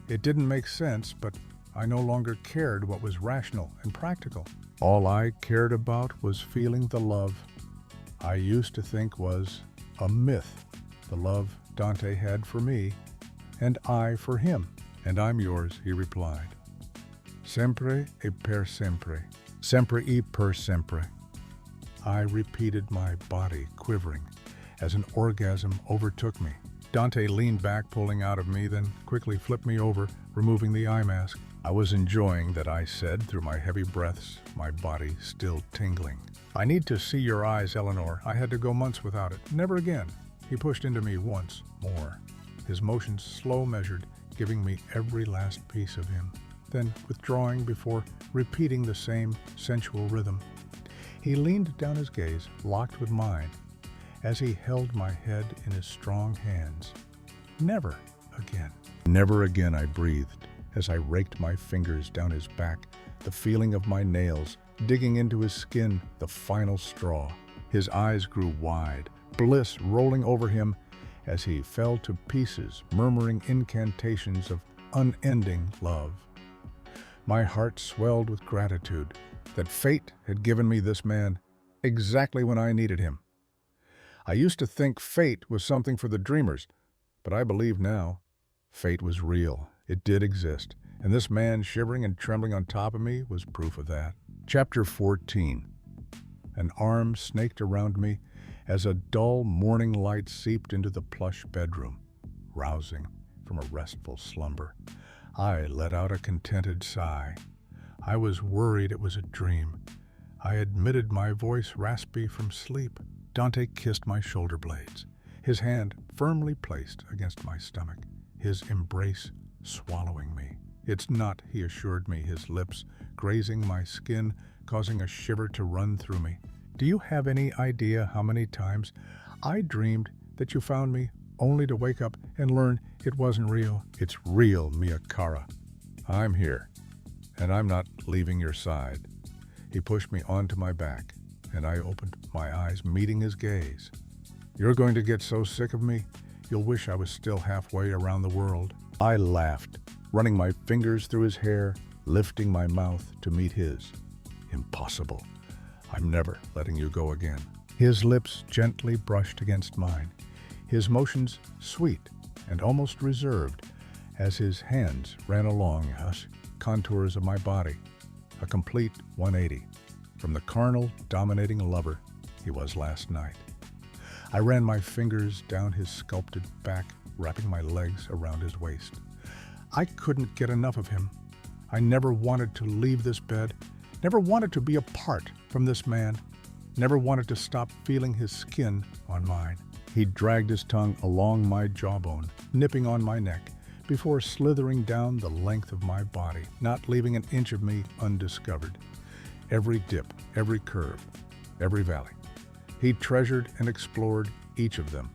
It didn't make sense, but I no longer cared what was rational and practical. All I cared about was feeling the love I used to think was a myth, the love Dante had for me, and I for him. "And I'm yours," he replied. "Sempre e per sempre. Sempre e per sempre." I repeated, my body quivering as an orgasm overtook me. Dante leaned back, pulling out of me, then quickly flipped me over, removing the eye mask. I was enjoying that, I said through my heavy breaths, my body still tingling. "I need to see your eyes, Eleanor. I had to go months without it. Never again." He pushed into me once more, his motions slow measured, giving me every last piece of him, then withdrawing before repeating the same sensual rhythm. He leaned down, his gaze locked with mine, as he held my head in his strong hands. "Never again." "Never again," I breathed, as I raked my fingers down his back, the feeling of my nails digging into his skin, the final straw. His eyes grew wide, bliss rolling over him as he fell to pieces, murmuring incantations of unending love. My heart swelled with gratitude that fate had given me this man exactly when I needed him. I used to think fate was something for the dreamers, but I believe now fate was real. It did exist, and this man shivering and trembling on top of me was proof of that. Chapter 14. An arm snaked around me as a dull morning light seeped into the plush bedroom, rousing from a restful slumber. I let out a contented sigh. I was worried it was a dream. I admitted, my voice raspy from sleep. Dante kissed my shoulder blades, his hand firmly placed against my stomach, his embrace swallowing me. "It's not," he assured me, his lips grazing my skin, causing a shiver to run through me. "Do you have any idea how many times I dreamed that you found me, only to wake up and learn it wasn't real?" "It's real, Miyakara. I'm here, and I'm not leaving your side." He pushed me onto my back, and I opened my eyes, meeting his gaze. "You're going to get so sick of me, you'll wish I was still halfway around the world." I laughed, running my fingers through his hair, lifting my mouth to meet his. "Impossible. I'm never letting you go again." His lips gently brushed against mine, his motions sweet and almost reserved as his hands ran along us contours of my body, a complete 180 from the carnal, dominating lover he was last night. I ran my fingers down his sculpted back, wrapping my legs around his waist. I couldn't get enough of him. I never wanted to leave this bed, never wanted to be apart from this man, never wanted to stop feeling his skin on mine. He dragged his tongue along my jawbone, nipping on my neck, before slithering down the length of my body, not leaving an inch of me undiscovered. Every dip, every curve, every valley. He treasured and explored each of them,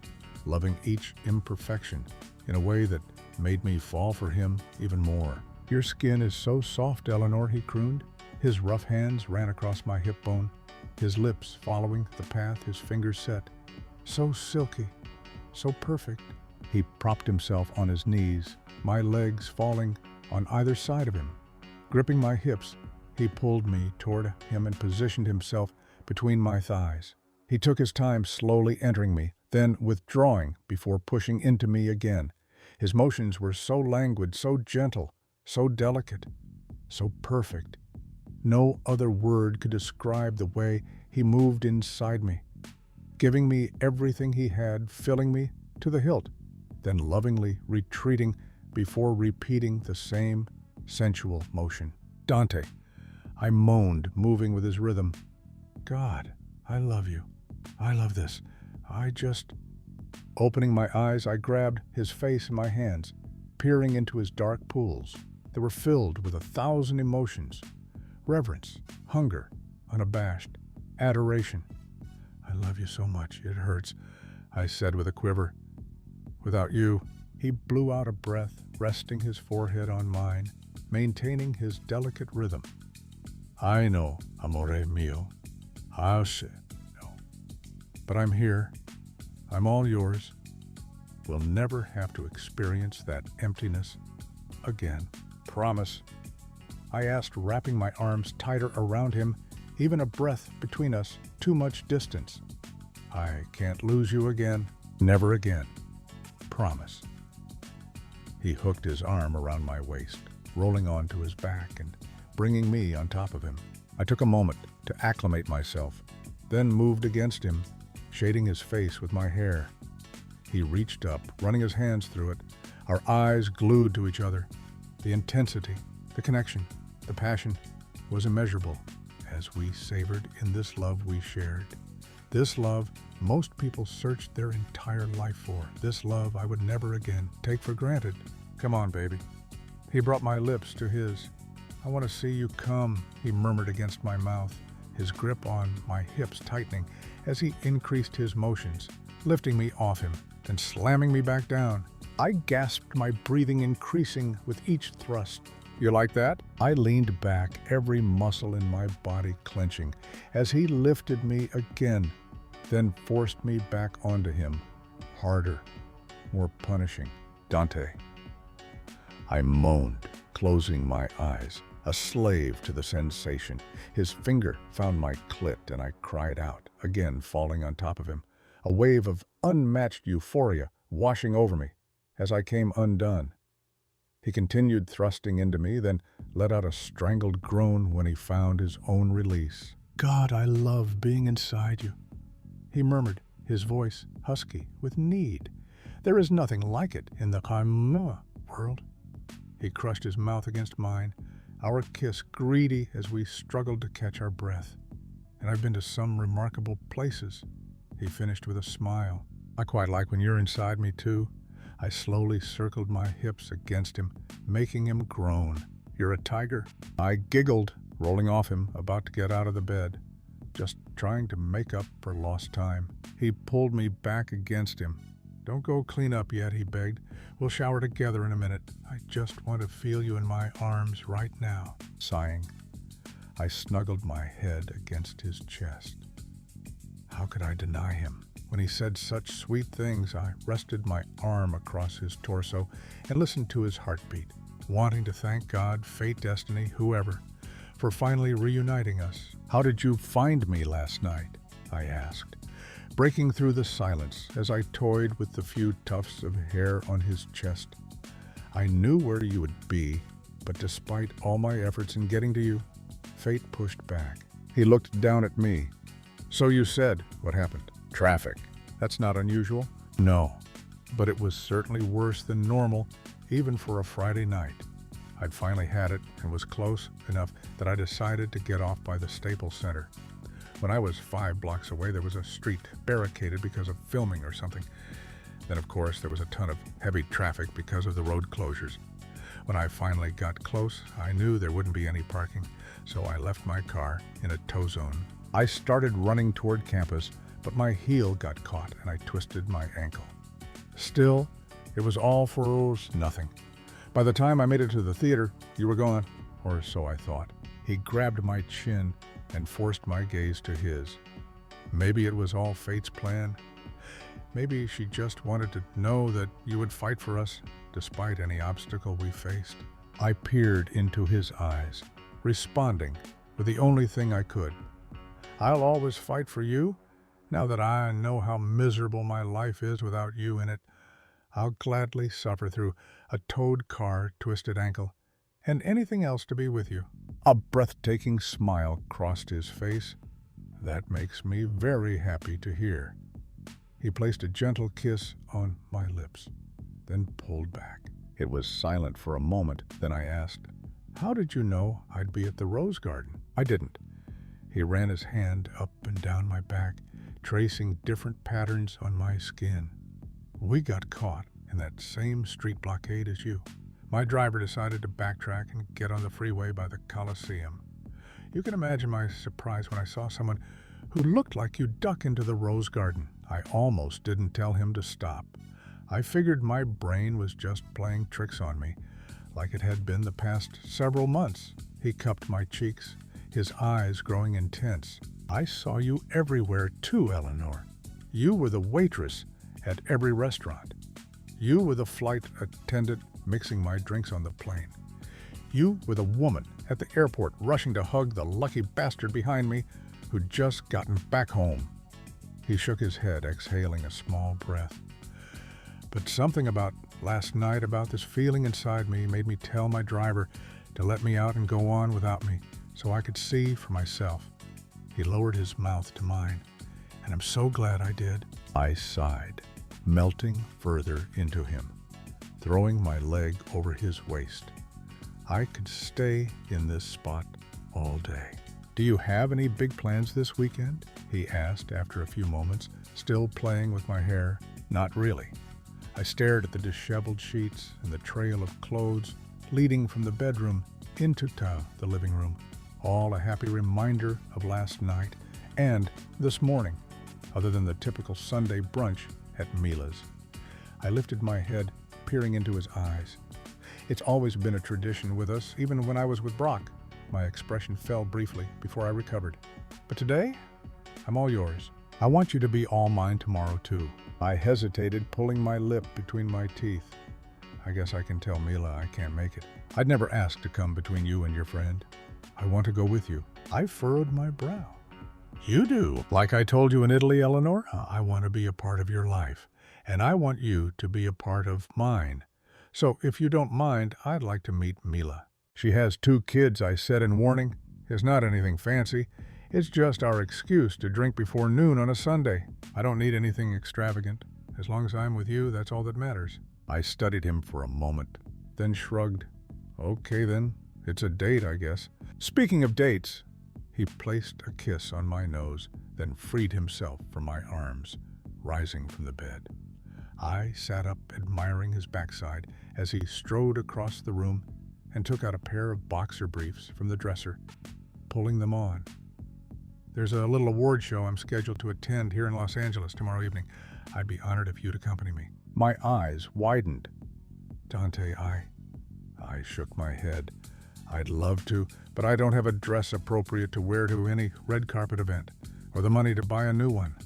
loving each imperfection in a way that made me fall for him even more. "Your skin is so soft, Eleanor," he crooned. His rough hands ran across my hip bone, his lips following the path his fingers set. "So silky, so perfect." He propped himself on his knees, my legs falling on either side of him. Gripping my hips, he pulled me toward him and positioned himself between my thighs. He took his time, slowly entering me, then withdrawing before pushing into me again. His motions were so languid, so gentle, so delicate, so perfect. No other word could describe the way he moved inside me, giving me everything he had, filling me to the hilt, then lovingly retreating before repeating the same sensual motion. "Dante," I moaned, moving with his rhythm. "God, I love you. I love this. I just..." Opening my eyes, I grabbed his face in my hands, peering into his dark pools. They were filled with 1,000 emotions: reverence, hunger, unabashed, adoration. "I love you so much, it hurts," I said with a quiver. "Without you..." He blew out a breath, resting his forehead on mine, maintaining his delicate rhythm. "I know, amore mio. I'll say no. But I'm here. I'm all yours. We'll never have to experience that emptiness again. Promise." I asked, wrapping my arms tighter around him, even a breath between us, too much distance. "I can't lose you again. Never again. Promise." He hooked his arm around my waist, rolling onto his back and bringing me on top of him. I took a moment to acclimate myself, then moved against him, shading his face with my hair. He reached up, running his hands through it, our eyes glued to each other. The intensity, the connection, the passion was immeasurable as we savored in this love we shared. This love most people searched their entire life for. This love I would never again take for granted. "Come on, baby." He brought my lips to his. "I want to see you come," he murmured against my mouth, his grip on my hips tightening as he increased his motions, lifting me off him, then slamming me back down. I gasped, my breathing increasing with each thrust. "You like that?" I leaned back, every muscle in my body clenching, as he lifted me again, then forced me back onto him, harder, more punishing. "Dante," I moaned, closing my eyes, a slave to the sensation. His finger found my clit and I cried out, again falling on top of him, a wave of unmatched euphoria washing over me as I came undone. He continued thrusting into me, then let out a strangled groan when he found his own release. "God, I love being inside you," he murmured, his voice husky with need. "There is nothing like it in the world." He crushed his mouth against mine, our kiss greedy as we struggled to catch our breath. "And I've been to some remarkable places," he finished with a smile. I quite like when you're inside me, too. I slowly circled my hips against him, making him groan. You're a tiger? I giggled, rolling off him, about to get out of the bed, just trying to make up for lost time. He pulled me back against him. Don't go clean up yet, he begged. We'll shower together in a minute. I just want to feel you in my arms right now. Sighing, I snuggled my head against his chest. How could I deny him? When he said such sweet things, I rested my arm across his torso and listened to his heartbeat, wanting to thank God, fate, destiny, whoever, for finally reuniting us. How did you find me last night? I asked, breaking through the silence as I toyed with the few tufts of hair on his chest. I knew where you would be, but despite all my efforts in getting to you, fate pushed back. He looked down at me. So you said, what happened? Traffic. That's not unusual. No, but it was certainly worse than normal, even for a Friday night. I'd finally had it and was close enough that I decided to get off by the Staples Center. When I was 5 blocks away, there was a street barricaded because of filming or something. Then, of course, there was a ton of heavy traffic because of the road closures. When I finally got close, I knew there wouldn't be any parking, so I left my car in a tow zone. I started running toward campus, but my heel got caught and I twisted my ankle. Still, it was all for nothing. By the time I made it to the theater, you were gone, or so I thought. He grabbed my chin and forced my gaze to his. Maybe it was all fate's plan. Maybe she just wanted to know that you would fight for us, despite any obstacle we faced. I peered into his eyes, responding with the only thing I could. I'll always fight for you. Now that I know how miserable my life is without you in it, I'll gladly suffer through a towed car, twisted ankle, and anything else to be with you. A breathtaking smile crossed his face. That makes me very happy to hear. He placed a gentle kiss on my lips, then pulled back. It was silent for a moment, then I asked, how did you know I'd be at the Rose Garden? I didn't. He ran his hand up and down my back, tracing different patterns on my skin. We got caught in that same street blockade as you. My driver decided to backtrack and get on the freeway by the Coliseum. You can imagine my surprise when I saw someone who looked like you duck into the Rose Garden. I almost didn't tell him to stop. I figured my brain was just playing tricks on me, like it had been the past several months. He cupped my cheeks, his eyes growing intense. I saw you everywhere too, Eleanor. You were the waitress at every restaurant. You were the flight attendant mixing my drinks on the plane. You were the woman at the airport rushing to hug the lucky bastard behind me who'd just gotten back home. He shook his head, exhaling a small breath. But something about last night, about this feeling inside me, made me tell my driver to let me out and go on without me so I could see for myself. He lowered his mouth to mine, and I'm so glad I did. I sighed, melting further into him, throwing my leg over his waist. I could stay in this spot all day. Do you have any big plans this weekend? He asked after a few moments, still playing with my hair. Not really. I stared at the disheveled sheets and the trail of clothes leading from the bedroom into the living room. All a happy reminder of last night and this morning, other than the typical Sunday brunch at Mila's. I lifted my head, peering into his eyes. It's always been a tradition with us, even when I was with Brock. My expression fell briefly before I recovered. But today, I'm all yours. I want you to be all mine tomorrow, too. I hesitated, pulling my lip between my teeth. I guess I can tell Mila I can't make it. I'd never ask to come between you and your friend. I want to go with you. I furrowed my brow. You do. Like I told you in Italy, Eleanor, I want to be a part of your life, and I want you to be a part of mine. So if you don't mind, I'd like to meet Mila. She has 2 kids, I said in warning. It's not anything fancy. It's just our excuse to drink before noon on a Sunday. I don't need anything extravagant. As long as I'm with you, that's all that matters. I studied him for a moment, then shrugged. Okay then, it's a date, I guess. Speaking of dates, he placed a kiss on my nose, then freed himself from my arms. rising from the bed. I sat up, admiring his backside as he strode across the room and took out a pair of boxer briefs from the dresser, pulling them on. "There's a little award show I'm scheduled to attend here in Los Angeles tomorrow evening. I'd be honored if you'd accompany me." My eyes widened. "Dante, I shook my head. "I'd love to, but I don't have a dress appropriate to wear to any red carpet event, or the money to buy a new one.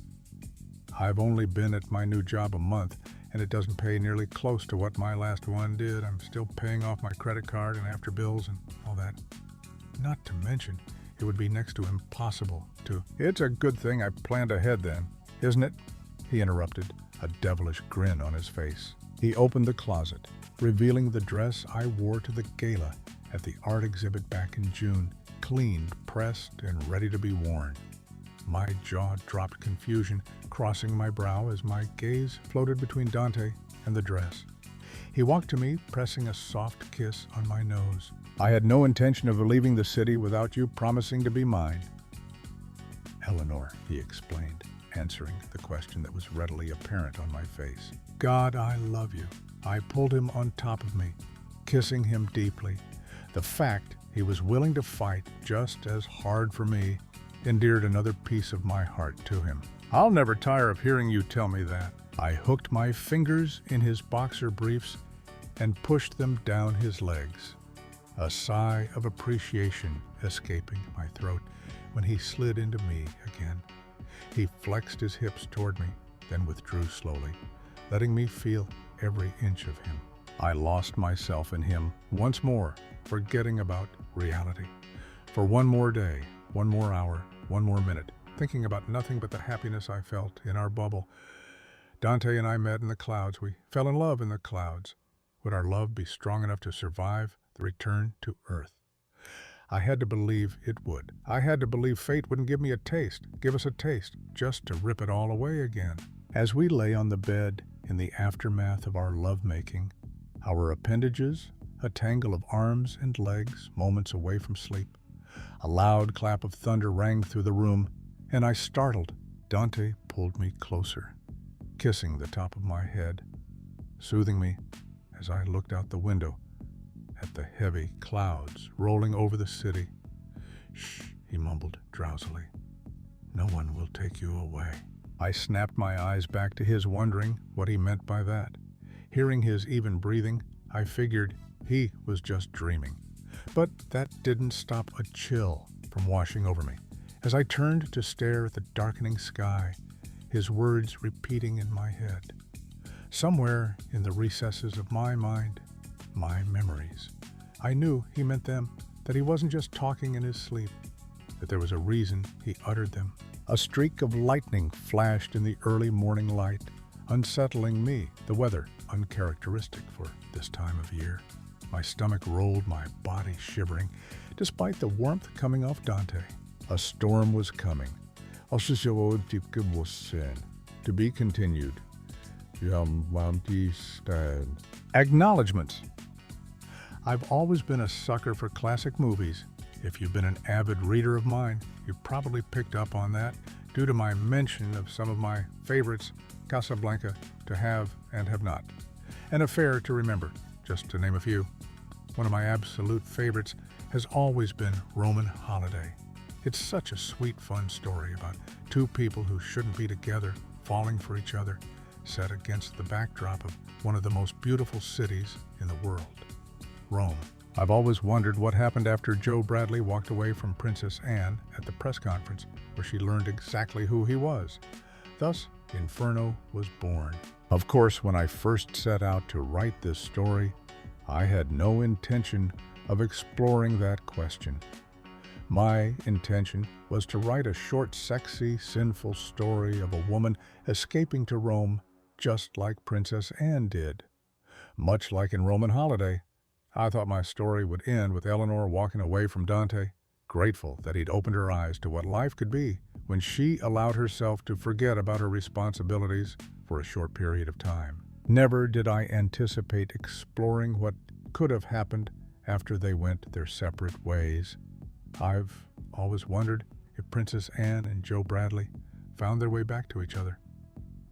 I've only been at my new job a month, and it doesn't pay nearly close to what my last one did. I'm still paying off my credit card and after bills and all that. Not to mention, it would be next to impossible to—" "It's a good thing I planned ahead then, isn't it?" he interrupted, a devilish grin on his face. He opened the closet, revealing the dress I wore to the gala at the art exhibit back in June, cleaned, pressed, and ready to be worn. My jaw dropped, confusion crossing my brow as my gaze floated between Dante and the dress. He walked to me, pressing a soft kiss on my nose. "I had no intention of leaving the city without you promising to be mine." "Eleanor," he explained, answering the question that was readily apparent on my face. "God, I love you." I pulled him on top of me, kissing him deeply. The fact he was willing to fight just as hard for me endeared another piece of my heart to him. "I'll never tire of hearing you tell me that." I hooked my fingers in his boxer briefs and pushed them down his legs, a sigh of appreciation escaping my throat when he slid into me again. He flexed his hips toward me, then withdrew slowly, letting me feel every inch of him. I lost myself in him once more, forgetting about reality. For one more day, one more hour, one more minute, thinking about nothing but the happiness I felt in our bubble. Dante and I met in the clouds. We fell in love in the clouds. Would our love be strong enough to survive the return to Earth? I had to believe it would. I had to believe fate wouldn't give us a taste, just to rip it all away again. As we lay on the bed in the aftermath of our lovemaking, our appendages a tangle of arms and legs, moments away from sleep, a loud clap of thunder rang through the room, and I startled. Dante pulled me closer, kissing the top of my head, soothing me as I looked out the window at the heavy clouds rolling over the city. "Shh," he mumbled drowsily. "No one will take you away." I snapped my eyes back to his, wondering what he meant by that. Hearing his even breathing, I figured he was just dreaming. But that didn't stop a chill from washing over me. As I turned to stare at the darkening sky, his words repeating in my head. Somewhere in the recesses of my mind, my memories, I knew he meant them, that he wasn't just talking in his sleep, that there was a reason he uttered them. A streak of lightning flashed in the early morning light, unsettling me, the weather uncharacteristic for this time of year. My stomach rolled, my body shivering, despite the warmth coming off Dante. A storm was coming. To be continued. Acknowledgements. I've always been a sucker for classic movies. If you've been an avid reader of mine, you've probably picked up on that due to my mention of some of my favorites, Casablanca, To Have and Have Not, and Affair to Remember, just to name a few. One of my absolute favorites has always been Roman Holiday. It's such a sweet, fun story about two people who shouldn't be together, falling for each other, set against the backdrop of one of the most beautiful cities in the world, Rome. I've always wondered what happened after Joe Bradley walked away from Princess Anne at the press conference, where she learned exactly who he was. Thus, Inferno was born. Of course, when I first set out to write this story, I had no intention of exploring that question. My intention was to write a short, sexy, sinful story of a woman escaping to Rome, just like Princess Anne did. Much like in Roman Holiday, I thought my story would end with Eleanor walking away from Dante, grateful that he'd opened her eyes to what life could be when she allowed herself to forget about her responsibilities for a short period of time. Never did I anticipate exploring what could have happened after they went their separate ways. I've always wondered if Princess Anne and Joe Bradley found their way back to each other.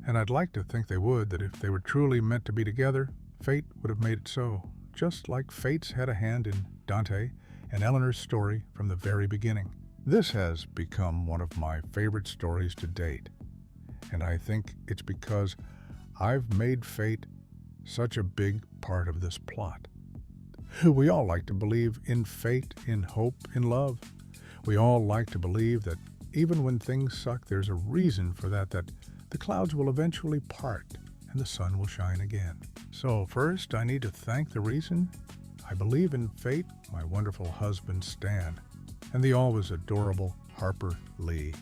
And I'd like to think they would, that if they were truly meant to be together, fate would have made it so, just like fates had a hand in Dante and Eleanor's story from the very beginning. This has become one of my favorite stories to date, and I think it's because I've made fate such a big part of this plot. We all like to believe in fate, in hope, in love. We all like to believe that even when things suck, there's a reason for that the clouds will eventually part and the sun will shine again. So first, I need to thank the reason I believe in fate, my wonderful husband Stan, and the always adorable Harper Lee.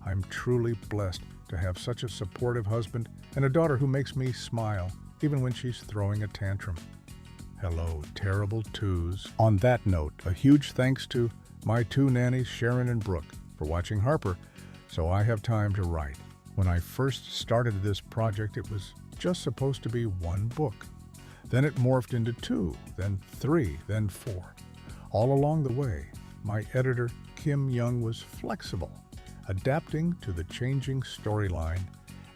I'm truly blessed to have such a supportive husband and a daughter who makes me smile even when she's throwing a tantrum. Hello, terrible twos. On that note, a huge thanks to my two nannies, Sharon and Brooke, for watching Harper, so I have time to write. When I first started this project, it was just supposed to be one book. Then it morphed into 2, then 3, then 4. All along the way, my editor, Kim Young, was flexible, adapting to the changing storyline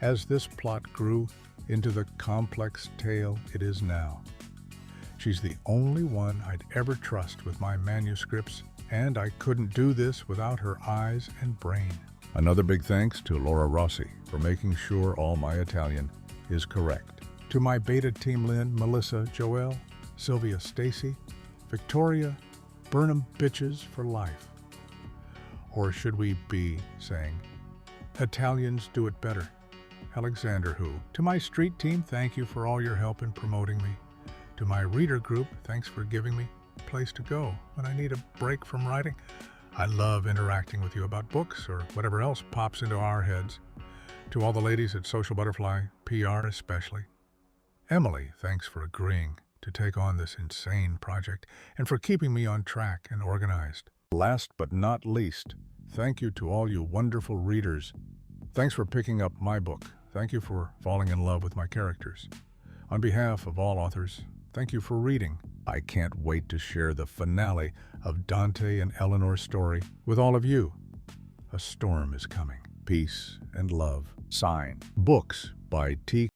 as this plot grew into the complex tale it is now. She's the only one I'd ever trust with my manuscripts, and I couldn't do this without her eyes and brain. Another big thanks to Laura Rossi for making sure all my Italian is correct. To my beta team Lynn, Melissa, Joelle, Sylvia, Stacy, Victoria, Burnham bitches for life. Or should we be saying, Italians do it better. Alexander Who. To my street team, thank you for all your help in promoting me. To my reader group, thanks for giving me a place to go when I need a break from writing. I love interacting with you about books or whatever else pops into our heads. To all the ladies at Social Butterfly, PR especially. Emily, thanks for agreeing to take on this insane project and for keeping me on track and organized. Last but not least, thank you to all you wonderful readers. Thanks for picking up my book. Thank you for falling in love with my characters. On behalf of all authors, thank you for reading. I can't wait to share the finale of Dante and Eleanor's story with all of you. A storm is coming. Peace and love. Signed. Books by T